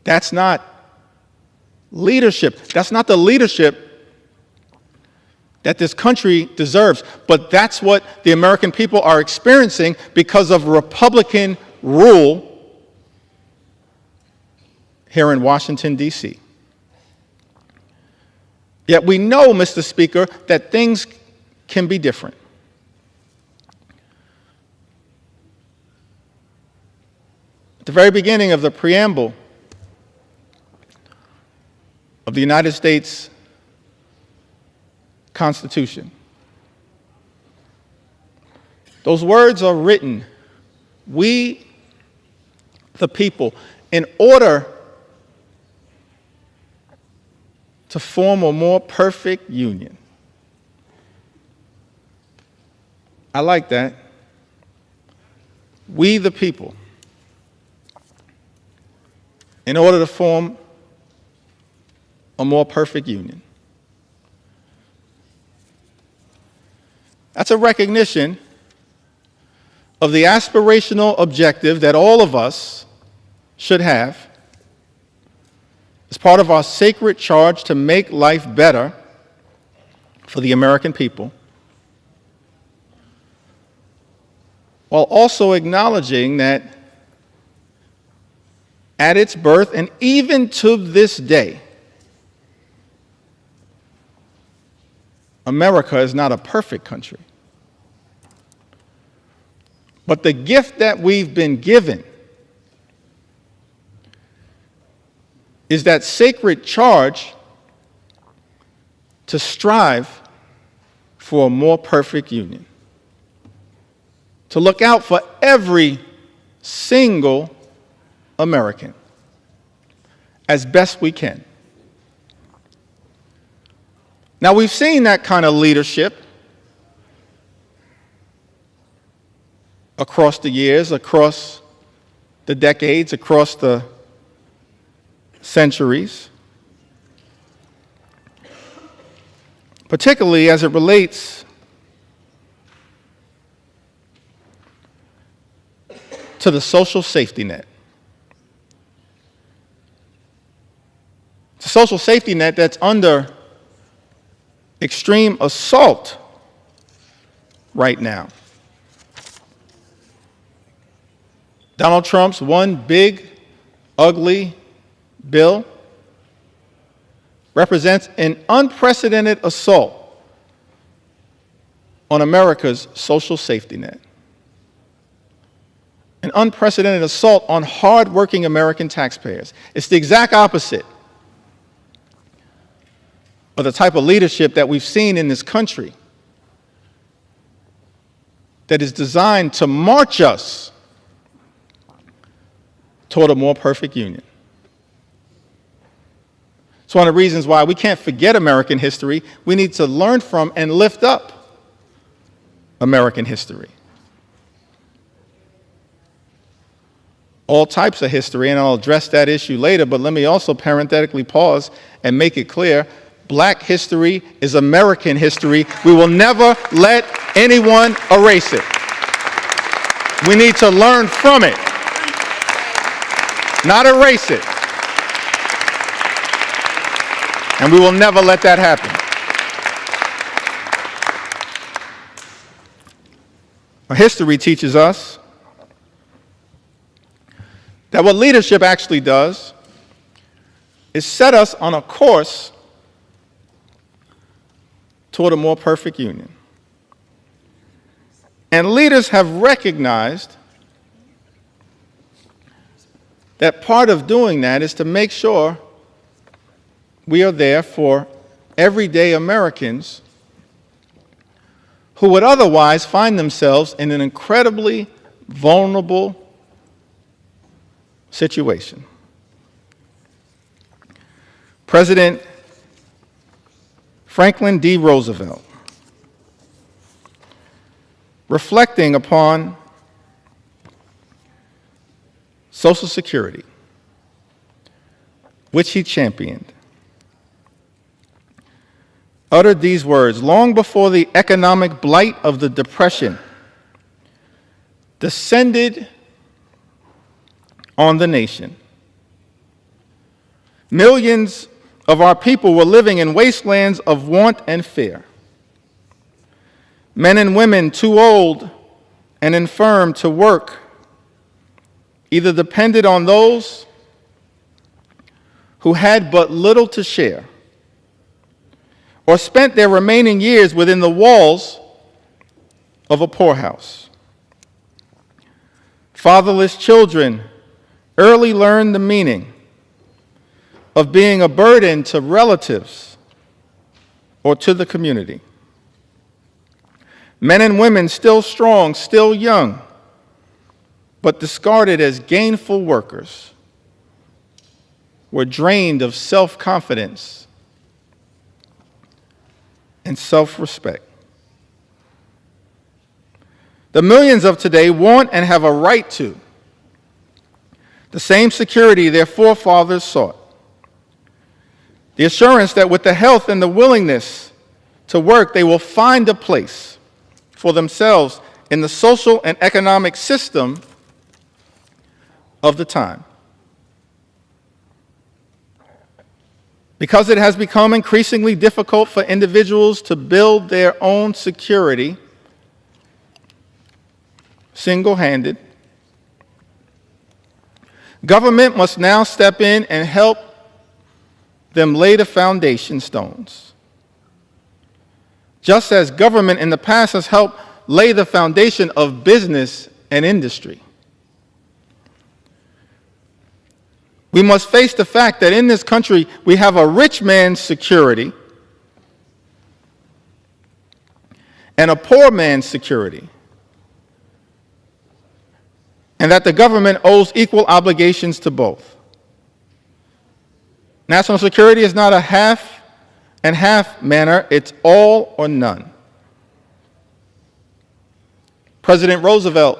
That's not leadership. That's not the leadership that this country deserves. But that's what the American people are experiencing because of Republican rule here in Washington, D.C. Yet we know, Mr. Speaker, that things can be different. At the very beginning of the preamble of the United States Constitution, those words are written, we, the people, in order to form a more perfect union. I like that. We, the people, in order to form a more perfect union. That's a recognition of the aspirational objective that all of us should have as part of our sacred charge to make life better for the American people, while also acknowledging that at its birth and even to this day, America is not a perfect country. But the gift that we've been given is that sacred charge to strive for a more perfect union, to look out for every single American as best we can. Now, we've seen that kind of leadership across the years, across the decades, across the centuries, particularly as it relates to the social safety net. It's a social safety net that's under extreme assault right now. Donald Trump's one big, ugly bill represents an unprecedented assault on America's social safety net. An unprecedented assault on hard-working American taxpayers. It's the exact opposite of the type of leadership that we've seen in this country that is designed to march us toward a more perfect union. It's one of the reasons why we can't forget American history. We need to learn from and lift up American history. All types of history, and I'll address that issue later, but let me also parenthetically pause and make it clear, Black history is American history. We will never let anyone erase it. We need to learn from it, not erase it. And we will never let that happen. Our history teaches us that that what leadership actually does is set us on a course toward a more perfect union. And leaders have recognized that part of doing that is to make sure we are there for everyday Americans who would otherwise find themselves in an incredibly vulnerable situation. President Franklin D. Roosevelt, reflecting upon Social Security, which he championed, uttered these words: long before the economic blight of the Depression descended on the nation, millions of our people were living in wastelands of want and fear. Men and women too old and infirm to work either depended on those who had but little to share, or spent their remaining years within the walls of a poorhouse. Fatherless children early learned the meaning of being a burden to relatives or to the community. Men and women still strong, still young, but discarded as gainful workers, were drained of self-confidence and self-respect. The millions of today want and have a right to the same security their forefathers sought. The assurance that with the health and the willingness to work, they will find a place for themselves in the social and economic system of the time. Because it has become increasingly difficult for individuals to build their own security single-handed, government must now step in and help them lay the foundation stones. Just as government in the past has helped lay the foundation of business and industry. We must face the fact that in this country we have a rich man's security and a poor man's security, and that the government owes equal obligations to both. National security is not a half and half manner, it's all or none. President Roosevelt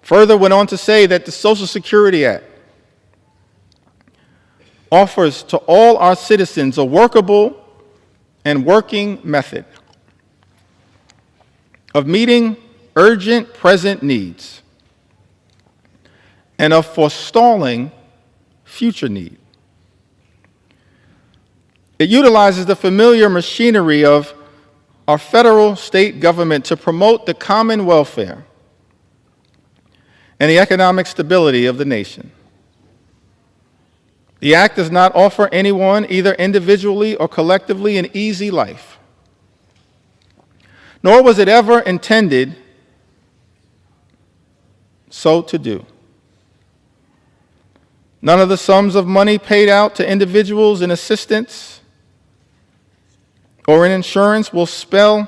further went on to say that the Social Security Act offers to all our citizens a workable and working method of meeting urgent present needs and of forestalling future need. It utilizes the familiar machinery of our federal state government to promote the common welfare and the economic stability of the nation. The act does not offer anyone, either individually or collectively, an easy life, nor was it ever intended so to do. None of the sums of money paid out to individuals in assistance or in insurance will spell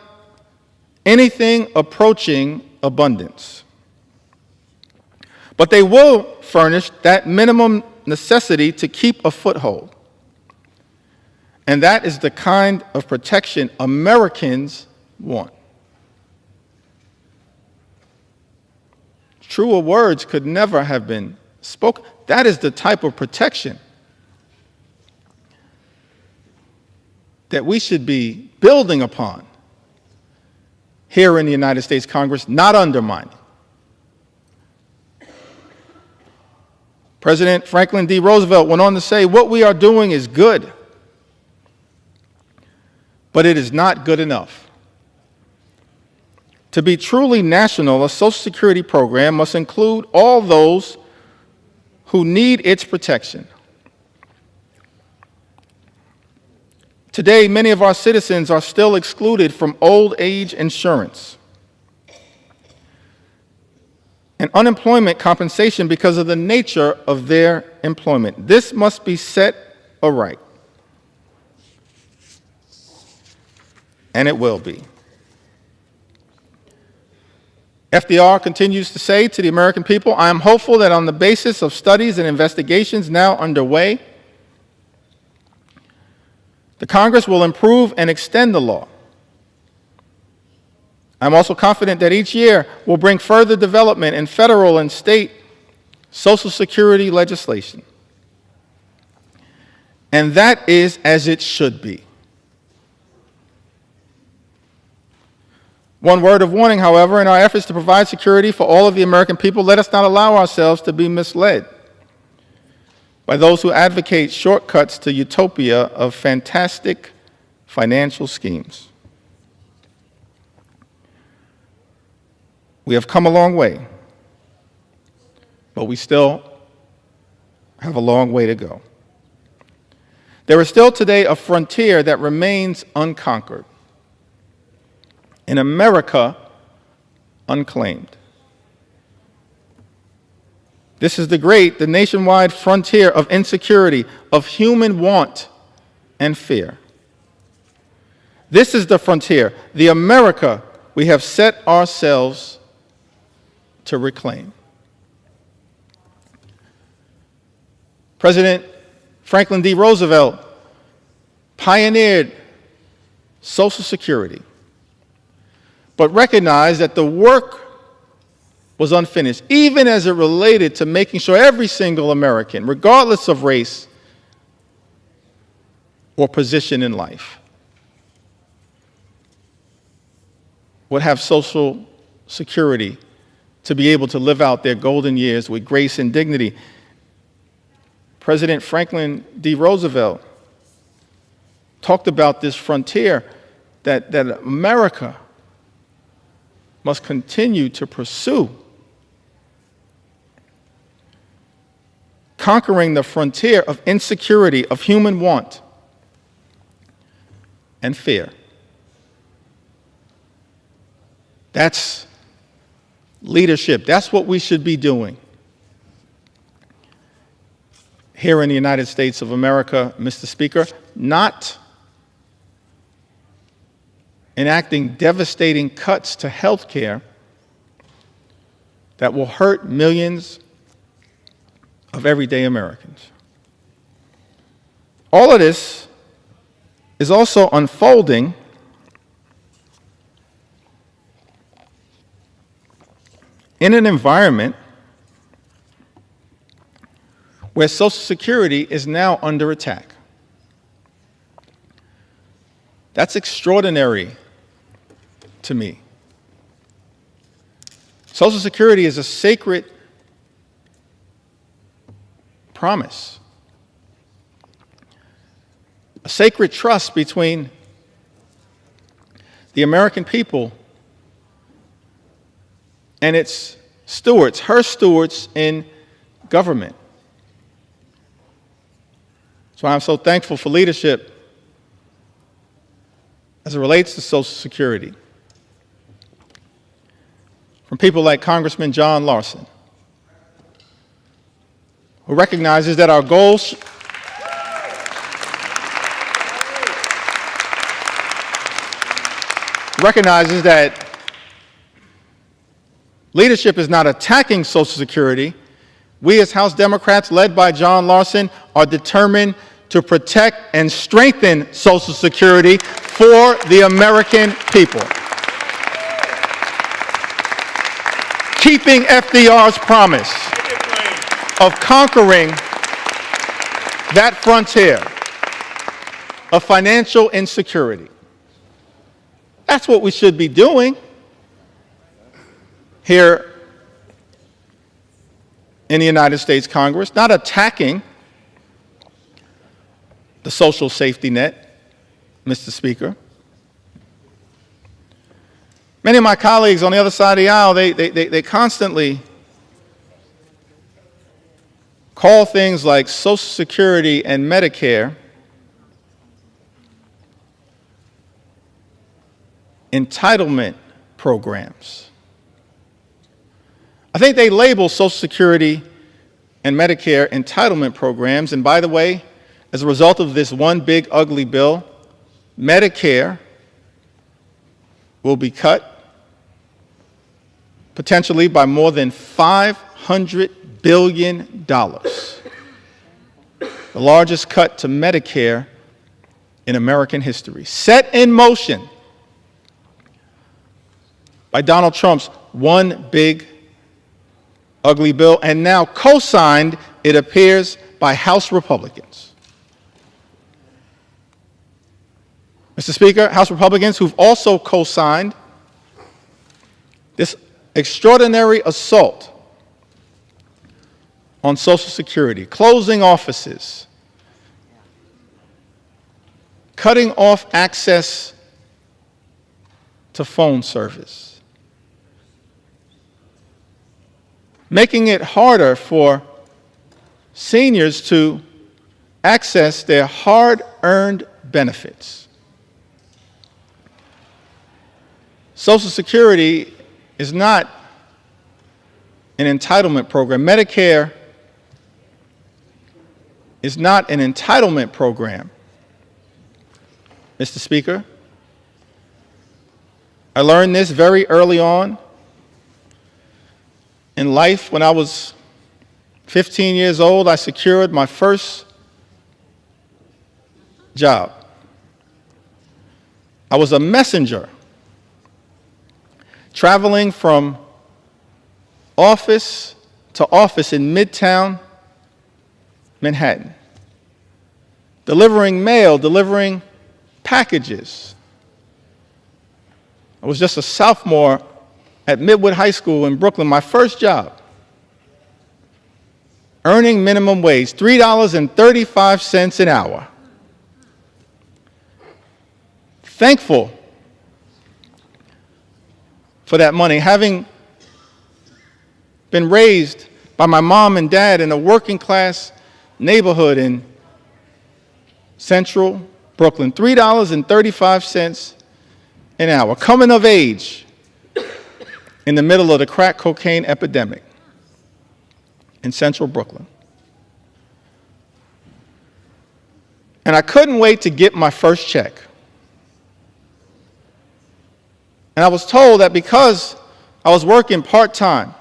anything approaching abundance. But they will furnish that minimum necessity to keep a foothold. And that is the kind of protection Americans want. Truer words could never have been spoken. That is the type of protection that we should be building upon here in the United States Congress, not undermining. President Franklin D. Roosevelt went on to say, what we are doing is good, but it is not good enough. To be truly national, a Social Security program must include all those who need its protection. Today, many of our citizens are still excluded from old age insurance and unemployment compensation because of the nature of their employment. This must be set aright, and it will be. FDR continues to say to the American people, "I am hopeful that on the basis of studies and investigations now underway, the Congress will improve and extend the law. I'm also confident that each year will bring further development in federal and state Social Security legislation. And that is as it should be." One word of warning, however, in our efforts to provide security for all of the American people, let us not allow ourselves to be misled by those who advocate shortcuts to utopia of fantastic financial schemes. We have come a long way, but we still have a long way to go. There is still today a frontier that remains unconquered. In America, unclaimed. This is the nationwide frontier of insecurity, of human want and fear. This is the frontier, the America we have set ourselves to reclaim. President Franklin D. Roosevelt pioneered Social Security, but recognized that the work was unfinished, even as it related to making sure every single American, regardless of race or position in life, would have Social Security to be able to live out their golden years with grace and dignity. President Franklin D. Roosevelt talked about this frontier that America must continue to pursue, conquering the frontier of insecurity, of human want and fear. That's leadership. That's what we should be doing here in the United States of America, Mr. Speaker, not enacting devastating cuts to health care that will hurt millions of everyday Americans. All of this is also unfolding in an environment where Social Security is now under attack. That's extraordinary to me. Social Security is a sacred promise, a sacred trust between the American people and its stewards, her stewards in government. So I'm so thankful for leadership as it relates to Social Security from people like Congressman John Larson, who recognizes that our goals recognizes that leadership is not attacking Social Security. We as House Democrats, led by John Larson, are determined to protect and strengthen Social Security for the American people. Keeping FDR's promise of conquering that frontier of financial insecurity. That's what we should be doing here in the United States Congress, not attacking the social safety net, Mr. Speaker. Many of my colleagues on the other side of the aisle, they constantly call things like Social Security and Medicare entitlement programs. I think they label Social Security and Medicare entitlement programs, and by the way, as a result of this one big ugly bill, Medicare will be cut potentially by more than $500 billion, the largest cut to Medicare in American history, set in motion by Donald Trump's one big ugly bill, and now co-signed, it appears, by House Republicans. Mr. Speaker, House Republicans who've also co-signed this extraordinary assault on Social Security, closing offices, cutting off access to phone service, making it harder for seniors to access their hard-earned benefits. Social Security is not an entitlement program. Medicare is not an entitlement program, Mr. Speaker. I learned this very early on in life. When I was 15 years old, I secured my first job. I was a messenger traveling from office to office in Midtown Manhattan, delivering mail, delivering packages. I was just a sophomore at Midwood High School in Brooklyn, my first job, earning minimum wage, $3.35 an hour. Thankful for that money, having been raised by my mom and dad in a working class neighborhood in central Brooklyn, $3.35 an hour, coming of age in the middle of the crack cocaine epidemic in central Brooklyn. And I couldn't wait to get my first check. And I was told that because I was working part-time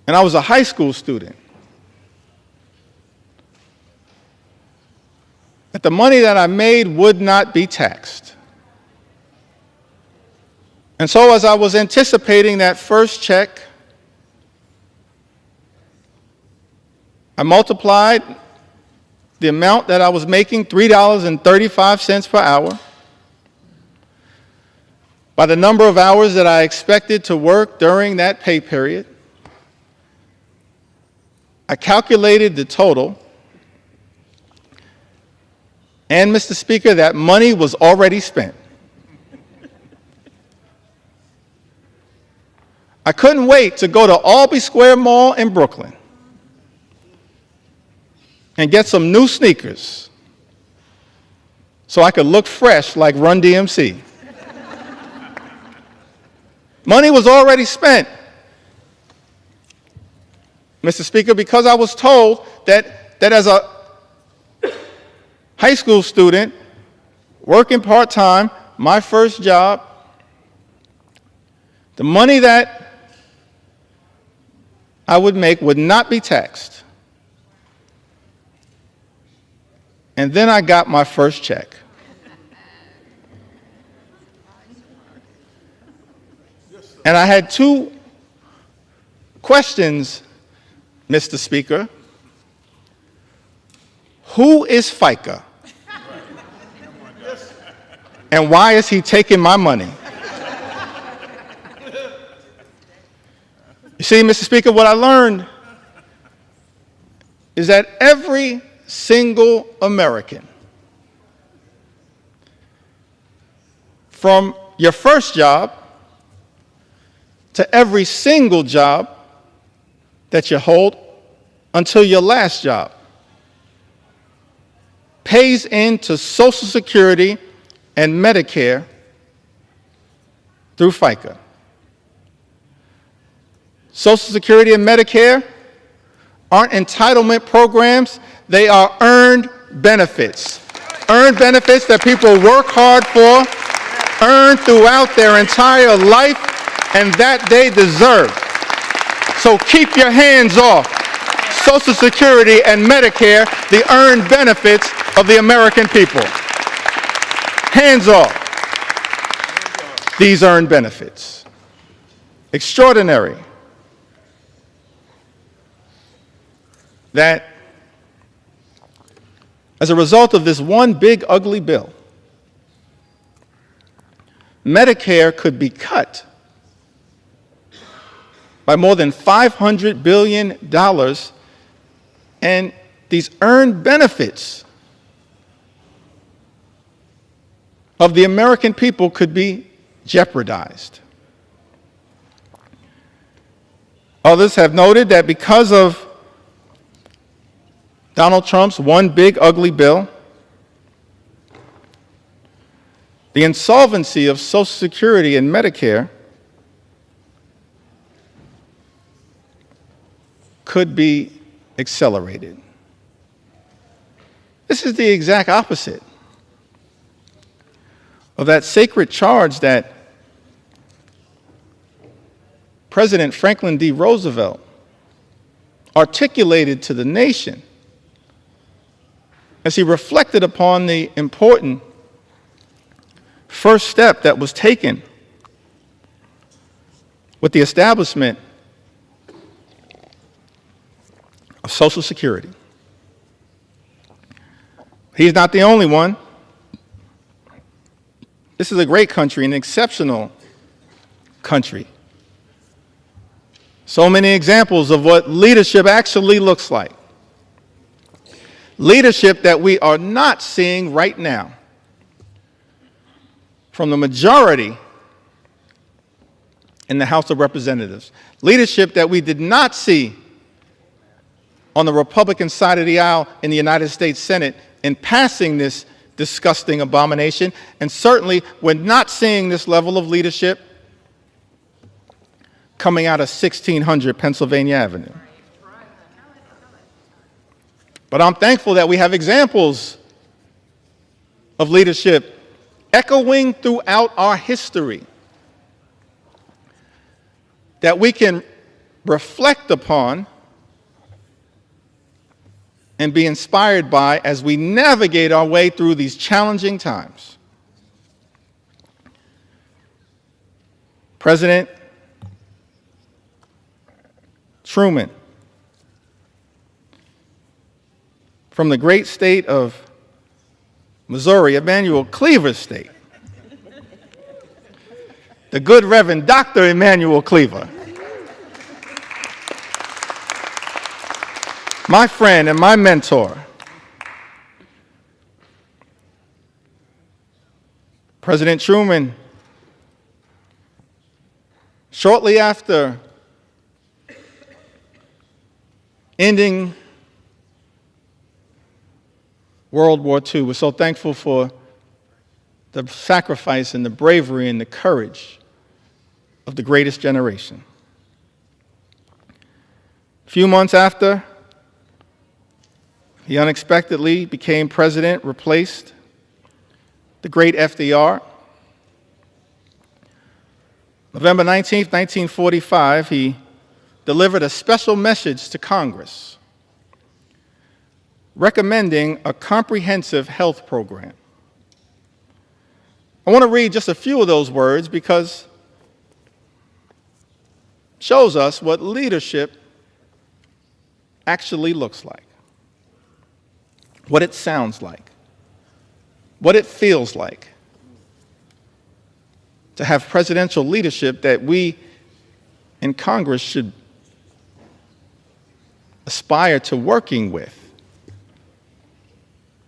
and I was a high school student, that the money that I made would not be taxed. And so as I was anticipating that first check, I multiplied the amount that I was making, $3.35 per hour, by the number of hours that I expected to work during that pay period. I calculated the total, and Mr. Speaker, that money was already spent. I couldn't wait to go to Albee Square Mall in Brooklyn and get some new sneakers so I could look fresh like Run DMC. Money was already spent, Mr. Speaker, because I was told that as a high school student working part-time, my first job, the money that I would make would not be taxed. And then I got my first check. And I had two questions, Mr. Speaker. Who is FICA? And why is he taking my money? You see, Mr. Speaker, what I learned is that every single American, from your first job to every single job that you hold until your last job. Pays into Social Security and Medicare through FICA. Social Security and Medicare aren't entitlement programs, they are earned benefits. Earned benefits that people work hard for, earn throughout their entire life, and that they deserve. So keep your hands off Social Security and Medicare, the earned benefits of the American people. Hands off these earned benefits. Extraordinary that as a result of this one big ugly bill, Medicare could be cut by more than $500 billion, and these earned benefits of the American people could be jeopardized. Others have noted that because of Donald Trump's one big ugly bill, the insolvency of Social Security and Medicare could be accelerated. This is the exact opposite of that sacred charge that President Franklin D. Roosevelt articulated to the nation as he reflected upon the important first step that was taken with the establishment of Social Security. He's not the only one. This is a great country, an exceptional country. So many examples of what leadership actually looks like. Leadership that we are not seeing right now from the majority in the House of Representatives. Leadership that we did not see on the Republican side of the aisle in the United States Senate in passing this disgusting abomination, and certainly we're not seeing this level of leadership coming out of 1600 Pennsylvania Avenue. But I'm thankful that we have examples of leadership echoing throughout our history that we can reflect upon and be inspired by as we navigate our way through these challenging times. President Truman, from the great state of Missouri, Emanuel Cleaver's state, the good Reverend Dr. Emanuel Cleaver, my friend and my mentor, President Truman, shortly after ending World War II, we're so thankful for the sacrifice and the bravery and the courage of the greatest generation. A few months after, he unexpectedly became president, replaced the great FDR. November 19th, 1945, he delivered a special message to Congress recommending a comprehensive health program. I want to read just a few of those words because it shows us what leadership actually looks like, what it sounds like, what it feels like to have presidential leadership that we in Congress should aspire to working with,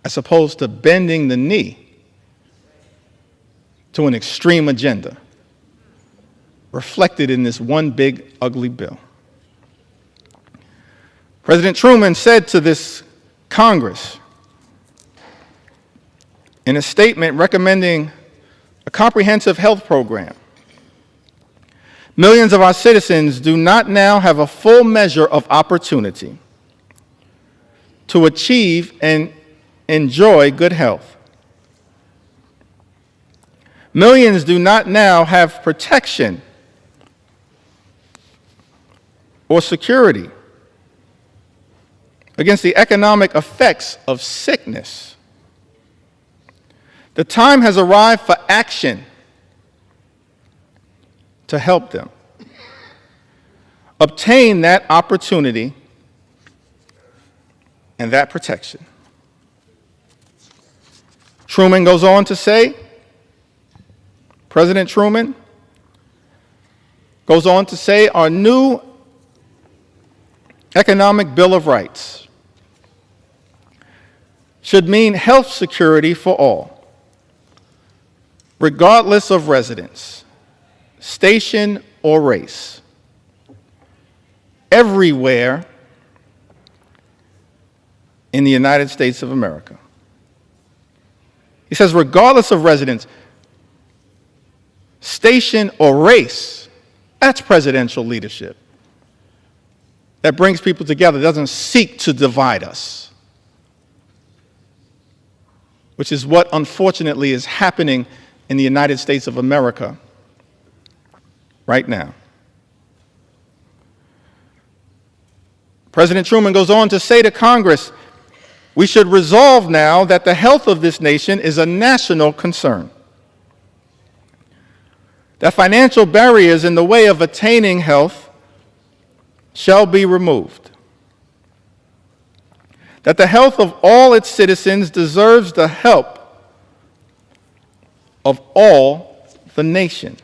as opposed to bending the knee to an extreme agenda reflected in this one big, ugly bill. President Truman said to this Congress in a statement recommending a comprehensive health program, millions of our citizens do not now have a full measure of opportunity to achieve and enjoy good health. Millions do not now have protection or security against the economic effects of sickness. The time has arrived for action to help them obtain that opportunity and that protection. Truman goes on to say, President Truman goes on to say, our new Economic Bill of Rights should mean health security for all, regardless of residence, station, or race, everywhere in the United States of America. He says, regardless of residence, station, or race, that's presidential leadership. That brings people together, doesn't seek to divide us, which is what unfortunately is happening in the United States of America right now. President Truman goes on to say to Congress, we should resolve now that the health of this nation is a national concern, that financial barriers in the way of attaining health shall be removed, that the health of all its citizens deserves the help of all the nation.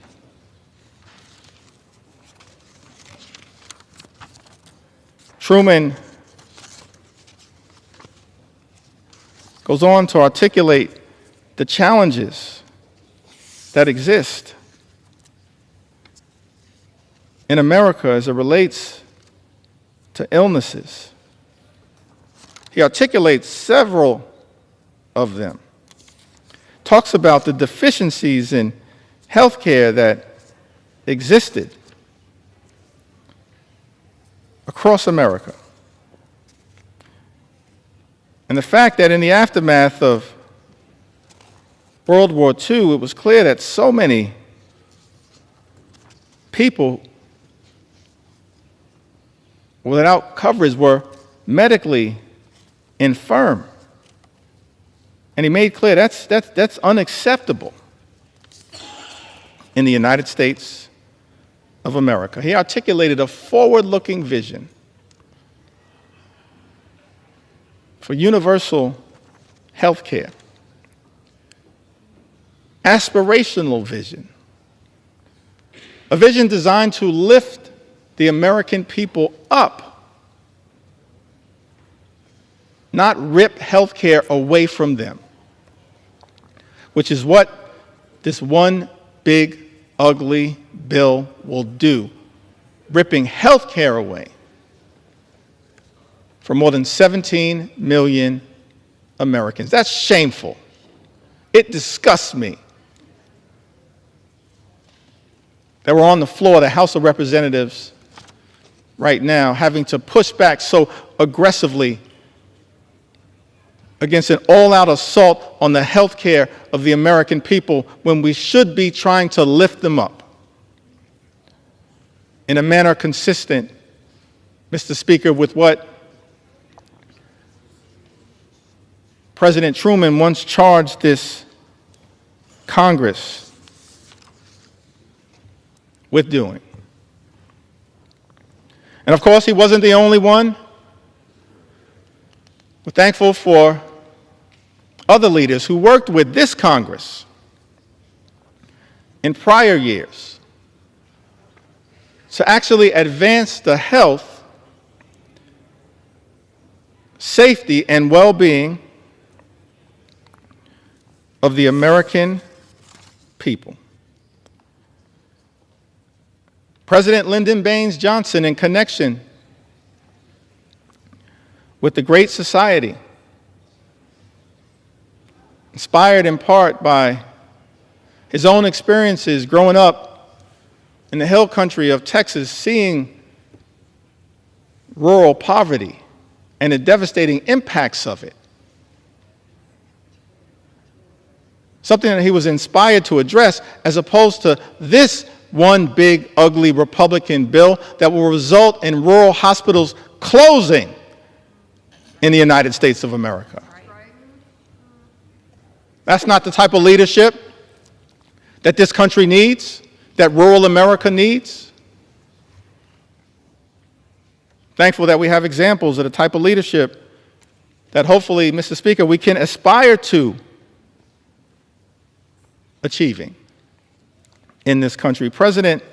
Truman goes on to articulate the challenges that exist in America as it relates to illnesses. He articulates several of them. Talks about the deficiencies in health care that existed across America. And the fact that in the aftermath of World War II, it was clear that so many people without coverage were medically infirm. And he made clear that's unacceptable in the United States of America. He articulated a forward-looking vision for universal health care, aspirational vision, a vision designed to lift the American people up, not rip health care away from them, which is what this one big, ugly bill will do, ripping health care away for more than 17 million Americans. That's shameful. It disgusts me that we're on the floor of the House of Representatives right now having to push back so aggressively against an all-out assault on the health care of the American people when we should be trying to lift them up in a manner consistent, Mr. Speaker, with what President Truman once charged this Congress with doing. And of course, he wasn't the only one. We're thankful for other leaders who worked with this Congress in prior years to actually advance the health, safety, and well-being of the American people. President Lyndon Baines Johnson, in connection with the Great Society, inspired in part by his own experiences growing up in the hill country of Texas, seeing rural poverty and the devastating impacts of it. Something that he was inspired to address, as opposed to this one big, ugly Republican bill that will result in rural hospitals closing in the United States of America. That's not the type of leadership that this country needs, that rural America needs. Thankful that we have examples of the type of leadership that hopefully, Mr. Speaker, we can aspire to achieving in this country. President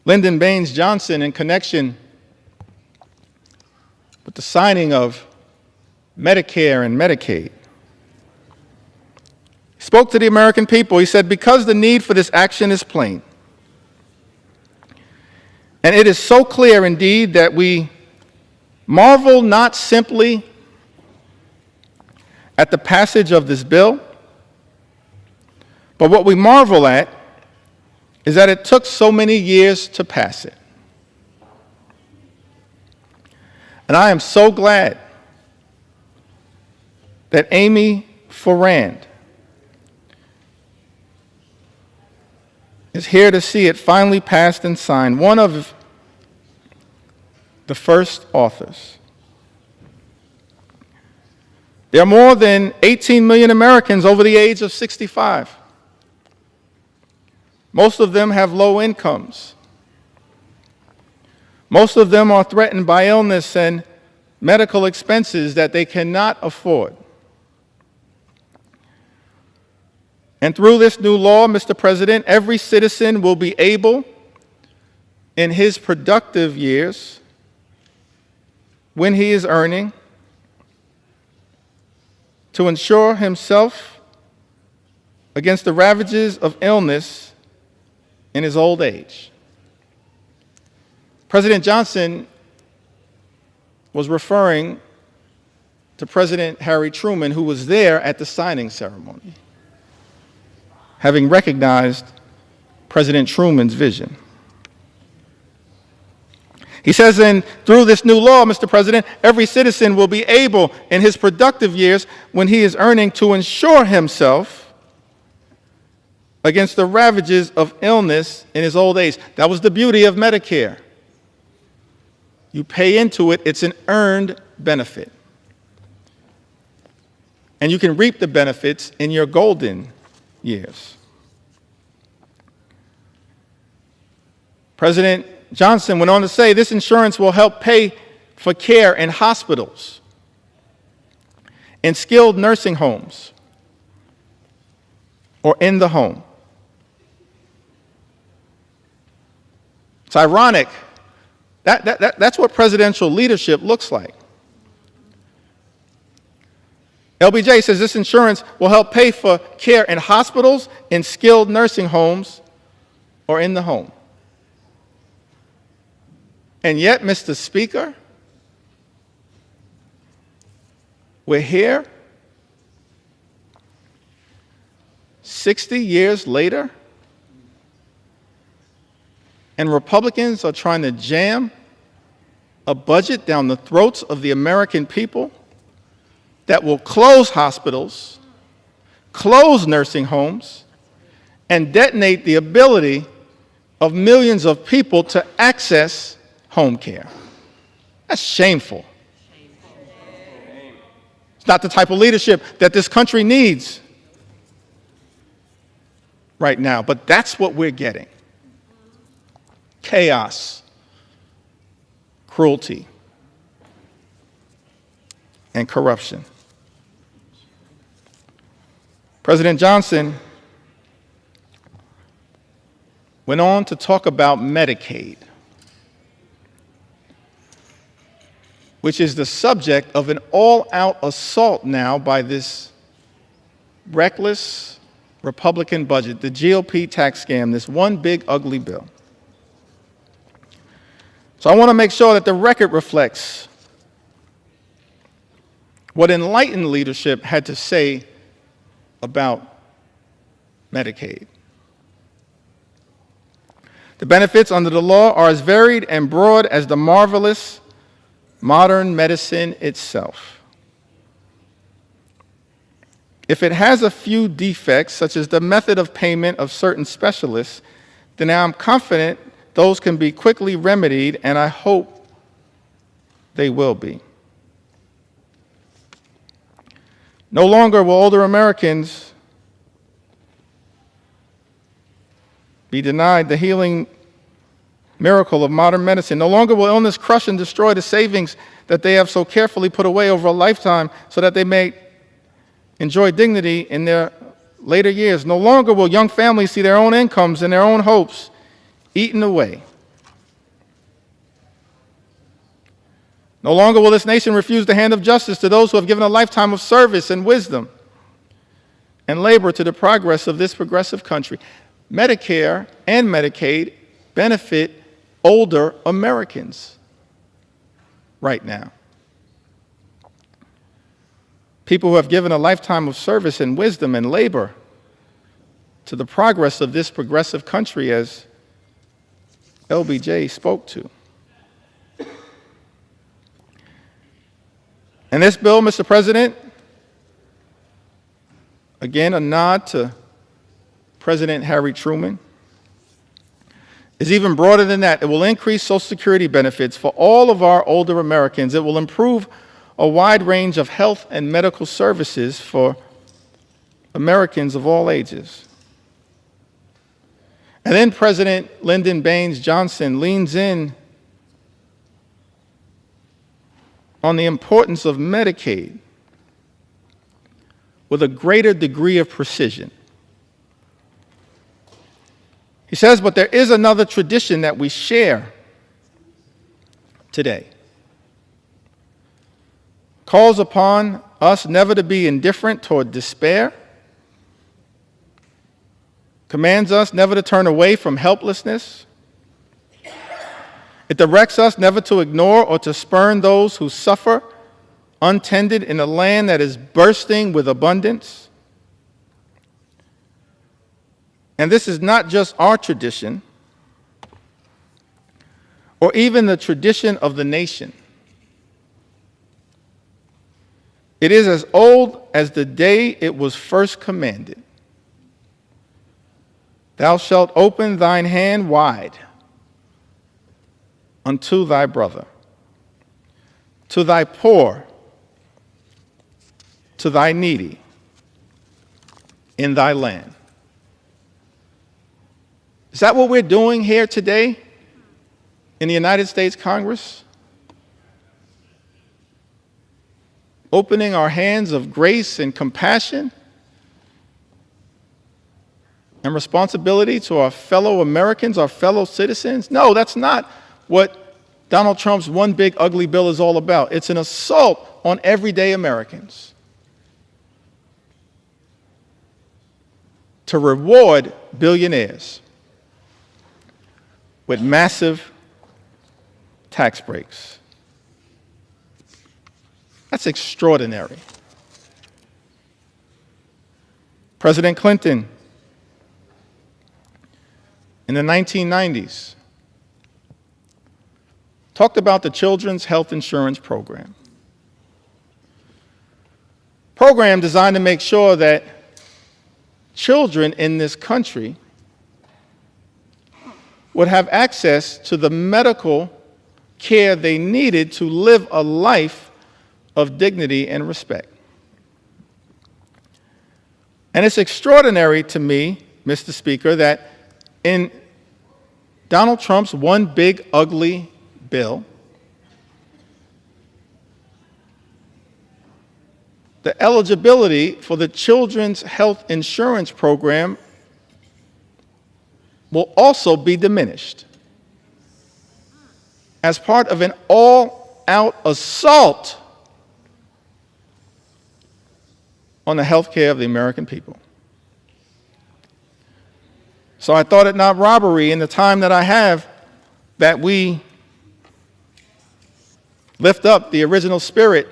Lyndon Baines Johnson, in connection with the signing of Medicare and Medicaid, spoke to the American people. He said, because the need for this action is plain, and it is so clear indeed that we marvel not simply at the passage of this bill, but what we marvel at is that it took so many years to pass it. And I am so glad that Amy Forand is here to see it finally passed and signed, one of the first authors. There are more than 18 million Americans over the age of 65. Most of them have low incomes. Most of them are threatened by illness and medical expenses that they cannot afford. And through this new law, Mr. President, every citizen will be able, in his productive years, when he is earning, to insure himself against the ravages of illness in his old age. President Johnson was referring to President Harry Truman, who was there at the signing ceremony, having recognized President Truman's vision. He says, and through this new law, Mr. President, every citizen will be able, in his productive years, when he is earning, to insure himself against the ravages of illness in his old age. That was the beauty of Medicare. You pay into it, it's an earned benefit. And you can reap the benefits in your golden years. President Johnson went on to say, this insurance will help pay for care in hospitals, in skilled nursing homes, or in the home. It's ironic. That's what presidential leadership looks like. LBJ says this insurance will help pay for care in hospitals, in skilled nursing homes, or in the home. And yet, Mr. Speaker, we're here 60 years later, and Republicans are trying to jam a budget down the throats of the American people that will close hospitals, close nursing homes, and detonate the ability of millions of people to access home care. That's shameful. It's not the type of leadership that this country needs right now, but that's what we're getting. Chaos, cruelty, and corruption. President Johnson went on to talk about Medicaid, which is the subject of an all-out assault now by this reckless, Republican budget, the GOP tax scam, this one big ugly bill. So I want to make sure that the record reflects what enlightened leadership had to say about Medicaid. The benefits under the law are as varied and broad as the marvelous modern medicine itself. If it has a few defects, such as the method of payment of certain specialists, then I'm confident those can be quickly remedied, and I hope they will be. No longer will older Americans be denied the healing miracle of modern medicine. No longer will illness crush and destroy the savings that they have so carefully put away over a lifetime so that they may enjoy dignity in their later years. No longer will young families see their own incomes and their own hopes eaten away. No longer will this nation refuse the hand of justice to those who have given a lifetime of service and wisdom and labor to the progress of this progressive country. Medicare and Medicaid benefit older Americans right now. People who have given a lifetime of service and wisdom and labor to the progress of this progressive country, as LBJ spoke to. And this bill, Mr. President, again, a nod to President Harry Truman, is even broader than that. It will increase Social Security benefits for all of our older Americans. It will improve a wide range of health and medical services for Americans of all ages. And then President Lyndon Baines Johnson leans in on the importance of Medicaid with a greater degree of precision. He says, but there is another tradition that we share today. Calls upon us never to be indifferent toward despair, commands us never to turn away from helplessness. It directs us never to ignore or to spurn those who suffer untended in a land that is bursting with abundance. And this is not just our tradition, or even the tradition of the nation. It is as old as the day it was first commanded. Thou shalt open thine hand wide unto thy brother, to thy poor, to thy needy in thy land. Is that what we're doing here today in the United States Congress? Opening our hands of grace and compassion and responsibility to our fellow Americans, our fellow citizens? No, that's not what Donald Trump's one big ugly bill is all about. It's an assault on everyday Americans to reward billionaires with massive tax breaks. That's extraordinary. President Clinton, in the 1990s, talked about the Children's Health Insurance Program. Program designed to make sure that children in this country would have access to the medical care they needed to live a life of dignity and respect. And it's extraordinary to me, Mr. Speaker, that in Donald Trump's one big ugly bill, the eligibility for the Children's Health Insurance Program will also be diminished as part of an all-out assault on the health care of the American people. So I thought it not robbery in the time that I have that we lift up the original spirit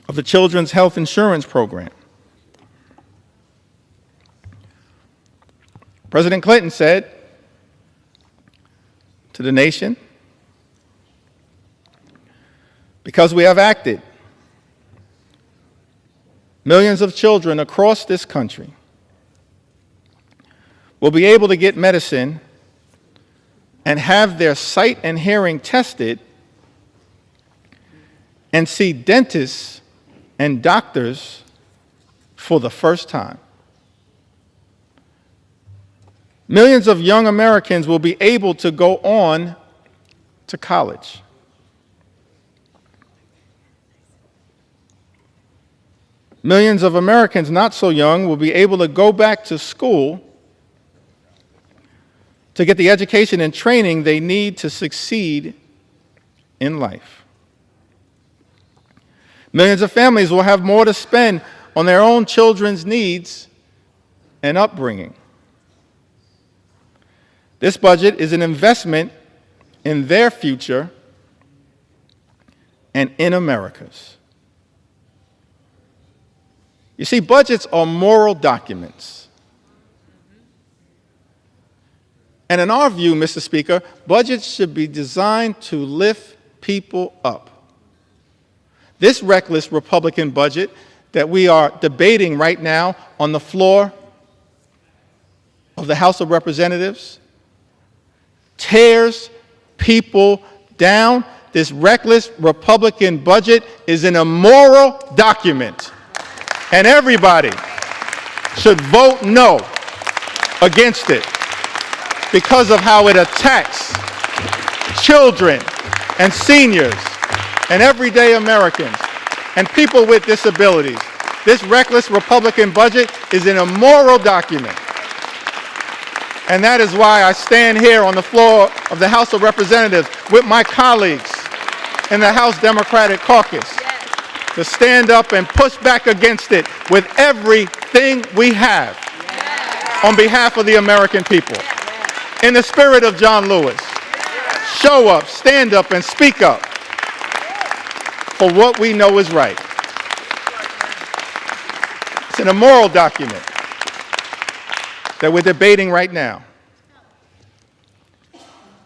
of the Children's Health Insurance Program. President Clinton said to the nation, because we have acted, millions of children across this country will be able to get medicine and have their sight and hearing tested and see dentists and doctors for the first time. Millions of young Americans will be able to go on to college. Millions of Americans not so young will be able to go back to school to get the education and training they need to succeed in life. Millions of families will have more to spend on their own children's needs and upbringing. This budget is an investment in their future and in America's. You see, budgets are moral documents. And in our view, Mr. Speaker, budgets should be designed to lift people up. This reckless Republican budget that we are debating right now on the floor of the House of Representatives tears people down. This reckless Republican budget is an immoral document, and everybody should vote no against it because of how it attacks children and seniors and everyday Americans and people with disabilities. This reckless Republican budget is an immoral document. And that is why I stand here on the floor of the House of Representatives with my colleagues in the House Democratic Caucus to stand up and push back against it with everything we have on behalf of the American people. In the spirit of John Lewis, show up, stand up, and speak up for what we know is right. It's an immoral document that we're debating right now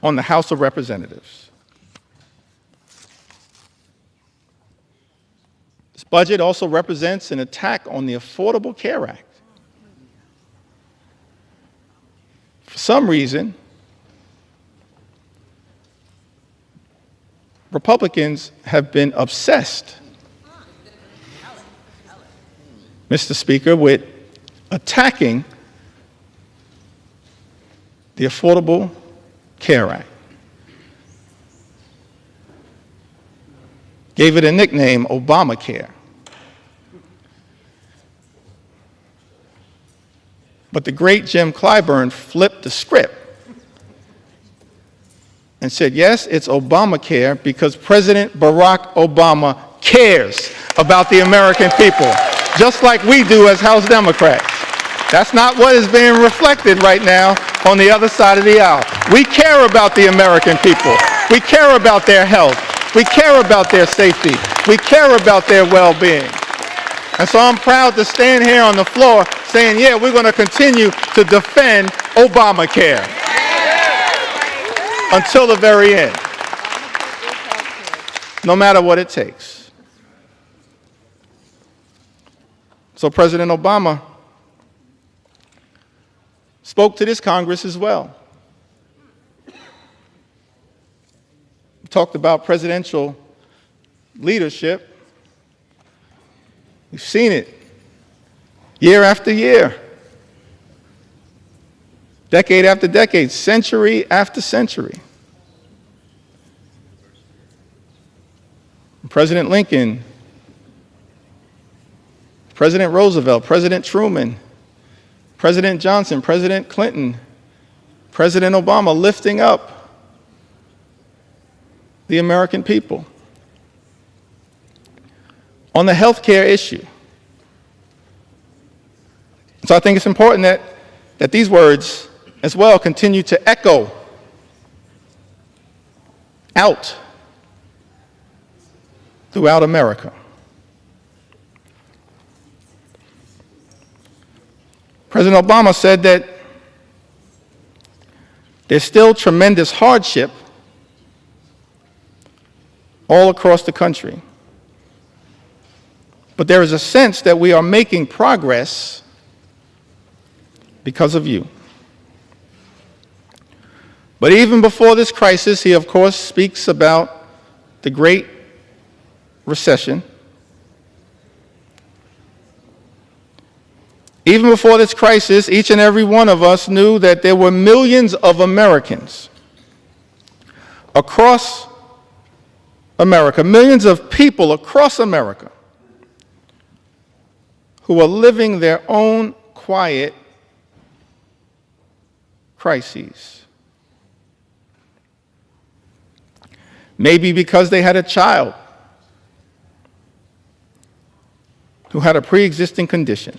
on the House of Representatives. This budget also represents an attack on the Affordable Care Act. For some reason, Republicans have been obsessed, Mr. Speaker, with attacking the Affordable Care Act. Gave it a nickname, Obamacare. But the great Jim Clyburn flipped the script and said, yes, it's Obamacare because President Barack Obama cares about the American people, just like we do as House Democrats. That's not what is being reflected right now on the other side of the aisle. We care about the American people. We care about their health. We care about their safety. We care about their well-being. And so I'm proud to stand here on the floor saying, yeah, we're going to continue to defend Obamacare until the very end, no matter what it takes. So President Obama spoke to this Congress as well. We talked about presidential leadership. We've seen it year after year, decade after decade, century after century. President Lincoln, President Roosevelt, President Truman, President Johnson, President Clinton, President Obama lifting up the American people. On the health care issue, so I think it's important that these words as well continue to echo out throughout America. President Obama said that there's still tremendous hardship all across the country. But there is a sense that we are making progress because of you. But even before this crisis, he of course speaks about the Great Recession. Even before this crisis, each and every one of us knew that there were millions of Americans across America, millions of people across America who are living their own quiet crises. Maybe because they had a child who had a pre-existing condition.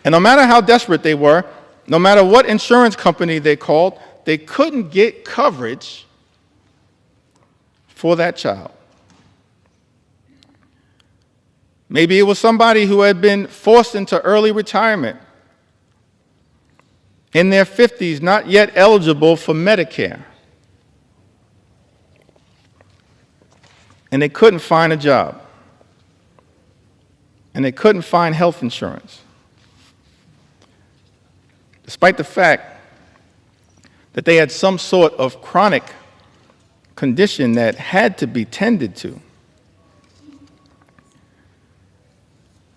And no matter how desperate they were, no matter what insurance company they called, they couldn't get coverage for that child. Maybe it was somebody who had been forced into early retirement, in their 50s, not yet eligible for Medicare. And they couldn't find a job. And they couldn't find health insurance, despite the fact that they had some sort of chronic condition that had to be tended to.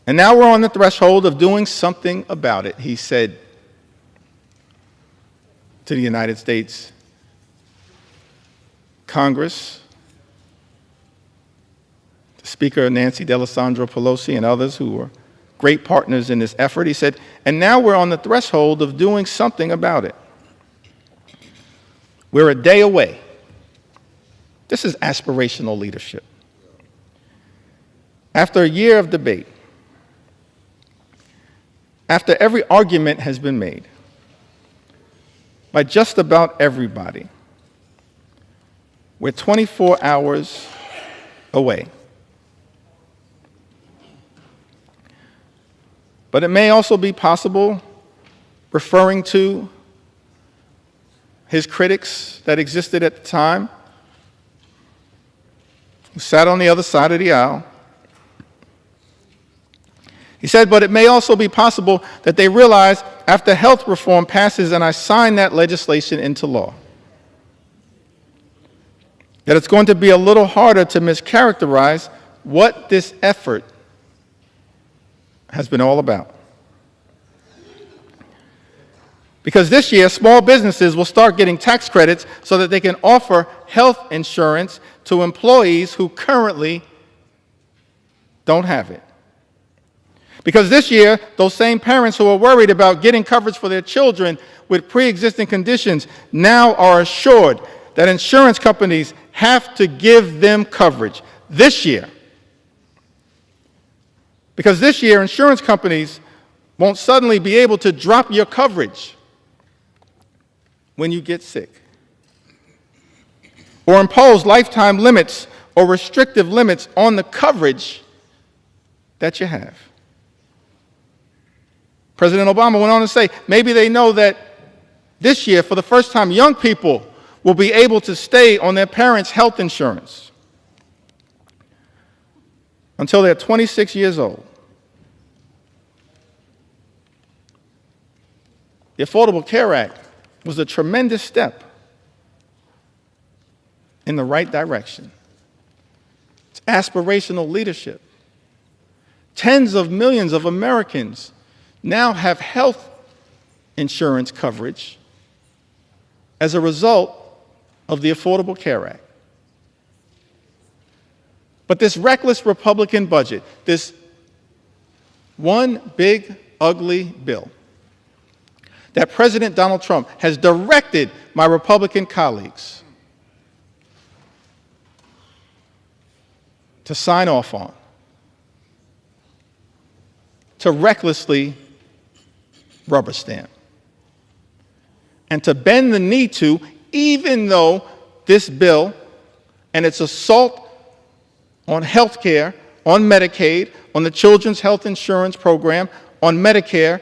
And now we're on the threshold of doing something about it, he said to the United States Congress, Speaker Nancy Pelosi and others who were great partners in this effort. He said, and now we're on the threshold of doing something about it. We're a day away. This is aspirational leadership. After a year of debate, after every argument has been made by just about everybody, we're 24 hours away. But it may also be possible, referring to his critics that existed at the time, who sat on the other side of the aisle. He said, but it may also be possible that they realize after health reform passes and I sign that legislation into law, that it's going to be a little harder to mischaracterize what this effort has been all about. Because this year, small businesses will start getting tax credits so that they can offer health insurance to employees who currently don't have it. Because this year, those same parents who are worried about getting coverage for their children with pre-existing conditions now are assured that insurance companies have to give them coverage this year. Because this year, insurance companies won't suddenly be able to drop your coverage when you get sick, or impose lifetime limits or restrictive limits on the coverage that you have. President Obama went on to say, maybe they know that this year, for the first time, young people will be able to stay on their parents' health insurance until they're 26 years old. The Affordable Care Act was a tremendous step in the right direction. It's aspirational leadership. Tens of millions of Americans now have health insurance coverage as a result of the Affordable Care Act. But this reckless Republican budget, this one big, ugly bill that President Donald Trump has directed my Republican colleagues to sign off on, to recklessly rubber stamp and to bend the knee to, even though this bill and its assault on health care, on Medicaid, on the Children's Health Insurance Program, on Medicare,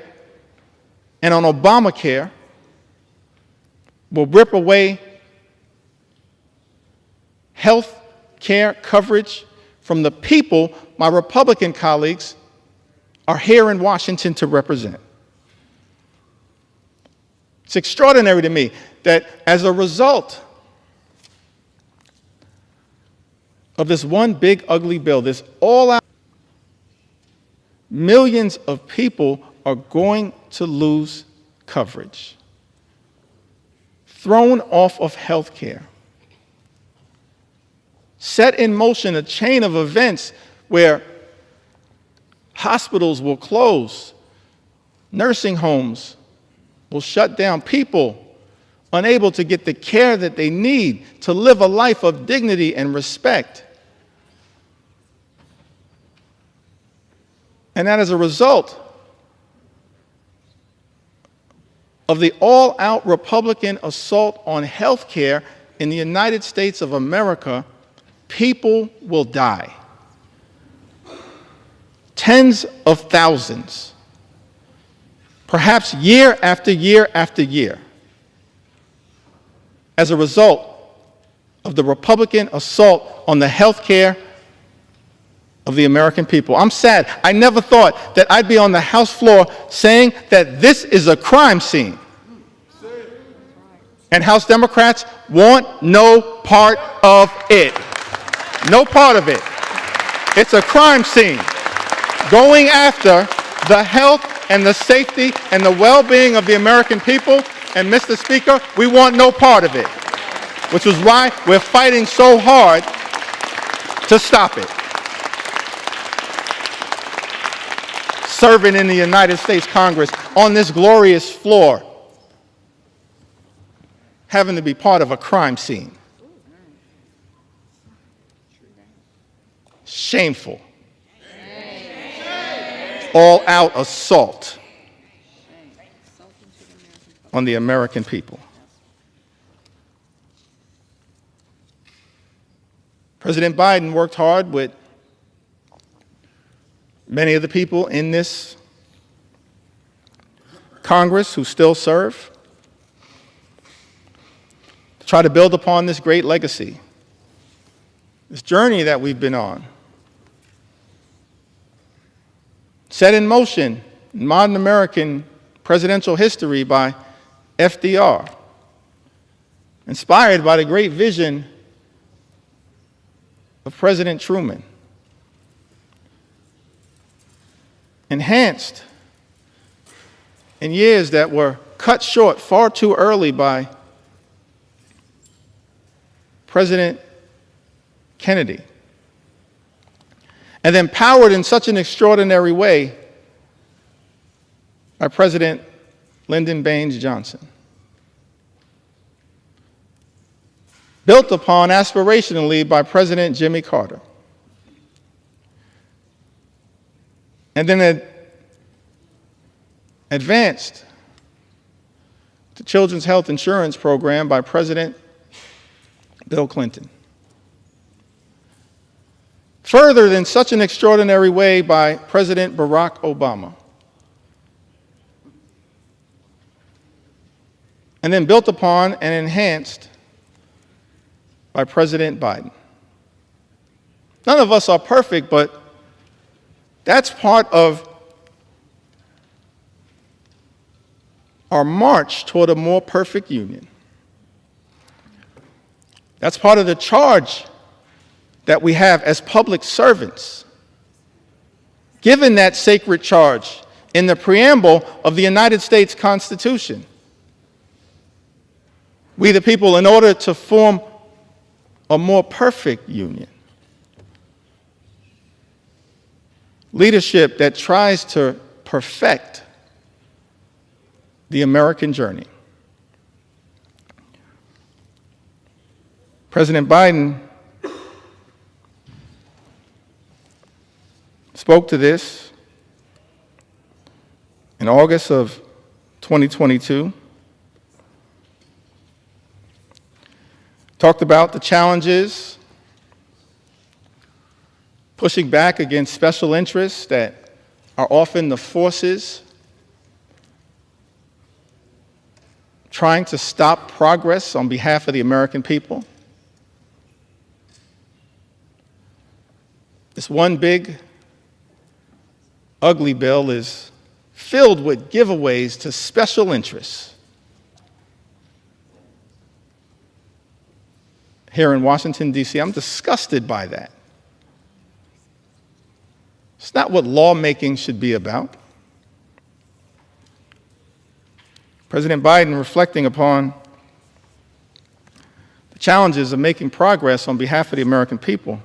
and on Obamacare will rip away health care coverage from the people my Republican colleagues are here in Washington to represent. It's extraordinary to me that as a result of this one big ugly bill, this all-out, millions of people are going to lose coverage, thrown off of health care, set in motion a chain of events where hospitals will close, nursing homes will shut down, people unable to get the care that they need to live a life of dignity and respect. And that as a result of the all-out Republican assault on health care in the United States of America, people will die. Tens of thousands, perhaps year after year after year, as a result of the Republican assault on the health care of the American people. I'm sad. I never thought that I'd be on the House floor saying that this is a crime scene. And House Democrats want no part of it. No part of it. It's a crime scene going after the health and the safety and the well-being of the American people. And Mr. Speaker, we want no part of it, which is why we're fighting so hard to stop it. Serving in the United States Congress on this glorious floor, having to be part of a crime scene. Shameful. All-out assault on the American people. President Biden worked hard with many of the people in this Congress who still serve to try to build upon this great legacy, this journey that we've been on, set in motion in modern American presidential history by FDR, inspired by the great vision of President Truman, enhanced in years that were cut short far too early by President Kennedy, and then powered in such an extraordinary way by President Lyndon Baines Johnson. Built upon aspirationally by President Jimmy Carter. And then advanced the Children's Health Insurance Program by President Bill Clinton. Furthered in such an extraordinary way by President Barack Obama. And then built upon and enhanced by President Biden. None of us are perfect, but that's part of our march toward a more perfect union. That's part of the charge that we have as public servants, given that sacred charge in the preamble of the United States Constitution. We the people, in order to form a more perfect union, leadership that tries to perfect the American journey. President Biden spoke to this in August of 2022, talked about the challenges pushing back against special interests that are often the forces trying to stop progress on behalf of the American people. This one big, ugly bill is filled with giveaways to special interests here in Washington, D.C. I'm disgusted by that. It's not what lawmaking should be about. President Biden, reflecting upon the challenges of making progress on behalf of the American people,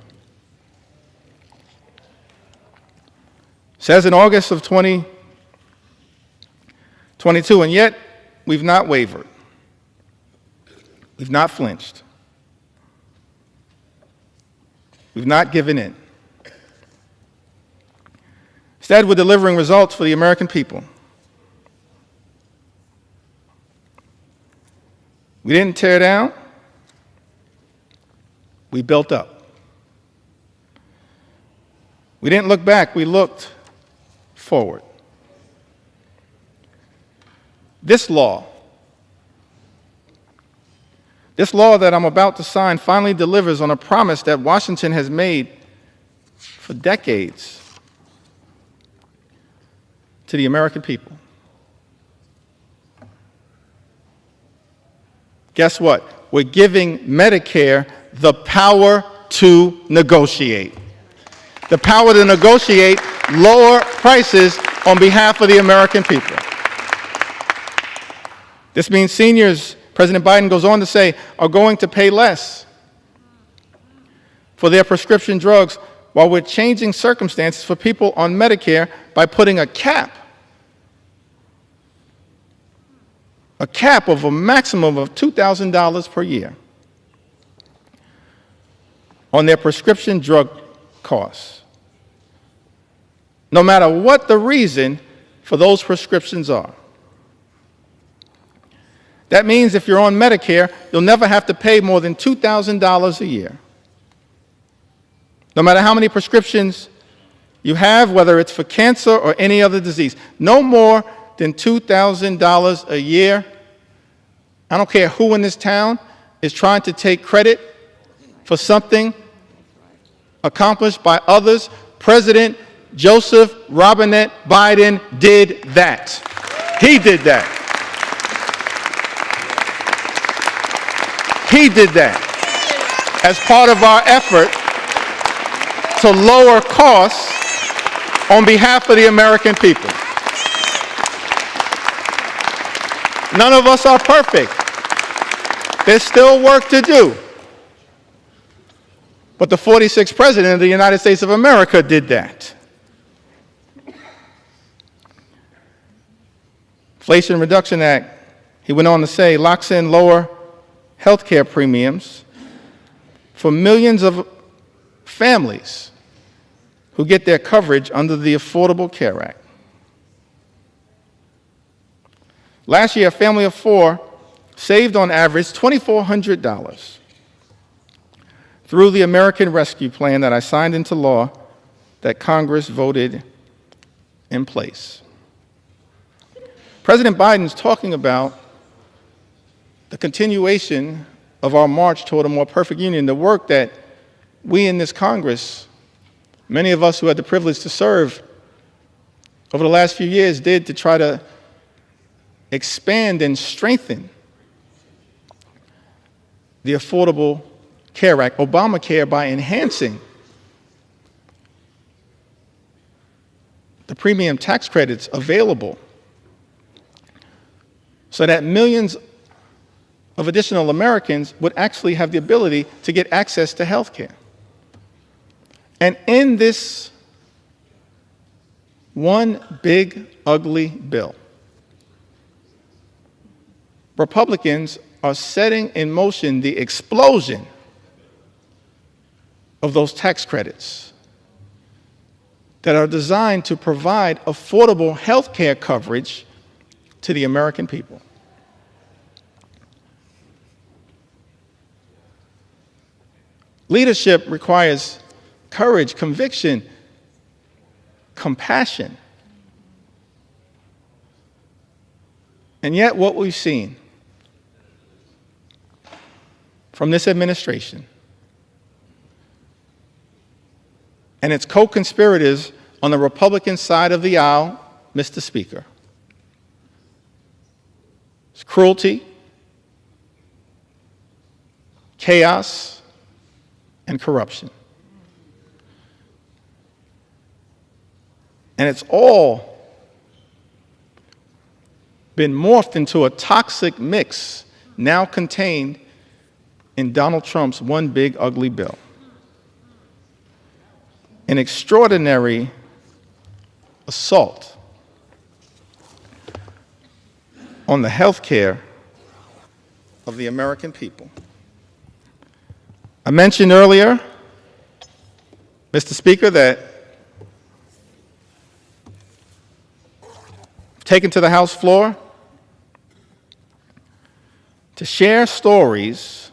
says in August of 2022, and yet we've not wavered. We've not flinched. We've not given in. Instead, we're delivering results for the American people. We didn't tear down, we built up. We didn't look back, we looked forward. This law that I'm about to sign finally delivers on a promise that Washington has made for decades to the American people. Guess what? We're giving Medicare the power to negotiate. The power to negotiate lower prices on behalf of the American people. This means seniors, President Biden goes on to say, are going to pay less for their prescription drugs, while we're changing circumstances for people on Medicare by putting a cap of a maximum of $2,000 per year on their prescription drug costs, no matter what the reason for those prescriptions are. That means if you're on Medicare, you'll never have to pay more than $2,000 a year. No matter how many prescriptions you have, whether it's for cancer or any other disease, no more than $2,000 a year. I don't care who in this town is trying to take credit for something accomplished by others. President Joseph Robinette Biden did that. He did that. He did that as part of our effort to lower costs on behalf of the American people. None of us are perfect. There's still work to do. But the 46th President of the United States of America did that. Inflation Reduction Act, he went on to say, locks in lower health care premiums for millions of families who get their coverage under the Affordable Care Act. Last year, a family of four saved on average $2,400 through the American Rescue Plan that I signed into law that Congress voted in place. President Biden's talking about the continuation of our march toward a more perfect union, the work that we in this Congress, many of us who had the privilege to serve over the last few years, did to try to expand and strengthen the Affordable Care Act, Obamacare, by enhancing the premium tax credits available so that millions of additional Americans would actually have the ability to get access to health care. And in this one big, ugly bill, Republicans are setting in motion the explosion of those tax credits that are designed to provide affordable health care coverage to the American people. Leadership requires courage, conviction, compassion. And yet what we've seen from this administration and its co-conspirators on the Republican side of the aisle, Mr. Speaker, is cruelty, chaos, and corruption. And it's all been morphed into a toxic mix now contained in Donald Trump's one big ugly bill. An extraordinary assault on the health care of the American people. I mentioned earlier, Mr. Speaker, that taken to the House floor to share stories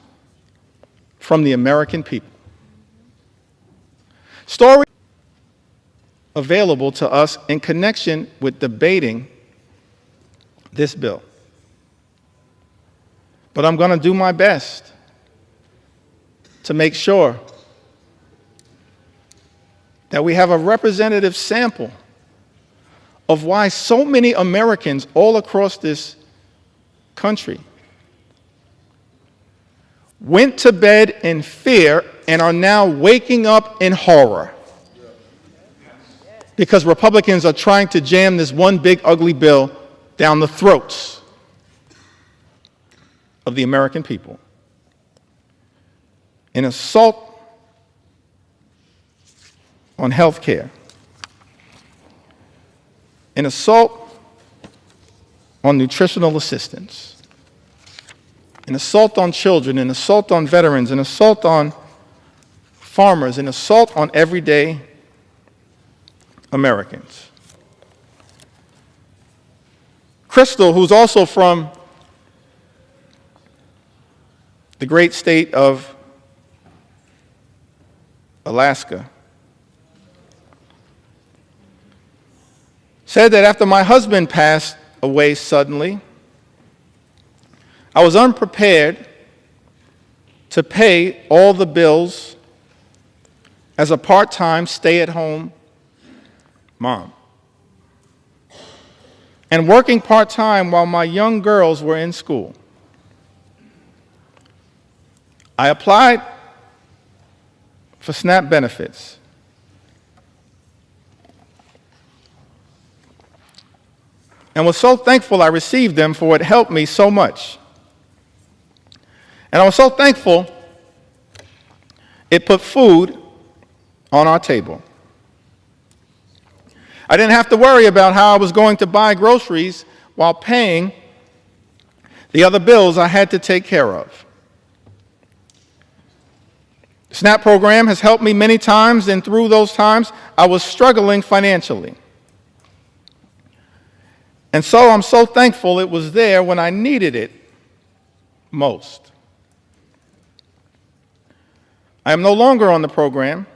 from the American people. Stories available to us in connection with debating this bill. But I'm going to do my best to make sure that we have a representative sample of why so many Americans all across this country went to bed in fear and are now waking up in horror because Republicans are trying to jam this one big ugly bill down the throats of the American people. An assault on health care. An assault on nutritional assistance, an assault on children, an assault on veterans, an assault on farmers, an assault on everyday Americans. Crystal, who's also from the great state of Alaska, said that after my husband passed away suddenly, I was unprepared to pay all the bills as a part-time stay-at-home mom. And working part-time while my young girls were in school. I applied for SNAP benefits. And was so thankful I received them, for it helped me so much. And I was so thankful it put food on our table. I didn't have to worry about how I was going to buy groceries while paying the other bills I had to take care of. The SNAP program has helped me many times, and through those times, I was struggling financially. And so I'm so thankful it was there when I needed it most. I am no longer on the program,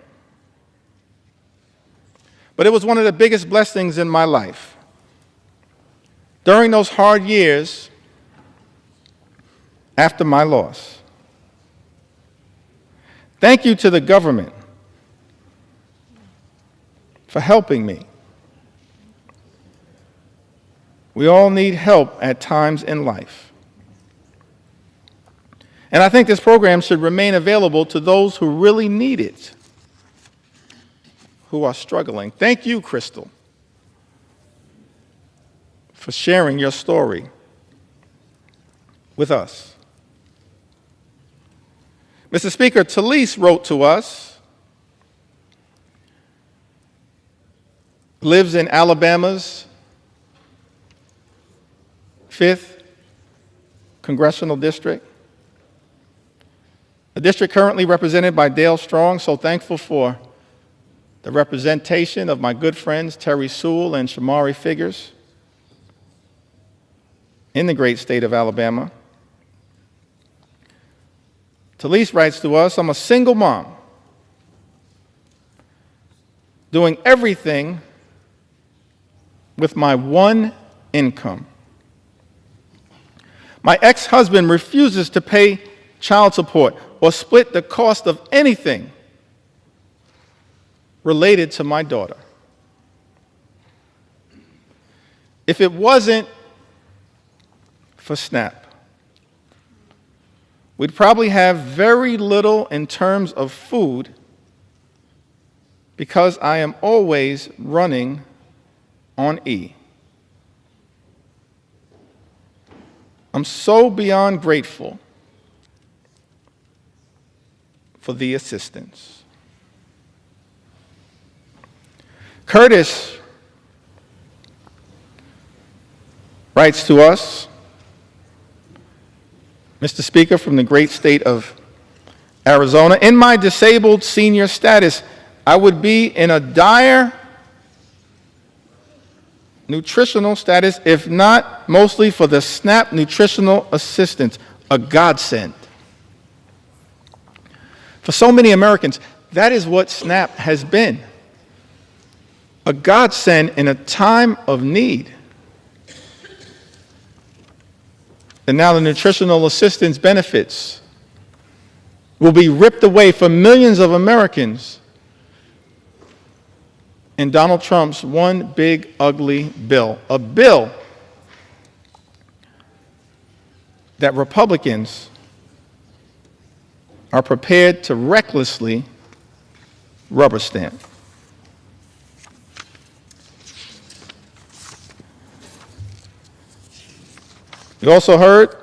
but it was one of the biggest blessings in my life. During those hard years after my loss. Thank you to the government for helping me. We all need help at times in life. And I think this program should remain available to those who really need it, who are struggling. Thank you, Crystal, for sharing your story with us. Mr. Speaker, Talise wrote to us, lives in Alabama's 5th Congressional District, a district currently represented by Dale Strong, so thankful for the representation of my good friends Terry Sewell and Shamari Figures in the great state of Alabama. Talise writes to us, I'm a single mom doing everything with my one income. My ex-husband refuses to pay child support or split the cost of anything related to my daughter. If it wasn't for SNAP, we'd probably have very little in terms of food because I am always running on E. I'm so beyond grateful for the assistance. Curtis writes to us, Mr. Speaker, from the great state of Arizona, in my disabled senior status, I would be in a dire nutritional status, if not mostly for the SNAP nutritional assistance, a godsend. For so many Americans, that is what SNAP has been, a godsend in a time of need. And now the nutritional assistance benefits will be ripped away from millions of Americans in Donald Trump's one big ugly bill, a bill that Republicans are prepared to recklessly rubber stamp. You also heard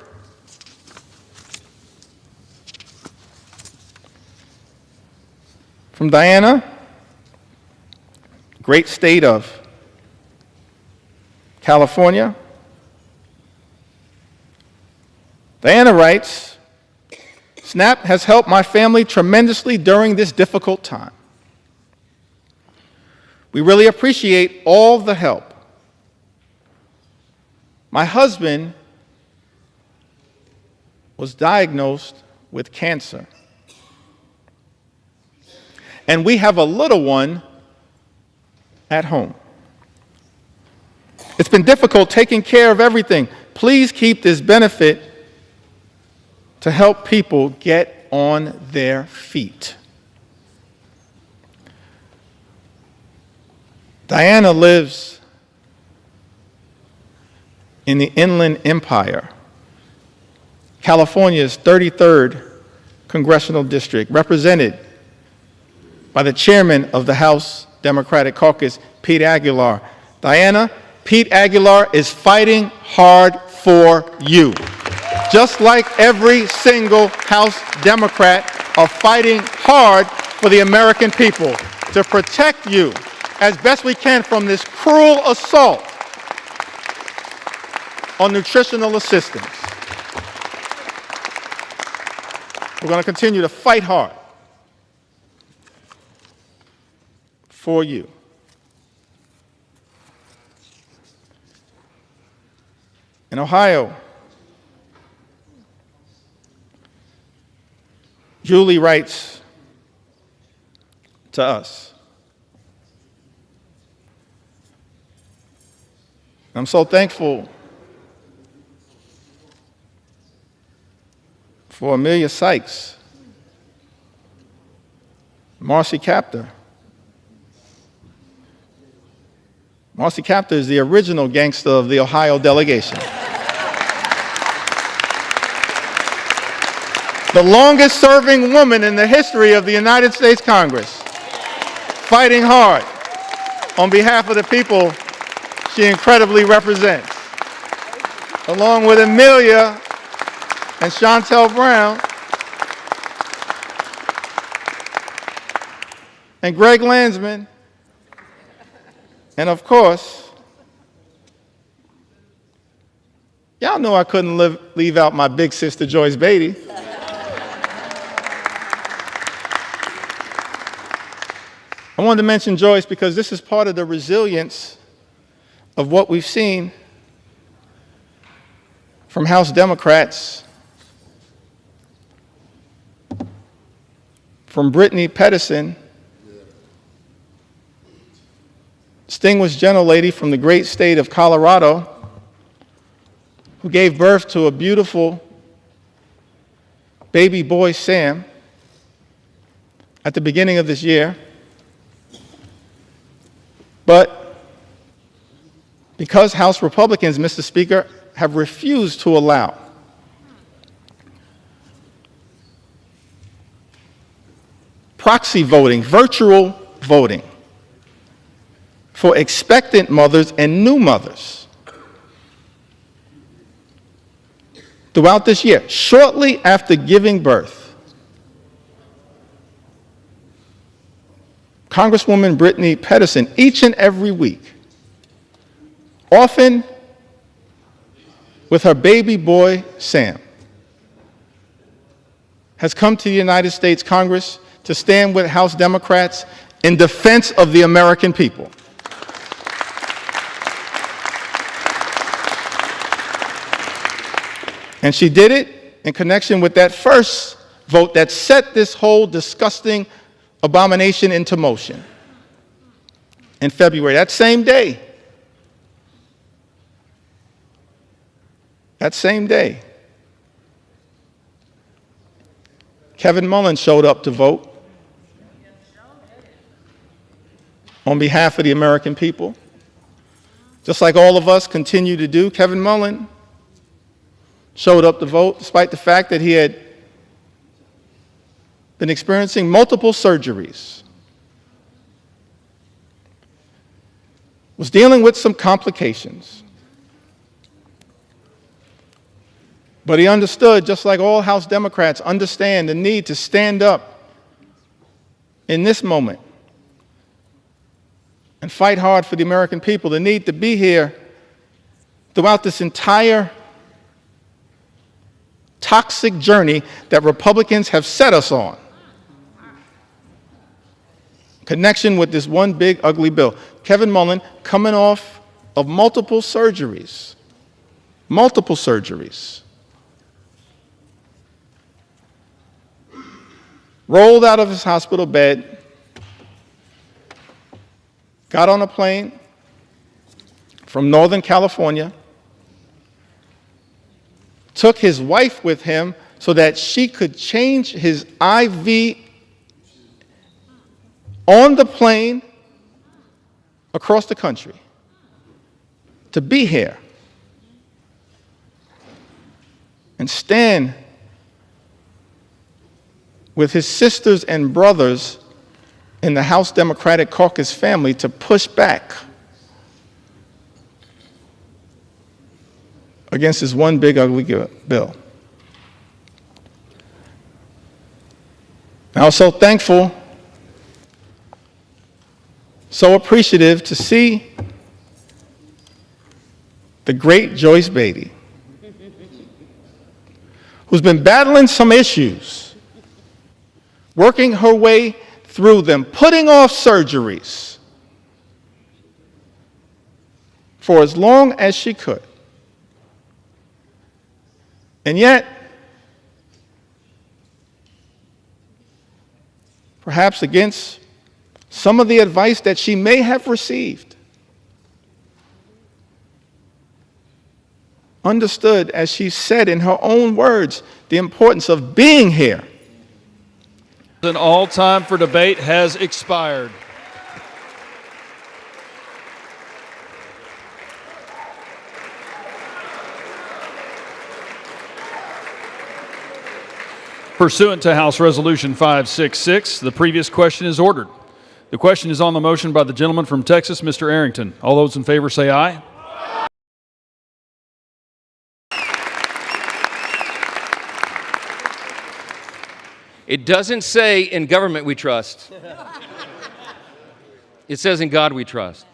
from Diana, great state of California. Diana writes, SNAP has helped my family tremendously during this difficult time. We really appreciate all the help. My husband was diagnosed with cancer, and we have a little one at home. It's been difficult taking care of everything. Please keep this benefit to help people get on their feet. Diana lives in the Inland Empire, California's 33rd congressional district, represented by the chairman of the House Democratic Caucus, Pete Aguilar. Diana, Pete Aguilar is fighting hard for you. Just like every single House Democrat are fighting hard for the American people to protect you as best we can from this cruel assault on nutritional assistance. We're going to continue to fight hard for you. In Ohio, Julie writes to us, I'm so thankful for Amelia Sykes, Marcy Kaptur. Marcy Kaptur is the original gangster of the Ohio delegation. The longest serving woman in the history of the United States Congress, fighting hard on behalf of the people she incredibly represents, along with Amelia and Shontel Brown and Greg Landsman, and of course, y'all know I couldn't leave out my big sister Joyce Beatty. I wanted to mention Joyce because this is part of the resilience of what we've seen from House Democrats, from Brittany Pedersen, distinguished gentlelady from the great state of Colorado, who gave birth to a beautiful baby boy, Sam, at the beginning of this year. But because House Republicans, Mr. Speaker, have refused to allow proxy voting, virtual voting, for expectant mothers and new mothers throughout this year, shortly after giving birth, Congresswoman Brittany Pedersen, each and every week, often with her baby boy, Sam, has come to the United States Congress to stand with House Democrats in defense of the American people. And she did it in connection with that first vote that set this whole disgusting abomination into motion in February. That same day, Kevin Mullins showed up to vote on behalf of the American people. Just like all of us continue to do, Kevin Mullins showed up to vote despite the fact that he had been experiencing multiple surgeries, was dealing with some complications. But he understood, just like all House Democrats understand, the need to stand up in this moment and fight hard for the American people, the need to be here throughout this entire toxic journey that Republicans have set us on. Connection with this one big, ugly bill. Kevin Mullins, coming off of multiple surgeries, rolled out of his hospital bed, got on a plane from Northern California, took his wife with him so that she could change his IV on the plane across the country to be here and stand with his sisters and brothers in the House Democratic Caucus family to push back against this one big ugly bill. I was so thankful, so appreciative to see the great Joyce Beatty, who's been battling some issues, working her way through them, putting off surgeries for as long as she could. And yet, perhaps against some of the advice that she may have received, understood, as she said in her own words, the importance of being here. And all time for debate has expired. Pursuant to House Resolution 566, the previous question is ordered. The question is on the motion by the gentleman from Texas, Mr. Arrington. All those in favor say aye. It doesn't say in government we trust. It says in God we trust.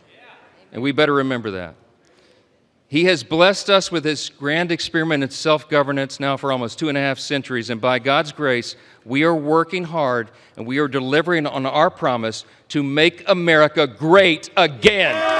And we better remember that. He has blessed us with this grand experiment in self-governance now for almost 2.5 centuries, and by God's grace, we are working hard and we are delivering on our promise to make America great again.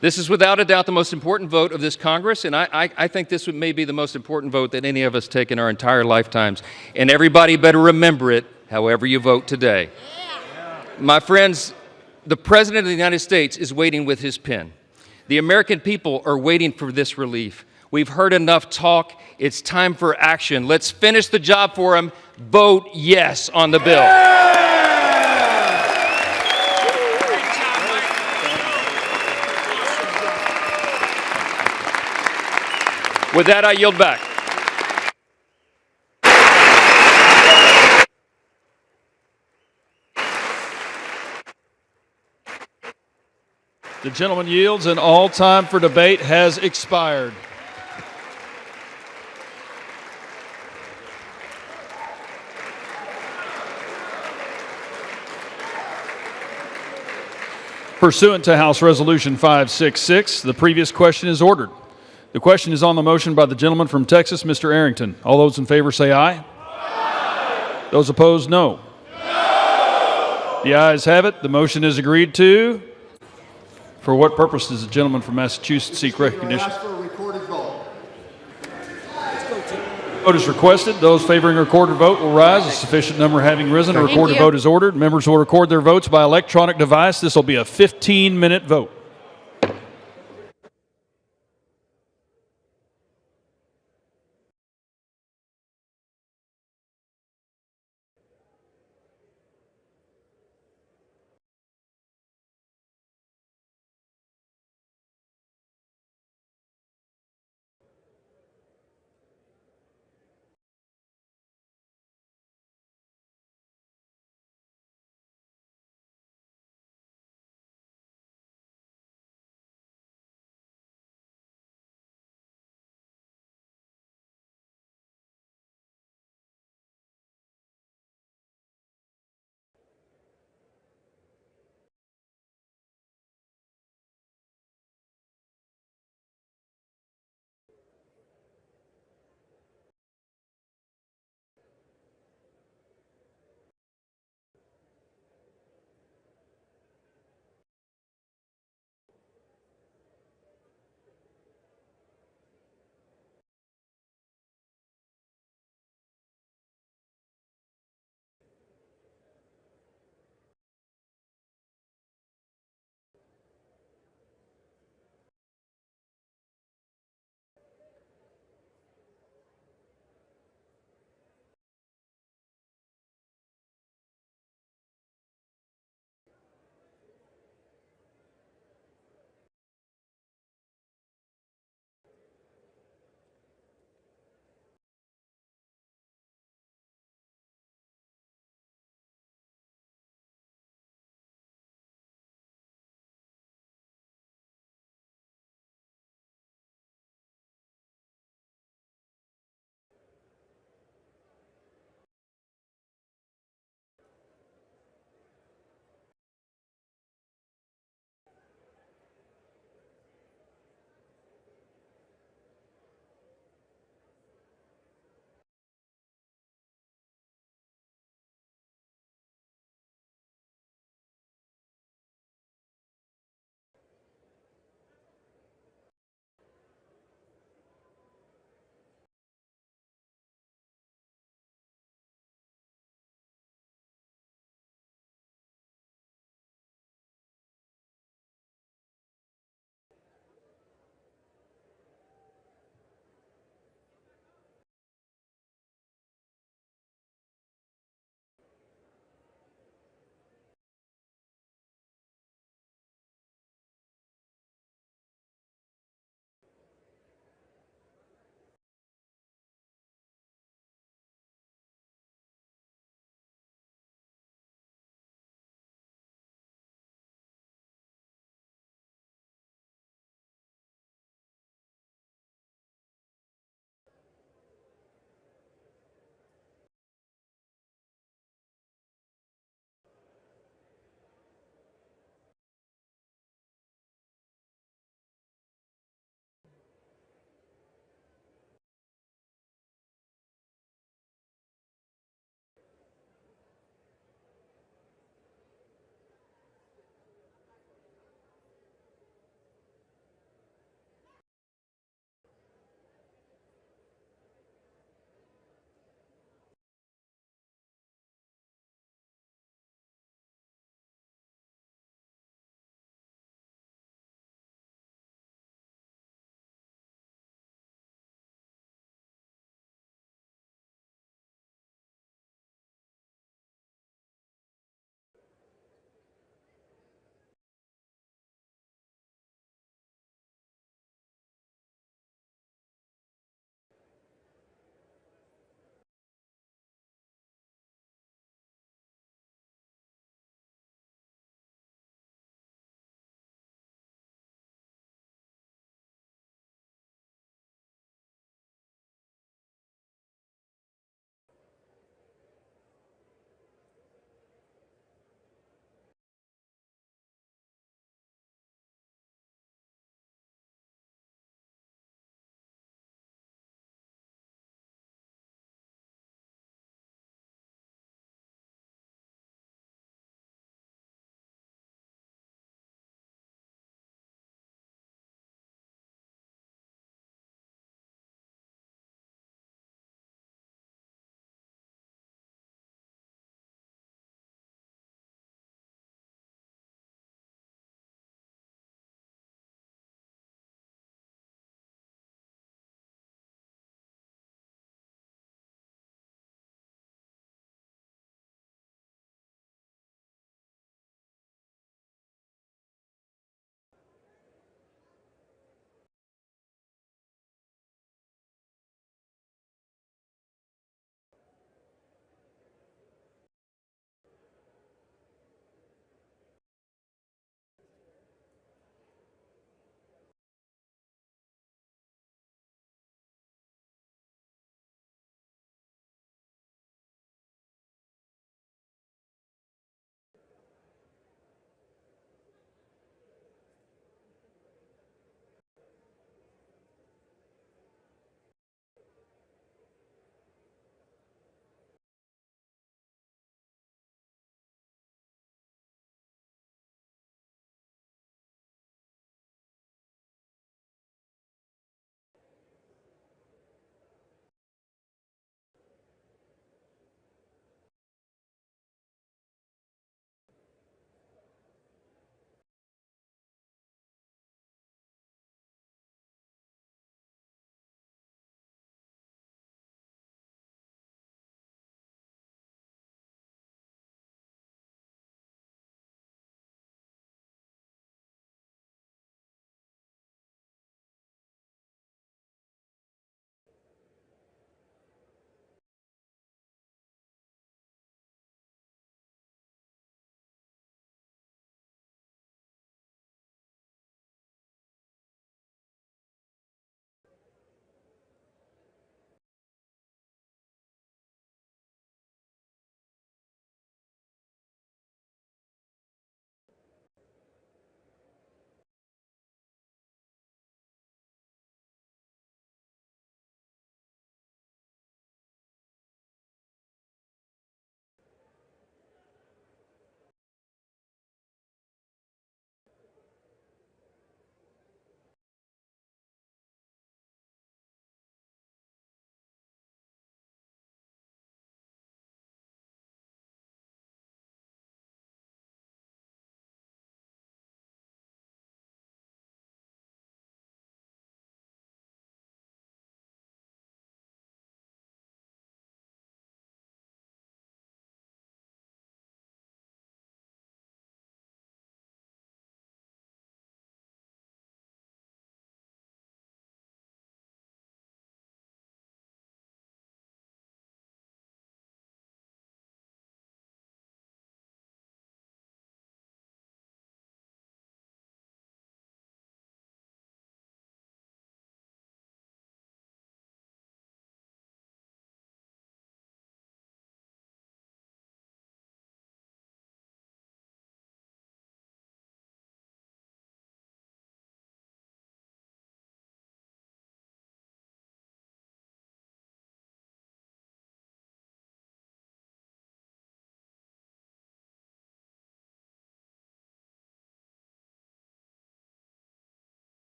This is without a doubt the most important vote of this Congress, and I think this may be the most important vote that any of us take in our entire lifetimes. And everybody better remember it, however you vote today. My friends, the President of the United States is waiting with his pen. The American people are waiting for this relief. We've heard enough talk. It's time for action. Let's finish the job for him. Vote yes on the bill. With that, I yield back. The gentleman yields, and all time for debate has expired. Pursuant to House Resolution 566, the previous question is ordered. The question is on the motion by the gentleman from Texas, Mr. Arrington. All those in favor say aye. Aye. Those opposed, no. No. The ayes have it. The motion is agreed to. For what purpose does the gentleman from Massachusetts seek recognition? I ask for a recorded vote. Vote is requested. Those favoring a recorded vote will rise. A sufficient number having risen, a recorded vote is ordered. Members will record their votes by electronic device. This will be a 15-minute vote.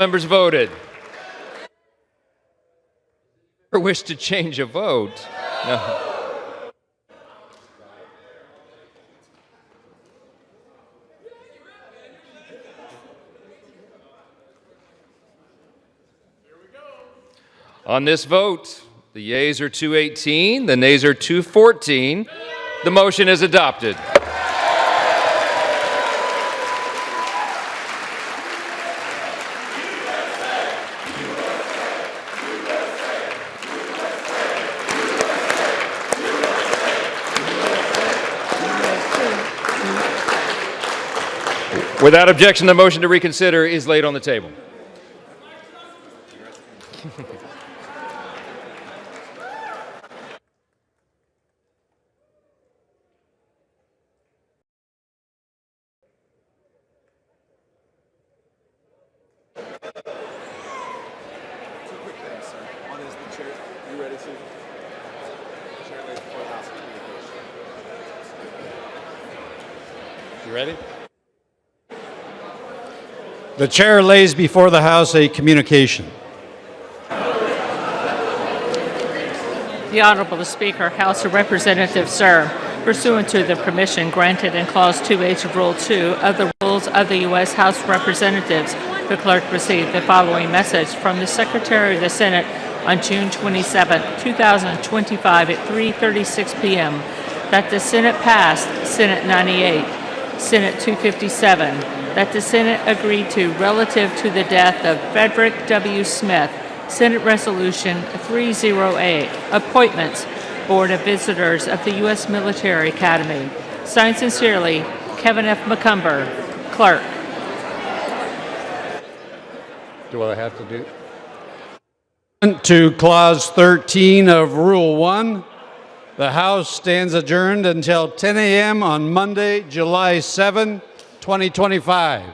Members voted. Or wish to change a vote? No. On this vote, the yeas are 218, the nays are 214. The motion is adopted. Without objection, the motion to reconsider is laid on the table. You ready? The chair lays before the House a communication. The Honorable Speaker, House of Representatives, sir, pursuant to the permission granted in Clause 2H of Rule 2 of the Rules of the U.S. House of Representatives, the clerk received the following message from the Secretary of the Senate on June 27, 2025 at 3:36 p.m. that the Senate passed Senate 98, Senate 257, that the Senate agreed to relative to the death of Frederick W. Smith, Senate Resolution 308, Appointments, Board of Visitors of the U.S. Military Academy. Signed sincerely, Kevin F. McCumber, Clerk. Do I have to do? To Clause 13 of Rule 1, the House stands adjourned until 10 a.m. on Monday, July 7, 2025.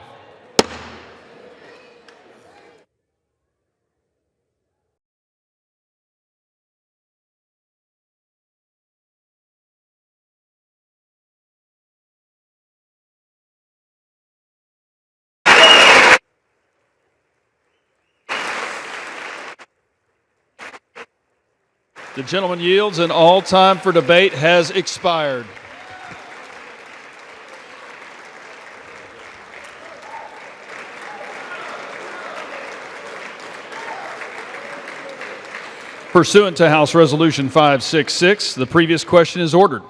The gentleman yields, and all time for debate has expired. Pursuant to House Resolution 566, the previous question is ordered.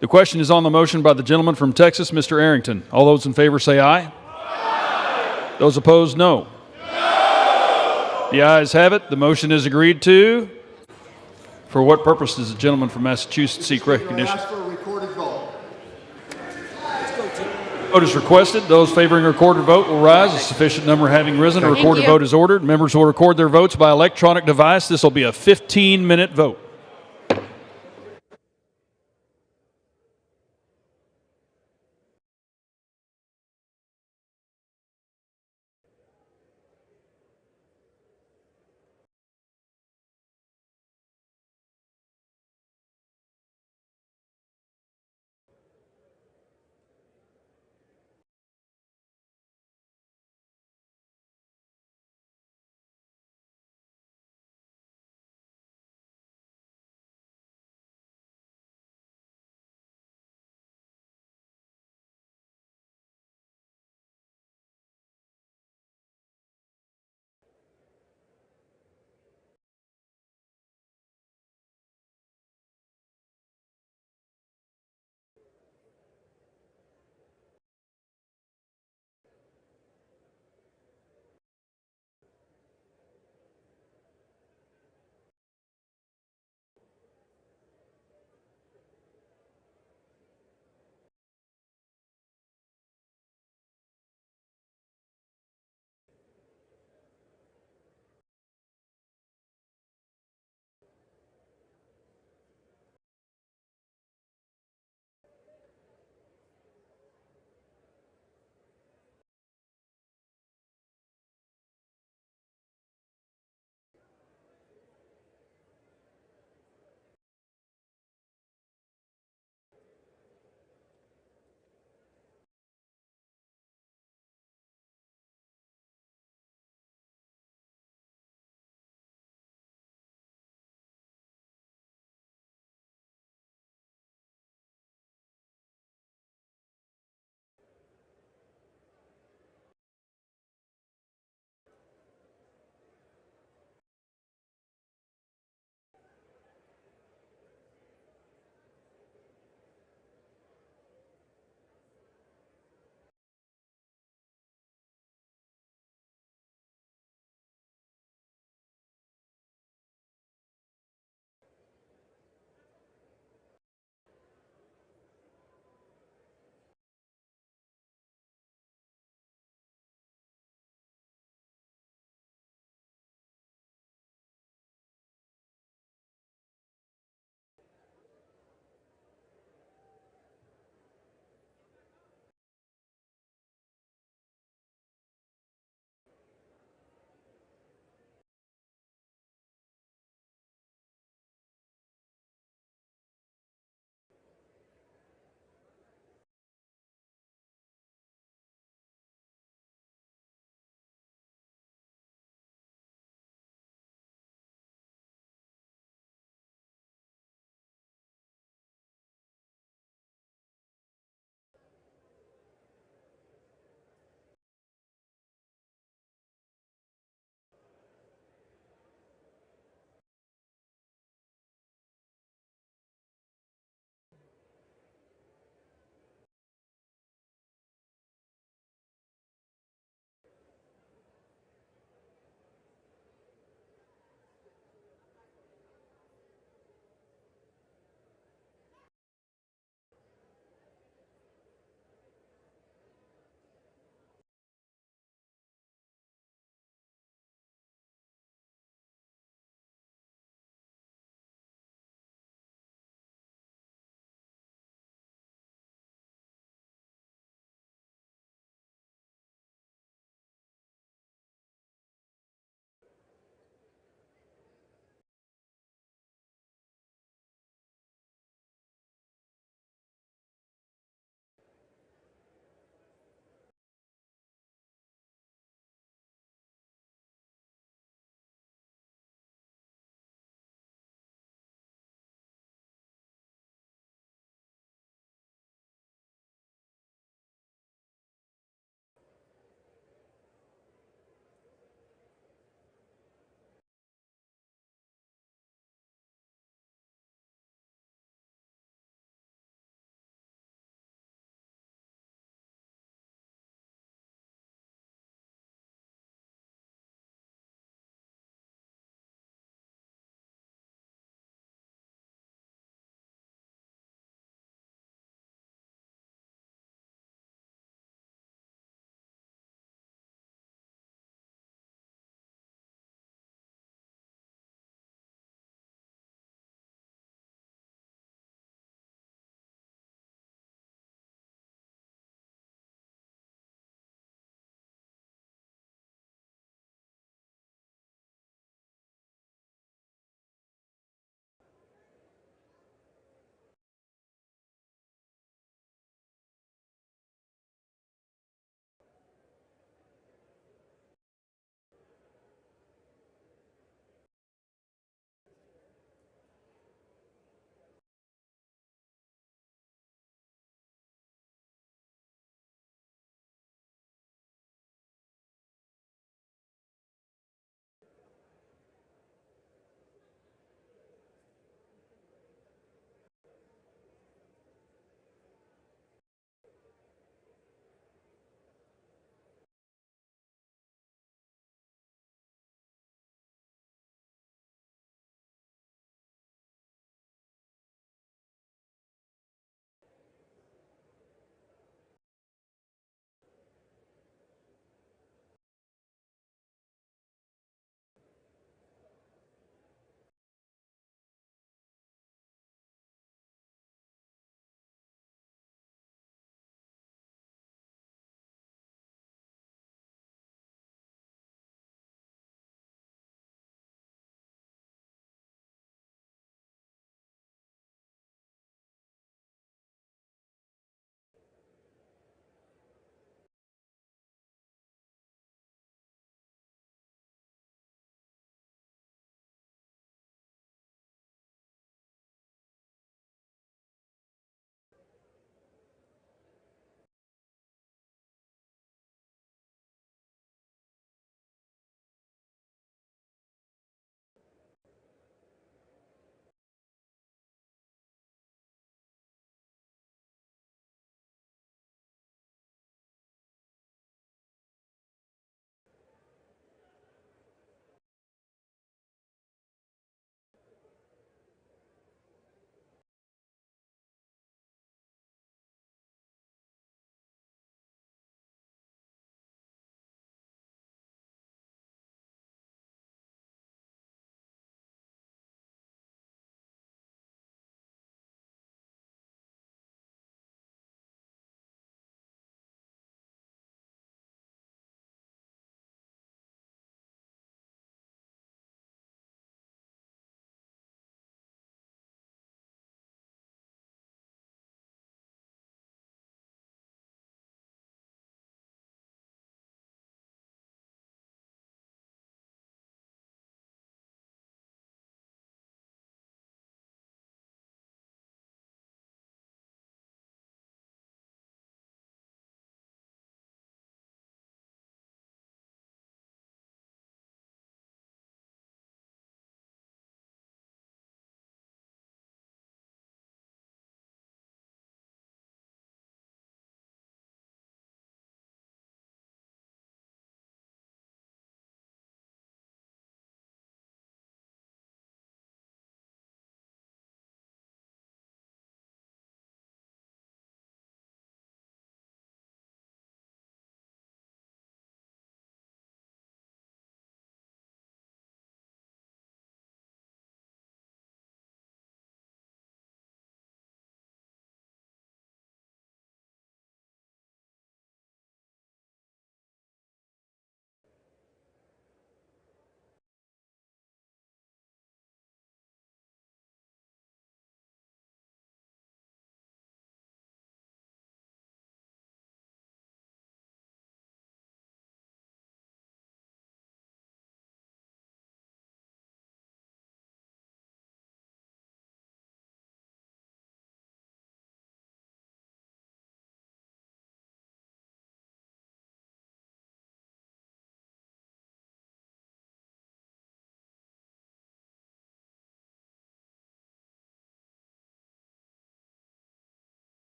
The question is on the motion by the gentleman from Texas, Mr. Arrington. All those in favor say aye. Aye. Those opposed, no. No. The ayes have it. The motion is agreed to. For what purpose does the gentleman from Massachusetts seek recognition? Ask for a recorded vote. Vote is requested. Those favoring a recorded vote will rise. A sufficient number having risen, a recorded vote is ordered. Members will record their votes by electronic device. This will be a 15-minute vote.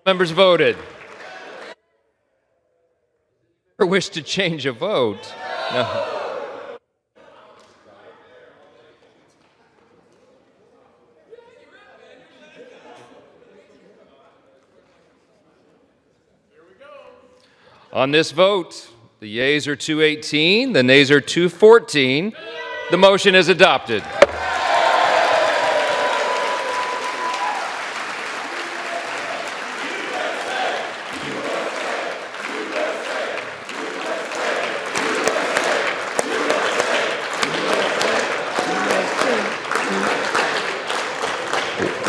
Members voted. Or wish to change a vote? No. On this vote, the yeas are 218, the nays are 214. The motion is adopted.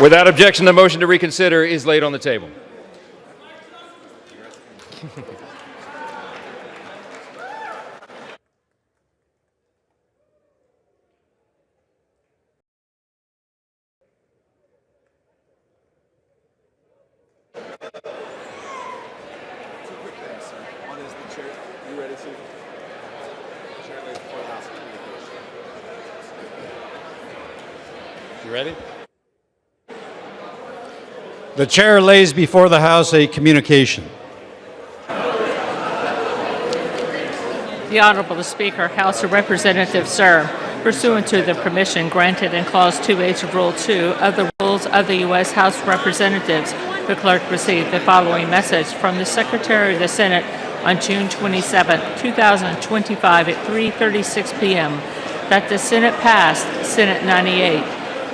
Without objection, the motion to reconsider is laid on the table. You ready? The chair lays before the House a communication. The Honorable Speaker, House of Representatives, sir, pursuant to the permission granted in Clause 2H of Rule 2 of the Rules of the U.S. House of Representatives, the clerk received the following message from the Secretary of the Senate on June 27, 2025 at 3:36 p.m. that the Senate passed Senate 98,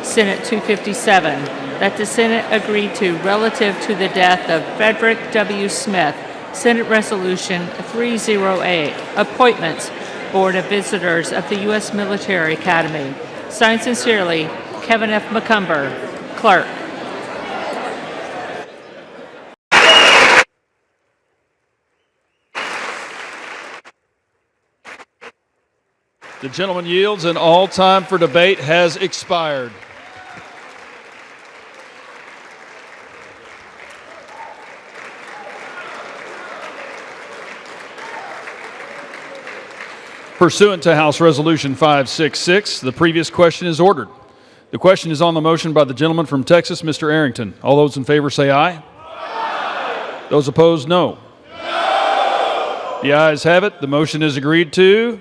Senate 257, that the Senate agreed to relative to the death of Frederick W. Smith, Senate Resolution 308, Appointments, Board of Visitors of the U.S. Military Academy. Signed sincerely, Kevin F. McCumber, Clerk. The gentleman yields, and all time for debate has expired. Pursuant to House Resolution 566, the previous question is ordered. The question is on the motion by the gentleman from Texas, Mr. Arrington. All those in favor say aye. Aye. Those opposed, no. No. The ayes have it. The motion is agreed to.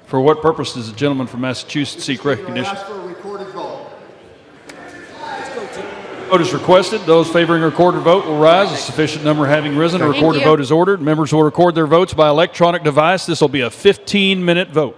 For what purpose does the gentleman from Massachusetts seek recognition? Ask for a recorded vote. Vote is requested. Those favoring a recorded vote will rise. A sufficient number having risen, a recorded vote is ordered. Members will record their votes by electronic device. This will be a 15-minute vote.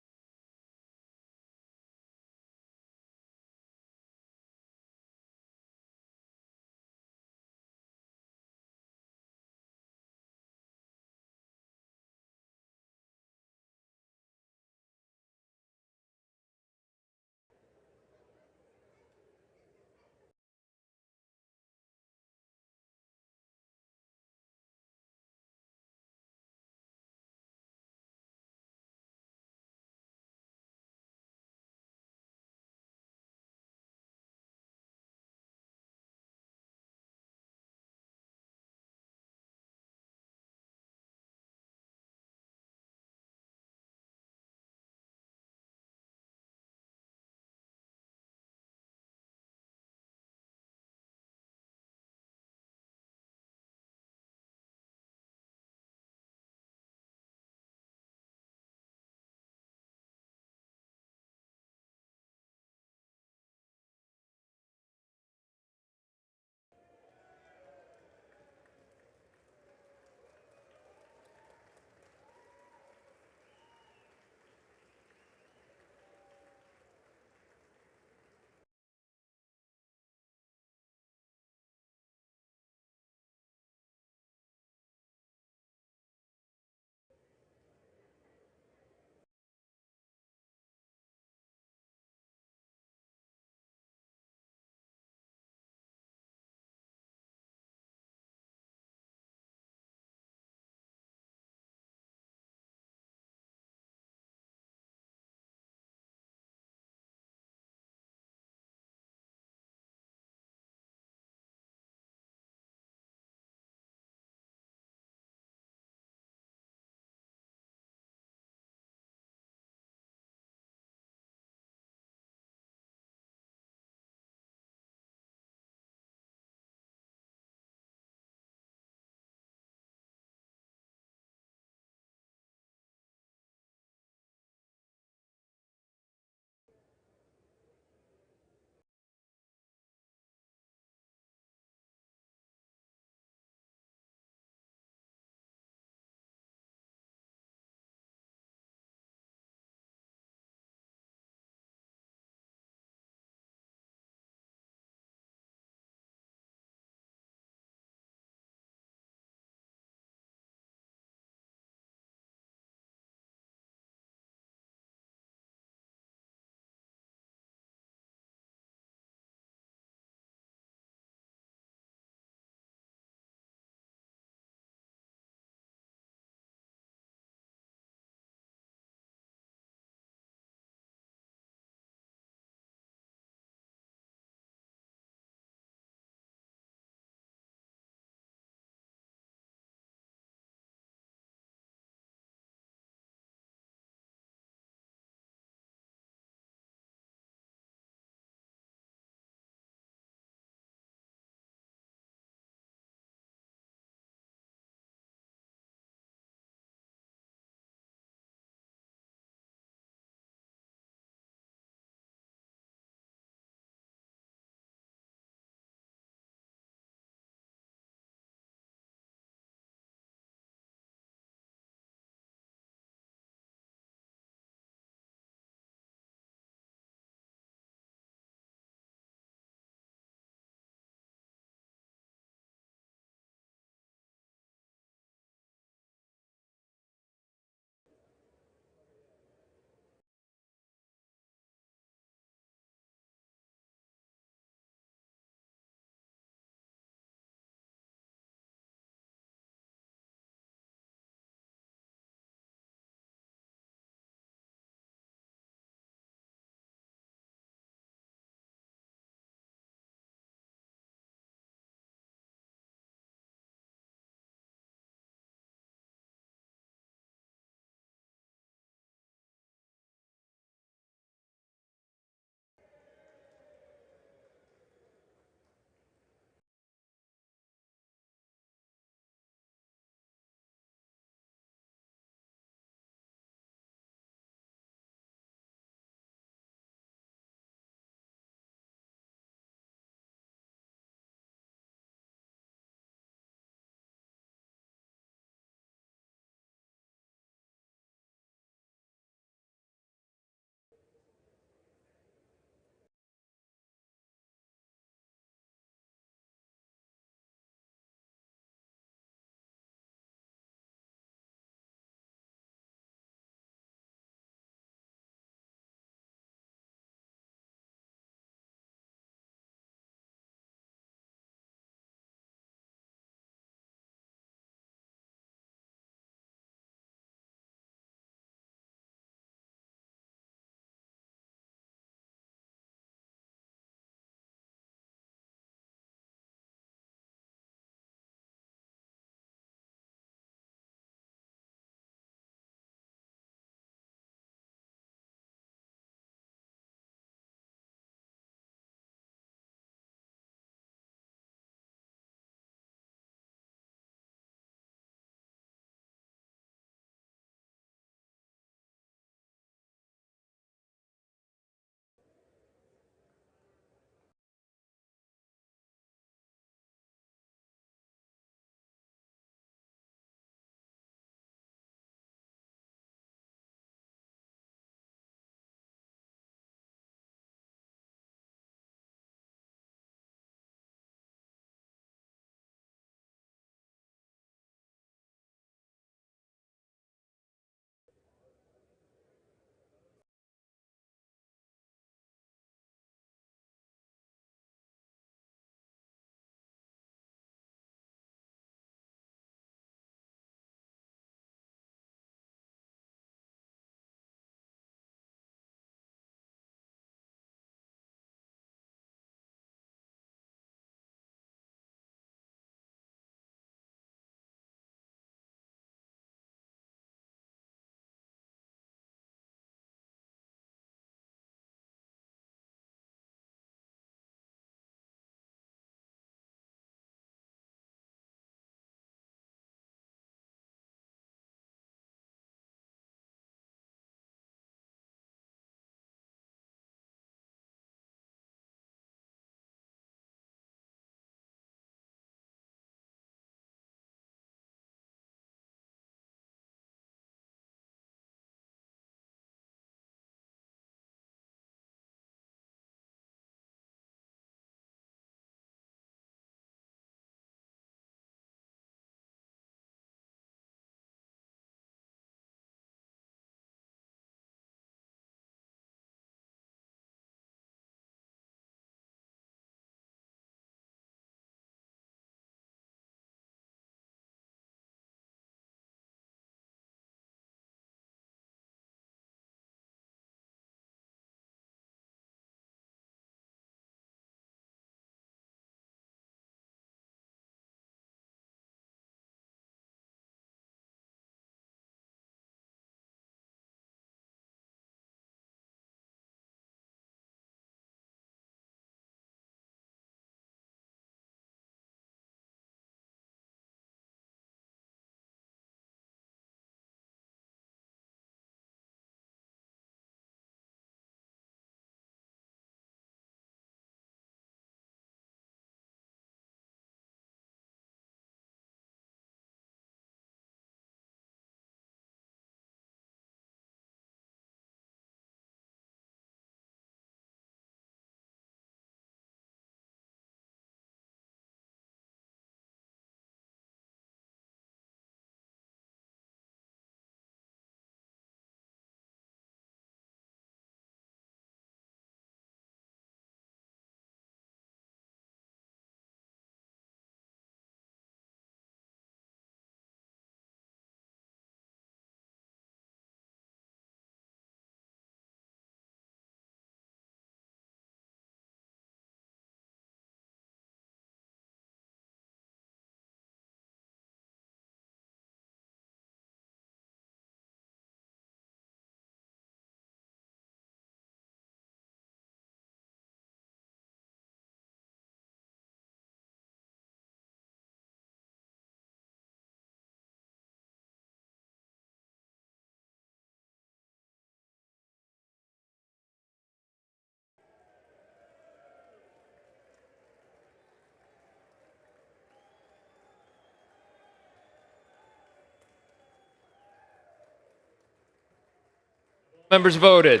Members voted.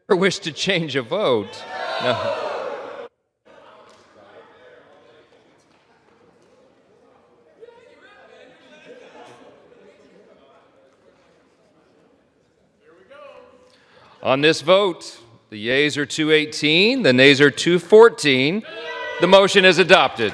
Or wish to change a vote? No. On this vote, the yeas are 218, the nays are 214. The motion is adopted.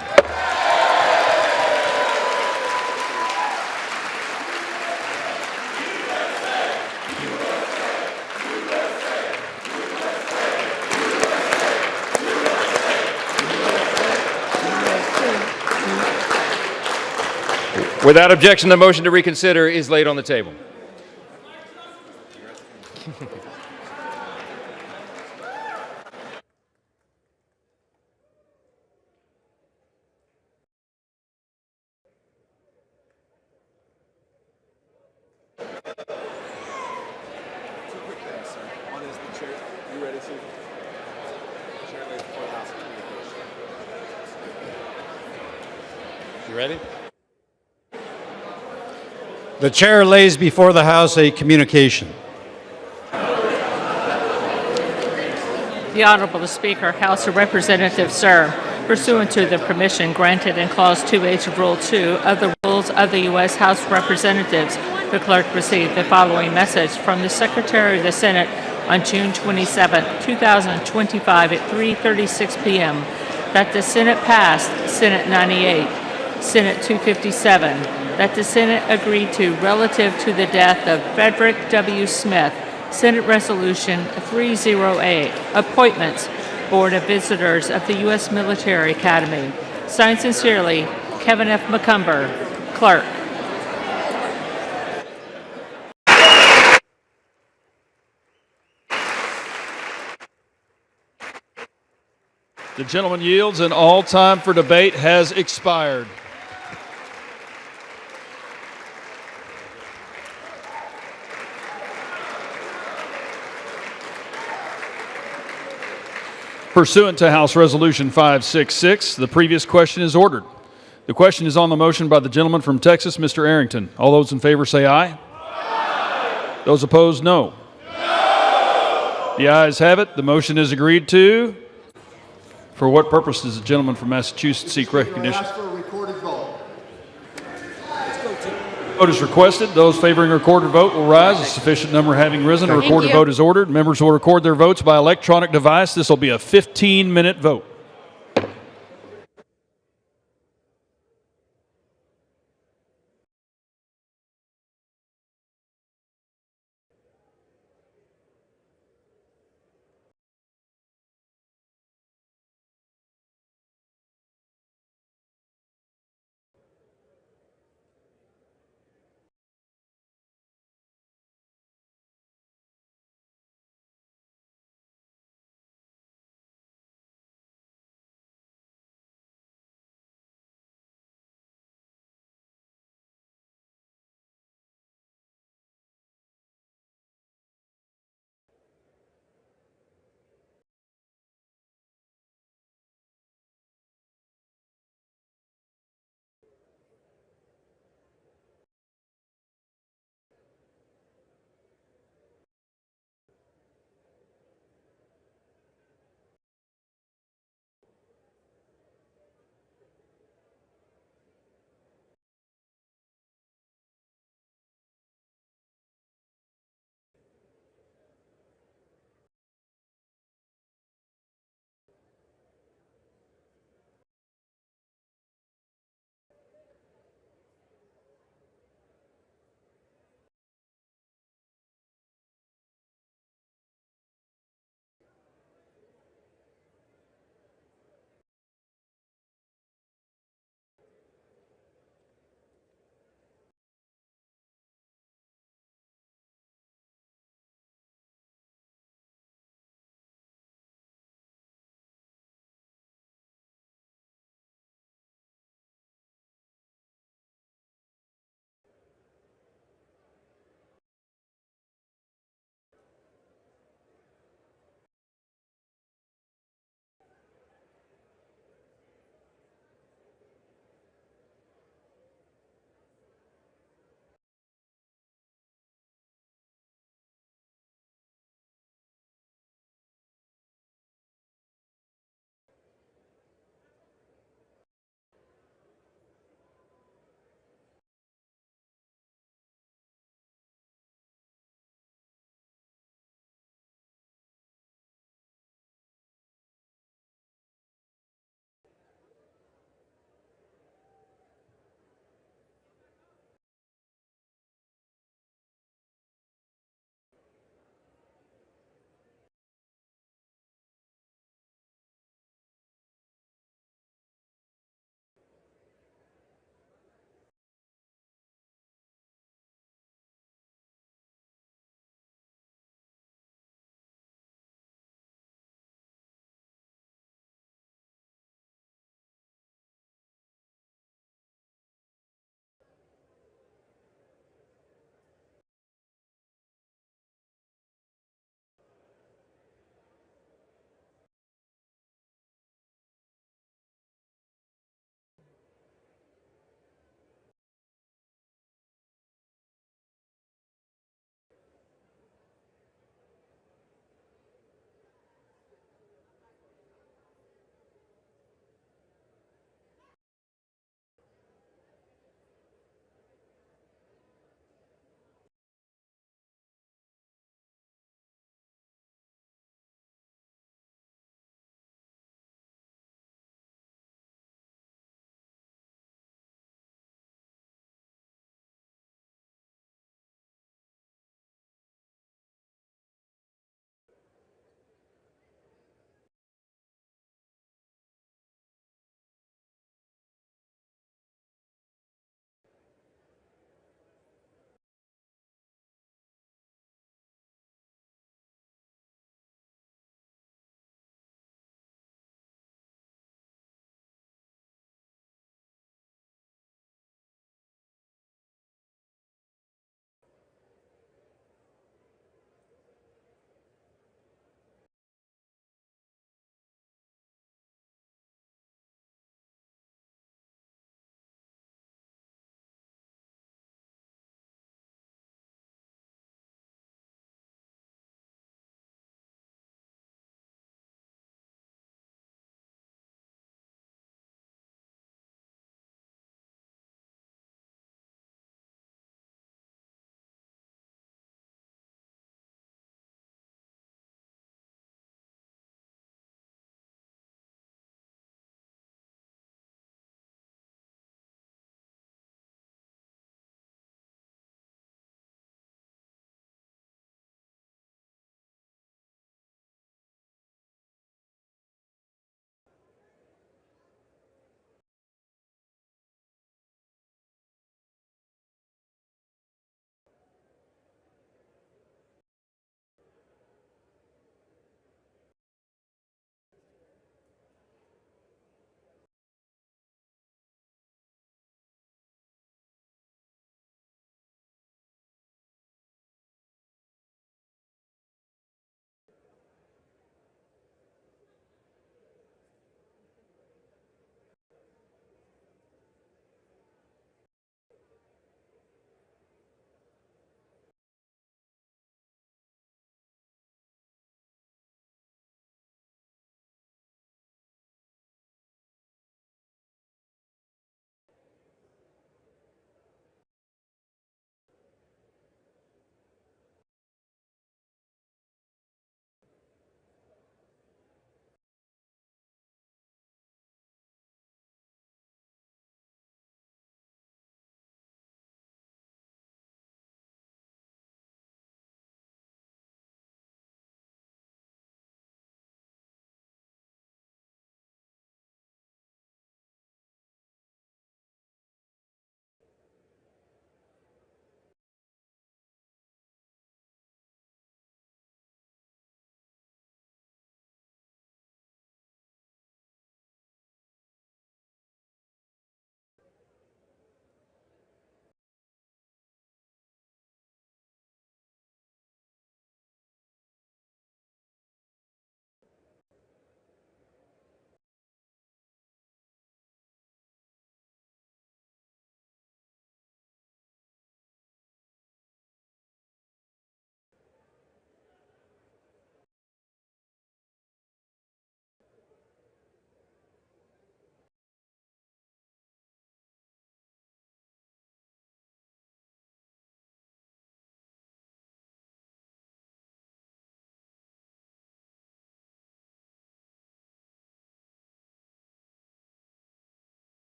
Without objection, the motion to reconsider is laid on the table. You ready? The chair lays before the House a communication. The Honorable Speaker, House of Representatives, sir, pursuant to the permission granted in Clause 2H of Rule 2 of the Rules of the U.S. House of Representatives, the clerk received the following message from the Secretary of the Senate on June 27, 2025 at 3:36 p.m. that the Senate passed Senate 98, Senate 257, that the Senate agreed to relative to the death of Frederick W. Smith, Senate Resolution 308, Appointments, Board of Visitors of the U.S. Military Academy. Signed sincerely, Kevin F. McCumber, Clerk. The gentleman yields, and all time for debate has expired. Pursuant to House Resolution 566, the previous question is ordered. The question is on the motion by the gentleman from Texas, Mr. Arrington. All those in favor say aye. Aye. Those opposed, no. No. The ayes have it. The motion is agreed to. For what purpose does the gentleman from Massachusetts seek recognition? Ask for a recorded vote. Vote is requested. Those favoring a recorded vote will rise. A sufficient number having risen, a recorded vote is ordered. Members will record their votes by electronic device. This will be a 15-minute vote.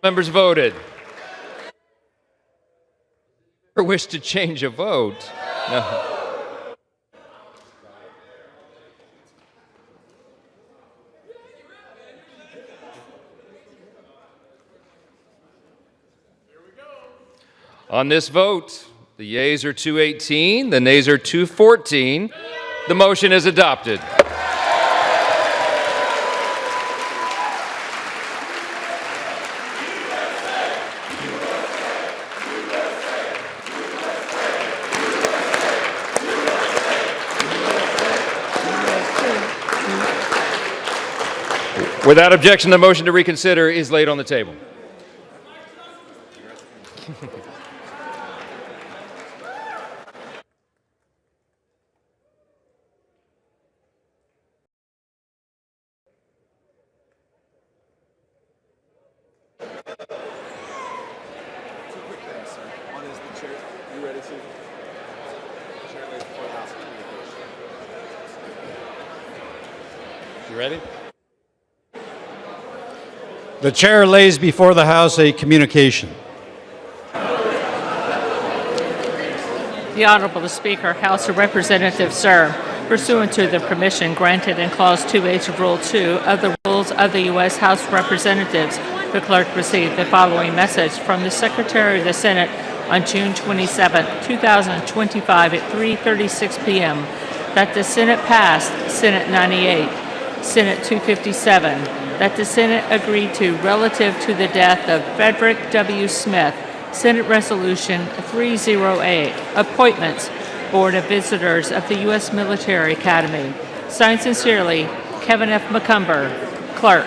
Members voted. Or wish to change a vote? No. On this vote, the yeas are 218, the nays are 214. The motion is adopted. Without objection, the motion to reconsider is laid on the table. You ready? The chair lays before the House a communication. The Honorable Speaker, House of Representatives, sir, pursuant to the permission granted in Clause 2H of Rule 2 of the Rules of the U.S. House of Representatives, the clerk received the following message from the Secretary of the Senate on June 27, 2025 at 3:36 p.m. that the Senate passed Senate 98, Senate 257, that the Senate agreed to relative to the death of Frederick W. Smith, Senate Resolution 308, Appointments, Board of Visitors of the U.S. Military Academy. Signed sincerely, Kevin F. McCumber, Clerk.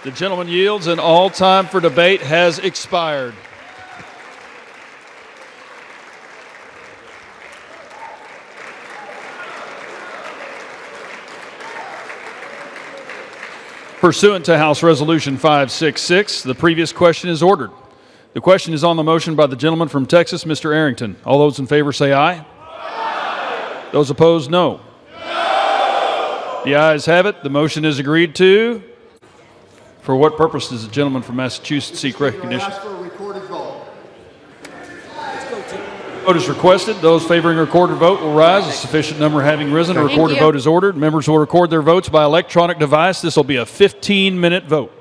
The gentleman yields, and all time for debate has expired. Pursuant to House Resolution 566, the previous question is ordered. The question is on the motion by the gentleman from Texas, Mr. Arrington. All those in favor say aye. Aye. Those opposed, no. No. The ayes have it. The motion is agreed to. For what purpose does the gentleman from Massachusetts seek recognition? Ask for a recorded vote. Vote is requested. Those favoring a recorded vote will rise. A sufficient number having risen, a recorded vote is ordered. Members will record their votes by electronic device. This will be a 15-minute vote.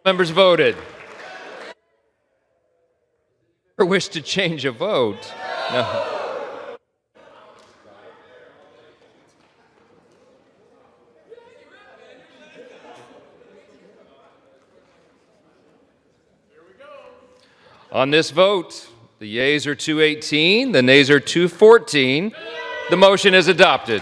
Members voted. Or wish to change a vote? No. On this vote, the yeas are 218, the nays are 214. The motion is adopted.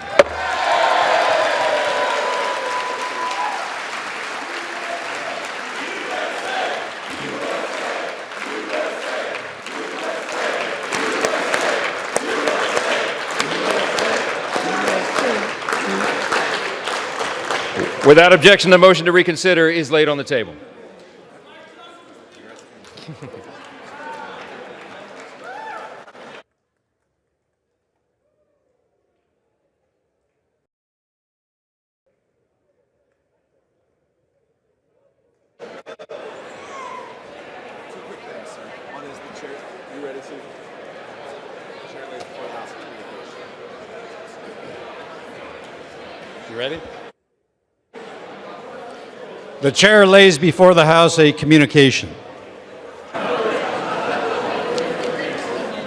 Without objection, the motion to reconsider is laid on the table. You ready? The chair lays before the House a communication.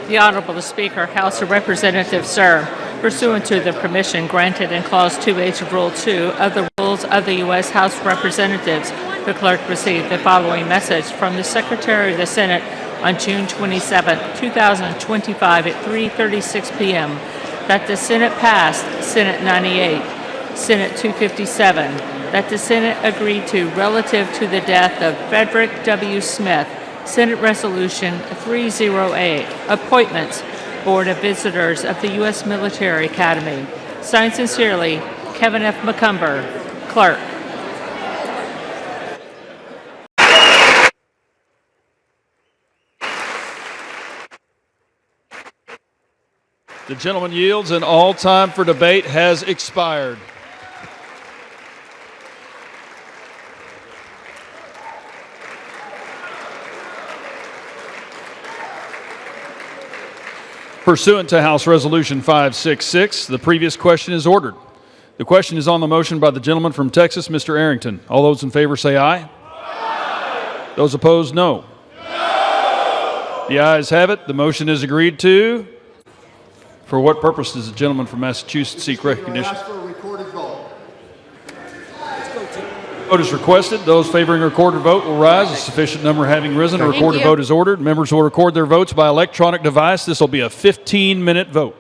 The Honorable Speaker, House of Representatives, sir, pursuant to the permission granted in Clause 2H of Rule 2 of the Rules of the U.S. House of Representatives, the clerk received the following message from the Secretary of the Senate on June 27, 2025 at 3:36 p.m. that the Senate passed Senate 98, Senate 257, that the Senate agreed to relative to the death of Frederick W. Smith, Senate Resolution 308, Appointments, Board of Visitors of the U.S. Military Academy. Signed sincerely, Kevin F. McCumber, Clerk. The gentleman yields, and all time for debate has expired. Pursuant to House Resolution 566, the previous question is ordered. The question is on the motion by the gentleman from Texas, Mr. Arrington. All those in favor say aye. Aye. Those opposed, no. No. The ayes have it. The motion is agreed to. For what purpose does the gentleman from Massachusetts seek recognition? Ask for a recorded vote. Vote is requested. Those favoring a recorded vote will rise. A sufficient number having risen, a recorded vote is ordered. Members will record their votes by electronic device. This will be a 15-minute vote.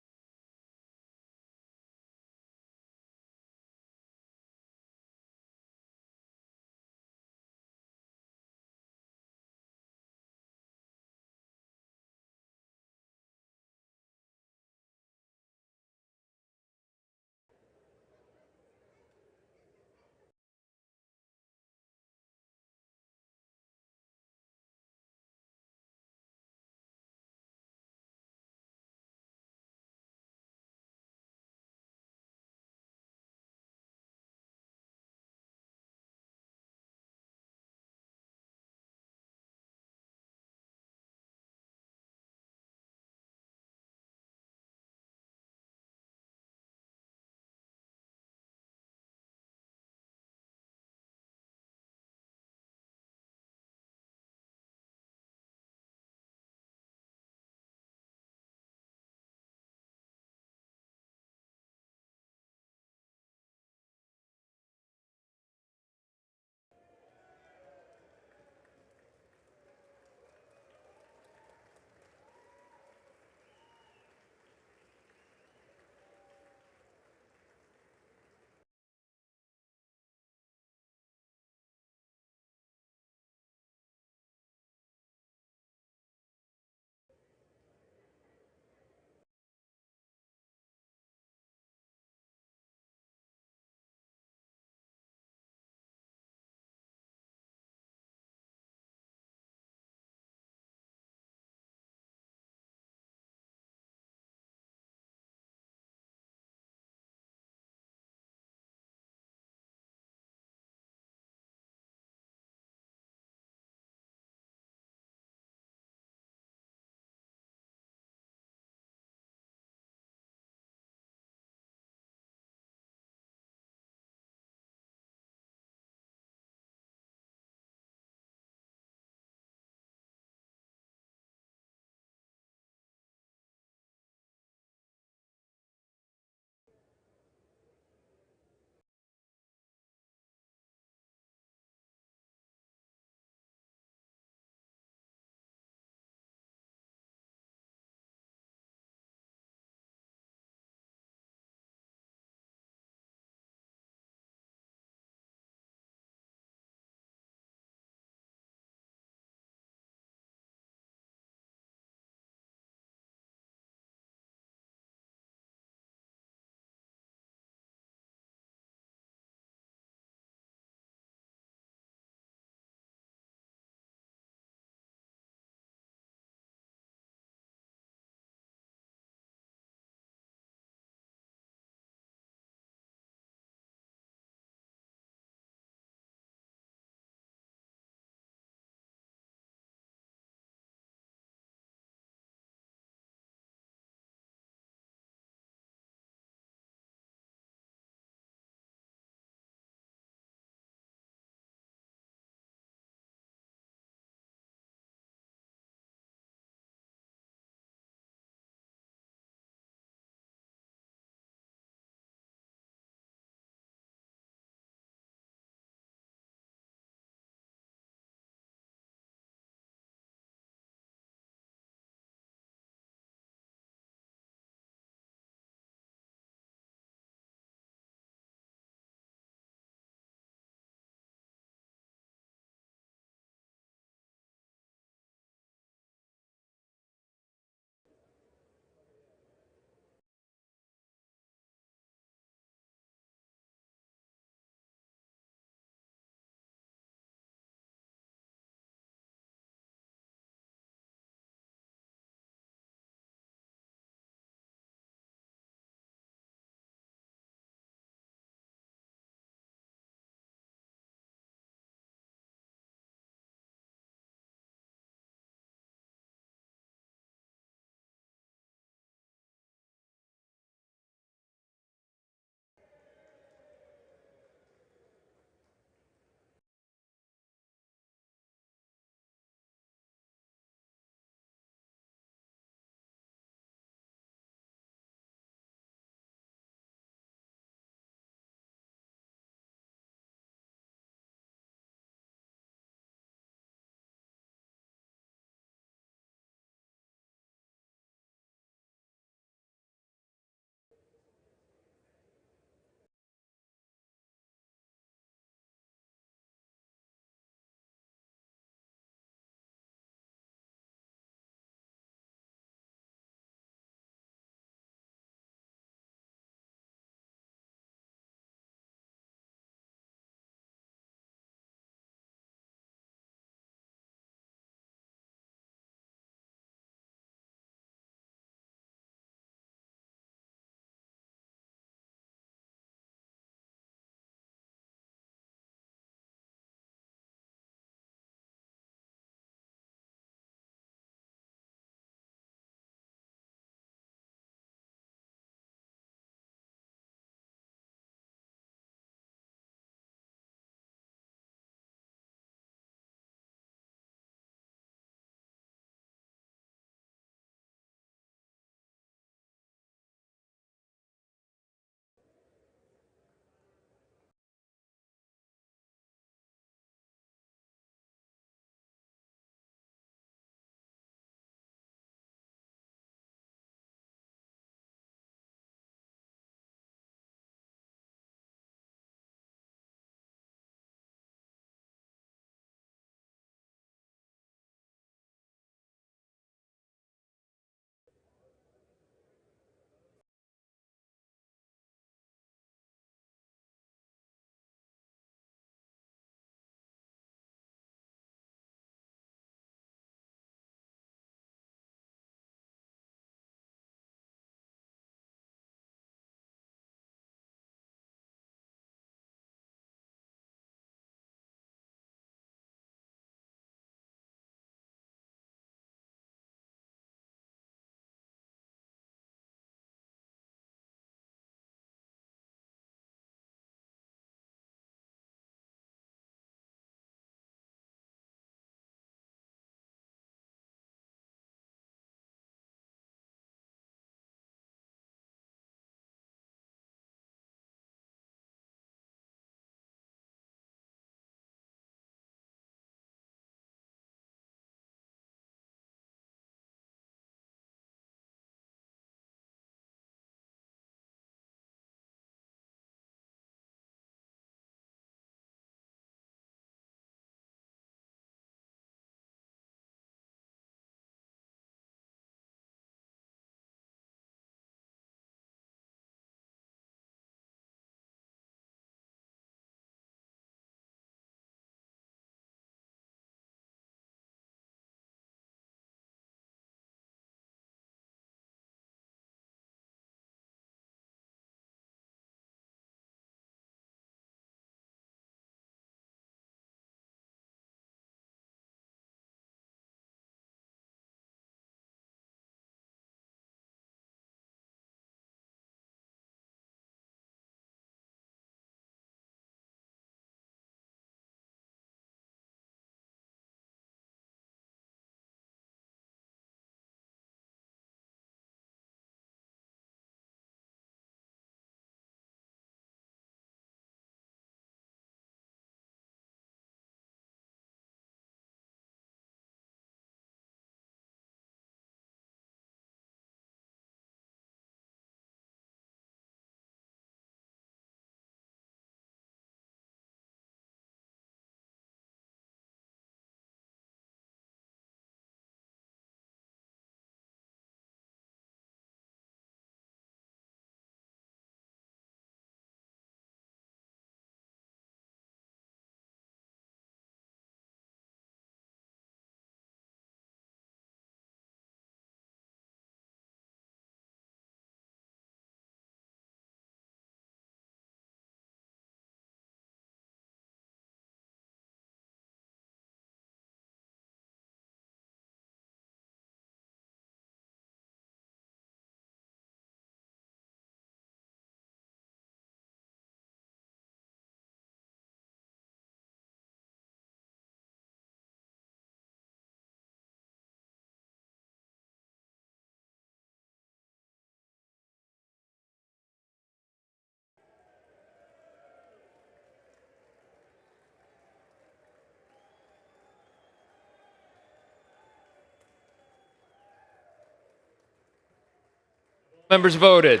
Members voted.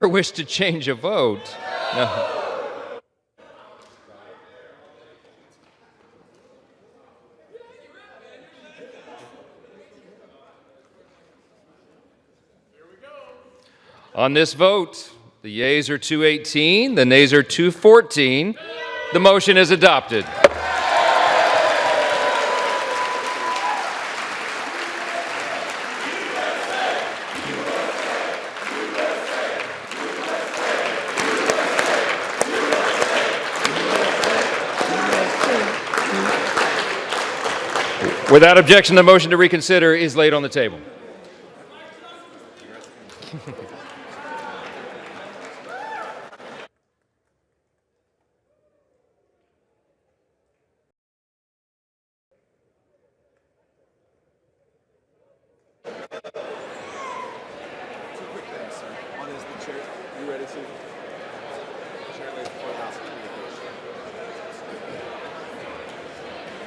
Or wish to change a vote? No. On this vote, the yeas are 218, the nays are 214. The motion is adopted. Without objection, the motion to reconsider is laid on the table.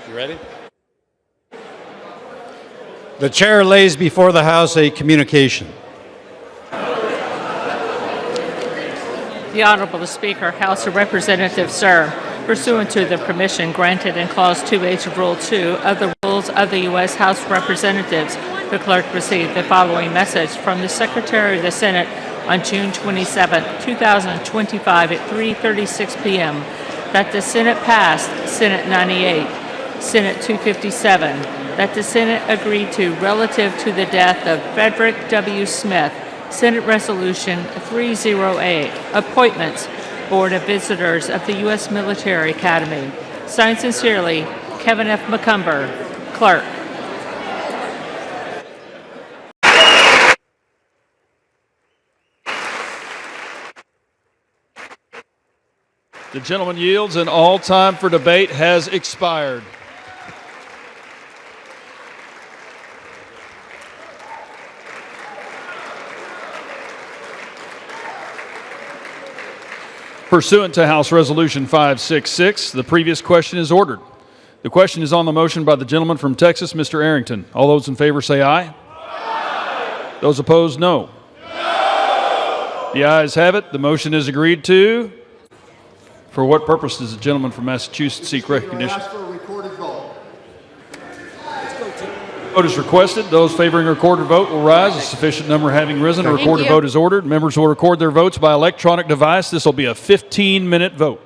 You ready? The chair lays before the House a communication. The Honorable Speaker, House of Representatives, sir, pursuant to the permission granted in Clause 2H of Rule 2 of the Rules of the U.S. House of Representatives, the clerk received the following message from the Secretary of the Senate on June 27, 2025 at 3:36 p.m. that the Senate passed Senate 98, Senate 257, that the Senate agreed to relative to the death of Frederick W. Smith, Senate Resolution 308, Appointments, Board of Visitors of the U.S. Military Academy. Signed sincerely, Kevin F. McCumber, Clerk. The gentleman yields, and all time for debate has expired. Pursuant to House Resolution 566, the previous question is ordered. The question is on the motion by the gentleman from Texas, Mr. Arrington. All those in favor say aye. Aye. Those opposed, no. No. The ayes have it. The motion is agreed to. For what purpose does the gentleman from Massachusetts seek recognition? Ask for a recorded vote. Vote is requested. Those favoring a recorded vote will rise. A sufficient number having risen, a recorded vote is ordered. Members will record their votes by electronic device. This will be a 15-minute vote.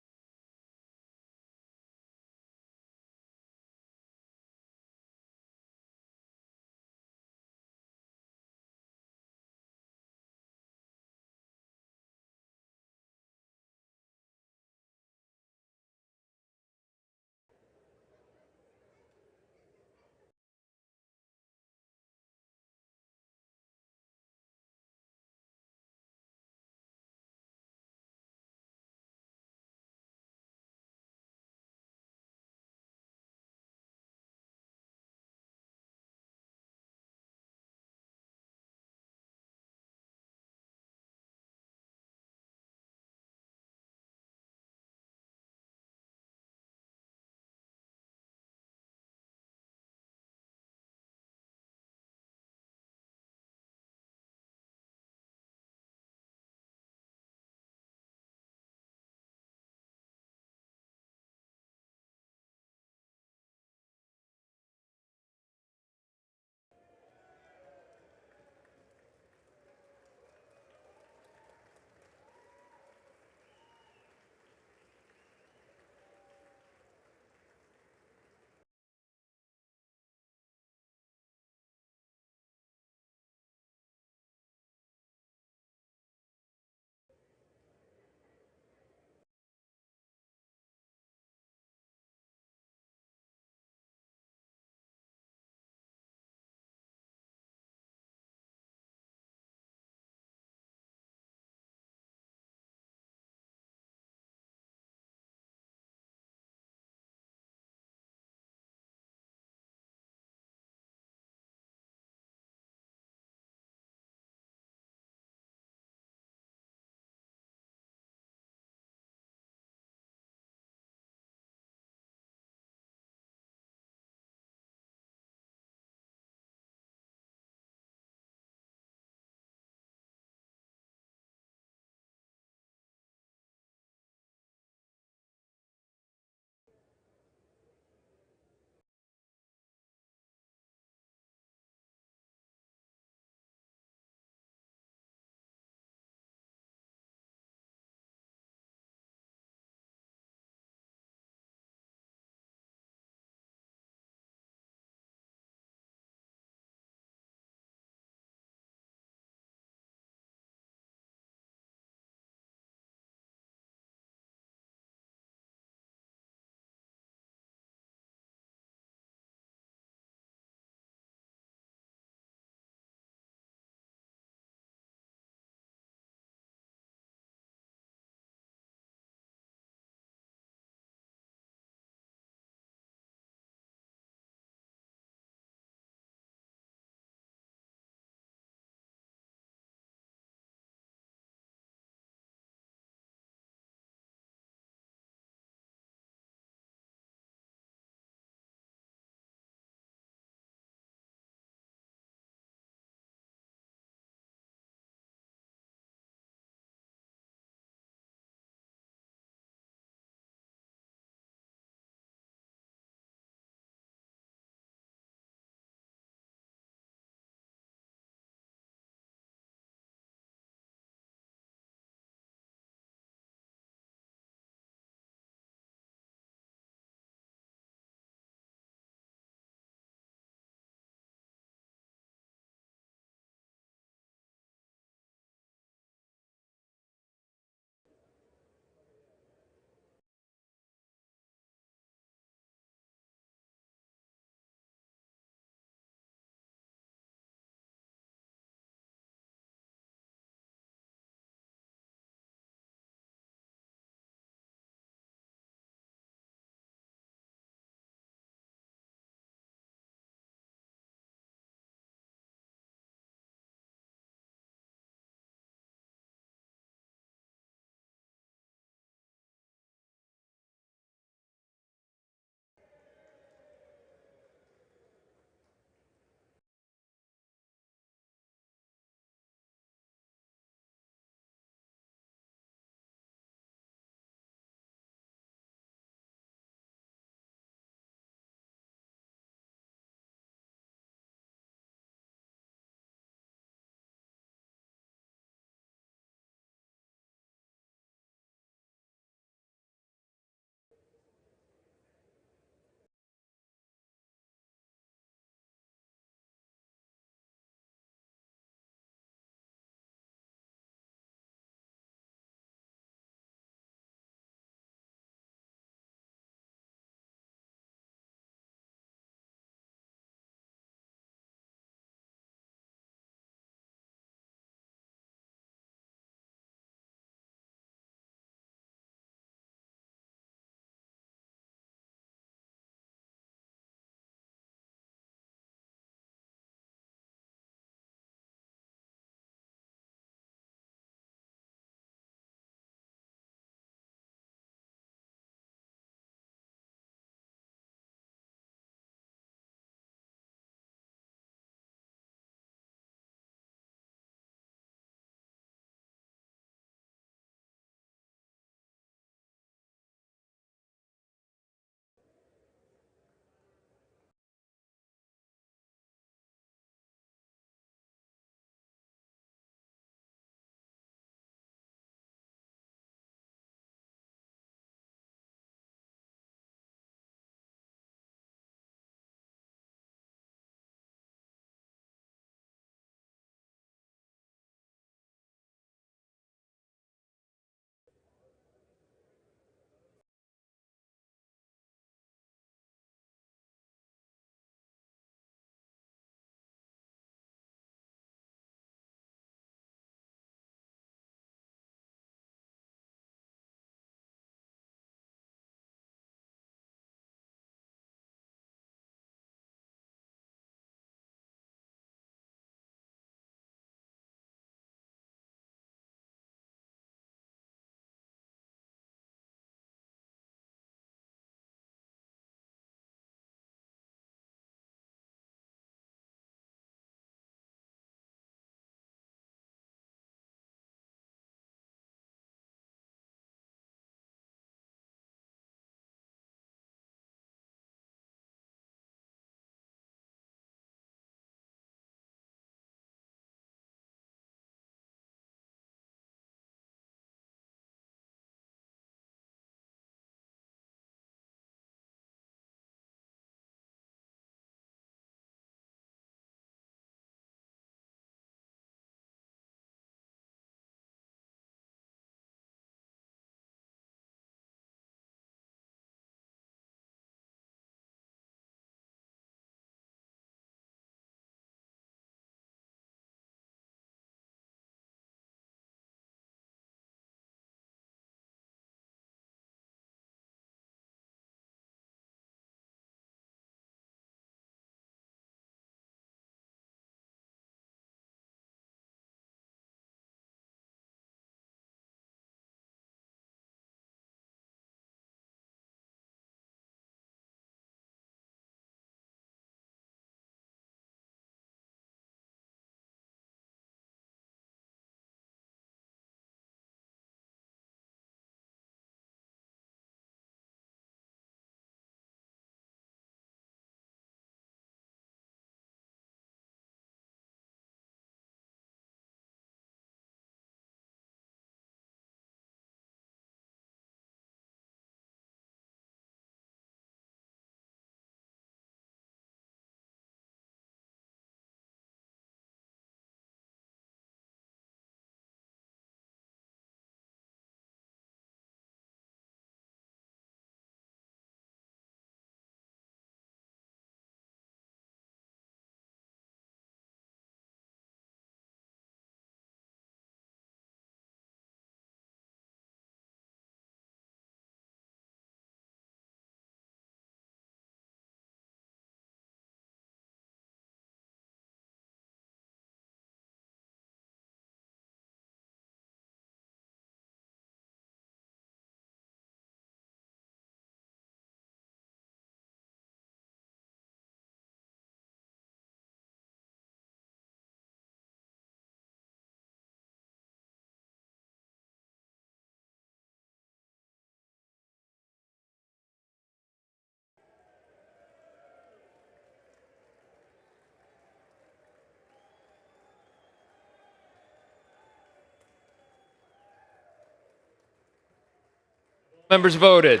Members voted.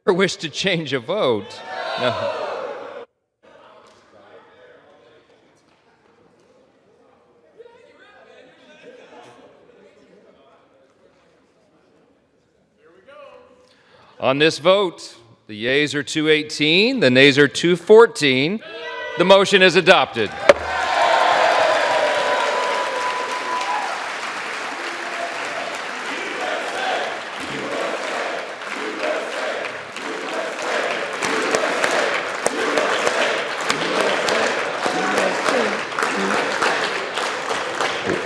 Or wish to change a vote? No. On this vote, the yeas are 218, the nays are 214. The motion is adopted.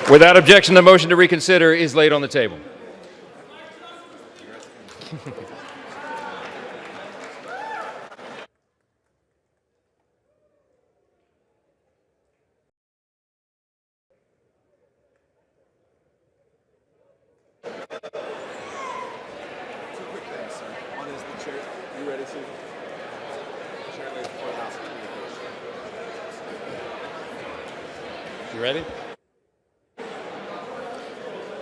Without objection, the motion to reconsider is laid on the table. You ready?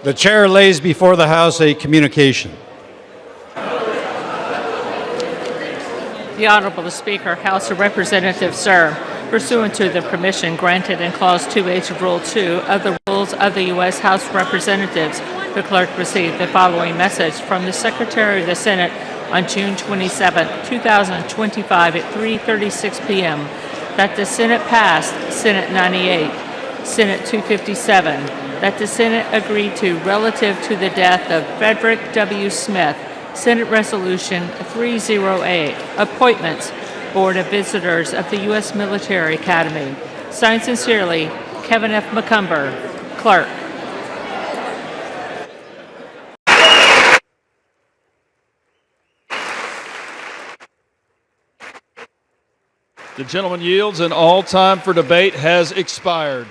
The chair lays before the House a communication. The Honorable Speaker, House of Representatives, sir, pursuant to the permission granted in Clause 2H of Rule 2 of the Rules of the U.S. House of Representatives, the clerk received the following message from the Secretary of the Senate on June 27, 2025 at 3:36 p.m. that the Senate passed Senate 98, Senate 257, that the Senate agreed to relative to the death of Frederick W. Smith, Senate Resolution 308, Appointments, Board of Visitors of the U.S. Military Academy. Signed sincerely, Kevin F. McCumber, Clerk. The gentleman yields, and all time for debate has expired.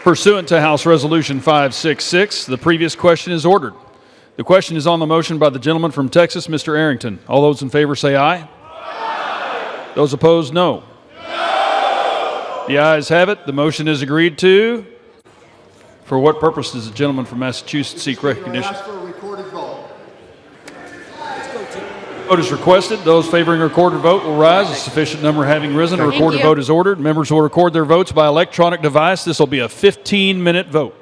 Pursuant to House Resolution 566, the previous question is ordered. The question is on the motion by the gentleman from Texas, Mr. Arrington. All those in favor say aye. Aye. Those opposed, no. No. The ayes have it. The motion is agreed to. For what purpose does the gentleman from Massachusetts seek recognition? Ask for a recorded vote. Vote is requested. Those favoring a recorded vote will rise. A sufficient number having risen, a recorded vote is ordered. Members will record their votes by electronic device. This will be a 15-minute vote.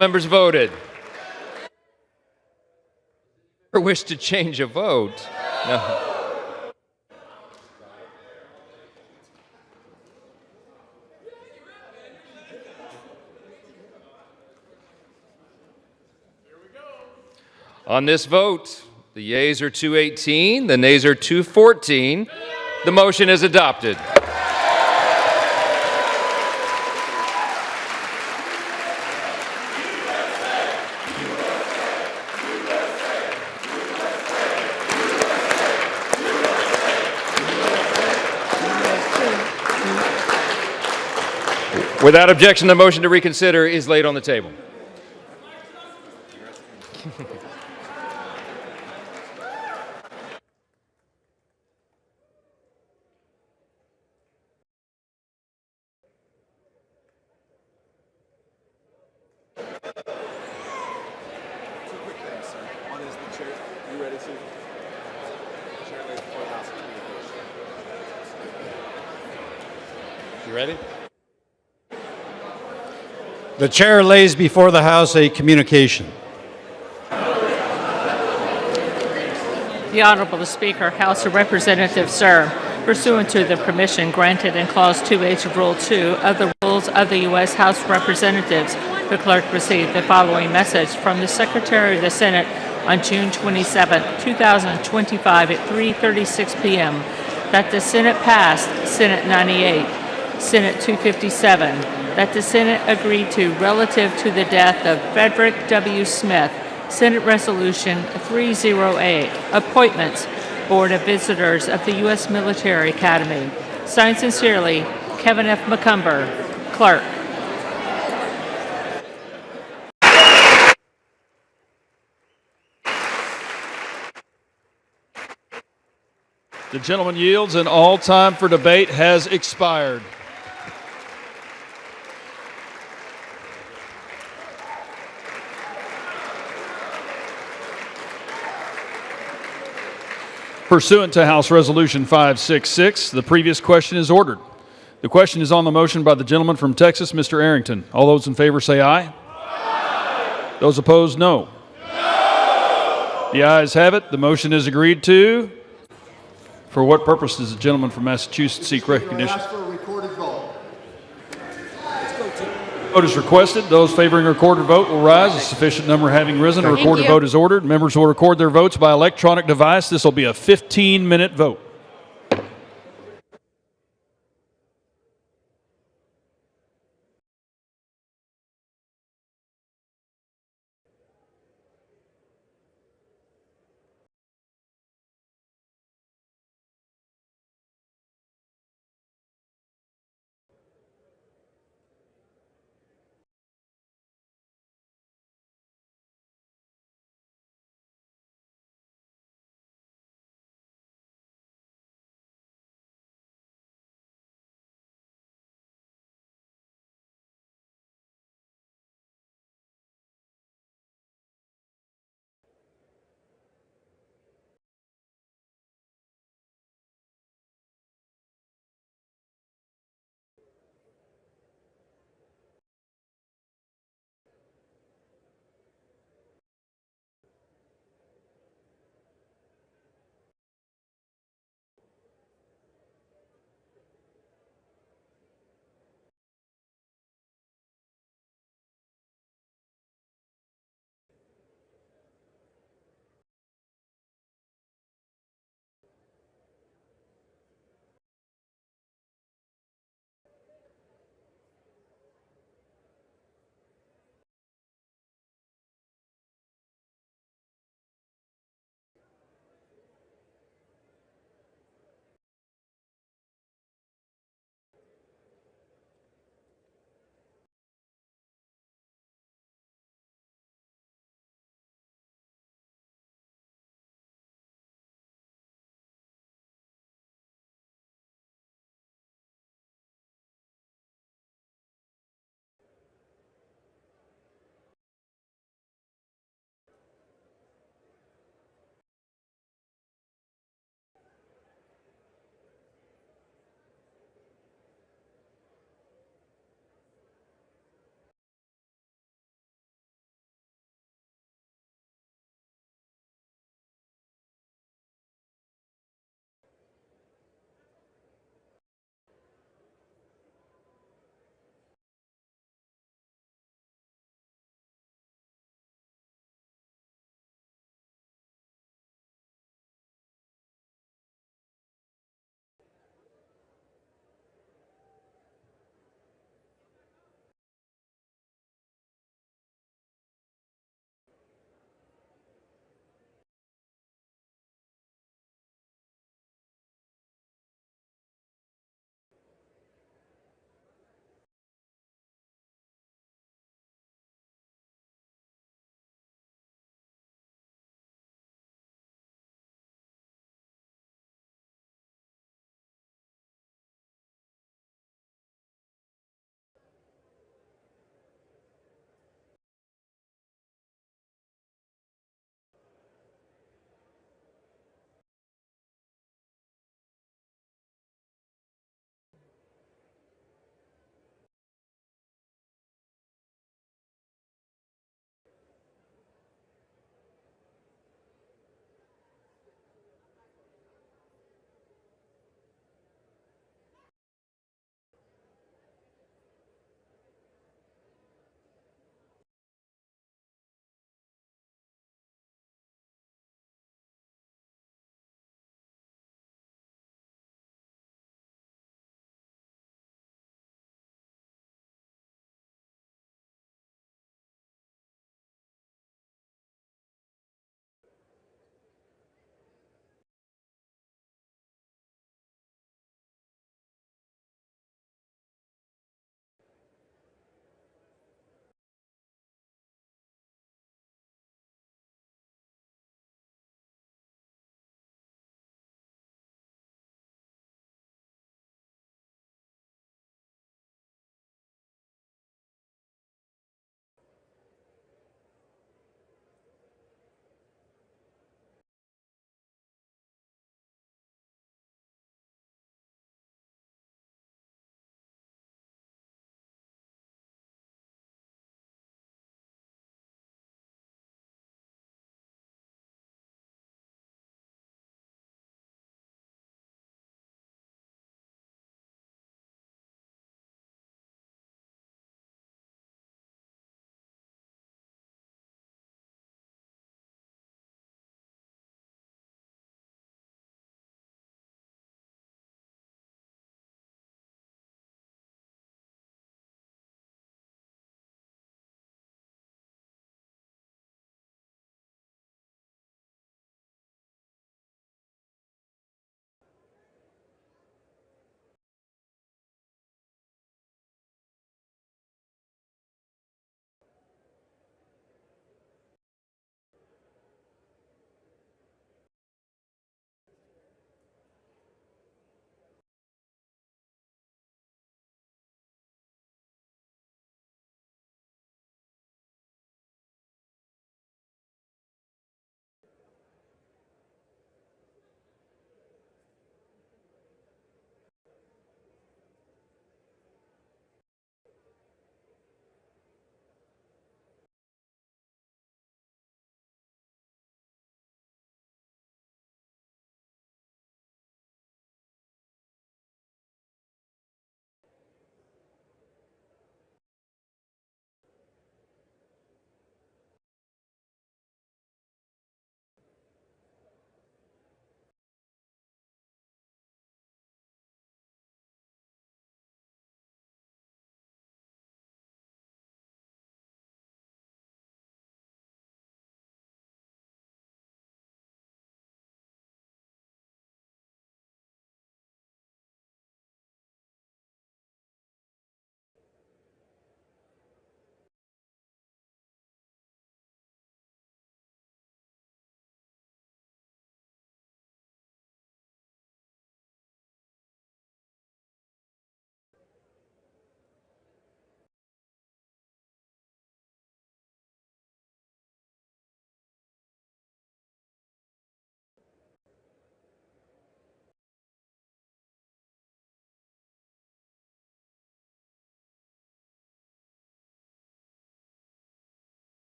Members voted. Or wish to change a vote? No. On this vote, the yeas are 218, the nays are 214. The motion is adopted. Without objection, the motion to reconsider is laid on the table. You ready? The chair lays before the House a communication. The Honorable Speaker, House of Representatives, sir, pursuant to the permission granted in Clause 2H of Rule 2 of the Rules of the U.S. House of Representatives, the clerk received the following message from the Secretary of the Senate on June 27, 2025 at 3:36 p.m. that the Senate passed Senate 98, Senate 257, that the Senate agreed to relative to the death of Frederick W. Smith, Senate Resolution 308, Appointments, Board of Visitors of the U.S. Military Academy. Signed sincerely, Kevin F. McCumber, Clerk. The gentleman yields, and all time for debate has expired. Pursuant to House Resolution 566, the previous question is ordered. The question is on the motion by the gentleman from Texas, Mr. Arrington. All those in favor say aye. Aye. Those opposed, no. No. The ayes have it. The motion is agreed to. For what purpose does the gentleman from Massachusetts seek recognition? Ask for a recorded vote. Vote is requested. Those favoring a recorded vote will rise. A sufficient number having risen, a recorded vote is ordered. Members will record their votes by electronic device. This will be a 15-minute vote.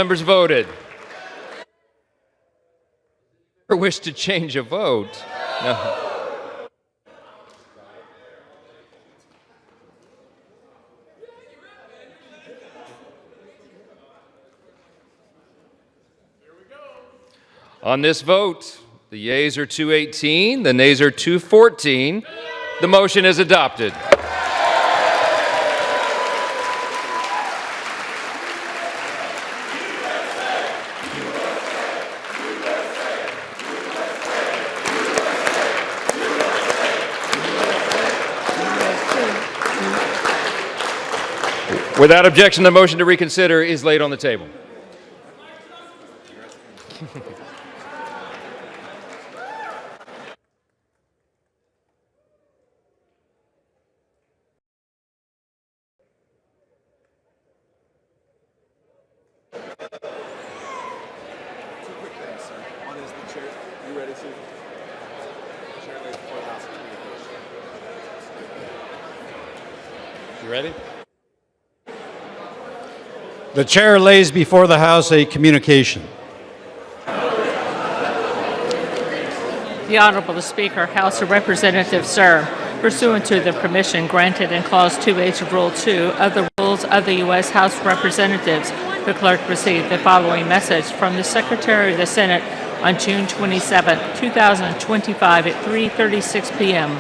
Members voted. Or wish to change a vote? No. On this vote, the yeas are 218, the nays are 214. The motion is adopted. Without objection, the motion to reconsider is laid on the table. You ready? The chair lays before the House a communication. The Honorable Speaker, House of Representatives, sir, pursuant to the permission granted in Clause 2H of Rule 2 of the Rules of the U.S. House of Representatives, the clerk received the following message from the Secretary of the Senate on June 27, 2025 at 3:36 p.m.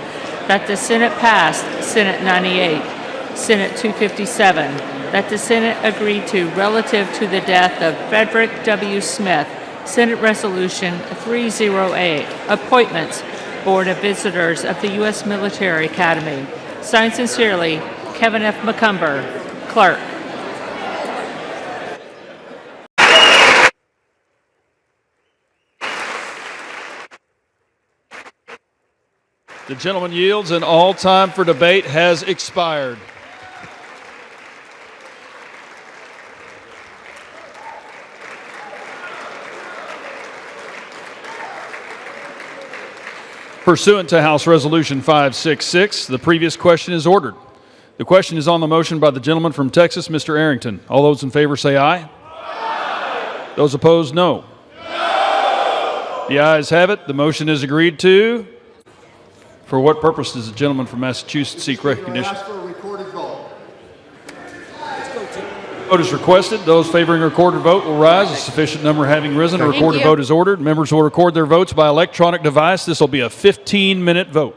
that the Senate passed Senate 98, Senate 257, that the Senate agreed to relative to the death of Frederick W. Smith, Senate Resolution 308, Appointments, Board of Visitors of the U.S. Military Academy. Signed sincerely, Kevin F. McCumber, Clerk. The gentleman yields, and all time for debate has expired. Pursuant to House Resolution 566, the previous question is ordered. The question is on the motion by the gentleman from Texas, Mr. Arrington. All those in favor say aye. Aye. Those opposed, no. No. The ayes have it. The motion is agreed to. For what purpose does the gentleman from Massachusetts seek recognition? Ask for a recorded vote. Vote is requested. Those favoring a recorded vote will rise. A sufficient number having risen, a recorded vote is ordered. Members will record their votes by electronic device. This will be a 15-minute vote.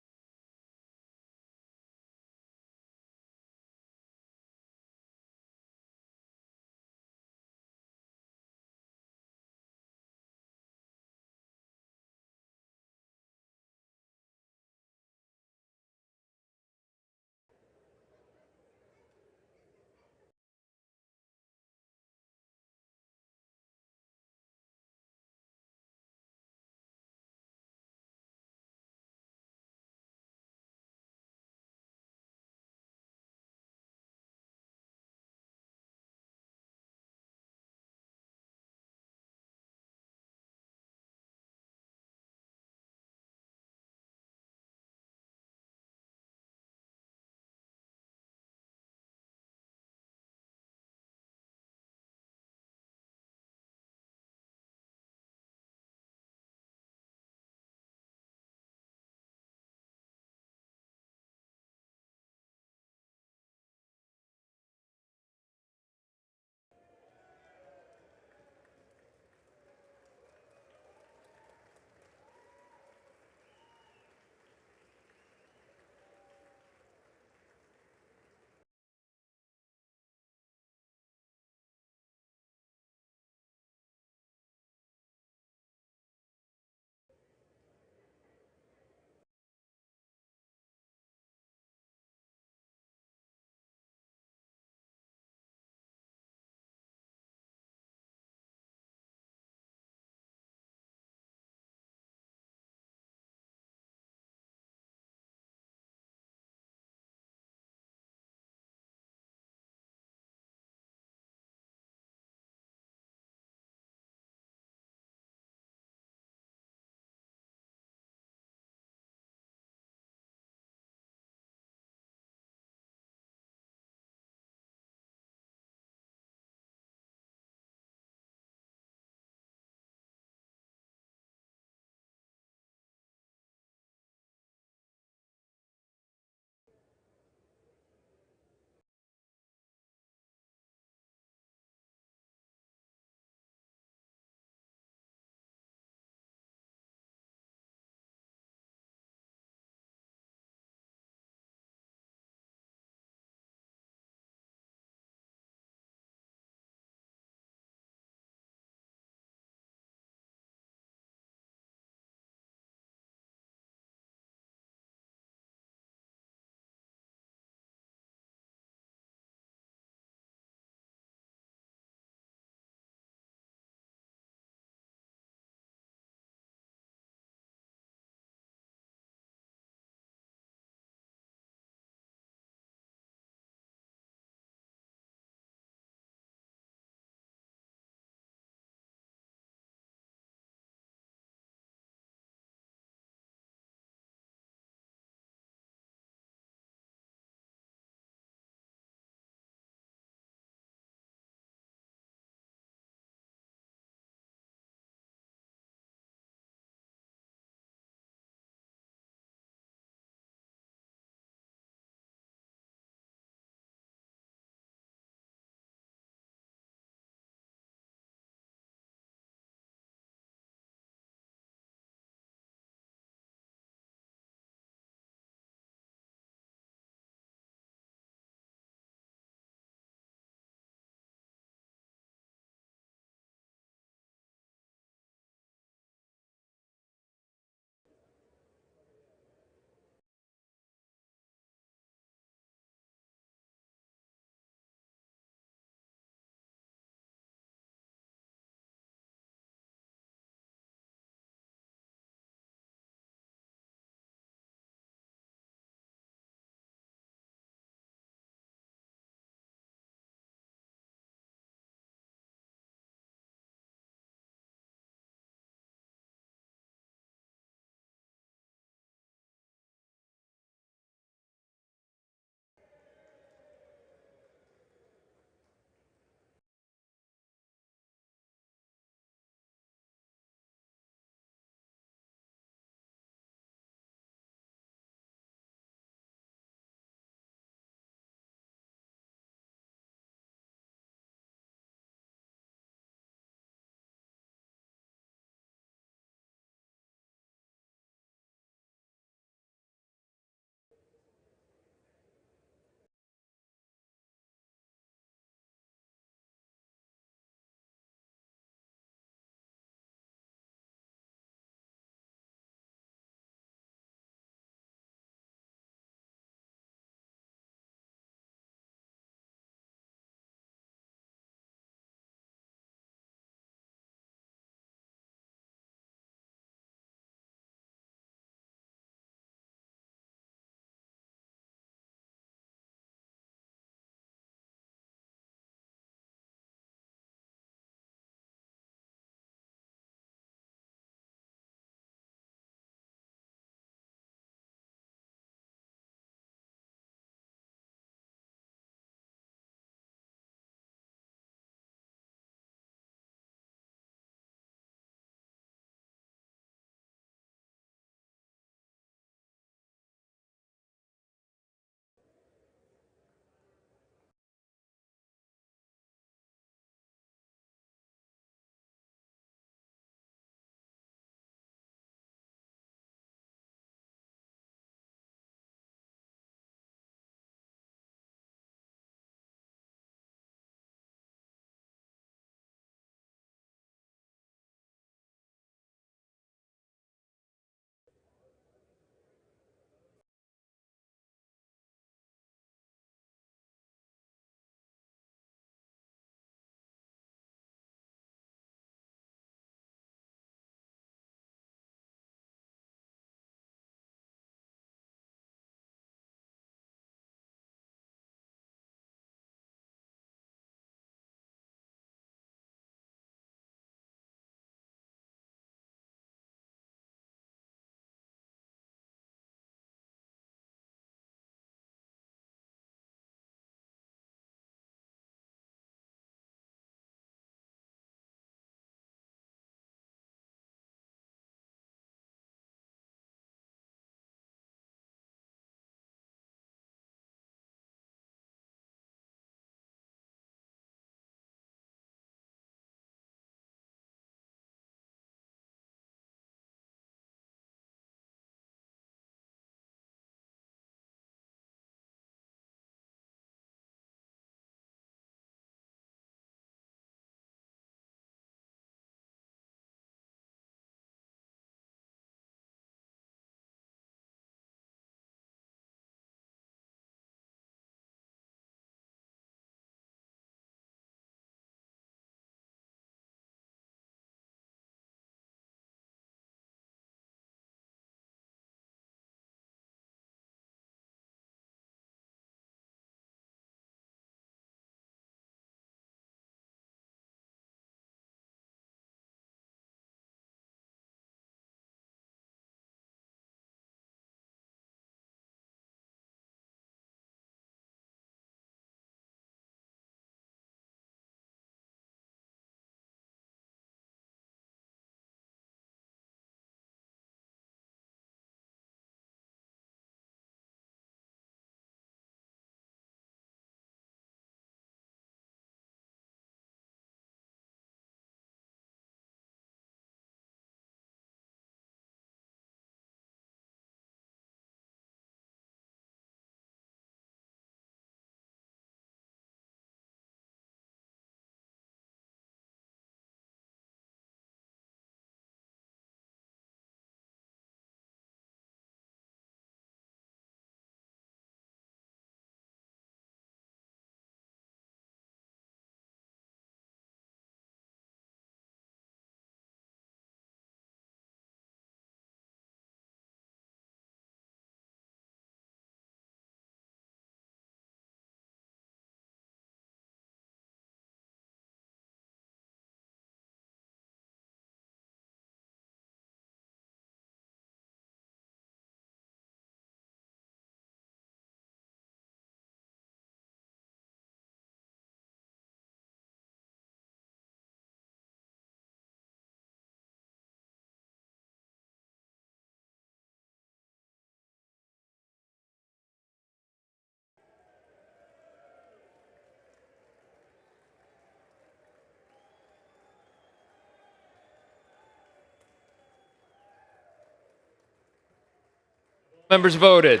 Members voted.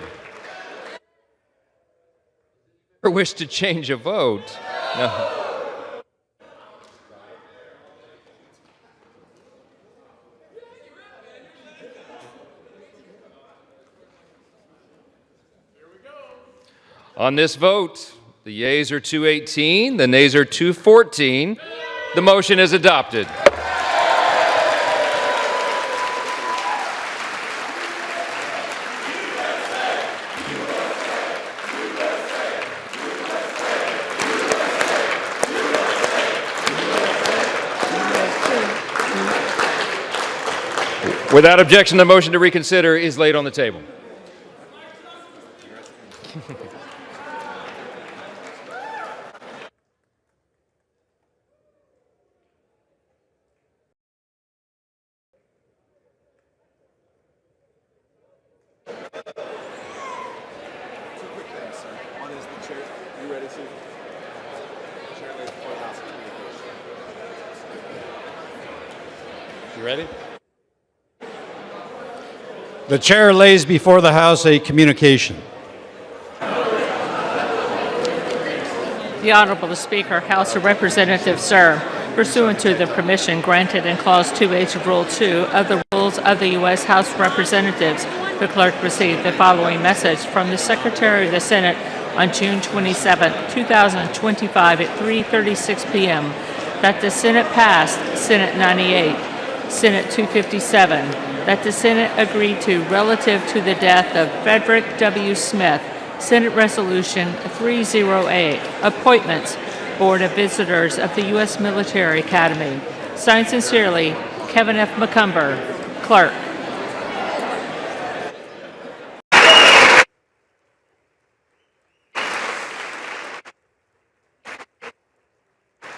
Or wish to change a vote? No. On this vote, the yeas are 218, the nays are 214. The motion is adopted. Without objection, the motion to reconsider is laid on the table. You ready? The chair lays before the House a communication. The Honorable Speaker, House of Representatives, sir, pursuant to the permission granted in Clause 2H of Rule 2 of the Rules of the U.S. House of Representatives, the clerk received the following message from the Secretary of the Senate on June 27, 2025 at 3:36 p.m. that the Senate passed Senate 98, Senate 257, that the Senate agreed to relative to the death of Frederick W. Smith, Senate Resolution 308, Appointments, Board of Visitors of the U.S. Military Academy. Signed sincerely, Kevin F. McCumber, Clerk.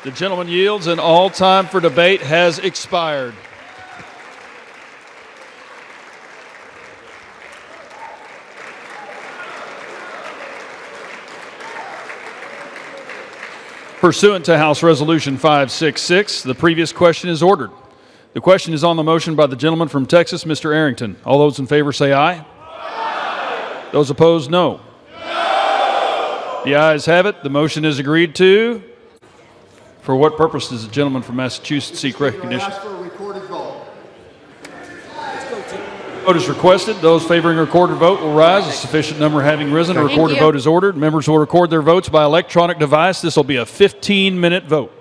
The gentleman yields, and all time for debate has expired. Pursuant to House Resolution 566, the previous question is ordered. The question is on the motion by the gentleman from Texas, Mr. Arrington. All those in favor say aye. Aye. Those opposed, no. No. The ayes have it. The motion is agreed to. For what purpose does the gentleman from Massachusetts seek recognition? Ask for a recorded vote. Vote is requested. Those favoring a recorded vote will rise. A sufficient number having risen, a recorded vote is ordered. Members will record their votes by electronic device. This will be a 15-minute vote.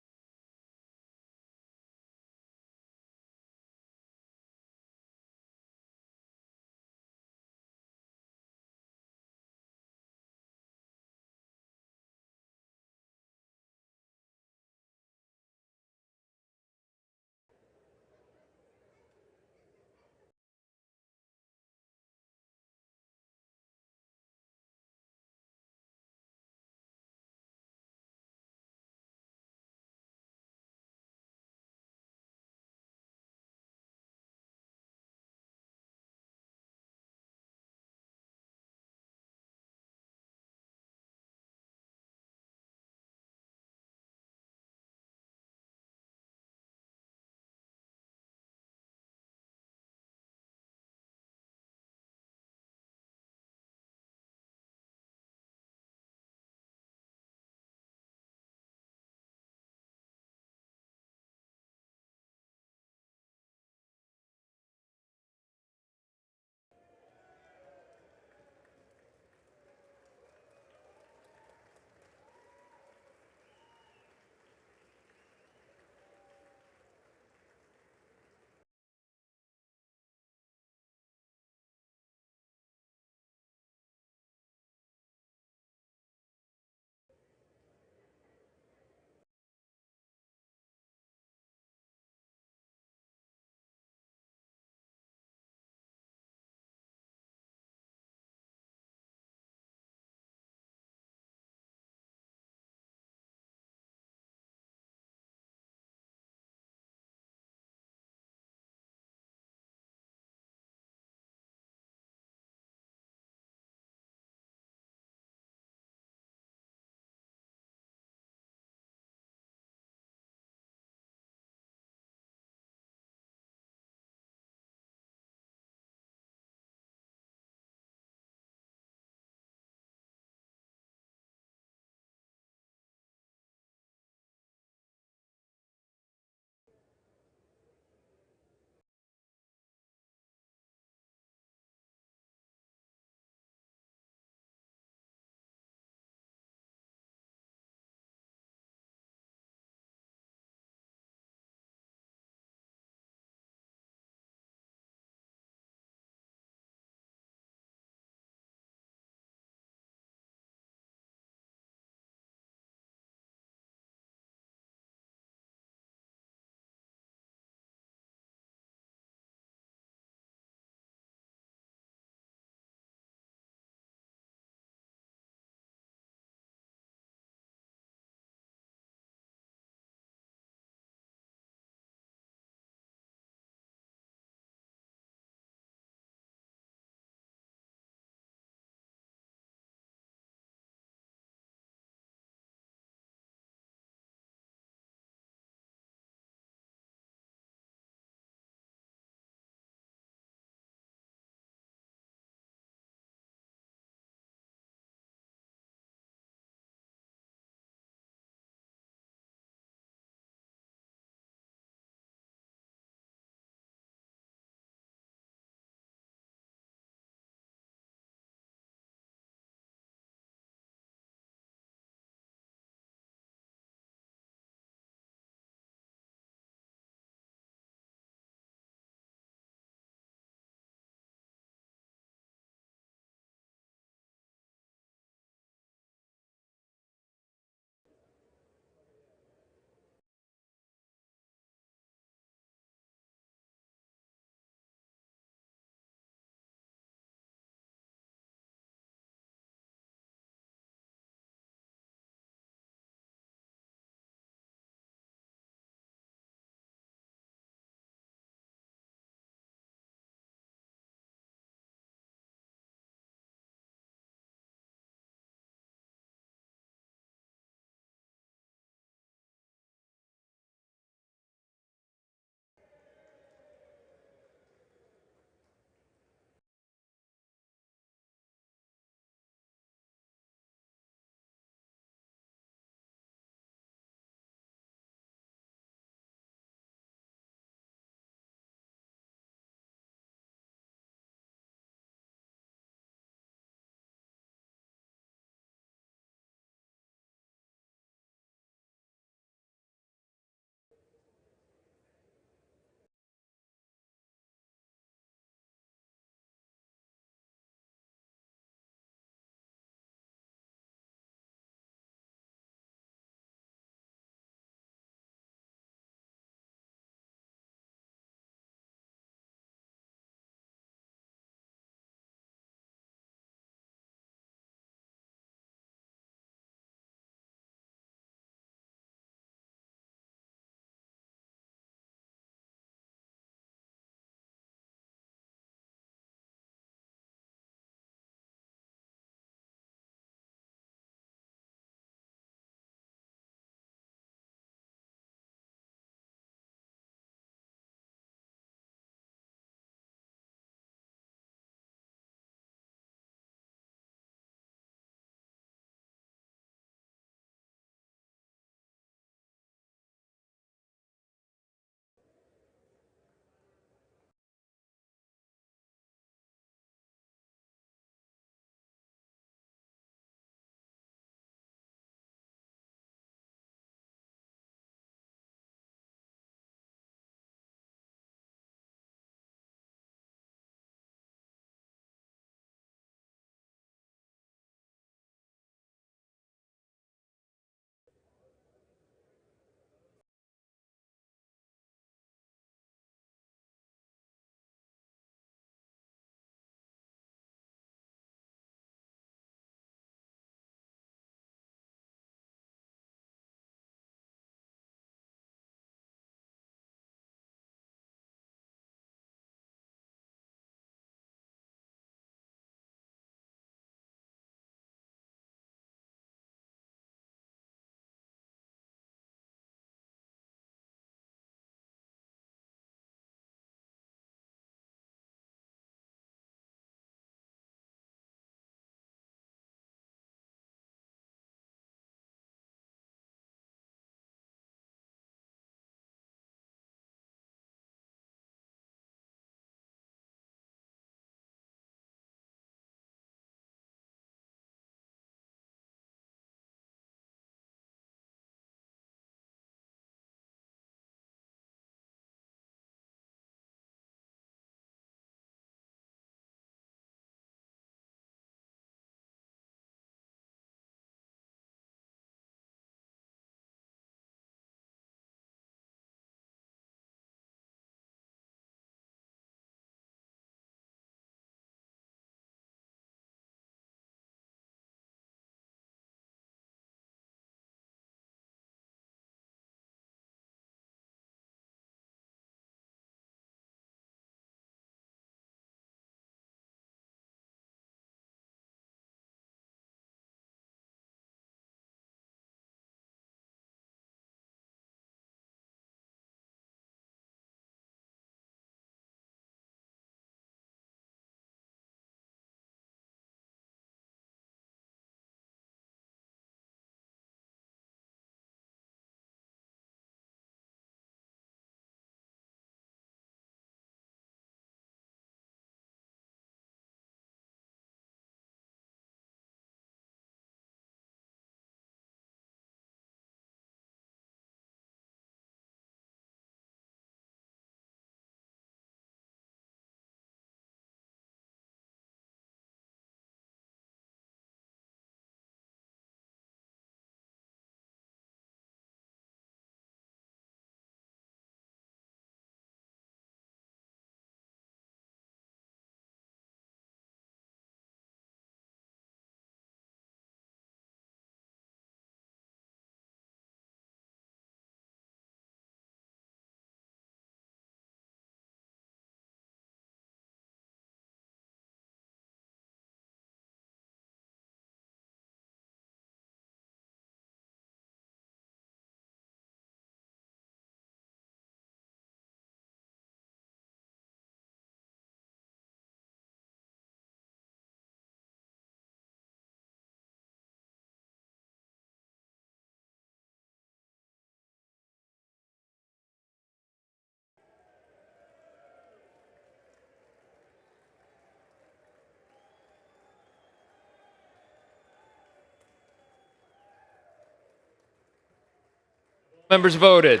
Members voted.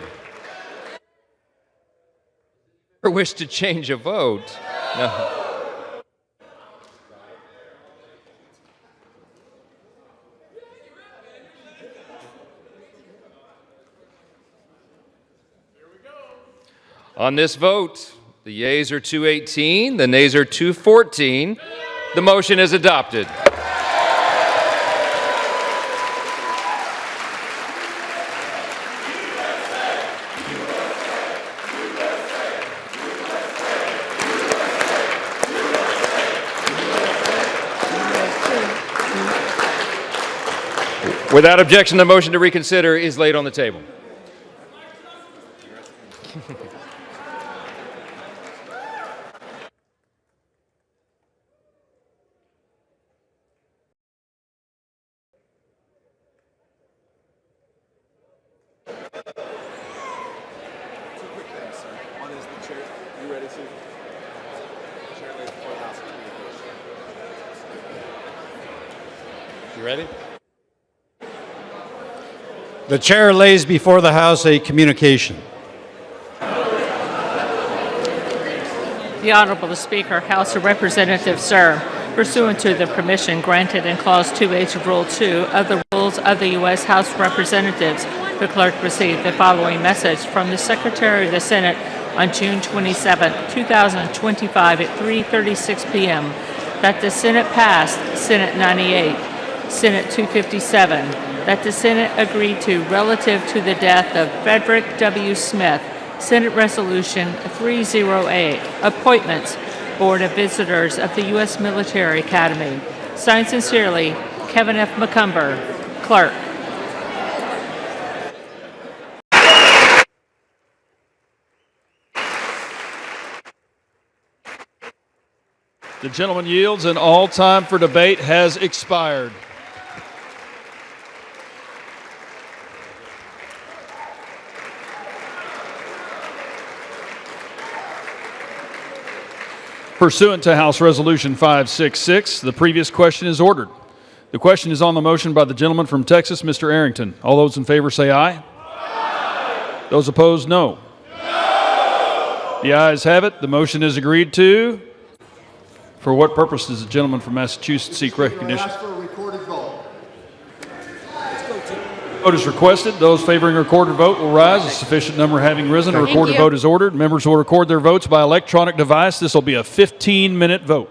Or wish to change a vote? No. On this vote, the yeas are 218, the nays are 214. The motion is adopted. Without objection, the motion to reconsider is laid on the table. You ready? The chair lays before the House a communication. The Honorable Speaker, House of Representatives, sir, pursuant to the permission granted in Clause 2H of Rule 2 of the Rules of the U.S. House of Representatives, the clerk received the following message from the Secretary of the Senate on June 27, 2025 at 3:36 p.m. that the Senate passed Senate 98, Senate 257, that the Senate agreed to relative to the death of Frederick W. Smith, Senate Resolution 308, Appointments, Board of Visitors of the U.S. Military Academy. Signed sincerely, Kevin F. McCumber, Clerk. The gentleman yields, and all time for debate has expired. Pursuant to House Resolution 566, the previous question is ordered. The question is on the motion by the gentleman from Texas, Mr. Arrington. All those in favor say aye. Aye. Those opposed, no. No. The ayes have it. The motion is agreed to. For what purpose does the gentleman from Massachusetts seek recognition? Ask for a recorded vote. Vote is requested. Those favoring a recorded vote will rise. A sufficient number having risen, a recorded vote is ordered. Members will record their votes by electronic device. This will be a 15-minute vote.